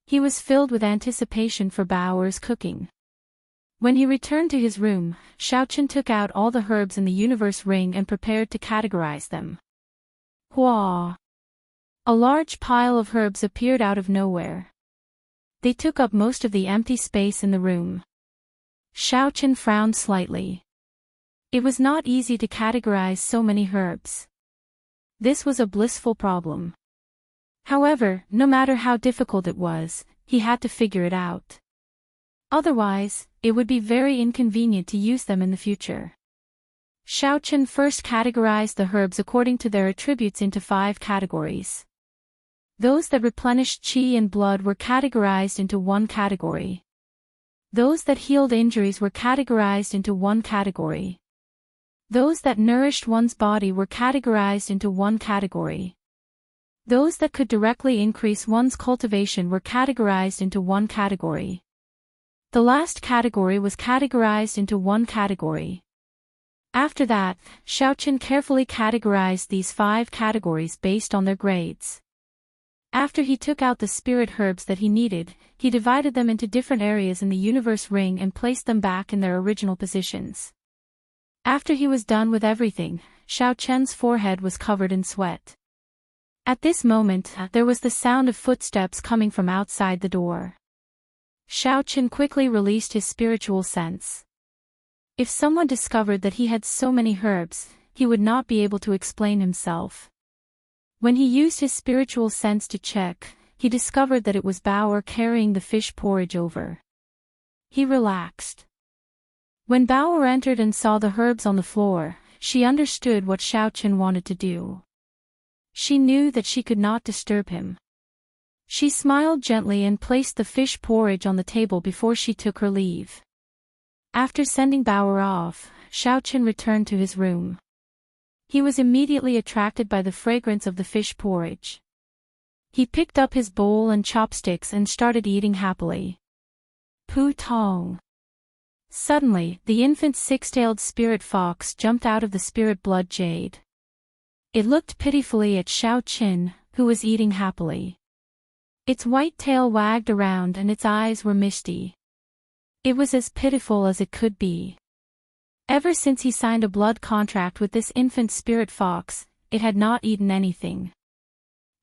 Speaker 1: He was filled with anticipation for Bao'er's cooking. When he returned to his room, Xiaochen took out all the herbs in the universe ring and prepared to categorize them. Hua! A large pile of herbs appeared out of nowhere. They took up most of the empty space in the room. Xiaochen frowned slightly. It was not easy to categorize so many herbs. This was a blissful problem. However, no matter how difficult it was, he had to figure it out. Otherwise, it would be very inconvenient to use them in the future. Xiaochen first categorized the herbs according to their attributes into 5 categories. Those that replenished qi and blood were categorized into 1 category. Those that healed injuries were categorized into 1 category. Those that nourished one's body were categorized into 1 category. Those that could directly increase one's cultivation were categorized into 1 category. The last category was categorized into 1 category. After that, Xiaochen carefully categorized these 5 categories based on their grades. After he took out the spirit herbs that he needed, he divided them into different areas in the universe ring and placed them back in their original positions. After he was done with everything, Xiaochen's forehead was covered in sweat. At this moment, there was the sound of footsteps coming from outside the door. Xiaochen quickly released his spiritual sense. If someone discovered that he had so many herbs, he would not be able to explain himself. When he used his spiritual sense to check, he discovered that it was Bao'er carrying the fish porridge over. He relaxed. When Bao'er entered and saw the herbs on the floor, she understood what Xiaochen wanted to do. She knew that she could not disturb him. She smiled gently and placed the fish porridge on the table before she took her leave. After sending Bao'er off, Xiaochen returned to his room. He was immediately attracted by the fragrance of the fish porridge. He picked up his bowl and chopsticks and started eating happily. Pu Tong. Suddenly, the infant 6-tailed spirit fox jumped out of the spirit blood jade. It looked pitifully at Xiaochen, who was eating happily. Its white tail wagged around and its eyes were misty. It was as pitiful as it could be. Ever since he signed a blood contract with this infant spirit fox, it had not eaten anything.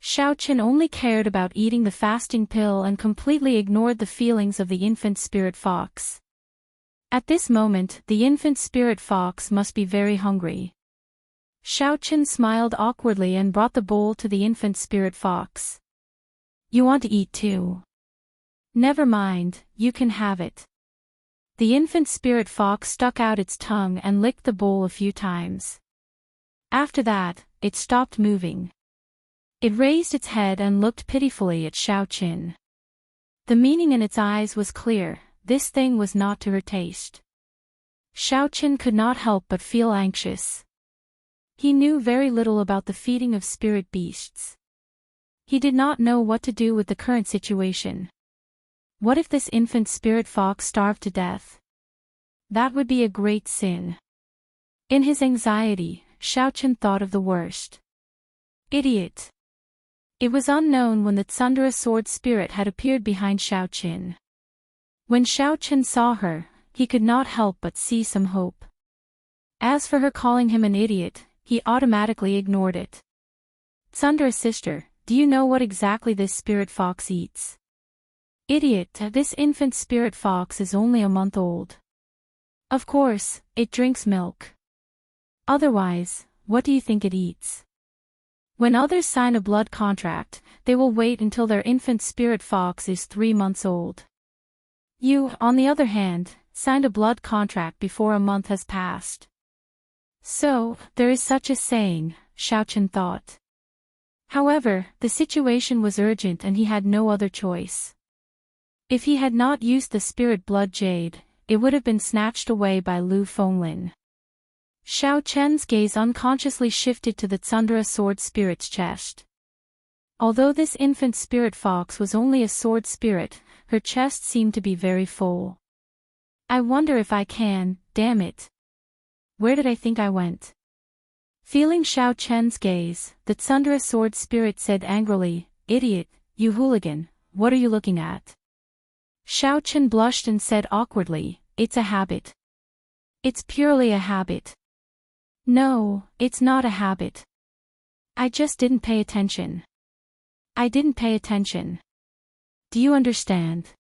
Speaker 1: Xiaochen only cared about eating the fasting pill and completely ignored the feelings of the infant spirit fox. At this moment, the infant spirit fox must be very hungry. Xiaochen smiled awkwardly and brought the bowl to the infant spirit fox. You want to eat too? Never mind, you can have it. The infant spirit fox stuck out its tongue and licked the bowl a few times. After that, it stopped moving. It raised its head and looked pitifully at Xiaochen. The meaning in its eyes was clear: this thing was not to her taste. Xiaoqin could not help but feel anxious. He knew very little about the feeding of spirit beasts. He did not know what to do with the current situation. What if this infant spirit fox starved to death? That would be a great sin. In his anxiety, Xiaoqin thought of the worst. Idiot! It was unknown when the Tsundere sword spirit had appeared behind Xiaoqin. When Xiaoqin saw her, he could not help but see some hope. As for her calling him an idiot, he automatically ignored it. Tsundere sister, do you know what exactly this spirit fox eats? Idiot, this infant spirit fox is only a month old. Of course, it drinks milk. Otherwise, what do you think it eats? When others sign a blood contract, they will wait until their infant spirit fox is 3 months old. You, on the other hand, signed a blood contract before a month has passed. So, there is such a saying, Xiaoqin thought. However, the situation was urgent and he had no other choice. If he had not used the spirit blood jade, it would have been snatched away by Lu Fenglin. Xiaoqin's gaze unconsciously shifted to the Tsundere sword spirit's chest. Although this infant spirit fox was only a sword spirit, her chest seemed to be very full. I wonder if I can, damn it. Where did I think I went? Feeling Xiaoqin's gaze, the Tsundere sword spirit said angrily, Idiot, you hooligan, what are you looking at? Xiaoqin blushed and said awkwardly, It's a habit. It's purely a habit. No, it's not a habit. I just didn't pay attention. I didn't pay attention. Do you understand?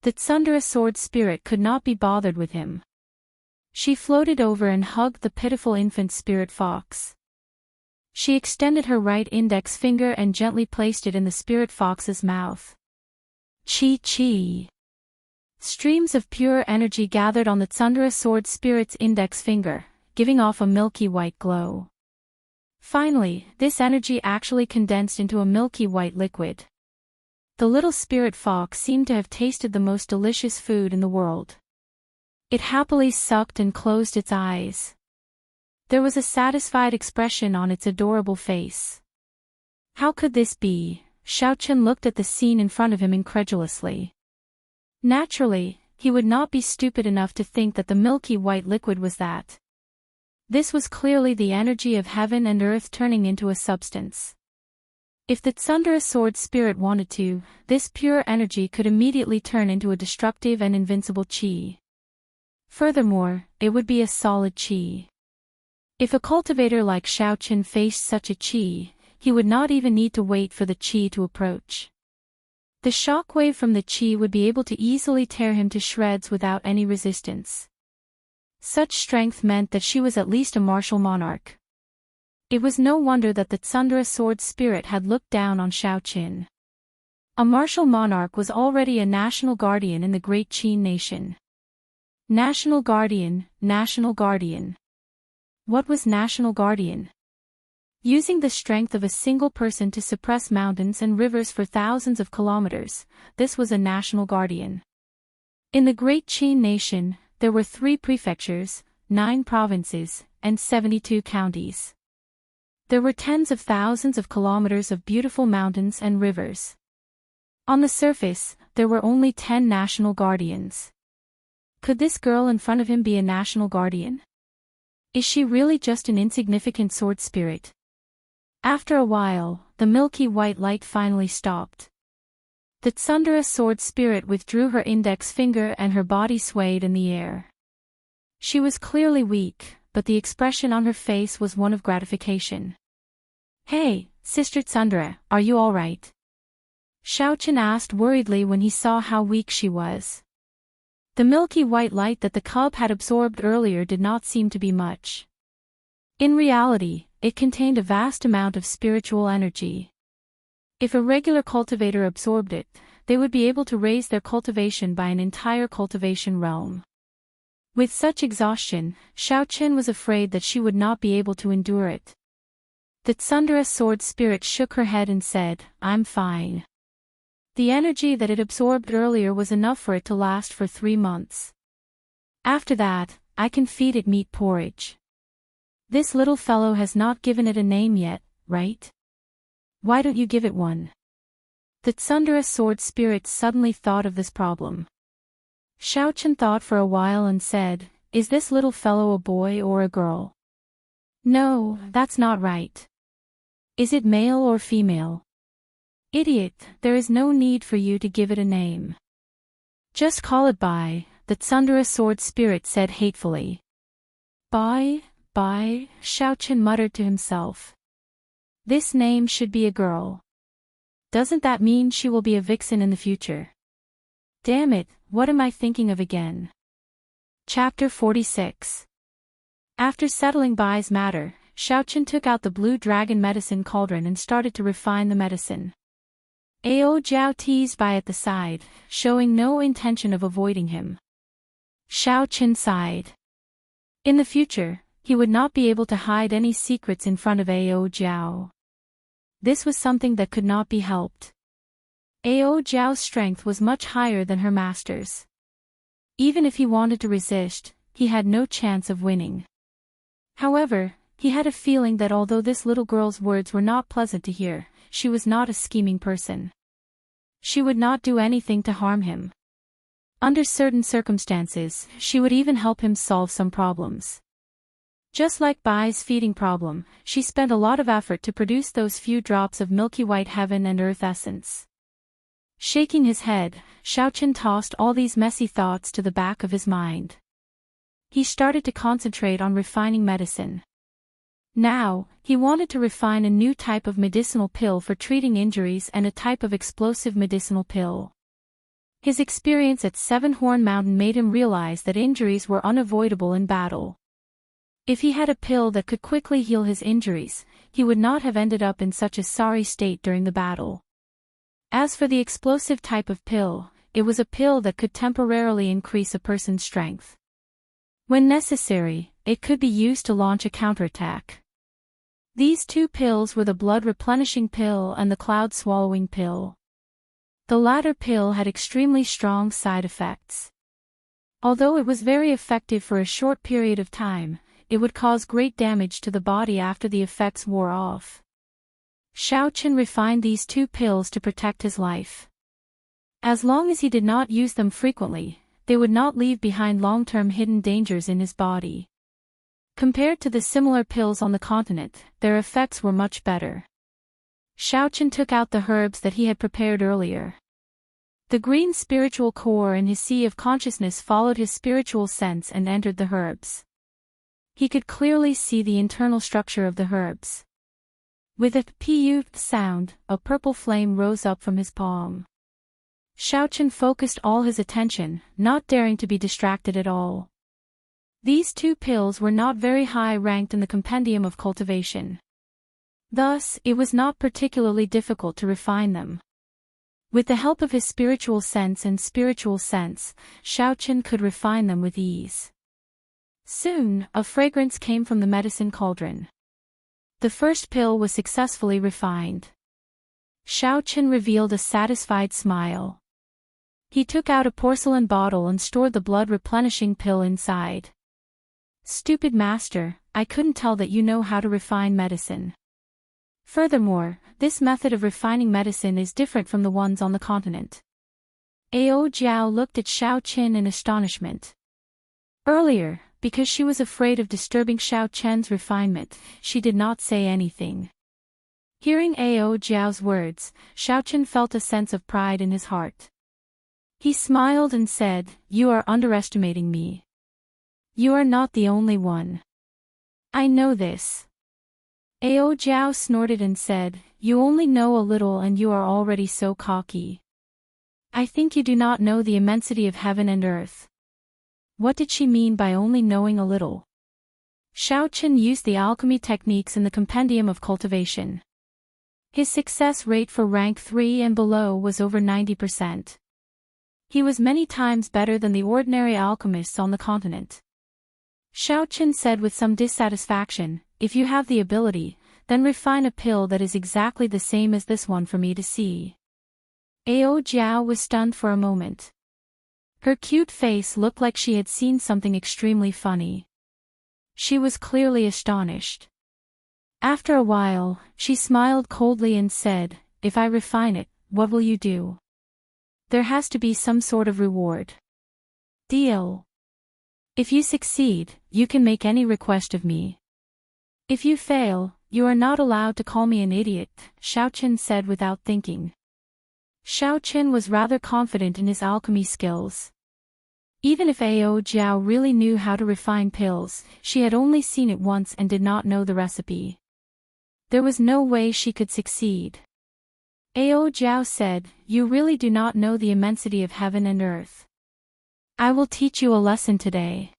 Speaker 1: The Tsundere sword spirit could not be bothered with him. She floated over and hugged the pitiful infant spirit fox. She extended her right index finger and gently placed it in the spirit fox's mouth. Chi. Streams of pure energy gathered on the Tsundere sword spirit's index finger, giving off a milky white glow. Finally, this energy actually condensed into a milky white liquid. The little spirit fox seemed to have tasted the most delicious food in the world. It happily sucked and closed its eyes. There was a satisfied expression on its adorable face. How could this be? Xiaoqin looked at the scene in front of him incredulously. Naturally, he would not be stupid enough to think that the milky white liquid was that. This was clearly the energy of heaven and earth turning into a substance. If the Tsundere sword spirit wanted to, this pure energy could immediately turn into a destructive and invincible qi. Furthermore, it would be a solid qi. If a cultivator like Xiaoqin faced such a qi, he would not even need to wait for the qi to approach. The shockwave from the qi would be able to easily tear him to shreds without any resistance. Such strength meant that she was at least a martial monarch. It was no wonder that the Tsundere sword spirit had looked down on Xiaoqin. A martial monarch was already a national guardian in the great Qin nation. National guardian, national guardian. What was national guardian? Using the strength of a single person to suppress mountains and rivers for thousands of kilometers, this was a national guardian. In the great Qin nation, there were 3 prefectures, 9 provinces, and 72 counties. There were tens of thousands of kilometers of beautiful mountains and rivers. On the surface, there were only 10 national guardians. Could this girl in front of him be a national guardian? Is she really just an insignificant sword spirit? After a while, the milky white light finally stopped. The Tsundere sword spirit withdrew her index finger and her body swayed in the air. She was clearly weak, but the expression on her face was one of gratification. Hey, Sister Tsundere, are you all right? Xiaoqin asked worriedly when he saw how weak she was. The milky white light that the cub had absorbed earlier did not seem to be much. In reality, it contained a vast amount of spiritual energy. If a regular cultivator absorbed it, they would be able to raise their cultivation by an entire cultivation realm. With such exhaustion, Xiaoqin was afraid that she would not be able to endure it. The Tsundere sword spirit shook her head and said, I'm fine. The energy that it absorbed earlier was enough for it to last for 3 months. After that, I can feed it meat porridge. This little fellow has not given it a name yet, right? Why don't you give it one? The Tsundere sword spirit suddenly thought of this problem. Xiaochen thought for a while and said, "Is this little fellow a boy or a girl?" "No, that's not right. Is it male or female?" "Idiot, there is no need for you to give it a name. Just call it Bai," the Tsundere sword spirit said hatefully. Bai, Xiaochen muttered to himself. This name should be a girl. Doesn't that mean she will be a vixen in the future? Damn it, what am I thinking of again? Chapter 46. After settling Bai's matter, Xiaochen took out the blue dragon medicine cauldron and started to refine the medicine. Ao Jiao teased Bai at the side, showing no intention of avoiding him. Xiaochen sighed. In the future, he would not be able to hide any secrets in front of Ao Jiao. This was something that could not be helped. Ao Jiao's strength was much higher than her master's. Even if he wanted to resist, he had no chance of winning. However, he had a feeling that although this little girl's words were not pleasant to hear, she was not a scheming person. She would not do anything to harm him. Under certain circumstances, she would even help him solve some problems. Just like Bai's feeding problem, she spent a lot of effort to produce those few drops of milky white heaven and earth essence. Shaking his head, Xiaochen tossed all these messy thoughts to the back of his mind. He started to concentrate on refining medicine. Now, he wanted to refine a new type of medicinal pill for treating injuries and a type of explosive medicinal pill. His experience at Seven Horn Mountain made him realize that injuries were unavoidable in battle. If he had a pill that could quickly heal his injuries, he would not have ended up in such a sorry state during the battle. As for the explosive type of pill, it was a pill that could temporarily increase a person's strength. When necessary, it could be used to launch a counterattack. These two pills were the blood-replenishing pill and the cloud-swallowing pill. The latter pill had extremely strong side effects. Although it was very effective for a short period of time, it would cause great damage to the body after the effects wore off. Xiaochen refined these two pills to protect his life. As long as he did not use them frequently, they would not leave behind long-term hidden dangers in his body. Compared to the similar pills on the continent, their effects were much better. Xiaochen took out the herbs that he had prepared earlier. The green spiritual core in his sea of consciousness followed his spiritual sense and entered the herbs. He could clearly see the internal structure of the herbs. With a pu sound, a purple flame rose up from his palm. Xiaochen focused all his attention, not daring to be distracted at all. These two pills were not very high ranked in the compendium of cultivation. Thus, it was not particularly difficult to refine them. With the help of his spiritual sense, Xiaochen could refine them with ease. Soon, a fragrance came from the medicine cauldron. The first pill was successfully refined. Xiaochen revealed a satisfied smile. He took out a porcelain bottle and stored the blood-replenishing pill inside. Stupid master, I couldn't tell that you know how to refine medicine. Furthermore, this method of refining medicine is different from the ones on the continent. Ao Jiao looked at Xiaochen in astonishment. Earlier, because she was afraid of disturbing Xiaochen's refinement, she did not say anything. Hearing Ao Jiao's words, Xiaochen felt a sense of pride in his heart. He smiled and said, "You are underestimating me. You are not the only one. I know this." Ao Jiao snorted and said, "You only know a little and you are already so cocky. I think you do not know the immensity of heaven and earth." What did she mean by only knowing a little? Xiaochen used the alchemy techniques in the compendium of cultivation. His success rate for rank 3 and below was over 90%. He was many times better than the ordinary alchemists on the continent. Xiaochen said with some dissatisfaction, "If you have the ability, then refine a pill that is exactly the same as this one for me to see." Ao Jiao was stunned for a moment. Her cute face looked like she had seen something extremely funny. She was clearly astonished. After a while, she smiled coldly and said, "If I refine it, what will you do? There has to be some sort of reward. Deal. If you succeed, you can make any request of me. If you fail, you are not allowed to call me an idiot," Xiaoqin said without thinking. Xiaoqin was rather confident in his alchemy skills. Even if Ao Jiao really knew how to refine pills, she had only seen it once and did not know the recipe. There was no way she could succeed. Ao Jiao said, "You really do not know the immensity of heaven and earth. I will teach you a lesson today.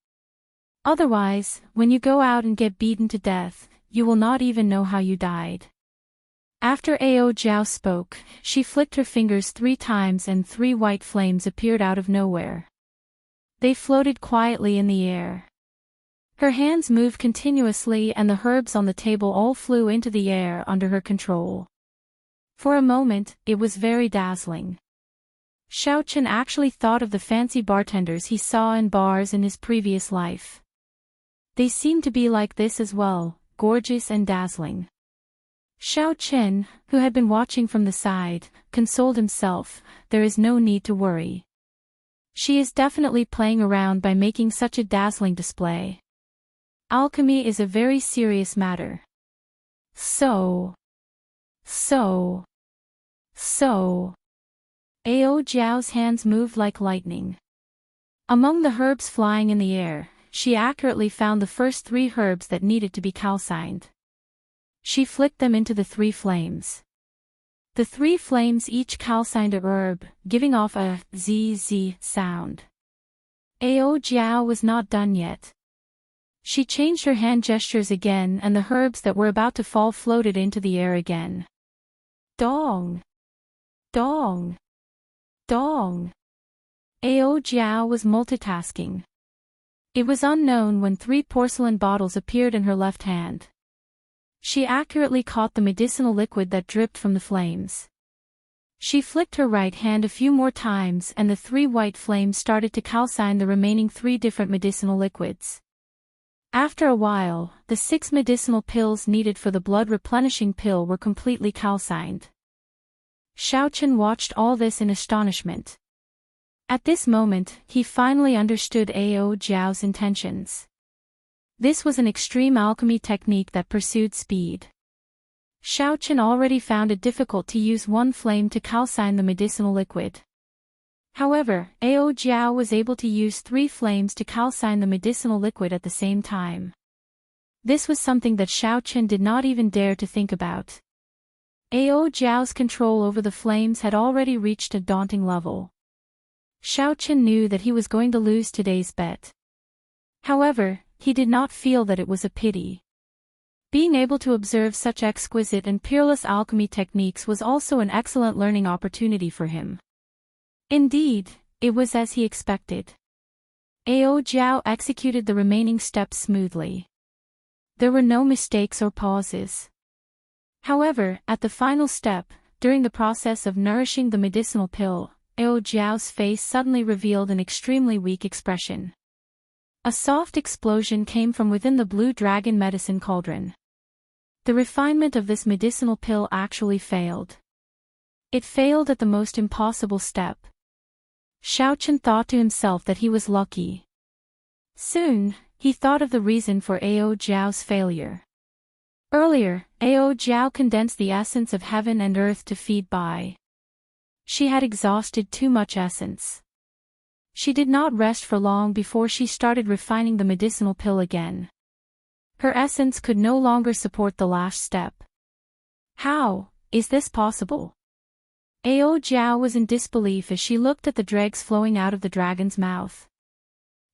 Speaker 1: Otherwise, when you go out and get beaten to death, you will not even know how you died." After Ao Jiao spoke, she flicked her fingers 3 times and 3 white flames appeared out of nowhere. They floated quietly in the air. Her hands moved continuously and the herbs on the table all flew into the air under her control. For a moment, it was very dazzling. Xiaoqin actually thought of the fancy bartenders he saw in bars in his previous life. They seemed to be like this as well, gorgeous and dazzling. Xiaoqin, who had been watching from the side, consoled himself, "There is no need to worry. She is definitely playing around by making such a dazzling display. Alchemy is a very serious matter. So. Ao Jiao's hands moved like lightning. Among the herbs flying in the air, she accurately found the first 3 herbs that needed to be calcined. She flicked them into the 3 flames. The 3 flames each calcined a herb, giving off a zzz sound. Ao Jiao was not done yet. She changed her hand gestures again and the herbs that were about to fall floated into the air again. Dong! Dong! Dong! Ao Jiao was multitasking. It was unknown when 3 porcelain bottles appeared in her left hand. She accurately caught the medicinal liquid that dripped from the flames. She flicked her right hand a few more times and the 3 white flames started to calcine the remaining 3 different medicinal liquids. After a while, the 6 medicinal pills needed for the blood replenishing pill were completely calcined. Xiaoqin watched all this in astonishment. At this moment, he finally understood Ao Jiao's intentions. This was an extreme alchemy technique that pursued speed. Xiaoqin already found it difficult to use 1 flame to calcine the medicinal liquid. However, Ao Jiao was able to use 3 flames to calcine the medicinal liquid at the same time. This was something that Xiaoqin did not even dare to think about. Ao Jiao's control over the flames had already reached a daunting level. Xiaoqin knew that he was going to lose today's bet. However, he did not feel that it was a pity. Being able to observe such exquisite and peerless alchemy techniques was also an excellent learning opportunity for him. Indeed, it was as he expected. Ao Jiao executed the remaining steps smoothly. There were no mistakes or pauses. However, at the final step, during the process of nourishing the medicinal pill, Ao Jiao's face suddenly revealed an extremely weak expression. A soft explosion came from within the blue dragon medicine cauldron. The refinement of this medicinal pill actually failed. It failed at the most impossible step. Xiaoqin thought to himself that he was lucky. Soon, he thought of the reason for Ao Jiao's failure. Earlier, Ao Jiao condensed the essence of heaven and earth to feed Bai. She had exhausted too much essence. She did not rest for long before she started refining the medicinal pill again. Her essence could no longer support the last step. How is this possible? Ao Jiao was in disbelief as she looked at the dregs flowing out of the dragon's mouth.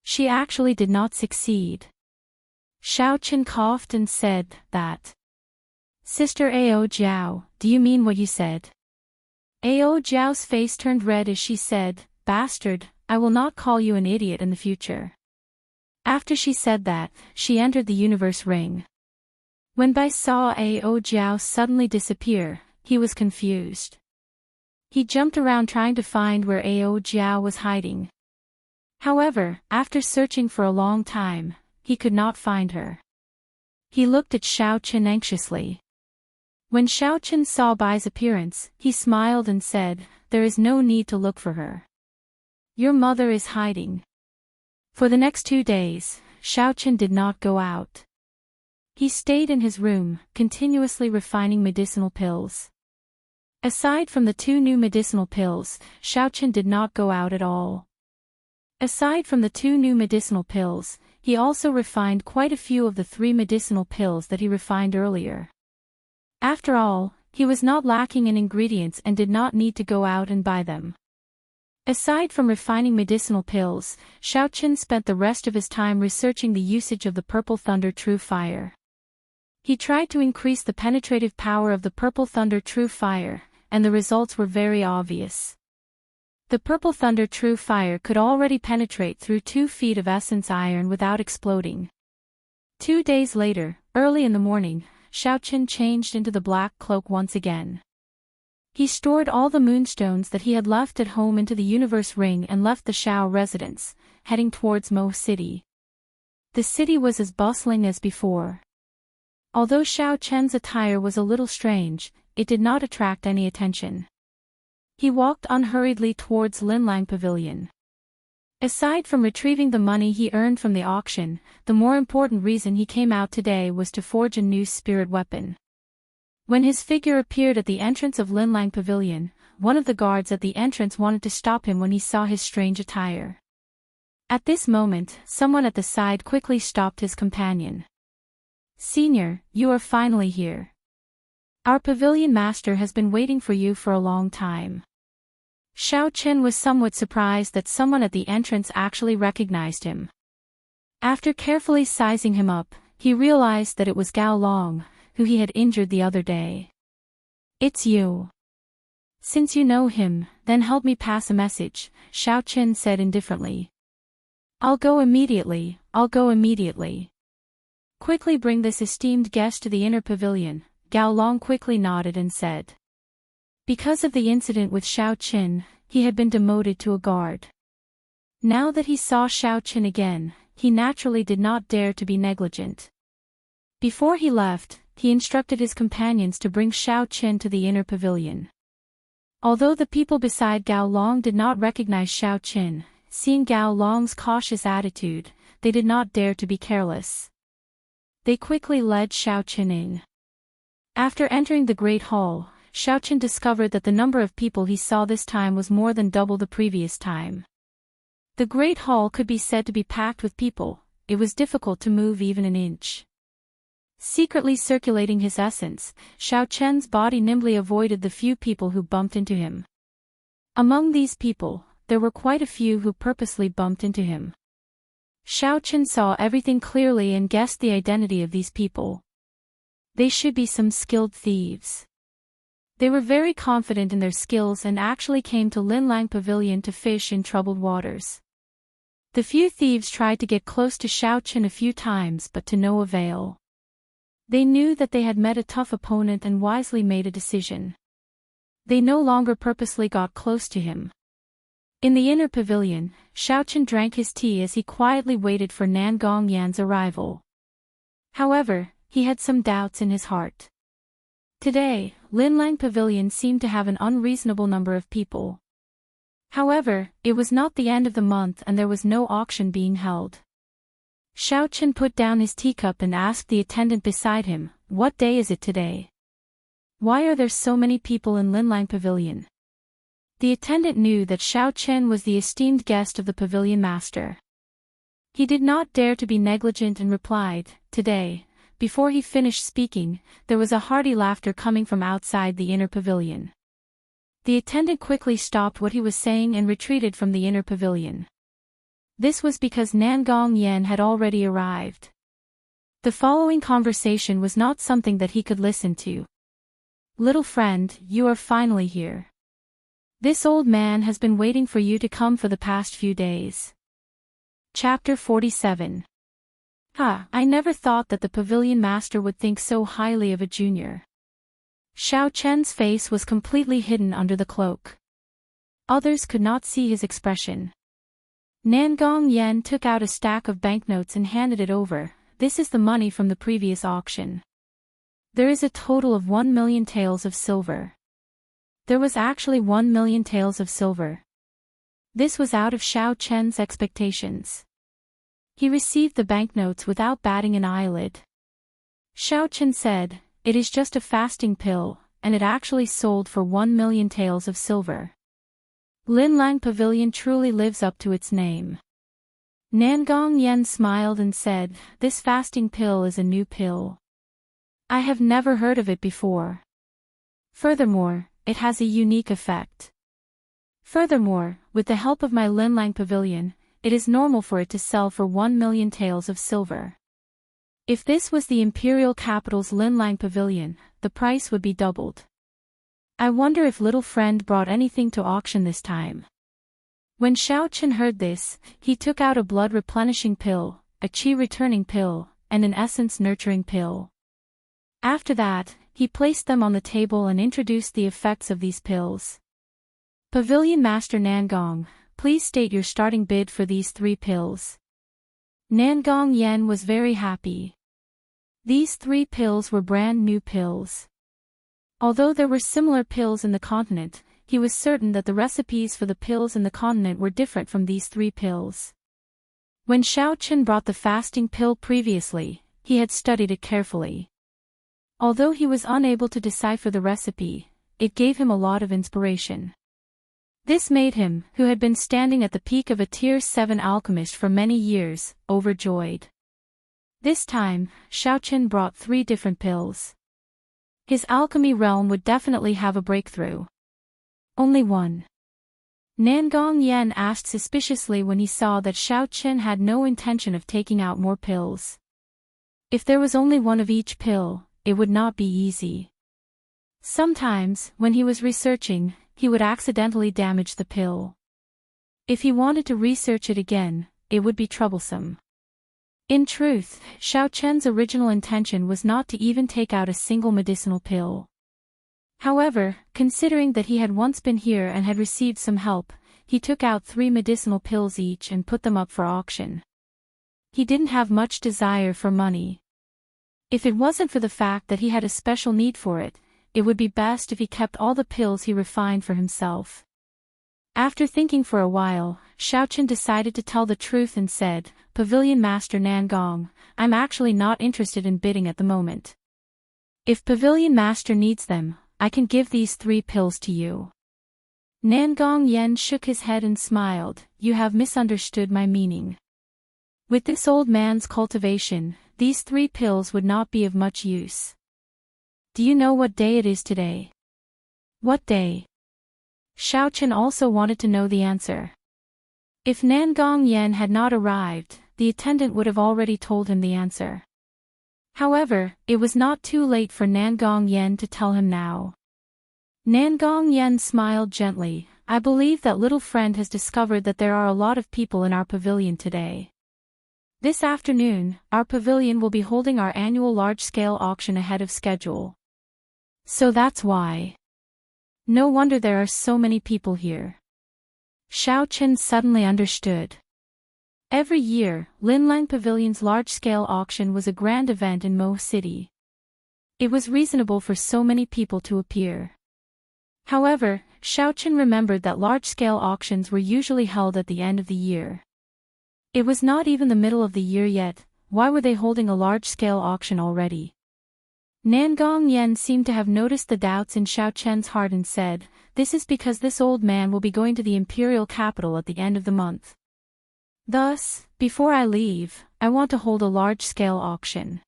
Speaker 1: She actually did not succeed. Xiaoqin coughed and said, "That. Sister Ao Jiao, do you mean what you said?" Ao Jiao's face turned red as she said, "Bastard, I will not call you an idiot in the future." After she said that, she entered the universe ring. When Bai saw Ao Jiao suddenly disappear, he was confused. He jumped around trying to find where Ao Jiao was hiding. However, after searching for a long time, he could not find her. He looked at Xiaochen anxiously. When Xiaochen saw Bai's appearance, he smiled and said, "There is no need to look for her. Your mother is hiding." For the next 2 days, Xiaochen did not go out. He stayed in his room, continuously refining medicinal pills. Aside from the 2 new medicinal pills, Xiaochen did not go out at all. Aside from the 2 new medicinal pills, he also refined quite a few of the 3 medicinal pills that he refined earlier. After all, he was not lacking in ingredients and did not need to go out and buy them. Aside from refining medicinal pills, Xiaochen spent the rest of his time researching the usage of the Purple Thunder True Fire. He tried to increase the penetrative power of the Purple Thunder True Fire, and the results were very obvious. The Purple Thunder True Fire could already penetrate through 2 feet of essence iron without exploding. 2 days later, early in the morning, Xiaochen changed into the black cloak once again. He stored all the moonstones that he had left at home into the universe ring and left the Shao residence, heading towards Mo City. The city was as bustling as before. Although Xiaochen's attire was a little strange, it did not attract any attention. He walked unhurriedly towards Linlang Pavilion. Aside from retrieving the money he earned from the auction, the more important reason he came out today was to forge a new spirit weapon. When his figure appeared at the entrance of Linlang Pavilion, one of the guards at the entrance wanted to stop him when he saw his strange attire. At this moment, someone at the side quickly stopped his companion. "Senior, you are finally here. Our pavilion master has been waiting for you for a long time." Xiaochen was somewhat surprised that someone at the entrance actually recognized him. After carefully sizing him up, he realized that it was Gao Long, who he had injured the other day. "It's you. Since you know him, then help me pass a message," Xiaochen said indifferently. I'll go immediately. Quickly bring this esteemed guest to the inner pavilion," Gao Long quickly nodded and said. Because of the incident with Xiaochen, he had been demoted to a guard. Now that he saw Xiaochen again, he naturally did not dare to be negligent. Before he left, he instructed his companions to bring Xiaochen to the inner pavilion. Although the people beside Gao Long did not recognize Xiaochen, seeing Gao Long's cautious attitude, they did not dare to be careless. They quickly led Xiaochen in. After entering the Great Hall, Xiaochen discovered that the number of people he saw this time was more than double the previous time. The Great Hall could be said to be packed with people. It was difficult to move even an inch. Secretly circulating his essence, Xiaochen's body nimbly avoided the few people who bumped into him. Among these people, there were quite a few who purposely bumped into him. Xiaochen saw everything clearly and guessed the identity of these people. They should be some skilled thieves. They were very confident in their skills and actually came to Linlang Pavilion to fish in troubled waters. The few thieves tried to get close to Xiaochen a few times but to no avail. They knew that they had met a tough opponent and wisely made a decision. They no longer purposely got close to him. In the inner pavilion, Xiaochen drank his tea as he quietly waited for Nangong Yan's arrival. However, he had some doubts in his heart. Today, Linlang Pavilion seemed to have an unreasonable number of people. However, it was not the end of the month and there was no auction being held. Xiaochen put down his teacup and asked the attendant beside him, "What day is it today? Why are there so many people in Linlang Pavilion?" The attendant knew that Xiaochen was the esteemed guest of the pavilion master. He did not dare to be negligent and replied, "Today." Before he finished speaking, there was a hearty laughter coming from outside the inner pavilion. The attendant quickly stopped what he was saying and retreated from the inner pavilion. This was because Nangong Yan had already arrived. The following conversation was not something that he could listen to. "Little friend, you are finally here. This old man has been waiting for you to come for the past few days." Chapter 47. I never thought that the pavilion master would think so highly of a junior. Xiaochen's face was completely hidden under the cloak. Others could not see his expression. Nangong Yen took out a stack of banknotes and handed it over. This is the money from the previous auction. There is a total of 1 million taels of silver. There was actually 1 million taels of silver. This was out of Xiao Chen's expectations. He received the banknotes without batting an eyelid. Xiao Chen said, "It is just a fasting pill, and it actually sold for 1 million taels of silver. Linlang Pavilion truly lives up to its name." Nangong Yen smiled and said, "This fasting pill is a new pill. I have never heard of it before. Furthermore, it has a unique effect. Furthermore, with the help of my Linlang Pavilion, it is normal for it to sell for 1 million taels of silver. If this was the imperial capital's Linlang Pavilion, the price would be doubled. I wonder if little friend brought anything to auction this time." When Xiao Chen heard this, he took out a blood-replenishing pill, a qi-returning pill, and an essence-nurturing pill. After that, he placed them on the table and introduced the effects of these pills. "Pavilion Master Nangong, please state your starting bid for these 3 pills." Nangong Yen was very happy. These 3 pills were brand new pills. Although there were similar pills in the continent, he was certain that the recipes for the pills in the continent were different from these 3 pills. When Xiao Chen brought the fasting pill previously, he had studied it carefully. Although he was unable to decipher the recipe, it gave him a lot of inspiration. This made him, who had been standing at the peak of a Tier 7 alchemist for many years, overjoyed. This time, Xiao Chen brought 3 different pills. His alchemy realm would definitely have a breakthrough. Only one. Nangong Yen asked suspiciously when he saw that Xiao Chen had no intention of taking out more pills. If there was only one of each pill, it would not be easy. Sometimes, when he was researching, he would accidentally damage the pill. If he wanted to research it again, it would be troublesome. In truth, Xiao Chen's original intention was not to even take out a single medicinal pill. However, considering that he had once been here and had received some help, he took out 3 medicinal pills each and put them up for auction. He didn't have much desire for money. If it wasn't for the fact that he had a special need for it, it would be best if he kept all the pills he refined for himself. After thinking for a while, Xiao Chen decided to tell the truth and said, "Pavilion Master Nangong, I'm actually not interested in bidding at the moment. If Pavilion Master needs them, I can give these 3 pills to you." Nangong Yen shook his head and smiled, "You have misunderstood my meaning. With this old man's cultivation, these 3 pills would not be of much use. Do you know what day it is today?" "What day?" Xiao Chen also wanted to know the answer. If Nangong Yen had not arrived, the attendant would have already told him the answer. However, it was not too late for Nangong Yen to tell him now. Nangong Yen smiled gently, "I believe that little friend has discovered that there are a lot of people in our pavilion today. This afternoon, our pavilion will be holding our annual large-scale auction ahead of schedule. So that's why. No wonder there are so many people here." Xiao Chen suddenly understood. Every year, Linlang Pavilion's large-scale auction was a grand event in Mo City. It was reasonable for so many people to appear. However, Xiao Chen remembered that large-scale auctions were usually held at the end of the year. It was not even the middle of the year yet, why were they holding a large-scale auction already? Nangong Yen seemed to have noticed the doubts in Xiao Chen's heart and said, "This is because this old man will be going to the imperial capital at the end of the month. Thus, before I leave, I want to hold a large-scale auction."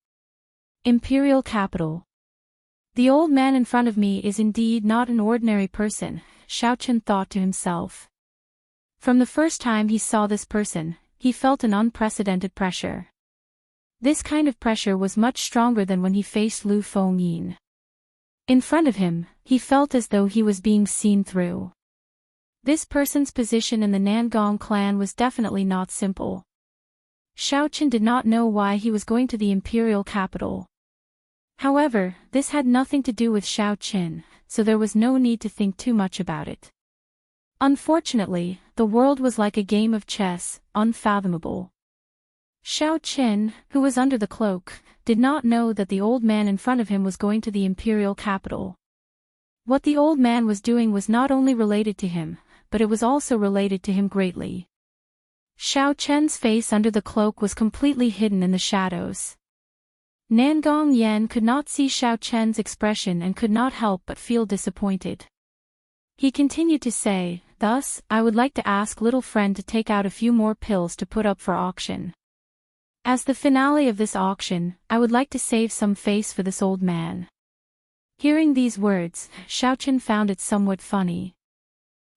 Speaker 1: Imperial capital. The old man in front of me is indeed not an ordinary person, Xiao Chen thought to himself. From the first time he saw this person, he felt an unprecedented pressure. This kind of pressure was much stronger than when he faced Lu Fengyin. In front of him, he felt as though he was being seen through. This person's position in the Nangong clan was definitely not simple. Xiao Chen did not know why he was going to the imperial capital. However, this had nothing to do with Xiao Chen, so there was no need to think too much about it. Unfortunately, the world was like a game of chess, unfathomable. Xiaoqin, who was under the cloak, did not know that the old man in front of him was going to the imperial capital. What the old man was doing was not only related to him, but it was also related to him greatly. Xiaoqian's face under the cloak was completely hidden in the shadows. Nangong Yan could not see Xiaoqian's expression and could not help but feel disappointed. He continued to say, "Thus, I would like to ask little friend to take out a few more pills to put up for auction. As the finale of this auction, I would like to save some face for this old man." Hearing these words, Xiaoqin found it somewhat funny.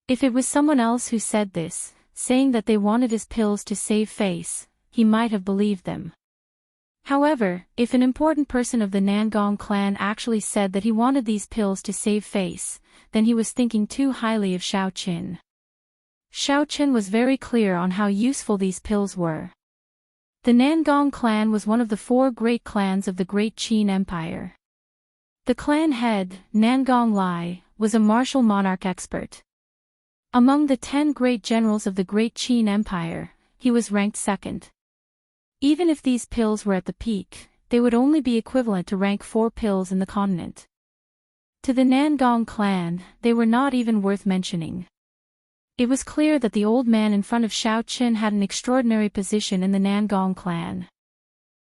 Speaker 1: If it was someone else who said this, saying that they wanted his pills to save face, he might have believed them. However, if an important person of the Nangong clan actually said that he wanted these pills to save face, then he was thinking too highly of Xiaoqin. Xiaoqin was very clear on how useful these pills were. The Nangong clan was one of the 4 great clans of the Great Qin Empire. The clan head, Nangong Lai, was a martial monarch expert. Among the 10 great generals of the Great Qin Empire, he was ranked second. Even if these pills were at the peak, they would only be equivalent to rank 4 pills in the continent. To the Nangong clan, they were not even worth mentioning. It was clear that the old man in front of Xiaoqin had an extraordinary position in the Nangong clan.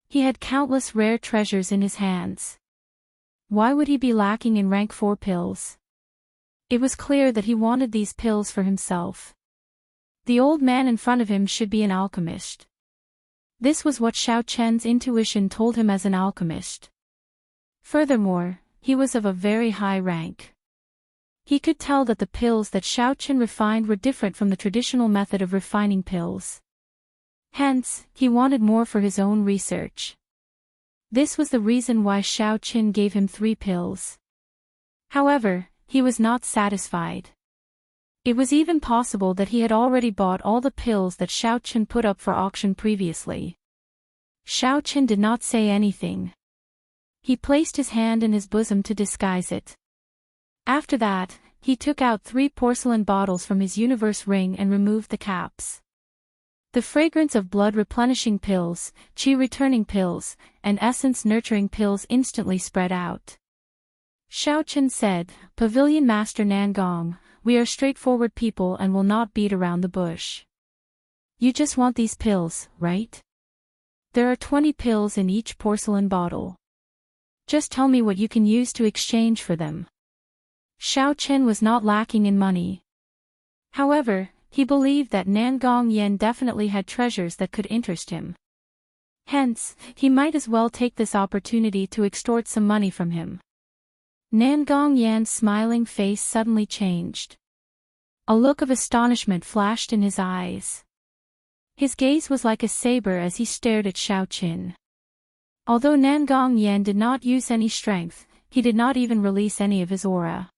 Speaker 1: He had countless rare treasures in his hands. Why would he be lacking in rank 4 pills? It was clear that he wanted these pills for himself. The old man in front of him should be an alchemist. This was what Xiaoqian's intuition told him as an alchemist. Furthermore, he was of a very high rank. He could tell that the pills that Xiaoqin refined were different from the traditional method of refining pills. Hence, he wanted more for his own research. This was the reason why Xiaoqin gave him 3 pills. However, he was not satisfied. It was even possible that he had already bought all the pills that Xiaoqin put up for auction previously. Xiaoqin did not say anything. He placed his hand in his bosom to disguise it. After that, he took out 3 porcelain bottles from his universe ring and removed the caps. The fragrance of blood-replenishing pills, qi-returning pills, and essence-nurturing pills instantly spread out. Xiaoqin said, "Pavilion Master Nangong, we are straightforward people and will not beat around the bush. You just want these pills, right? There are 20 pills in each porcelain bottle. Just tell me what you can use to exchange for them." Xiaoqin was not lacking in money. However, he believed that Nangong Yan definitely had treasures that could interest him. Hence, he might as well take this opportunity to extort some money from him. Nangong Yan's smiling face suddenly changed. A look of astonishment flashed in his eyes. His gaze was like a saber as he stared at Xiaoqin. Although Nangong Yan did not use any strength, he did not even release any of his aura.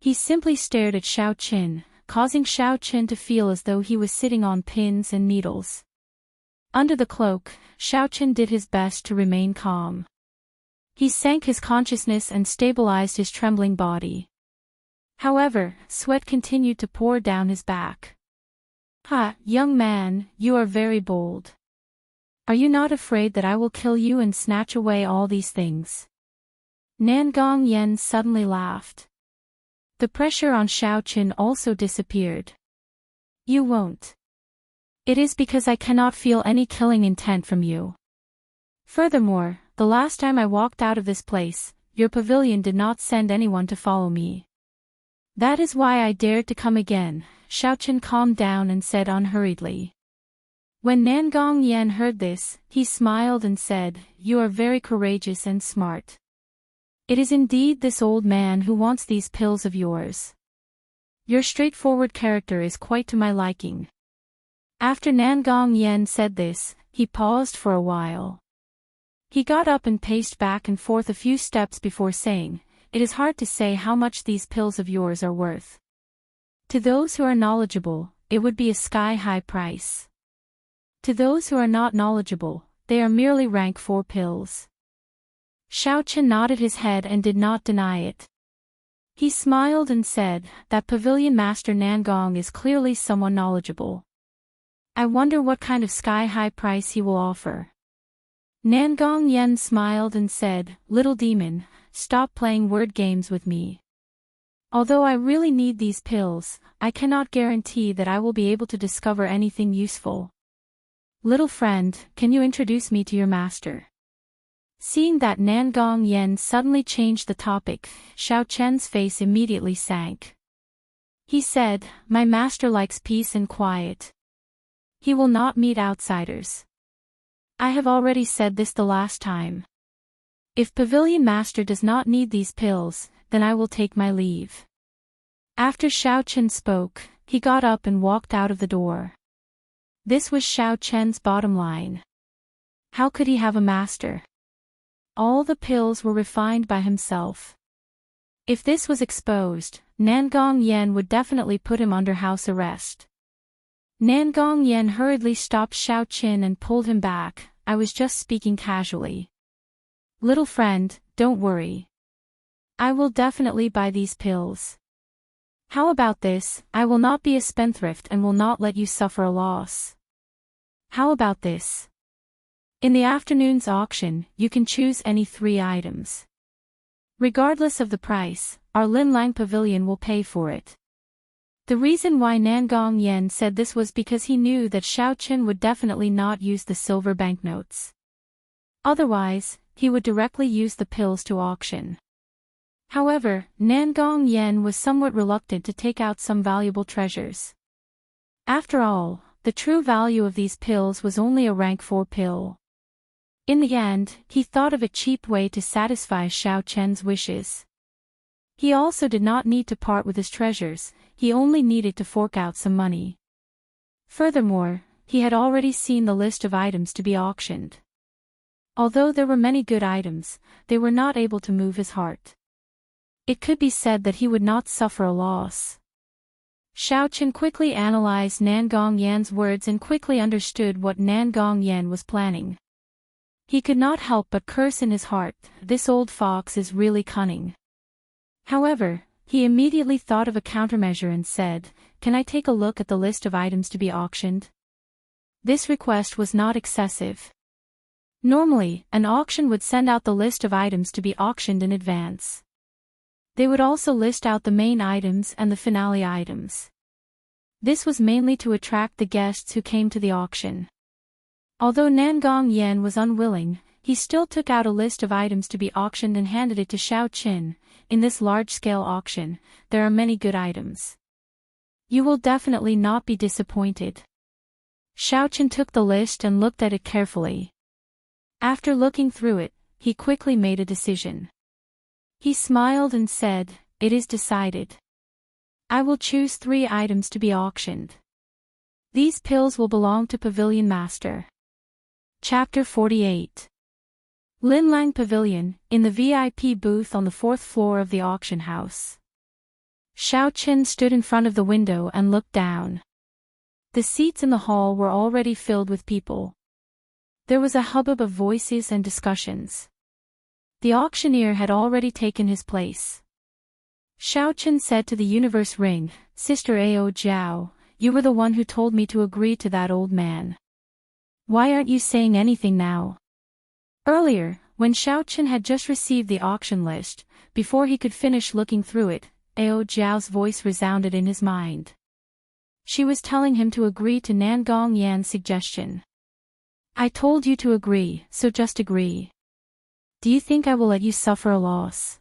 Speaker 1: He simply stared at Xiaoqin, causing Xiaoqin to feel as though he was sitting on pins and needles. Under the cloak, Xiaoqin did his best to remain calm. He sank his consciousness and stabilized his trembling body. However, sweat continued to pour down his back. "Ha, young man, you are very bold. Are you not afraid that I will kill you and snatch away all these things?" Nangong Yan suddenly laughed. The pressure on Xiaoqin also disappeared. "You won't. It is because I cannot feel any killing intent from you. Furthermore, the last time I walked out of this place, your pavilion did not send anyone to follow me. That is why I dared to come again." Xiaoqin calmed down and said unhurriedly. When Nangong Yan heard this, he smiled and said, "You are very courageous and smart. It is indeed this old man who wants these pills of yours. Your straightforward character is quite to my liking." After Nangong Yan said this, he paused for a while. He got up and paced back and forth a few steps before saying, "It is hard to say how much these pills of yours are worth. To those who are knowledgeable, it would be a sky-high price. To those who are not knowledgeable, they are merely rank 4 pills." Xiaoqin nodded his head and did not deny it. He smiled and said, "That pavilion master Nangong is clearly someone knowledgeable. I wonder what kind of sky-high price he will offer." Nangong Yen smiled and said, "Little demon, stop playing word games with me. Although I really need these pills, I cannot guarantee that I will be able to discover anything useful. Little friend, can you introduce me to your master?" Seeing that Nangong Yen suddenly changed the topic, Xiao Chen's face immediately sank. He said, "My master likes peace and quiet. He will not meet outsiders. I have already said this the last time. If Pavilion Master does not need these pills, then I will take my leave." After Xiao Chen spoke, he got up and walked out of the door. This was Xiao Chen's bottom line. How could he have a master? All the pills were refined by himself. If this was exposed, Nangong Yen would definitely put him under house arrest. Nangong Yen hurriedly stopped Xiao Chen and pulled him back. "I was just speaking casually. Little friend, don't worry. I will definitely buy these pills. How about this? I will not be a spendthrift and will not let you suffer a loss. How about this? In the afternoon's auction, you can choose any 3 items. Regardless of the price, our Linlang Pavilion will pay for it." The reason why Nangong Yen said this was because he knew that Xiao Chen would definitely not use the silver banknotes. Otherwise, he would directly use the pills to auction. However, Nangong Yen was somewhat reluctant to take out some valuable treasures. After all, the true value of these pills was only a rank 4 pill. In the end, he thought of a cheap way to satisfy Xiao Chen's wishes. He also did not need to part with his treasures, he only needed to fork out some money. Furthermore, he had already seen the list of items to be auctioned. Although there were many good items, they were not able to move his heart. It could be said that he would not suffer a loss. Xiao Chen quickly analyzed Nangong Yan's words and quickly understood what Nangong Yan was planning. He could not help but curse in his heart, "This old fox is really cunning." However, he immediately thought of a countermeasure and said, "Can I take a look at the list of items to be auctioned?" This request was not excessive. Normally, an auction would send out the list of items to be auctioned in advance. They would also list out the main items and the finale items. This was mainly to attract the guests who came to the auction. Although Nangong Yen was unwilling, he still took out a list of items to be auctioned and handed it to Xiao Chen. "In this large-scale auction, there are many good items. You will definitely not be disappointed." Xiao Chen took the list and looked at it carefully. After looking through it, he quickly made a decision. He smiled and said, "It is decided. I will choose 3 items to be auctioned. These pills will belong to Pavilion Master." Chapter 48. Linlang Pavilion, in the VIP booth on the 4th floor of the auction house. Xiao Chen stood in front of the window and looked down. The seats in the hall were already filled with people. There was a hubbub of voices and discussions. The auctioneer had already taken his place. Xiao Chen said to the Universe Ring, "Sister Ao Jiao, you were the one who told me to agree to that old man. Why aren't you saying anything now?" Earlier, when Xiao Chen had just received the auction list, before he could finish looking through it, Ao Jiao's voice resounded in his mind. She was telling him to agree to Nangong Yan's suggestion. "I told you to agree, so just agree. Do you think I will let you suffer a loss?"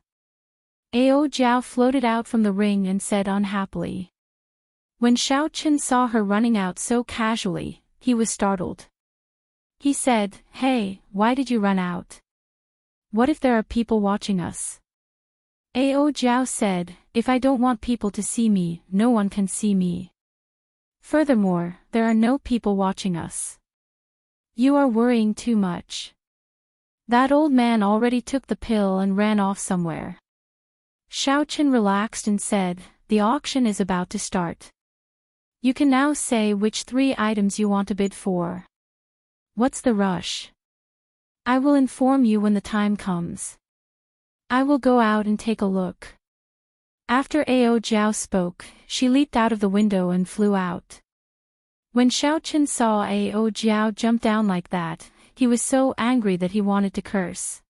Speaker 1: Ao Jiao floated out from the ring and said unhappily. When Xiao Chen saw her running out so casually, he was startled. He said, "Hey, why did you run out? What if there are people watching us?" Ao Jiao said, "If I don't want people to see me, no one can see me. Furthermore, there are no people watching us. You are worrying too much. That old man already took the pill and ran off somewhere." Xiao Chen relaxed and said, "The auction is about to start. You can now say which 3 items you want to bid for. What's the rush? I will inform you when the time comes. I will go out and take a look." After Ao Jiao spoke, she leaped out of the window and flew out. When Xiaochen saw Ao Jiao jump down like that, he was so angry that he wanted to curse.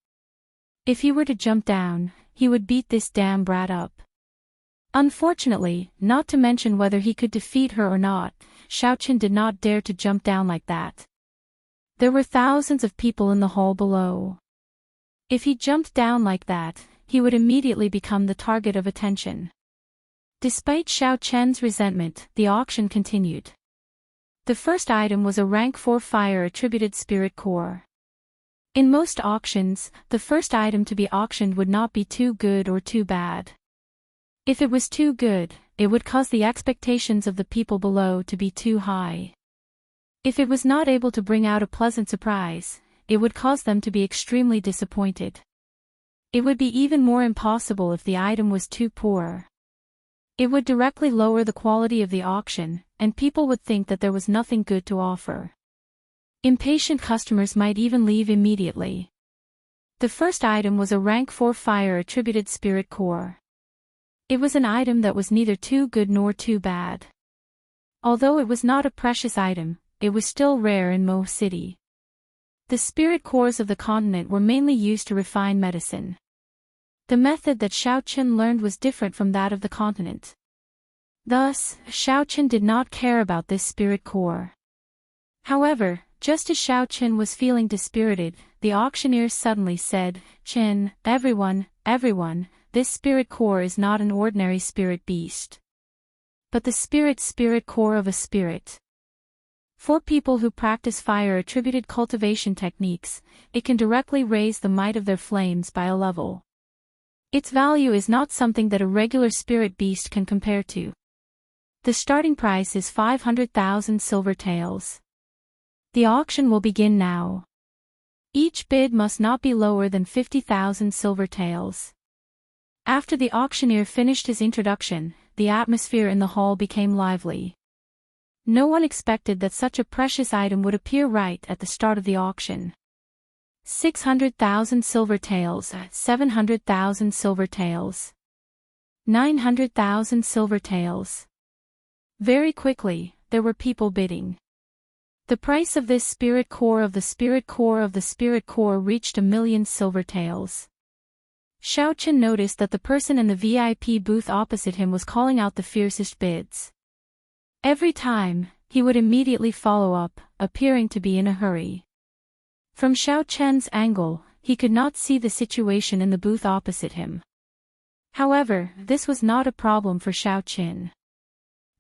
Speaker 1: If he were to jump down, he would beat this damn brat up. Unfortunately, not to mention whether he could defeat her or not, Xiaochen did not dare to jump down like that. There were thousands of people in the hall below. If he jumped down like that, he would immediately become the target of attention. Despite Xiaochen's resentment, the auction continued. The first item was a rank 4 fire-attributed spirit core. In most auctions, the first item to be auctioned would not be too good or too bad. If it was too good, it would cause the expectations of the people below to be too high. If it was not able to bring out a pleasant surprise, it would cause them to be extremely disappointed. It would be even more impossible if the item was too poor. It would directly lower the quality of the auction, and people would think that there was nothing good to offer. Impatient customers might even leave immediately. The first item was a rank 4 fire-attributed spirit core. It was an item that was neither too good nor too bad. Although it was not a precious item, it was still rare in Mo City. The spirit cores of the continent were mainly used to refine medicine. The method that Xiaochen learned was different from that of the continent. Thus, Xiaochen did not care about this spirit core. However, just as Xiaochen was feeling dispirited, the auctioneer suddenly said, "Chen, everyone, this spirit core is not an ordinary spirit beast, but the spirit core of a spirit. For people who practice fire-attributed cultivation techniques, it can directly raise the might of their flames by a level. Its value is not something that a regular spirit beast can compare to. The starting price is 500,000 silver taels. The auction will begin now. Each bid must not be lower than 50,000 silver taels." After the auctioneer finished his introduction, the atmosphere in the hall became lively. No one expected that such a precious item would appear right at the start of the auction. 600,000 silver taels, 700,000 silver taels, 900,000 silver taels. Very quickly, there were people bidding. The price of this spirit core of the spirit core of the spirit core reached 1,000,000 silver taels. Xiaochen noticed that the person in the VIP booth opposite him was calling out the fiercest bids. Every time, he would immediately follow up, appearing to be in a hurry. From Xiaochen's angle, he could not see the situation in the booth opposite him. However, this was not a problem for Xiaochen.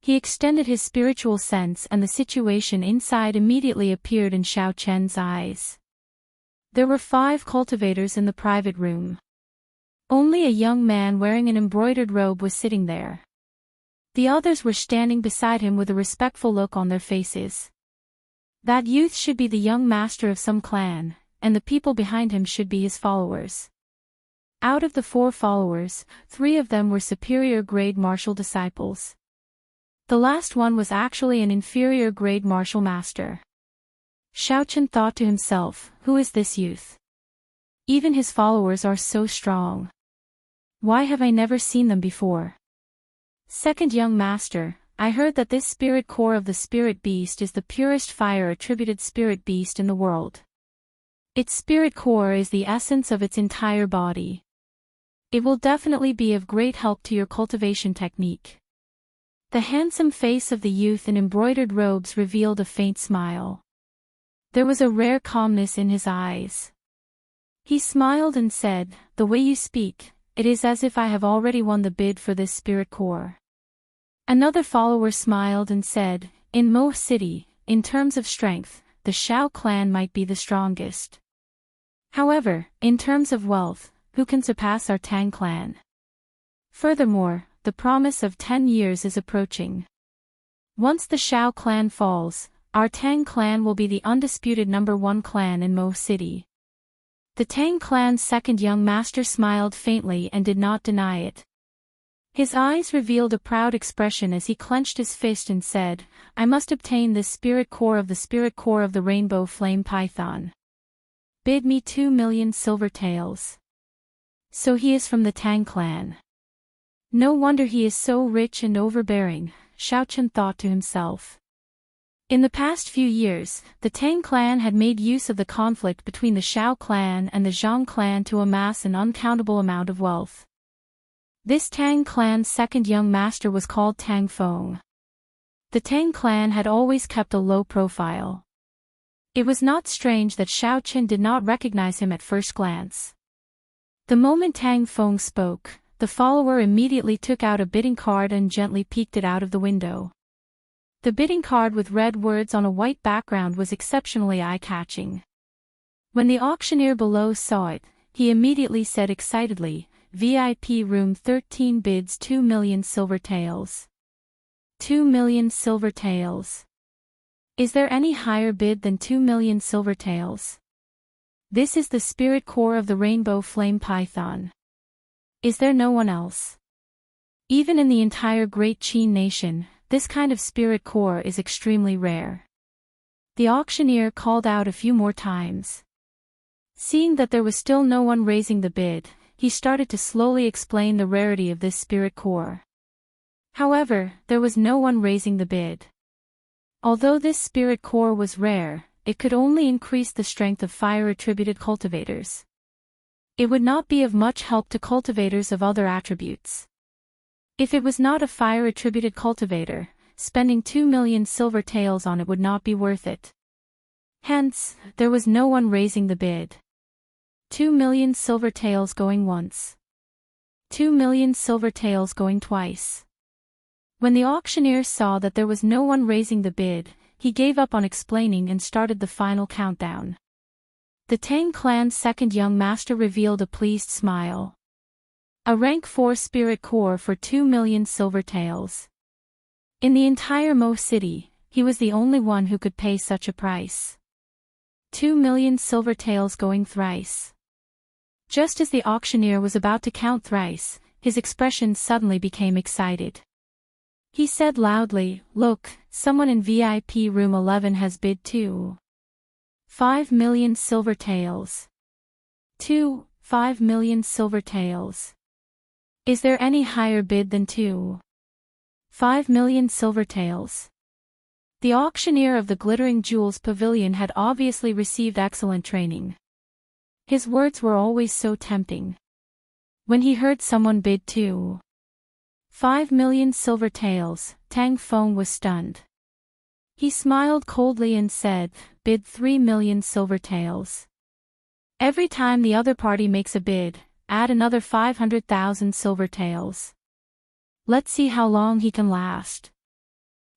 Speaker 1: He extended his spiritual sense and the situation inside immediately appeared in Xiaochen's eyes. There were 5 cultivators in the private room. Only a young man wearing an embroidered robe was sitting there. The others were standing beside him with a respectful look on their faces. That youth should be the young master of some clan, and the people behind him should be his followers. Out of the 4 followers, 3 of them were superior grade martial disciples. The last one was actually an inferior grade martial master. Xiaochen thought to himself, who is this youth? Even his followers are so strong. Why have I never seen them before? Second young master, I heard that this spirit core of the spirit beast is the purest fire-attributed spirit beast in the world. Its spirit core is the essence of its entire body. It will definitely be of great help to your cultivation technique. The handsome face of the youth in embroidered robes revealed a faint smile. There was a rare calmness in his eyes. He smiled and said, "The way you speak, it is as if I have already won the bid for this spirit core." Another follower smiled and said, "In Mo City, in terms of strength, the Xiao clan might be the strongest. However, in terms of wealth, who can surpass our Tang clan? Furthermore, the promise of 10 years is approaching. Once the Xiao clan falls, our Tang clan will be the undisputed #1 clan in Mo City." The Tang clan's second young master smiled faintly and did not deny it. His eyes revealed a proud expression as he clenched his fist and said, "I must obtain this spirit core of the spirit core of the rainbow flame python. Bid me 2,000,000 silver taels." So he is from the Tang clan. No wonder he is so rich and overbearing, Xiaochen thought to himself. In the past few years, the Tang clan had made use of the conflict between the Xiao clan and the Zhang clan to amass an uncountable amount of wealth. This Tang clan's second young master was called Tang Feng. The Tang clan had always kept a low profile. It was not strange that Xiaochen did not recognize him at first glance. The moment Tang Feng spoke, the follower immediately took out a bidding card and gently peeked it out of the window. The bidding card with red words on a white background was exceptionally eye-catching. When the auctioneer below saw it, he immediately said excitedly, "VIP room 13 bids 2 million silver taels. 2 million silver taels. Is there any higher bid than 2 million silver taels? This is the spirit core of the rainbow flame python. Is there no one else? Even in the entire Great Qin nation, this kind of spirit core is extremely rare." The auctioneer called out a few more times. Seeing that there was still no one raising the bid, he started to slowly explain the rarity of this spirit core. However, there was no one raising the bid. Although this spirit core was rare, it could only increase the strength of fire-attributed cultivators. It would not be of much help to cultivators of other attributes. If it was not a fire-attributed cultivator, spending 2 million silver taels on it would not be worth it. Hence, there was no one raising the bid. 2 million silver taels going once. 2 million silver taels going twice. When the auctioneer saw that there was no one raising the bid, he gave up on explaining and started the final countdown. The Tang clan's second young master revealed a pleased smile. A rank 4 spirit core for 2 million silver taels. In the entire Mo city, he was the only one who could pay such a price. 2 million silver taels going thrice. Just as the auctioneer was about to count thrice, his expression suddenly became excited. He said loudly, "Look, someone in VIP room 11 has bid 5 million silver taels. 5 million silver taels. Is there any higher bid than 5 million silver taels?" The auctioneer of the Glittering Jewels Pavilion had obviously received excellent training. His words were always so tempting. When he heard someone bid 5 million silver taels, Tang Feng was stunned. He smiled coldly and said, "Bid 3 million silver taels. Every time the other party makes a bid, add another 500,000 silver taels. Let's see how long he can last."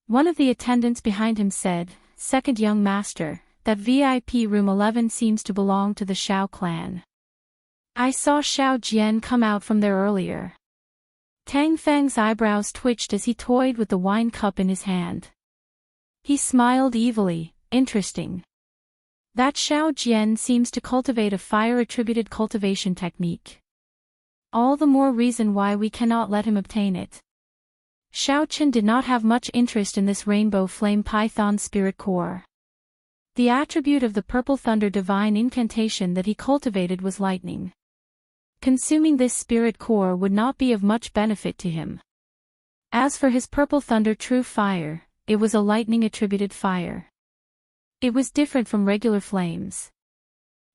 Speaker 1: One of the attendants behind him said, "Second young master, that VIP room 11 seems to belong to the Xiao clan. I saw Xiao Jian come out from there earlier." Tang Feng's eyebrows twitched as he toyed with the wine cup in his hand. He smiled evilly. Interesting. That Xiao Jian seems to cultivate a fire-attributed cultivation technique. All the more reason why we cannot let him obtain it. Xiaochen did not have much interest in this rainbow flame python spirit core. The attribute of the purple thunder divine incantation that he cultivated was lightning. Consuming this spirit core would not be of much benefit to him. As for his purple thunder true fire, it was a lightning-attributed fire. It was different from regular flames.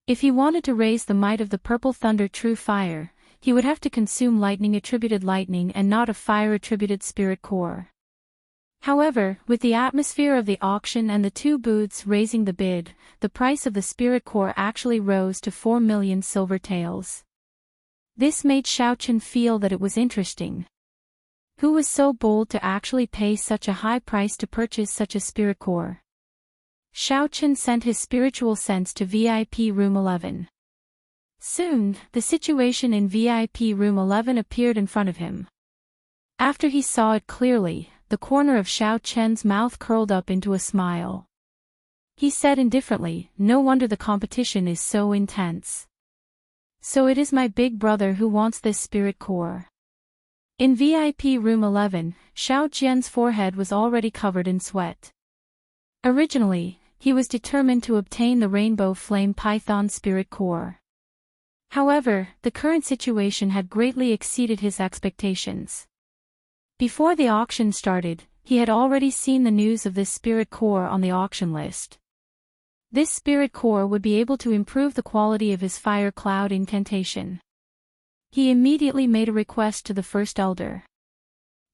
Speaker 1: If he wanted to raise the might of the purple thunder true fire, he would have to consume lightning-attributed lightning and not a fire-attributed spirit core. However, with the atmosphere of the auction and the two booths raising the bid, the price of the spirit core actually rose to 4 million silver taels. This made Xiaochen feel that it was interesting. Who was so bold to actually pay such a high price to purchase such a spirit core? Xiaochen sent his spiritual sense to VIP room 11. Soon, the situation in VIP room 11 appeared in front of him. After he saw it clearly, the corner of Xiaochen's mouth curled up into a smile. He said indifferently, "No wonder the competition is so intense. So it is my big brother who wants this spirit core." In VIP room 11, Xiaojian's forehead was already covered in sweat. Originally, he was determined to obtain the rainbow flame python spirit core. However, the current situation had greatly exceeded his expectations. Before the auction started, he had already seen the news of this spirit core on the auction list. This spirit core would be able to improve the quality of his fire cloud incantation. He immediately made a request to the first elder.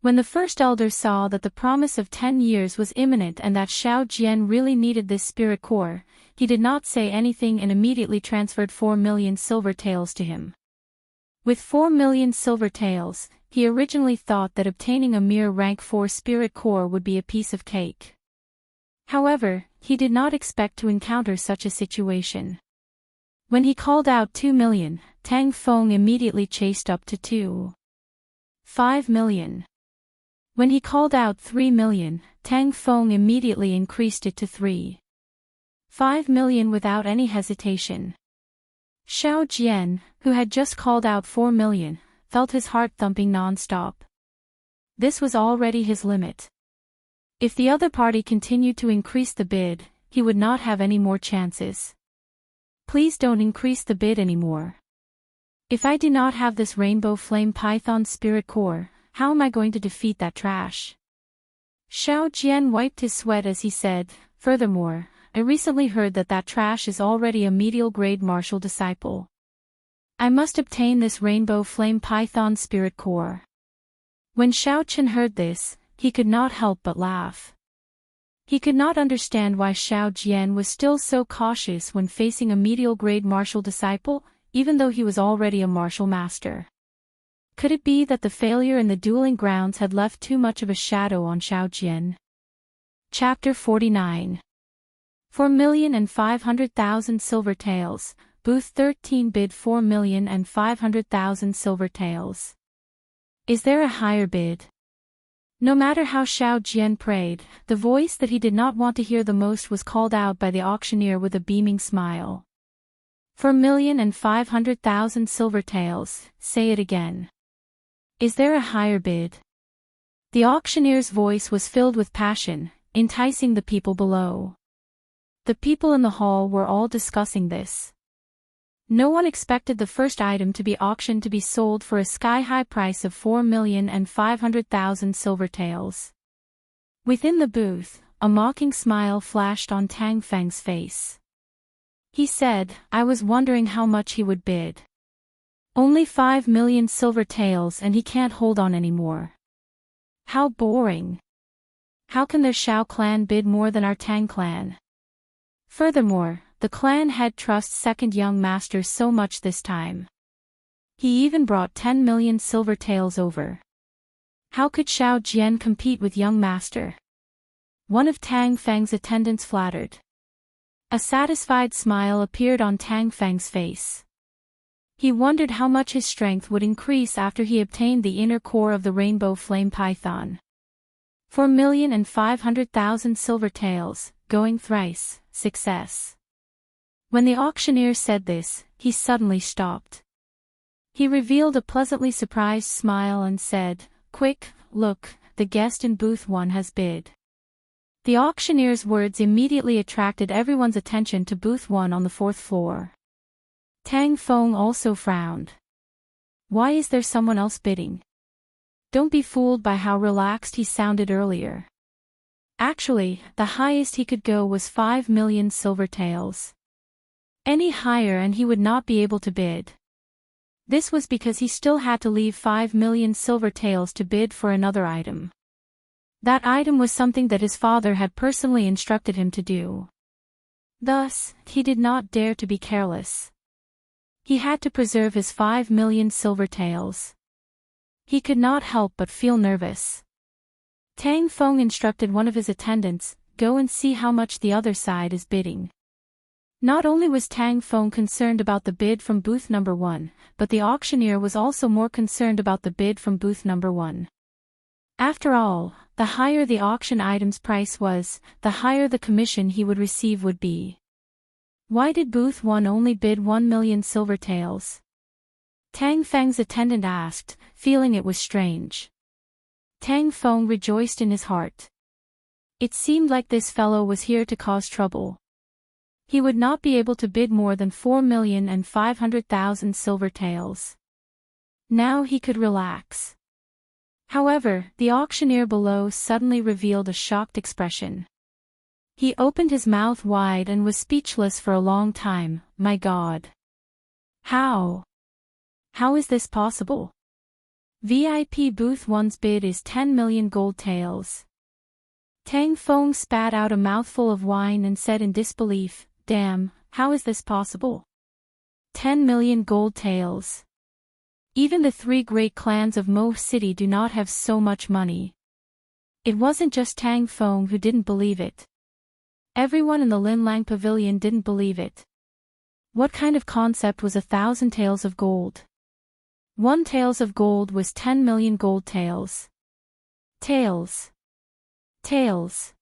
Speaker 1: When the first elder saw that the promise of 10 years was imminent and that Xiao Jian really needed this spirit core, he did not say anything and immediately transferred 4 million silver taels to him. With 4 million silver taels, he originally thought that obtaining a mere rank 4 spirit core would be a piece of cake. However, he did not expect to encounter such a situation. When he called out 2 million, Tang Feng immediately chased up to 5 million. When he called out 3 million, Tang Feng immediately increased it to 5 million without any hesitation. Xiao Jian, who had just called out 4 million, felt his heart thumping non-stop. This was already his limit. If the other party continued to increase the bid, he would not have any more chances. Please don't increase the bid anymore. If I do not have this rainbow flame python spirit core, how am I going to defeat that trash? Xiao Jian wiped his sweat as he said, furthermore, I recently heard that that trash is already a medial grade martial disciple. I must obtain this rainbow flame python spirit core. When Xiao Chen heard this, he could not help but laugh. He could not understand why Xiao Jian was still so cautious when facing a medial grade martial disciple, even though he was already a martial master. Could it be that the failure in the dueling grounds had left too much of a shadow on Xiao Jian? Chapter 49. 4,500,000 silver taels, Booth 13 bid 4,500,000 silver taels. Is there a higher bid? No matter how Xiao Jian prayed, the voice that he did not want to hear the most was called out by the auctioneer with a beaming smile. 4,500,000 silver taels, say it again. Is there a higher bid? The auctioneer's voice was filled with passion, enticing the people below. The people in the hall were all discussing this. No one expected the first item to be auctioned to be sold for a sky-high price of 4,500,000 silver taels. Within the booth, a mocking smile flashed on Tang Feng's face. He said, I was wondering how much he would bid. Only 5 million silver taels and he can't hold on anymore. How boring. How can their Xiao clan bid more than our Tang clan? Furthermore, the clan head trusts second young master so much this time. He even brought 10 million silver taels over. How could Xiao Jian compete with young master? One of Tang Feng's attendants flattered. A satisfied smile appeared on Tang Feng's face. He wondered how much his strength would increase after he obtained the inner core of the rainbow flame python. 4,500,000 silver taels, going thrice, success. When the auctioneer said this, he suddenly stopped. He revealed a pleasantly surprised smile and said, Quick, look, the guest in booth 1 has bid. The auctioneer's words immediately attracted everyone's attention to booth 1 on the 4th floor. Tang Feng also frowned. Why is there someone else bidding? Don't be fooled by how relaxed he sounded earlier. Actually, the highest he could go was 5 million silver taels. Any higher and he would not be able to bid. This was because he still had to leave 5 million silver taels to bid for another item. That item was something that his father had personally instructed him to do. Thus, he did not dare to be careless. He had to preserve his 5 million silver taels. He could not help but feel nervous. Tang Feng instructed one of his attendants, go and see how much the other side is bidding. Not only was Tang Feng concerned about the bid from booth number 1, but the auctioneer was also more concerned about the bid from booth number 1. After all, the higher the auction item's price was, the higher the commission he would receive would be. Why did booth 1 only bid 1 million silver taels? Tang Feng's attendant asked, feeling it was strange. Tang Feng rejoiced in his heart. It seemed like this fellow was here to cause trouble. He would not be able to bid more than 4,500,000 silver taels. Now he could relax. However, the auctioneer below suddenly revealed a shocked expression. He opened his mouth wide and was speechless for a long time. My God! How? How is this possible? VIP Booth 1's bid is 10 million gold taels. Tang Feng spat out a mouthful of wine and said in disbelief, Damn, how is this possible? 10 million gold taels. Even the three great clans of Mo City do not have so much money. It wasn't just Tang Feng who didn't believe it. Everyone in the Lin Lang Pavilion didn't believe it. What kind of concept was 1,000 taels of gold? 1 taels of gold was 10 million gold taels. Taels. Taels.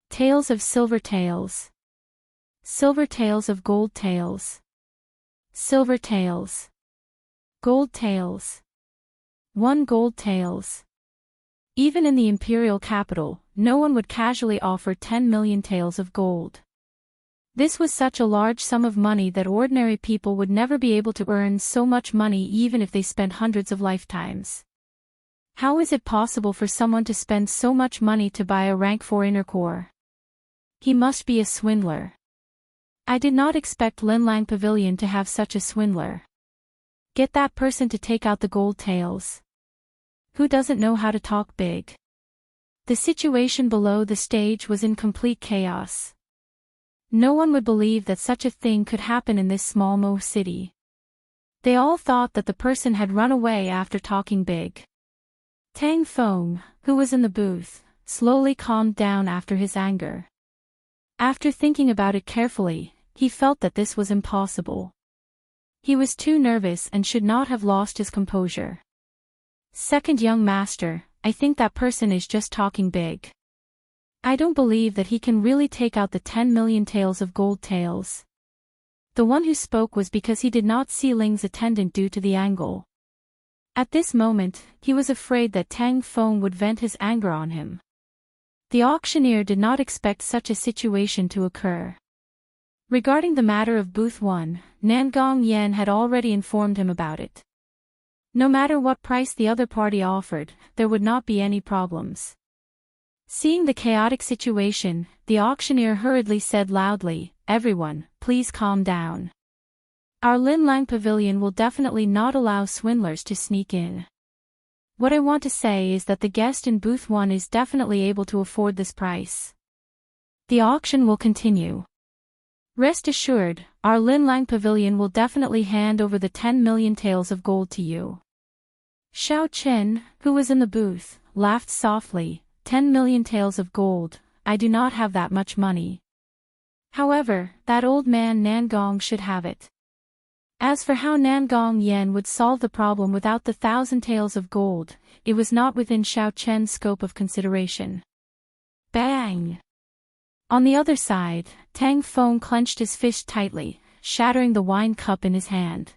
Speaker 1: Taels of silver taels. Silver taels of gold taels. Silver taels. Gold taels. 1 gold taels. Even in the imperial capital, no one would casually offer 10 million taels of gold. This was such a large sum of money that ordinary people would never be able to earn so much money even if they spent hundreds of lifetimes. How is it possible for someone to spend so much money to buy a rank 4 inner core? He must be a swindler. I did not expect Lin Lang Pavilion to have such a swindler. Get that person to take out the gold taels. Who doesn't know how to talk big? The situation below the stage was in complete chaos. No one would believe that such a thing could happen in this small Mo city. They all thought that the person had run away after talking big. Tang Feng, who was in the booth, slowly calmed down after his anger. After thinking about it carefully, he felt that this was impossible. He was too nervous and should not have lost his composure. Second young master, I think that person is just talking big. I don't believe that he can really take out the 10 million taels of gold taels. The one who spoke was because he did not see Ling's attendant due to the angle. At this moment, he was afraid that Tang Feng would vent his anger on him. The auctioneer did not expect such a situation to occur. Regarding the matter of Booth 1, Nangong Yan had already informed him about it. No matter what price the other party offered, there would not be any problems. Seeing the chaotic situation, the auctioneer hurriedly said loudly, Everyone, please calm down. Our Lin Lang Pavilion will definitely not allow swindlers to sneak in. What I want to say is that the guest in Booth 1 is definitely able to afford this price. The auction will continue. Rest assured, our Lin Lang Pavilion will definitely hand over the 10 million taels of gold to you. Xiao Chen, who was in the booth, laughed softly. 10 million taels of gold, I do not have that much money. However, that old man Nangong should have it. As for how Nangong Yan would solve the problem without the 1,000 taels of gold, it was not within Xiao Chen's scope of consideration. Bang! On the other side, Tang Feng clenched his fist tightly, shattering the wine cup in his hand.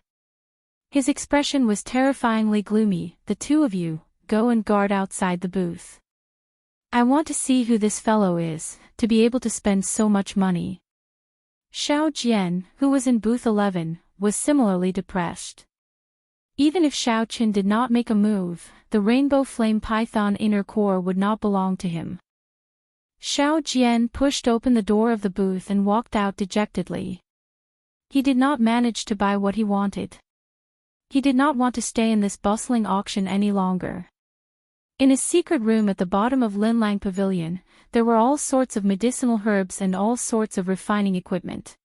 Speaker 1: His expression was terrifyingly gloomy. The two of you, go and guard outside the booth. I want to see who this fellow is, to be able to spend so much money. Xiao Jian, who was in booth 11, was similarly depressed. Even if Xiao Qin did not make a move, the Rainbow Flame Python inner core would not belong to him. Xiao Jian pushed open the door of the booth and walked out dejectedly. He did not manage to buy what he wanted. He did not want to stay in this bustling auction any longer. In a secret room at the bottom of Lin Lang Pavilion, there were all sorts of medicinal herbs and all sorts of refining equipment.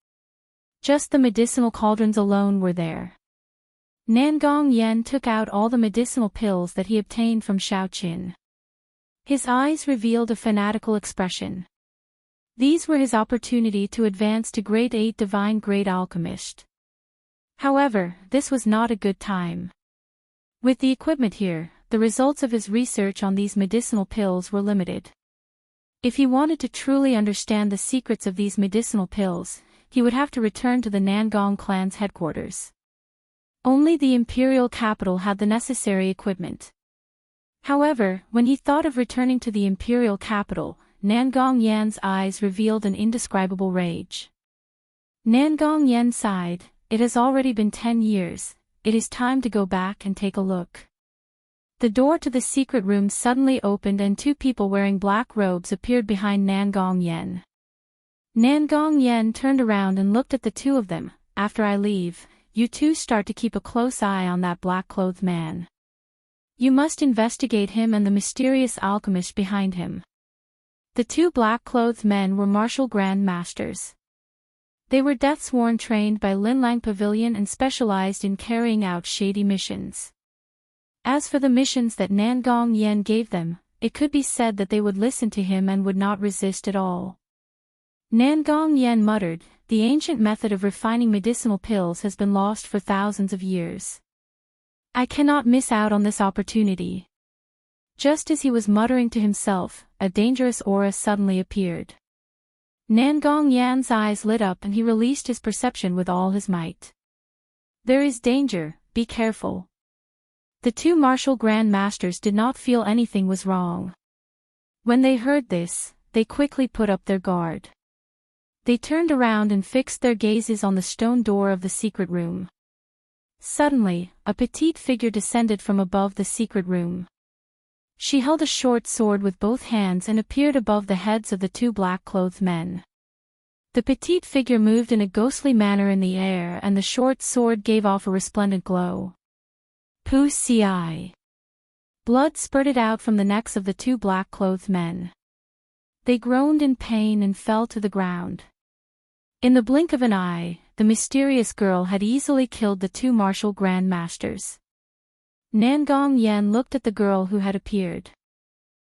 Speaker 1: Just the medicinal cauldrons alone were there. Nangong Yan took out all the medicinal pills that he obtained from Xiao Qin. His eyes revealed a fanatical expression. These were his opportunity to advance to Grade 8 Divine Grade Alchemist. However, this was not a good time. With the equipment here, the results of his research on these medicinal pills were limited. If he wanted to truly understand the secrets of these medicinal pills, he would have to return to the Nangong clan's headquarters. Only the imperial capital had the necessary equipment. However, when he thought of returning to the imperial capital, Nangong Yan's eyes revealed an indescribable rage. Nangong Yen sighed. It has already been 10 years, it is time to go back and take a look. The door to the secret room suddenly opened and two people wearing black robes appeared behind Nangong Yen. Nangong Yen turned around and looked at the two of them. After I leave, you two start to keep a close eye on that black-clothed man. You must investigate him and the mysterious alchemist behind him. The two black-clothed men were martial grand masters. They were death-sworn, trained by Linlang Pavilion and specialized in carrying out shady missions. As for the missions that Nangong Yen gave them, it could be said that they would listen to him and would not resist at all. Nangong Yen muttered, the ancient method of refining medicinal pills has been lost for thousands of years. I cannot miss out on this opportunity. Just as he was muttering to himself, a dangerous aura suddenly appeared. Nangong Yan's eyes lit up and he released his perception with all his might. There is danger, be careful. The two martial grand masters did not feel anything was wrong. When they heard this, they quickly put up their guard. They turned around and fixed their gazes on the stone door of the secret room. Suddenly, a petite figure descended from above the secret room. She held a short sword with both hands and appeared above the heads of the two black-clothed men. The petite figure moved in a ghostly manner in the air and the short sword gave off a resplendent glow. Wuxia. Blood spurted out from the necks of the two black-clothed men. They groaned in pain and fell to the ground. In the blink of an eye, the mysterious girl had easily killed the two martial grand masters. Nangong Yen looked at the girl who had appeared.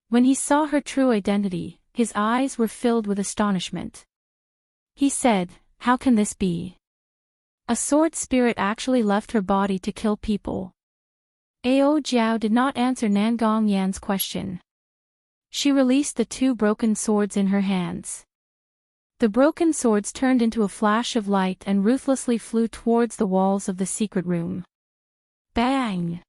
Speaker 1: When he saw her true identity, his eyes were filled with astonishment. He said, how can this be? A sword spirit actually left her body to kill people. Ao Jiao did not answer Nangong Yan's question. She released the two broken swords in her hands. The broken swords turned into a flash of light and ruthlessly flew towards the walls of the secret room. Bang!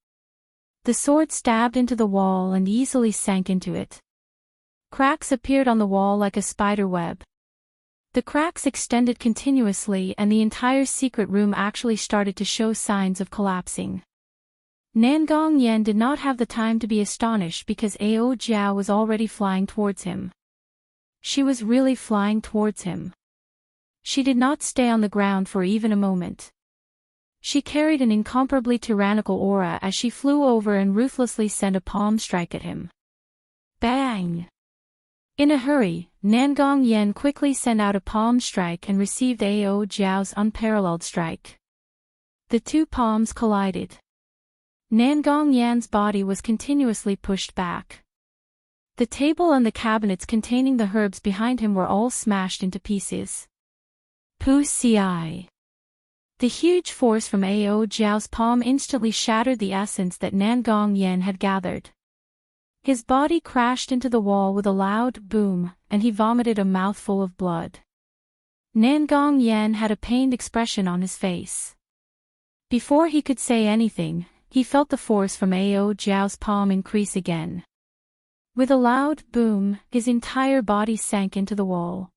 Speaker 1: The sword stabbed into the wall and easily sank into it. Cracks appeared on the wall like a spider web. The cracks extended continuously and the entire secret room actually started to show signs of collapsing. Nangong Yen did not have the time to be astonished because Ao Jiao was already flying towards him. She was really flying towards him. She did not stay on the ground for even a moment. She carried an incomparably tyrannical aura as she flew over and ruthlessly sent a palm strike at him. Bang! In a hurry, Nangong Yen quickly sent out a palm strike and received Ao Jiao's unparalleled strike. The two palms collided. Nangong Yan's body was continuously pushed back. The table and the cabinets containing the herbs behind him were all smashed into pieces. Wuxia. The huge force from Ao Jiao's palm instantly shattered the essence that Nangong Yen had gathered. His body crashed into the wall with a loud boom, and he vomited a mouthful of blood. Nangong Yen had a pained expression on his face. Before he could say anything, he felt the force from Ao Jiao's palm increase again. With a loud boom, his entire body sank into the wall.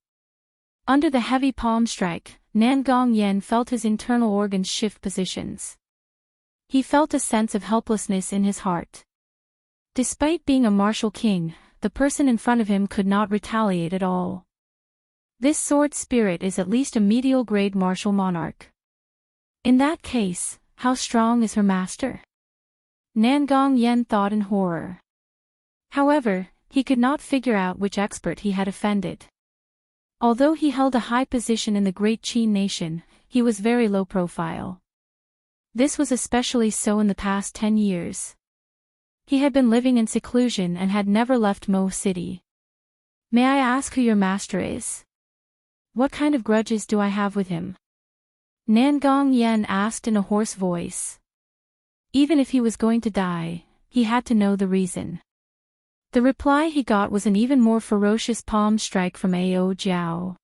Speaker 1: Under the heavy palm strike, Nangong Yen felt his internal organs shift positions. He felt a sense of helplessness in his heart. Despite being a martial king, the person in front of him could not retaliate at all. This sword spirit is at least a medial grade martial monarch. In that case, how strong is her master? Nangong Yen thought in horror. However, he could not figure out which expert he had offended. Although he held a high position in the great Qin nation, he was very low profile. This was especially so in the past 10 years. He had been living in seclusion and had never left Mo City. May I ask who your master is? What kind of grudges do I have with him? Nangong Yen asked in a hoarse voice. Even if he was going to die, he had to know the reason. The reply he got was an even more ferocious palm strike from Ao Jiao.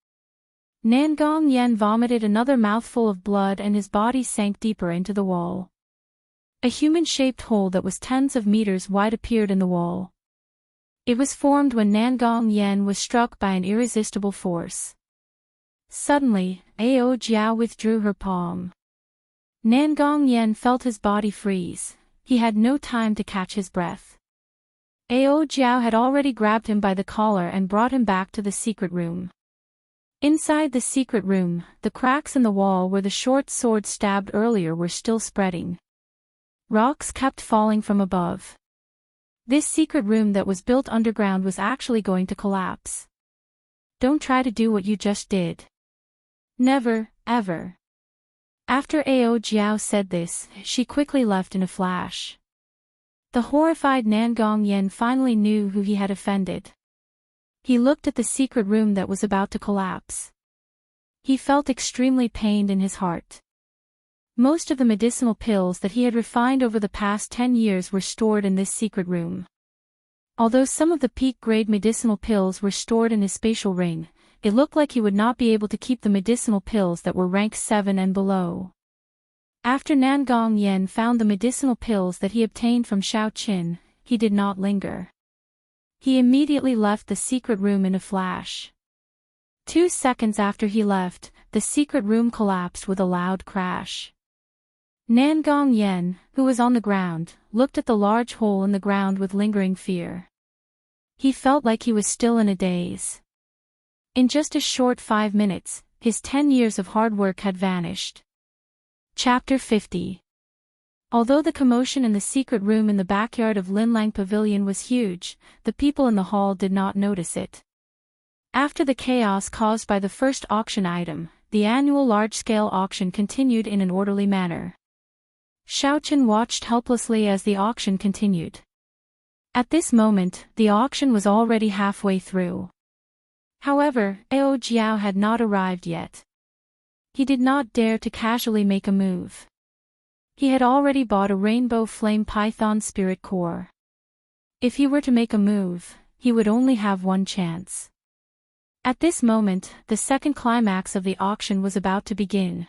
Speaker 1: Nangong Yen vomited another mouthful of blood and his body sank deeper into the wall. A human-shaped hole that was tens of meters wide appeared in the wall. It was formed when Nangong Yen was struck by an irresistible force. Suddenly, Ao Jiao withdrew her palm. Nangong Yen felt his body freeze. He had no time to catch his breath. Ao Jiao had already grabbed him by the collar and brought him back to the secret room. Inside the secret room, the cracks in the wall where the short sword stabbed earlier were still spreading. Rocks kept falling from above. This secret room that was built underground was actually going to collapse. Don't try to do what you just did. Never, ever. After Ao Jiao said this, she quickly left in a flash. The horrified Nangong Yen finally knew who he had offended. He looked at the secret room that was about to collapse. He felt extremely pained in his heart. Most of the medicinal pills that he had refined over the past 10 years were stored in this secret room. Although some of the peak-grade medicinal pills were stored in his spatial ring, it looked like he would not be able to keep the medicinal pills that were rank 7 and below. After Nangong Yen found the medicinal pills that he obtained from Xiao Qin, he did not linger. He immediately left the secret room in a flash. 2 seconds after he left, the secret room collapsed with a loud crash. Nangong Yen, who was on the ground, looked at the large hole in the ground with lingering fear. He felt like he was still in a daze. In just a short 5 minutes, his 10 years of hard work had vanished. Chapter 50. Although the commotion in the secret room in the backyard of Linlang Pavilion was huge, the people in the hall did not notice it. After the chaos caused by the first auction item, the annual large-scale auction continued in an orderly manner. Xiaochen watched helplessly as the auction continued. At this moment, the auction was already halfway through. However, Ao Jiao had not arrived yet. He did not dare to casually make a move. He had already bought a Rainbow Flame Python Spirit Core. If he were to make a move, he would only have one chance. At this moment, the second climax of the auction was about to begin.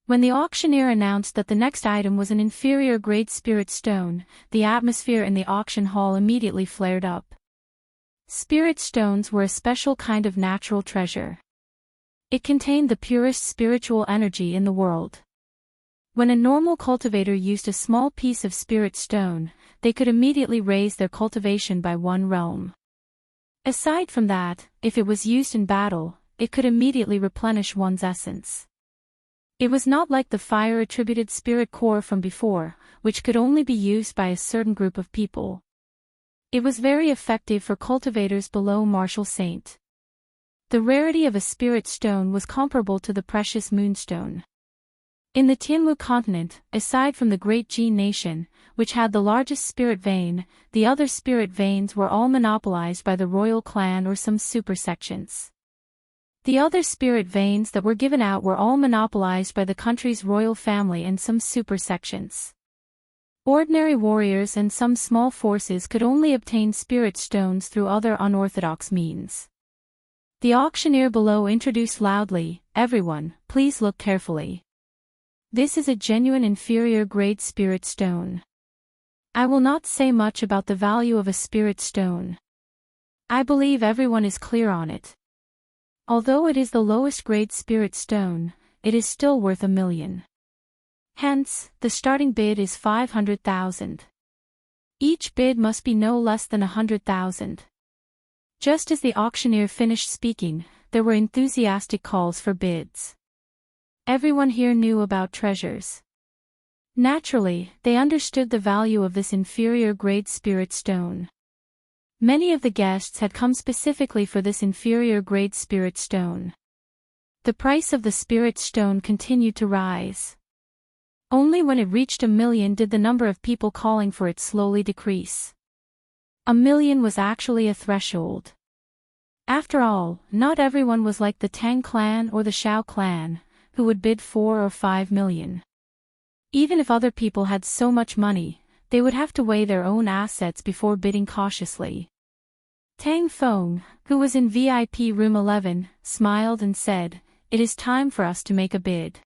Speaker 1: When the auctioneer announced that the next item was an inferior grade spirit stone, the atmosphere in the auction hall immediately flared up. Spirit stones were a special kind of natural treasure. It contained the purest spiritual energy in the world. When a normal cultivator used a small piece of spirit stone, they could immediately raise their cultivation by 1 realm. Aside from that, if it was used in battle, it could immediately replenish one's essence. It was not like the fire-attributed spirit core from before, which could only be used by a certain group of people. It was very effective for cultivators below Martial Saint. The rarity of a spirit stone was comparable to the precious moonstone. In the Tianwu continent, aside from the Great Jin nation, which had the largest spirit vein, the other spirit veins were all monopolized by the royal clan or some supersections. The other spirit veins that were given out were all monopolized by the country's royal family and some supersections. Ordinary warriors and some small forces could only obtain spirit stones through other unorthodox means. The auctioneer below introduced loudly, "Everyone, please look carefully. This is a genuine inferior grade spirit stone. I will not say much about the value of a spirit stone. I believe everyone is clear on it. Although it is the lowest grade spirit stone, it is still worth 1 million. Hence, the starting bid is 500,000. Each bid must be no less than 100,000. Just as the auctioneer finished speaking, there were enthusiastic calls for bids. Everyone here knew about treasures. Naturally, they understood the value of this inferior grade spirit stone. Many of the guests had come specifically for this inferior grade spirit stone. The price of the spirit stone continued to rise. Only when it reached 1 million did the number of people calling for it slowly decrease. 1 million was actually a threshold. After all, not everyone was like the Tang clan or the Xiao clan, who would bid 4 or 5 million. Even if other people had so much money, they would have to weigh their own assets before bidding cautiously. Tang Feng, who was in VIP room 11, smiled and said, "It is time for us to make a bid.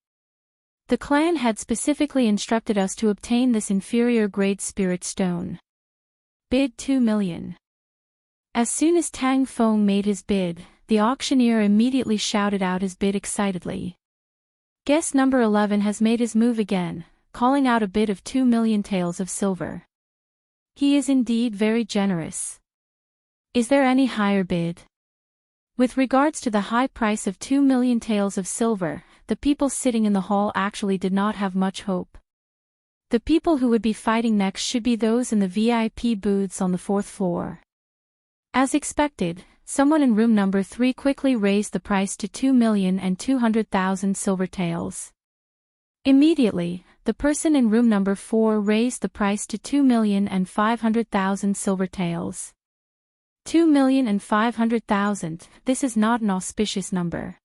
Speaker 1: The clan had specifically instructed us to obtain this inferior grade spirit stone. Bid 2 million. As soon as Tang Feng made his bid, the auctioneer immediately shouted out his bid excitedly. Guest number 11 has made his move again, calling out a bid of 2 million taels of silver. He is indeed very generous. Is there any higher bid? With regards to the high price of 2 million taels of silver, the people sitting in the hall actually did not have much hope. The people who would be fighting next should be those in the VIP booths on the 4th floor. As expected, someone in room number 3 quickly raised the price to 2,200,000 silver taels. Immediately, the person in room number 4 raised the price to 2,500,000 silver taels. 2,500,000, this is not an auspicious number.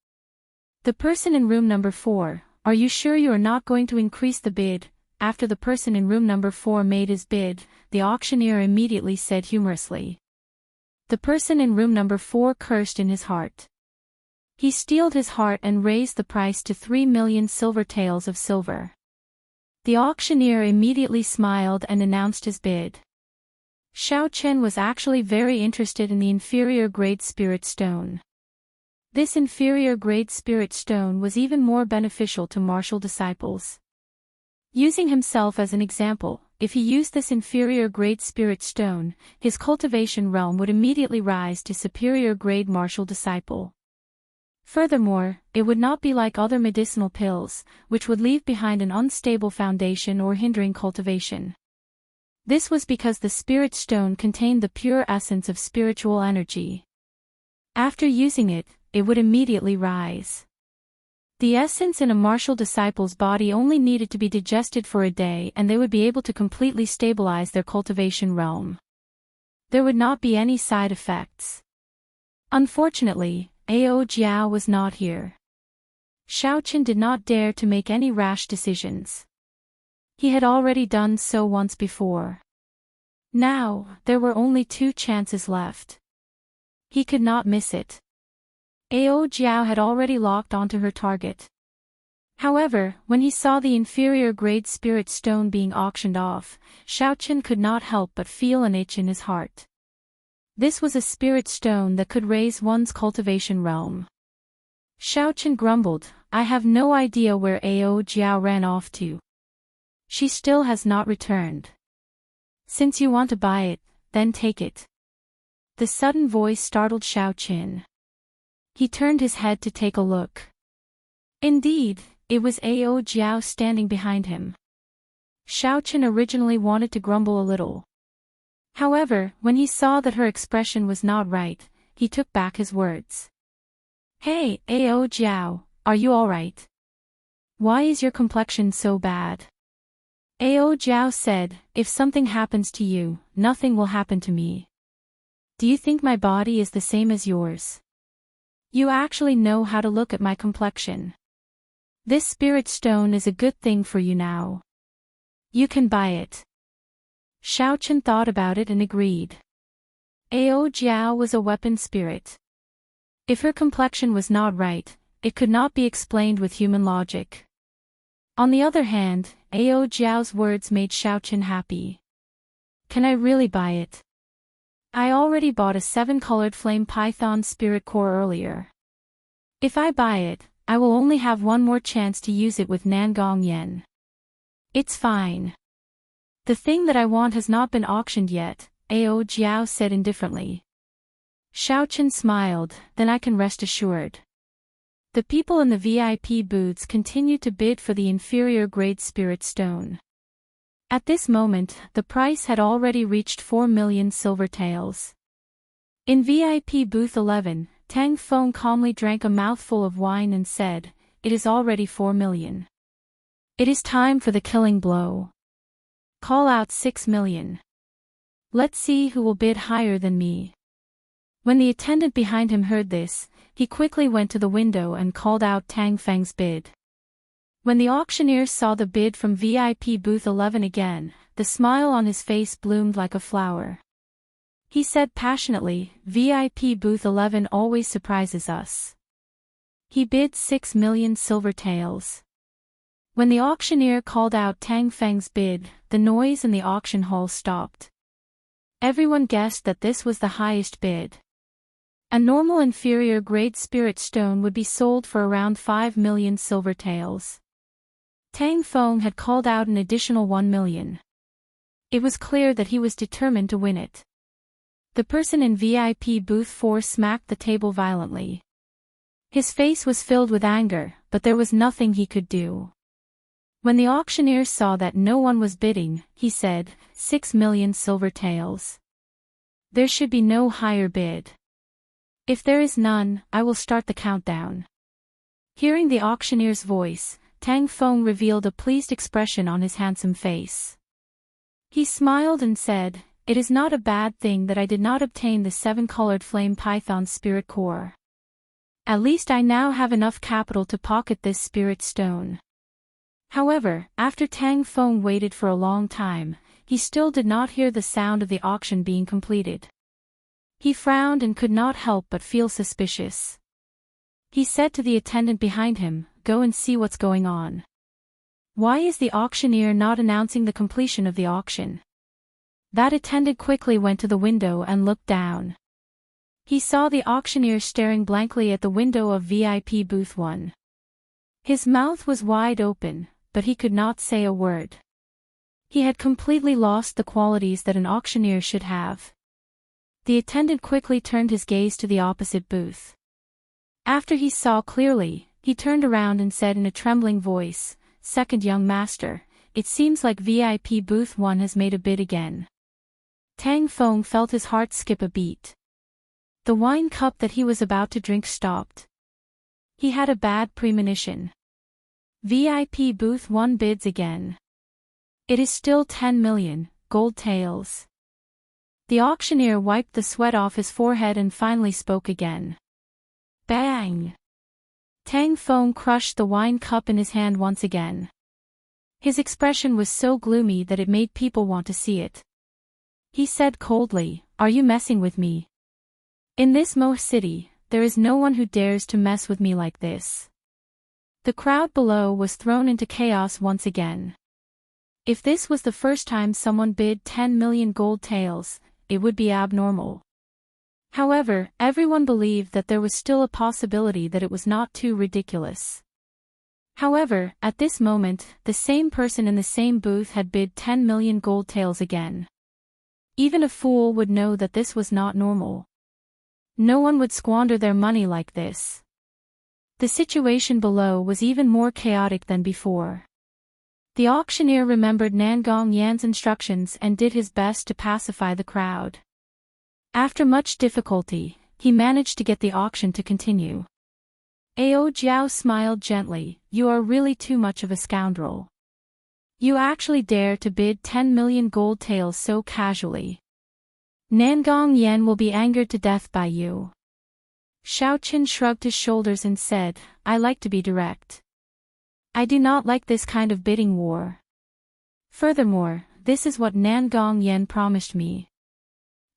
Speaker 1: The person in room number 4, are you sure you are not going to increase the bid? After the person in room number 4 made his bid, the auctioneer immediately said humorously. The person in room number 4 cursed in his heart. He steeled his heart and raised the price to 3 million silver taels of silver. The auctioneer immediately smiled and announced his bid. Xiaochen was actually very interested in the inferior grade spirit stone. This inferior grade spirit stone was even more beneficial to martial disciples. Using himself as an example, if he used this inferior grade spirit stone, his cultivation realm would immediately rise to superior grade martial disciple. Furthermore, it would not be like other medicinal pills, which would leave behind an unstable foundation or hindering cultivation. This was because the spirit stone contained the pure essence of spiritual energy. After using it, it would immediately rise. The essence in a martial disciple's body only needed to be digested for a day and they would be able to completely stabilize their cultivation realm. There would not be any side effects. Unfortunately, Ao Jiao was not here. Xiaochen did not dare to make any rash decisions. He had already done so once before. Now, there were only 2 chances left. He could not miss it. Ao Jiao had already locked onto her target. However, when he saw the inferior grade spirit stone being auctioned off, Xiaochen could not help but feel an itch in his heart. This was a spirit stone that could raise one's cultivation realm. Xiaochen grumbled, I have no idea where Ao Jiao ran off to. She still has not returned. Since you want to buy it, then take it. The sudden voice startled Xiaochen. He turned his head to take a look. Indeed, it was Ao Jiao standing behind him. Xiaochen originally wanted to grumble a little. However, when he saw that her expression was not right, he took back his words. Hey, Ao Jiao, are you alright? Why is your complexion so bad? Ao Jiao said, if something happens to you, nothing will happen to me. Do you think my body is the same as yours? You actually know how to look at my complexion. This spirit stone is a good thing for you now. You can buy it. Xiaochen thought about it and agreed. Ao Jiao was a weapon spirit. If her complexion was not right, it could not be explained with human logic. On the other hand, Ao Jiao's words made Xiaochen happy. Can I really buy it? I already bought a 7-colored flame python spirit core earlier. If I buy it, I will only have one more chance to use it with Nangong Yen. It's fine. The thing that I want has not been auctioned yet, Ao Jiao said indifferently. Xiaochen smiled, then I can rest assured. The people in the VIP booths continued to bid for the inferior grade spirit stone. At this moment, the price had already reached 4 million silver taels. In VIP booth 11, Tang Feng calmly drank a mouthful of wine and said, it is already 4 million. It is time for the killing blow. Call out 6 million. Let's see who will bid higher than me. When the attendant behind him heard this, he quickly went to the window and called out Tang Feng's bid. When the auctioneer saw the bid from VIP booth 11 again, the smile on his face bloomed like a flower. He said passionately, VIP booth 11 always surprises us. He bid 6 million silver taels. When the auctioneer called out Tang Feng's bid, the noise in the auction hall stopped. Everyone guessed that this was the highest bid. A normal inferior grade spirit stone would be sold for around 5 million silver taels. Tang Feng had called out an additional 1 million. It was clear that he was determined to win it. The person in VIP booth 4 smacked the table violently. His face was filled with anger, but there was nothing he could do. When the auctioneer saw that no one was bidding, he said, 6 million silver taels. There should be no higher bid. If there is none, I will start the countdown. Hearing the auctioneer's voice, Tang Feng revealed a pleased expression on his handsome face. He smiled and said, "It is not a bad thing that I did not obtain the 7-colored flame python spirit core. At least I now have enough capital to pocket this spirit stone." However, after Tang Feng waited for a long time, he still did not hear the sound of the auction being completed. He frowned and could not help but feel suspicious. He said to the attendant behind him, "Go and see what's going on. Why is the auctioneer not announcing the completion of the auction?" That attendant quickly went to the window and looked down. He saw the auctioneer staring blankly at the window of VIP booth 1. His mouth was wide open, but he could not say a word. He had completely lost the qualities that an auctioneer should have. The attendant quickly turned his gaze to the opposite booth. After he saw clearly, he turned around and said in a trembling voice, "Second young master, it seems like VIP booth 1 has made a bid again." Tang Feng felt his heart skip a beat. The wine cup that he was about to drink stopped. He had a bad premonition. VIP booth 1 bids again. It is still 10 million gold taels. The auctioneer wiped the sweat off his forehead and finally spoke again. Bang! Tang Feng crushed the wine cup in his hand once again. His expression was so gloomy that it made people want to see it. He said coldly, "Are you messing with me? In this Mo city, there is no one who dares to mess with me like this." The crowd below was thrown into chaos once again. If this was the first time someone bid 10 million gold taels, it would be abnormal. However, everyone believed that there was still a possibility that it was not too ridiculous. However, at this moment, the same person in the same booth had bid 10 million gold taels again. Even a fool would know that this was not normal. No one would squander their money like this. The situation below was even more chaotic than before. The auctioneer remembered Nangong Yan's instructions and did his best to pacify the crowd. After much difficulty, he managed to get the auction to continue. Ao Jiao smiled gently, "You are really too much of a scoundrel. You actually dare to bid 10 million gold taels so casually. Nangong Yan will be angered to death by you." Xiaoqin shrugged his shoulders and said, "I like to be direct. I do not like this kind of bidding war. Furthermore, this is what Nangong Yan promised me.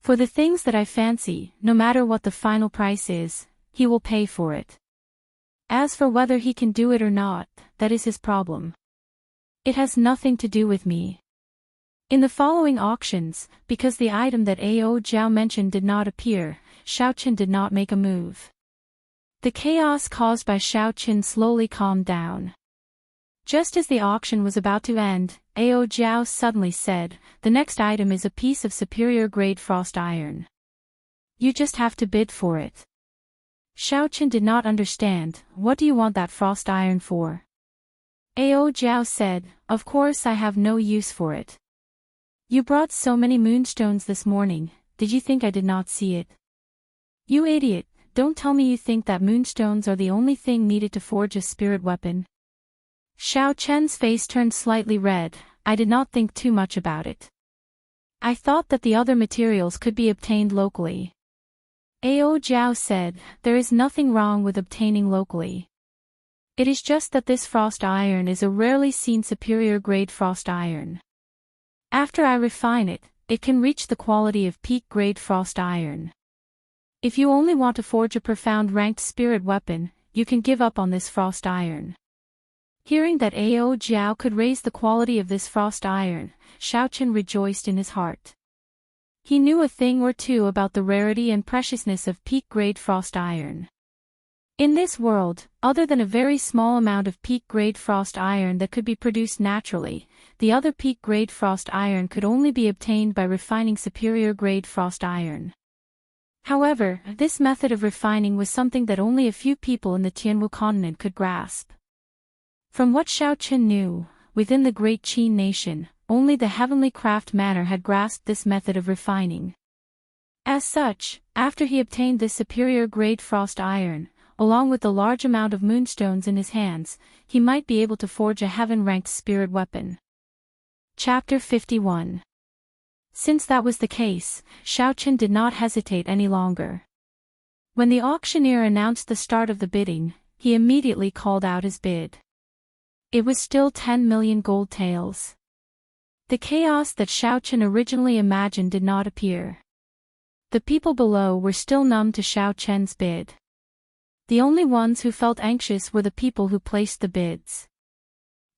Speaker 1: For the things that I fancy, no matter what the final price is, he will pay for it. As for whether he can do it or not, that is his problem. It has nothing to do with me." In the following auctions, because the item that Ao Jiao mentioned did not appear, Xiaoqin did not make a move. The chaos caused by Xiaoqin slowly calmed down. Just as the auction was about to end, Ao Jiao suddenly said, "The next item is a piece of superior grade frost iron. You just have to bid for it." Xiaoqin did not understand. "What do you want that frost iron for?" Ao Jiao said, "Of course I have no use for it. You brought so many moonstones this morning, did you think I did not see it? You idiot, don't tell me you think that moonstones are the only thing needed to forge a spirit weapon." Xiao Chen's face turned slightly red. "I did not think too much about it. I thought that the other materials could be obtained locally." Ao Jiao said, "There is nothing wrong with obtaining locally. It is just that this frost iron is a rarely seen superior grade frost iron. After I refine it, it can reach the quality of peak grade frost iron. If you only want to forge a profound ranked spirit weapon, you can give up on this frost iron." Hearing that Ao Jiao could raise the quality of this frost iron, Xiaoqin rejoiced in his heart. He knew a thing or two about the rarity and preciousness of peak-grade frost iron. In this world, other than a very small amount of peak-grade frost iron that could be produced naturally, the other peak-grade frost iron could only be obtained by refining superior-grade frost iron. However, this method of refining was something that only a few people in the Tianwu continent could grasp. From what Xiaochen knew, within the great Qin nation, only the Heavenly Craft Manor had grasped this method of refining. As such, after he obtained this superior-grade frost iron, along with the large amount of moonstones in his hands, he might be able to forge a heaven-ranked spirit weapon. Chapter 51. Since that was the case, Xiaochen did not hesitate any longer. When the auctioneer announced the start of the bidding, he immediately called out his bid. It was still 10 million gold taels. The chaos that Xiaochen originally imagined did not appear. The people below were still numb to Xiaochen's bid. The only ones who felt anxious were the people who placed the bids.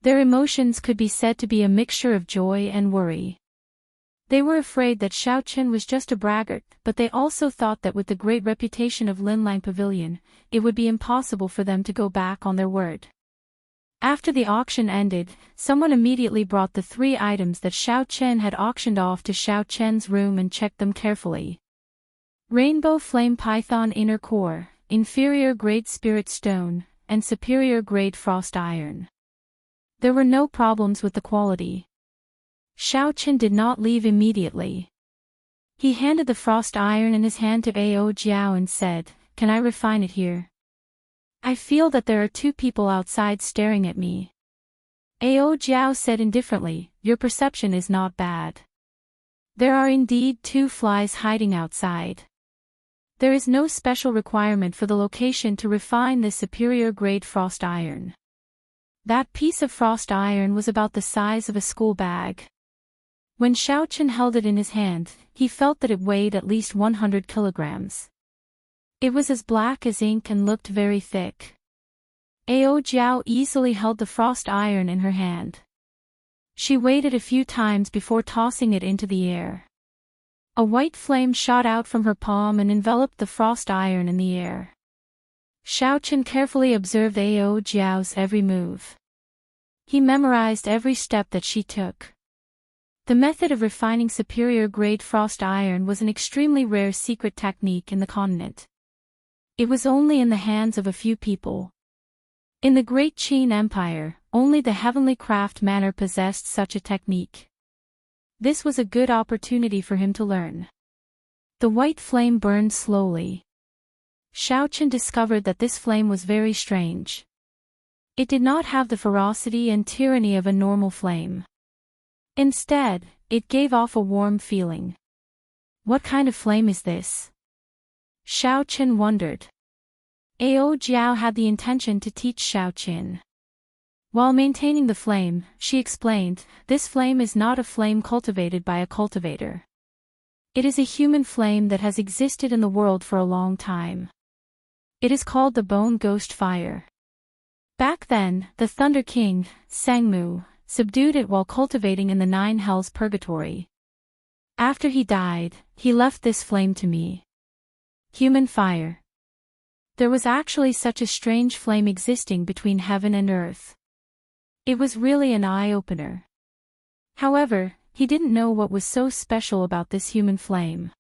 Speaker 1: Their emotions could be said to be a mixture of joy and worry. They were afraid that Xiaochen was just a braggart, but they also thought that with the great reputation of Linlang Pavilion, it would be impossible for them to go back on their word. After the auction ended, someone immediately brought the 3 items that Xiaochen had auctioned off to Xiaochen's room and checked them carefully. Rainbow Flame Python Inner Core, Inferior Grade Spirit Stone, and Superior Grade Frost Iron. There were no problems with the quality. Xiaochen did not leave immediately. He handed the frost iron in his hand to Ao Jiao and said, "Can I refine it here? I feel that there are 2 people outside staring at me." Ao Jiao said indifferently, "Your perception is not bad. There are indeed 2 flies hiding outside. There is no special requirement for the location to refine this superior grade frost iron." That piece of frost iron was about the size of a school bag. When Xiaochen held it in his hand, he felt that it weighed at least 100 kilograms. It was as black as ink and looked very thick. Ao Jiao easily held the frost iron in her hand. She waited a few times before tossing it into the air. A white flame shot out from her palm and enveloped the frost iron in the air. Xiaochen carefully observed Ao Jiao's every move. He memorized every step that she took. The method of refining superior-grade frost iron was an extremely rare secret technique in the continent. It was only in the hands of a few people. In the Great Qin Empire, only the Heavenly Craft Manor possessed such a technique. This was a good opportunity for him to learn. The white flame burned slowly. Xiaochen discovered that this flame was very strange. It did not have the ferocity and tyranny of a normal flame. Instead, it gave off a warm feeling. What kind of flame is this? Xiaochen wondered. Ao Jiao had the intention to teach Xiaochen. While maintaining the flame, she explained, "This flame is not a flame cultivated by a cultivator. It is a human flame that has existed in the world for a long time. It is called the Bone Ghost Fire. Back then, the Thunder King, Sengmu, subdued it while cultivating in the 9 Hells Purgatory. After he died, he left this flame to me. Human fire. There was actually such a strange flame existing between heaven and earth. It was really an eye-opener." However, he didn't know what was so special about this human flame.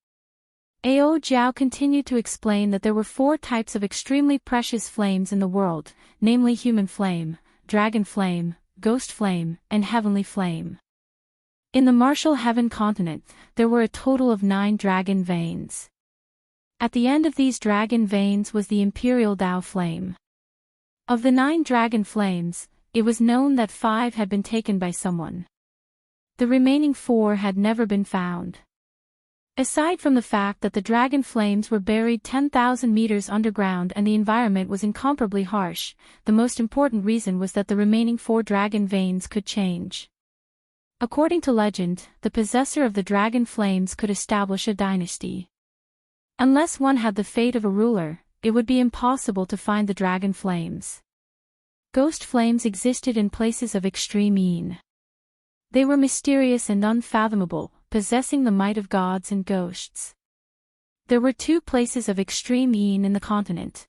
Speaker 1: Ao Jiao continued to explain that there were 4 types of extremely precious flames in the world, namely human flame, dragon flame, ghost flame, and heavenly flame. In the martial heaven continent, there were a total of 9 dragon veins. At the end of these dragon veins was the imperial Dao flame. Of the 9 dragon flames, it was known that 5 had been taken by someone. The remaining 4 had never been found. Aside from the fact that the dragon flames were buried 10,000 meters underground and the environment was incomparably harsh, the most important reason was that the remaining 4 dragon veins could change. According to legend, the possessor of the dragon flames could establish a dynasty. Unless one had the fate of a ruler, it would be impossible to find the dragon flames. Ghost flames existed in places of extreme mean. They were mysterious and unfathomable, possessing the might of gods and ghosts. There were two places of extreme Yin in the continent.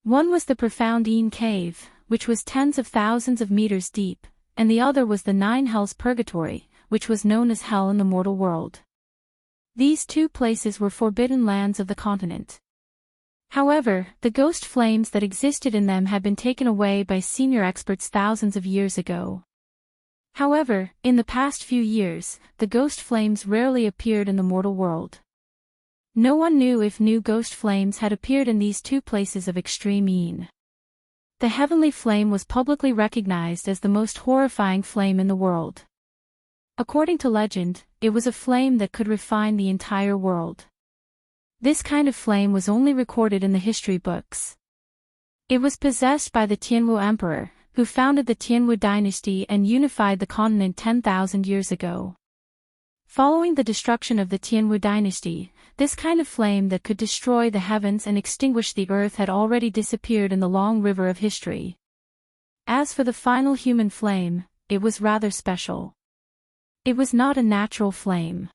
Speaker 1: One was the profound Yin cave, which was tens of thousands of meters deep, and the other was the Nine Hells Purgatory, which was known as Hell in the mortal world. These two places were forbidden lands of the continent. However, the ghost flames that existed in them had been taken away by senior experts thousands of years ago. However, in the past few years, the ghost flames rarely appeared in the mortal world. No one knew if new ghost flames had appeared in these two places of extreme Yin. The heavenly flame was publicly recognized as the most horrifying flame in the world. According to legend, it was a flame that could refine the entire world. This kind of flame was only recorded in the history books. It was possessed by the Tianwu Emperor, who founded the Tianwu dynasty and unified the continent 10,000 years ago. Following the destruction of the Tianwu dynasty, this kind of flame that could destroy the heavens and extinguish the earth had already disappeared in the long river of history. As for the final human flame, it was rather special. It was not a natural flame.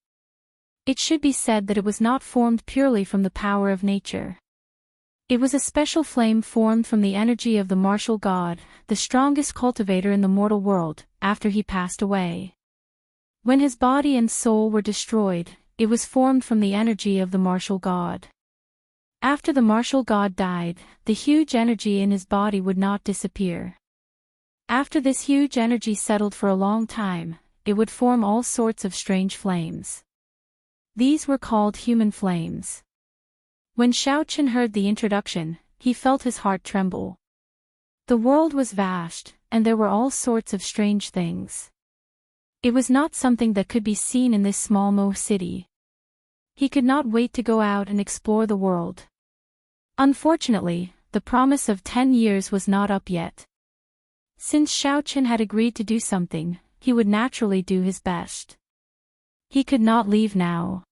Speaker 1: It should be said that it was not formed purely from the power of nature. It was a special flame formed from the energy of the martial god, the strongest cultivator in the mortal world, after he passed away. When his body and soul were destroyed, it was formed from the energy of the martial god. After the martial god died, the huge energy in his body would not disappear. After this huge energy settled for a long time, it would form all sorts of strange flames. These were called human flames. When Xiaochen heard the introduction, he felt his heart tremble. The world was vast, and there were all sorts of strange things. It was not something that could be seen in this small Mo city. He could not wait to go out and explore the world. Unfortunately, the promise of 10 years was not up yet. Since Xiaochen had agreed to do something, he would naturally do his best. He could not leave now.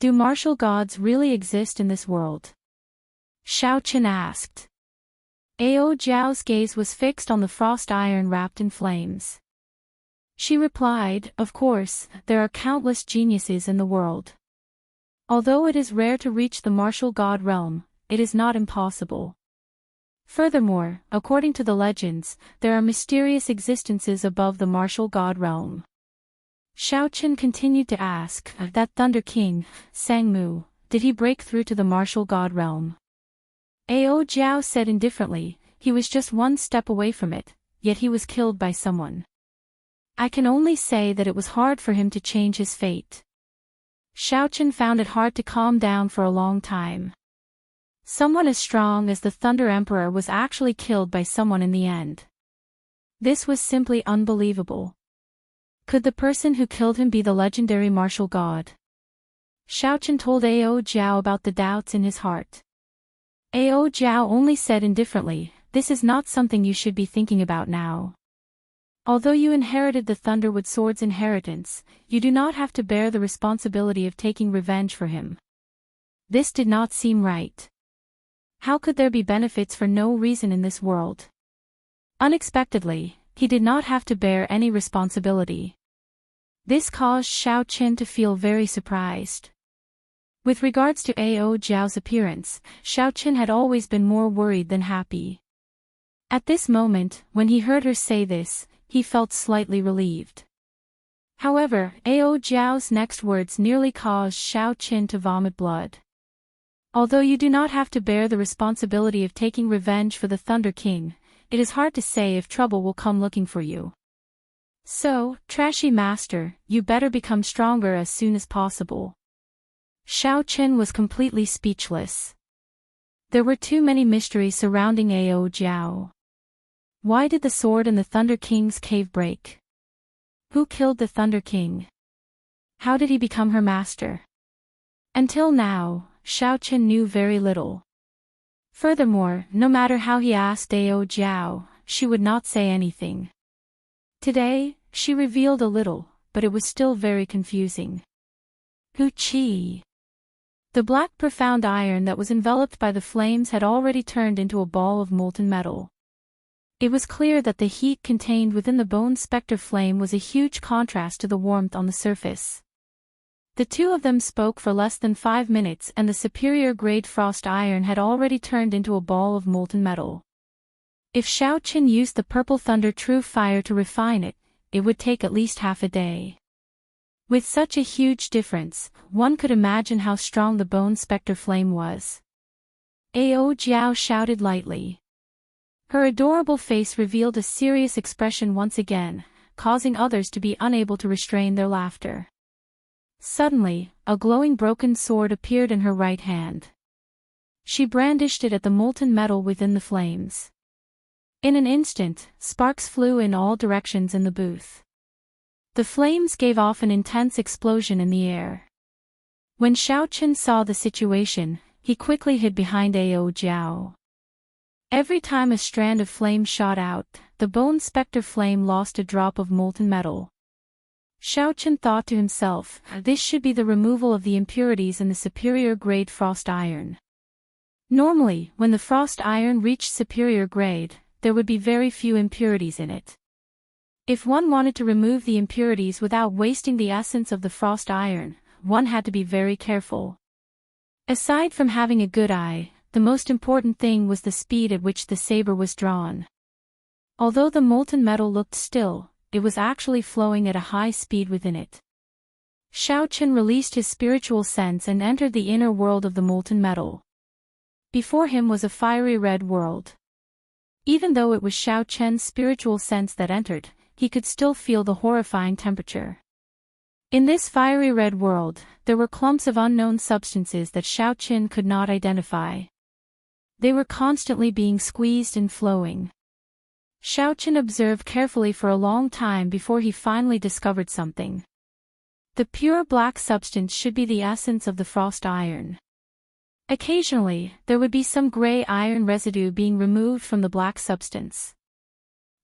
Speaker 1: Do martial gods really exist in this world? Xiaochen asked. Ao Jiao's gaze was fixed on the frost iron wrapped in flames. She replied, "Of course, there are countless geniuses in the world. Although it is rare to reach the martial god realm, it is not impossible. Furthermore, according to the legends, there are mysterious existences above the martial god realm." Xiaochen continued to ask, "That Thunder King, Sangmu, did he break through to the martial god realm?" Ao Jiao said indifferently, "He was just one step away from it, yet he was killed by someone. I can only say that it was hard for him to change his fate." Xiaochen found it hard to calm down for a long time. Someone as strong as the Thunder Emperor was actually killed by someone in the end. This was simply unbelievable. Could the person who killed him be the legendary martial god? Xiaochen told Ao Jiao about the doubts in his heart. Ao Jiao only said indifferently, "This is not something you should be thinking about now. Although you inherited the Thunderwood Sword's inheritance, you do not have to bear the responsibility of taking revenge for him." This did not seem right. How could there be benefits for no reason in this world? Unexpectedly, he did not have to bear any responsibility. This caused Xiaochen to feel very surprised. With regards to Ao Jiao's appearance, Xiaochen had always been more worried than happy. At this moment, when he heard her say this, he felt slightly relieved. However, Ao Jiao's next words nearly caused Xiaochen to vomit blood. "Although you do not have to bear the responsibility of taking revenge for the Thunder King, it is hard to say if trouble will come looking for you. So, trashy master, you better become stronger as soon as possible." Xiaochen was completely speechless. There were too many mysteries surrounding Ao Jiao. Why did the sword in the Thunder King's cave break? Who killed the Thunder King? How did he become her master? Until now, Xiaochen knew very little. Furthermore, no matter how he asked Ao Jiao, she would not say anything. Today, she revealed a little, but it was still very confusing. Hu Qi. The black profound iron that was enveloped by the flames had already turned into a ball of molten metal. It was clear that the heat contained within the bone spectre flame was a huge contrast to the warmth on the surface. The two of them spoke for less than 5 minutes and the superior-grade frost iron had already turned into a ball of molten metal. If Xiaoqin used the purple thunder true fire to refine it, it would take at least half a day. With such a huge difference, one could imagine how strong the bone spectre flame was. Ao Jiao shouted lightly. Her adorable face revealed a serious expression once again, causing others to be unable to restrain their laughter. Suddenly, a glowing broken sword appeared in her right hand. She brandished it at the molten metal within the flames. In an instant, sparks flew in all directions in the booth. The flames gave off an intense explosion in the air. When Xiaoqin saw the situation, he quickly hid behind Ao Jiao. Every time a strand of flame shot out, the bone spectre flame lost a drop of molten metal. Xiaoqin thought to himself, this should be the removal of the impurities in the superior-grade frost iron. Normally, when the frost iron reached superior grade, there would be very few impurities in it. If one wanted to remove the impurities without wasting the essence of the frost iron, one had to be very careful. Aside from having a good eye, the most important thing was the speed at which the saber was drawn. Although the molten metal looked still, it was actually flowing at a high speed within it. Xiaoqin released his spiritual sense and entered the inner world of the molten metal. Before him was a fiery red world. Even though it was Xiaoqin's spiritual sense that entered, he could still feel the horrifying temperature. In this fiery red world, there were clumps of unknown substances that Xiaoqin could not identify. They were constantly being squeezed and flowing. Xiaoqin observed carefully for a long time before he finally discovered something. The pure black substance should be the essence of the frost iron. Occasionally, there would be some gray iron residue being removed from the black substance.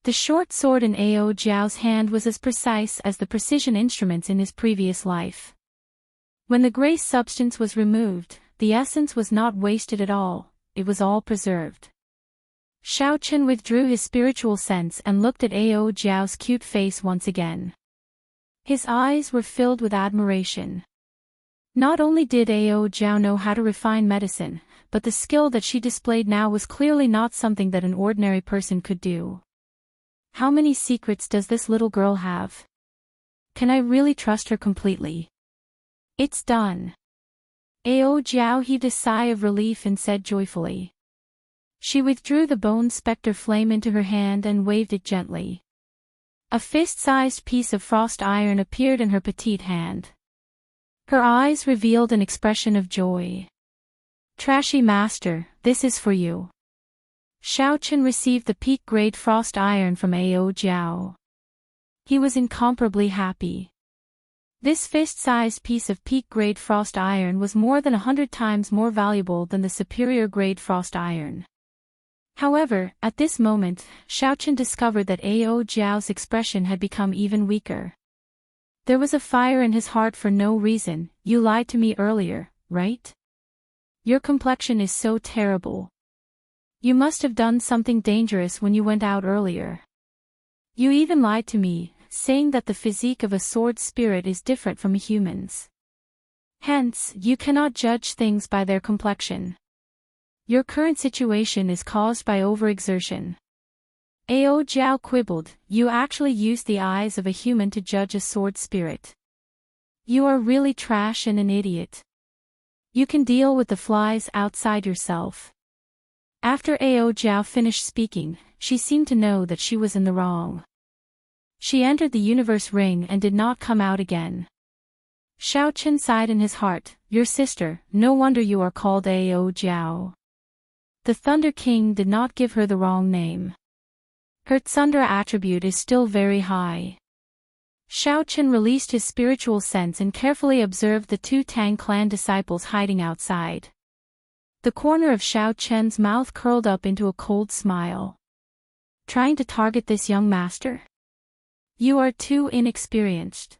Speaker 1: The short sword in Ao Jiao's hand was as precise as the precision instruments in his previous life. When the gray substance was removed, the essence was not wasted at all, it was all preserved. Xiaoqin withdrew his spiritual sense and looked at Ao Jiao's cute face once again. His eyes were filled with admiration. Not only did Ao Jiao know how to refine medicine, but the skill that she displayed now was clearly not something that an ordinary person could do. How many secrets does this little girl have? Can I really trust her completely? It's done. Ao Jiao heaved a sigh of relief and said joyfully. She withdrew the bone spectre flame into her hand and waved it gently. A fist-sized piece of frost iron appeared in her petite hand. Her eyes revealed an expression of joy. Trashy master, this is for you. Xiaoqin received the peak-grade frost iron from Ao Jiao. He was incomparably happy. This fist-sized piece of peak-grade frost iron was more than 100 times more valuable than the superior-grade frost iron. However, at this moment, Xiaoqin discovered that Ao Jiao's expression had become even weaker. There was a fire in his heart for no reason. You lied to me earlier, right? Your complexion is so terrible. You must have done something dangerous when you went out earlier. You even lied to me, saying that the physique of a sword spirit is different from a human's. Hence, you cannot judge things by their complexion. Your current situation is caused by overexertion. Ao Jiao quibbled, you actually used the eyes of a human to judge a sword spirit. You are really trash and an idiot. You can deal with the flies outside yourself. After Ao Jiao finished speaking, she seemed to know that she was in the wrong. She entered the universe ring and did not come out again. Xiaoqin sighed in his heart, your sister, no wonder you are called Ao Jiao. The Thunder King did not give her the wrong name. Her Tsundra attribute is still very high. Xiaoqin released his spiritual sense and carefully observed the two Tang clan disciples hiding outside. The corner of Xiaoqin's mouth curled up into a cold smile. Trying to target this young master? You are too inexperienced.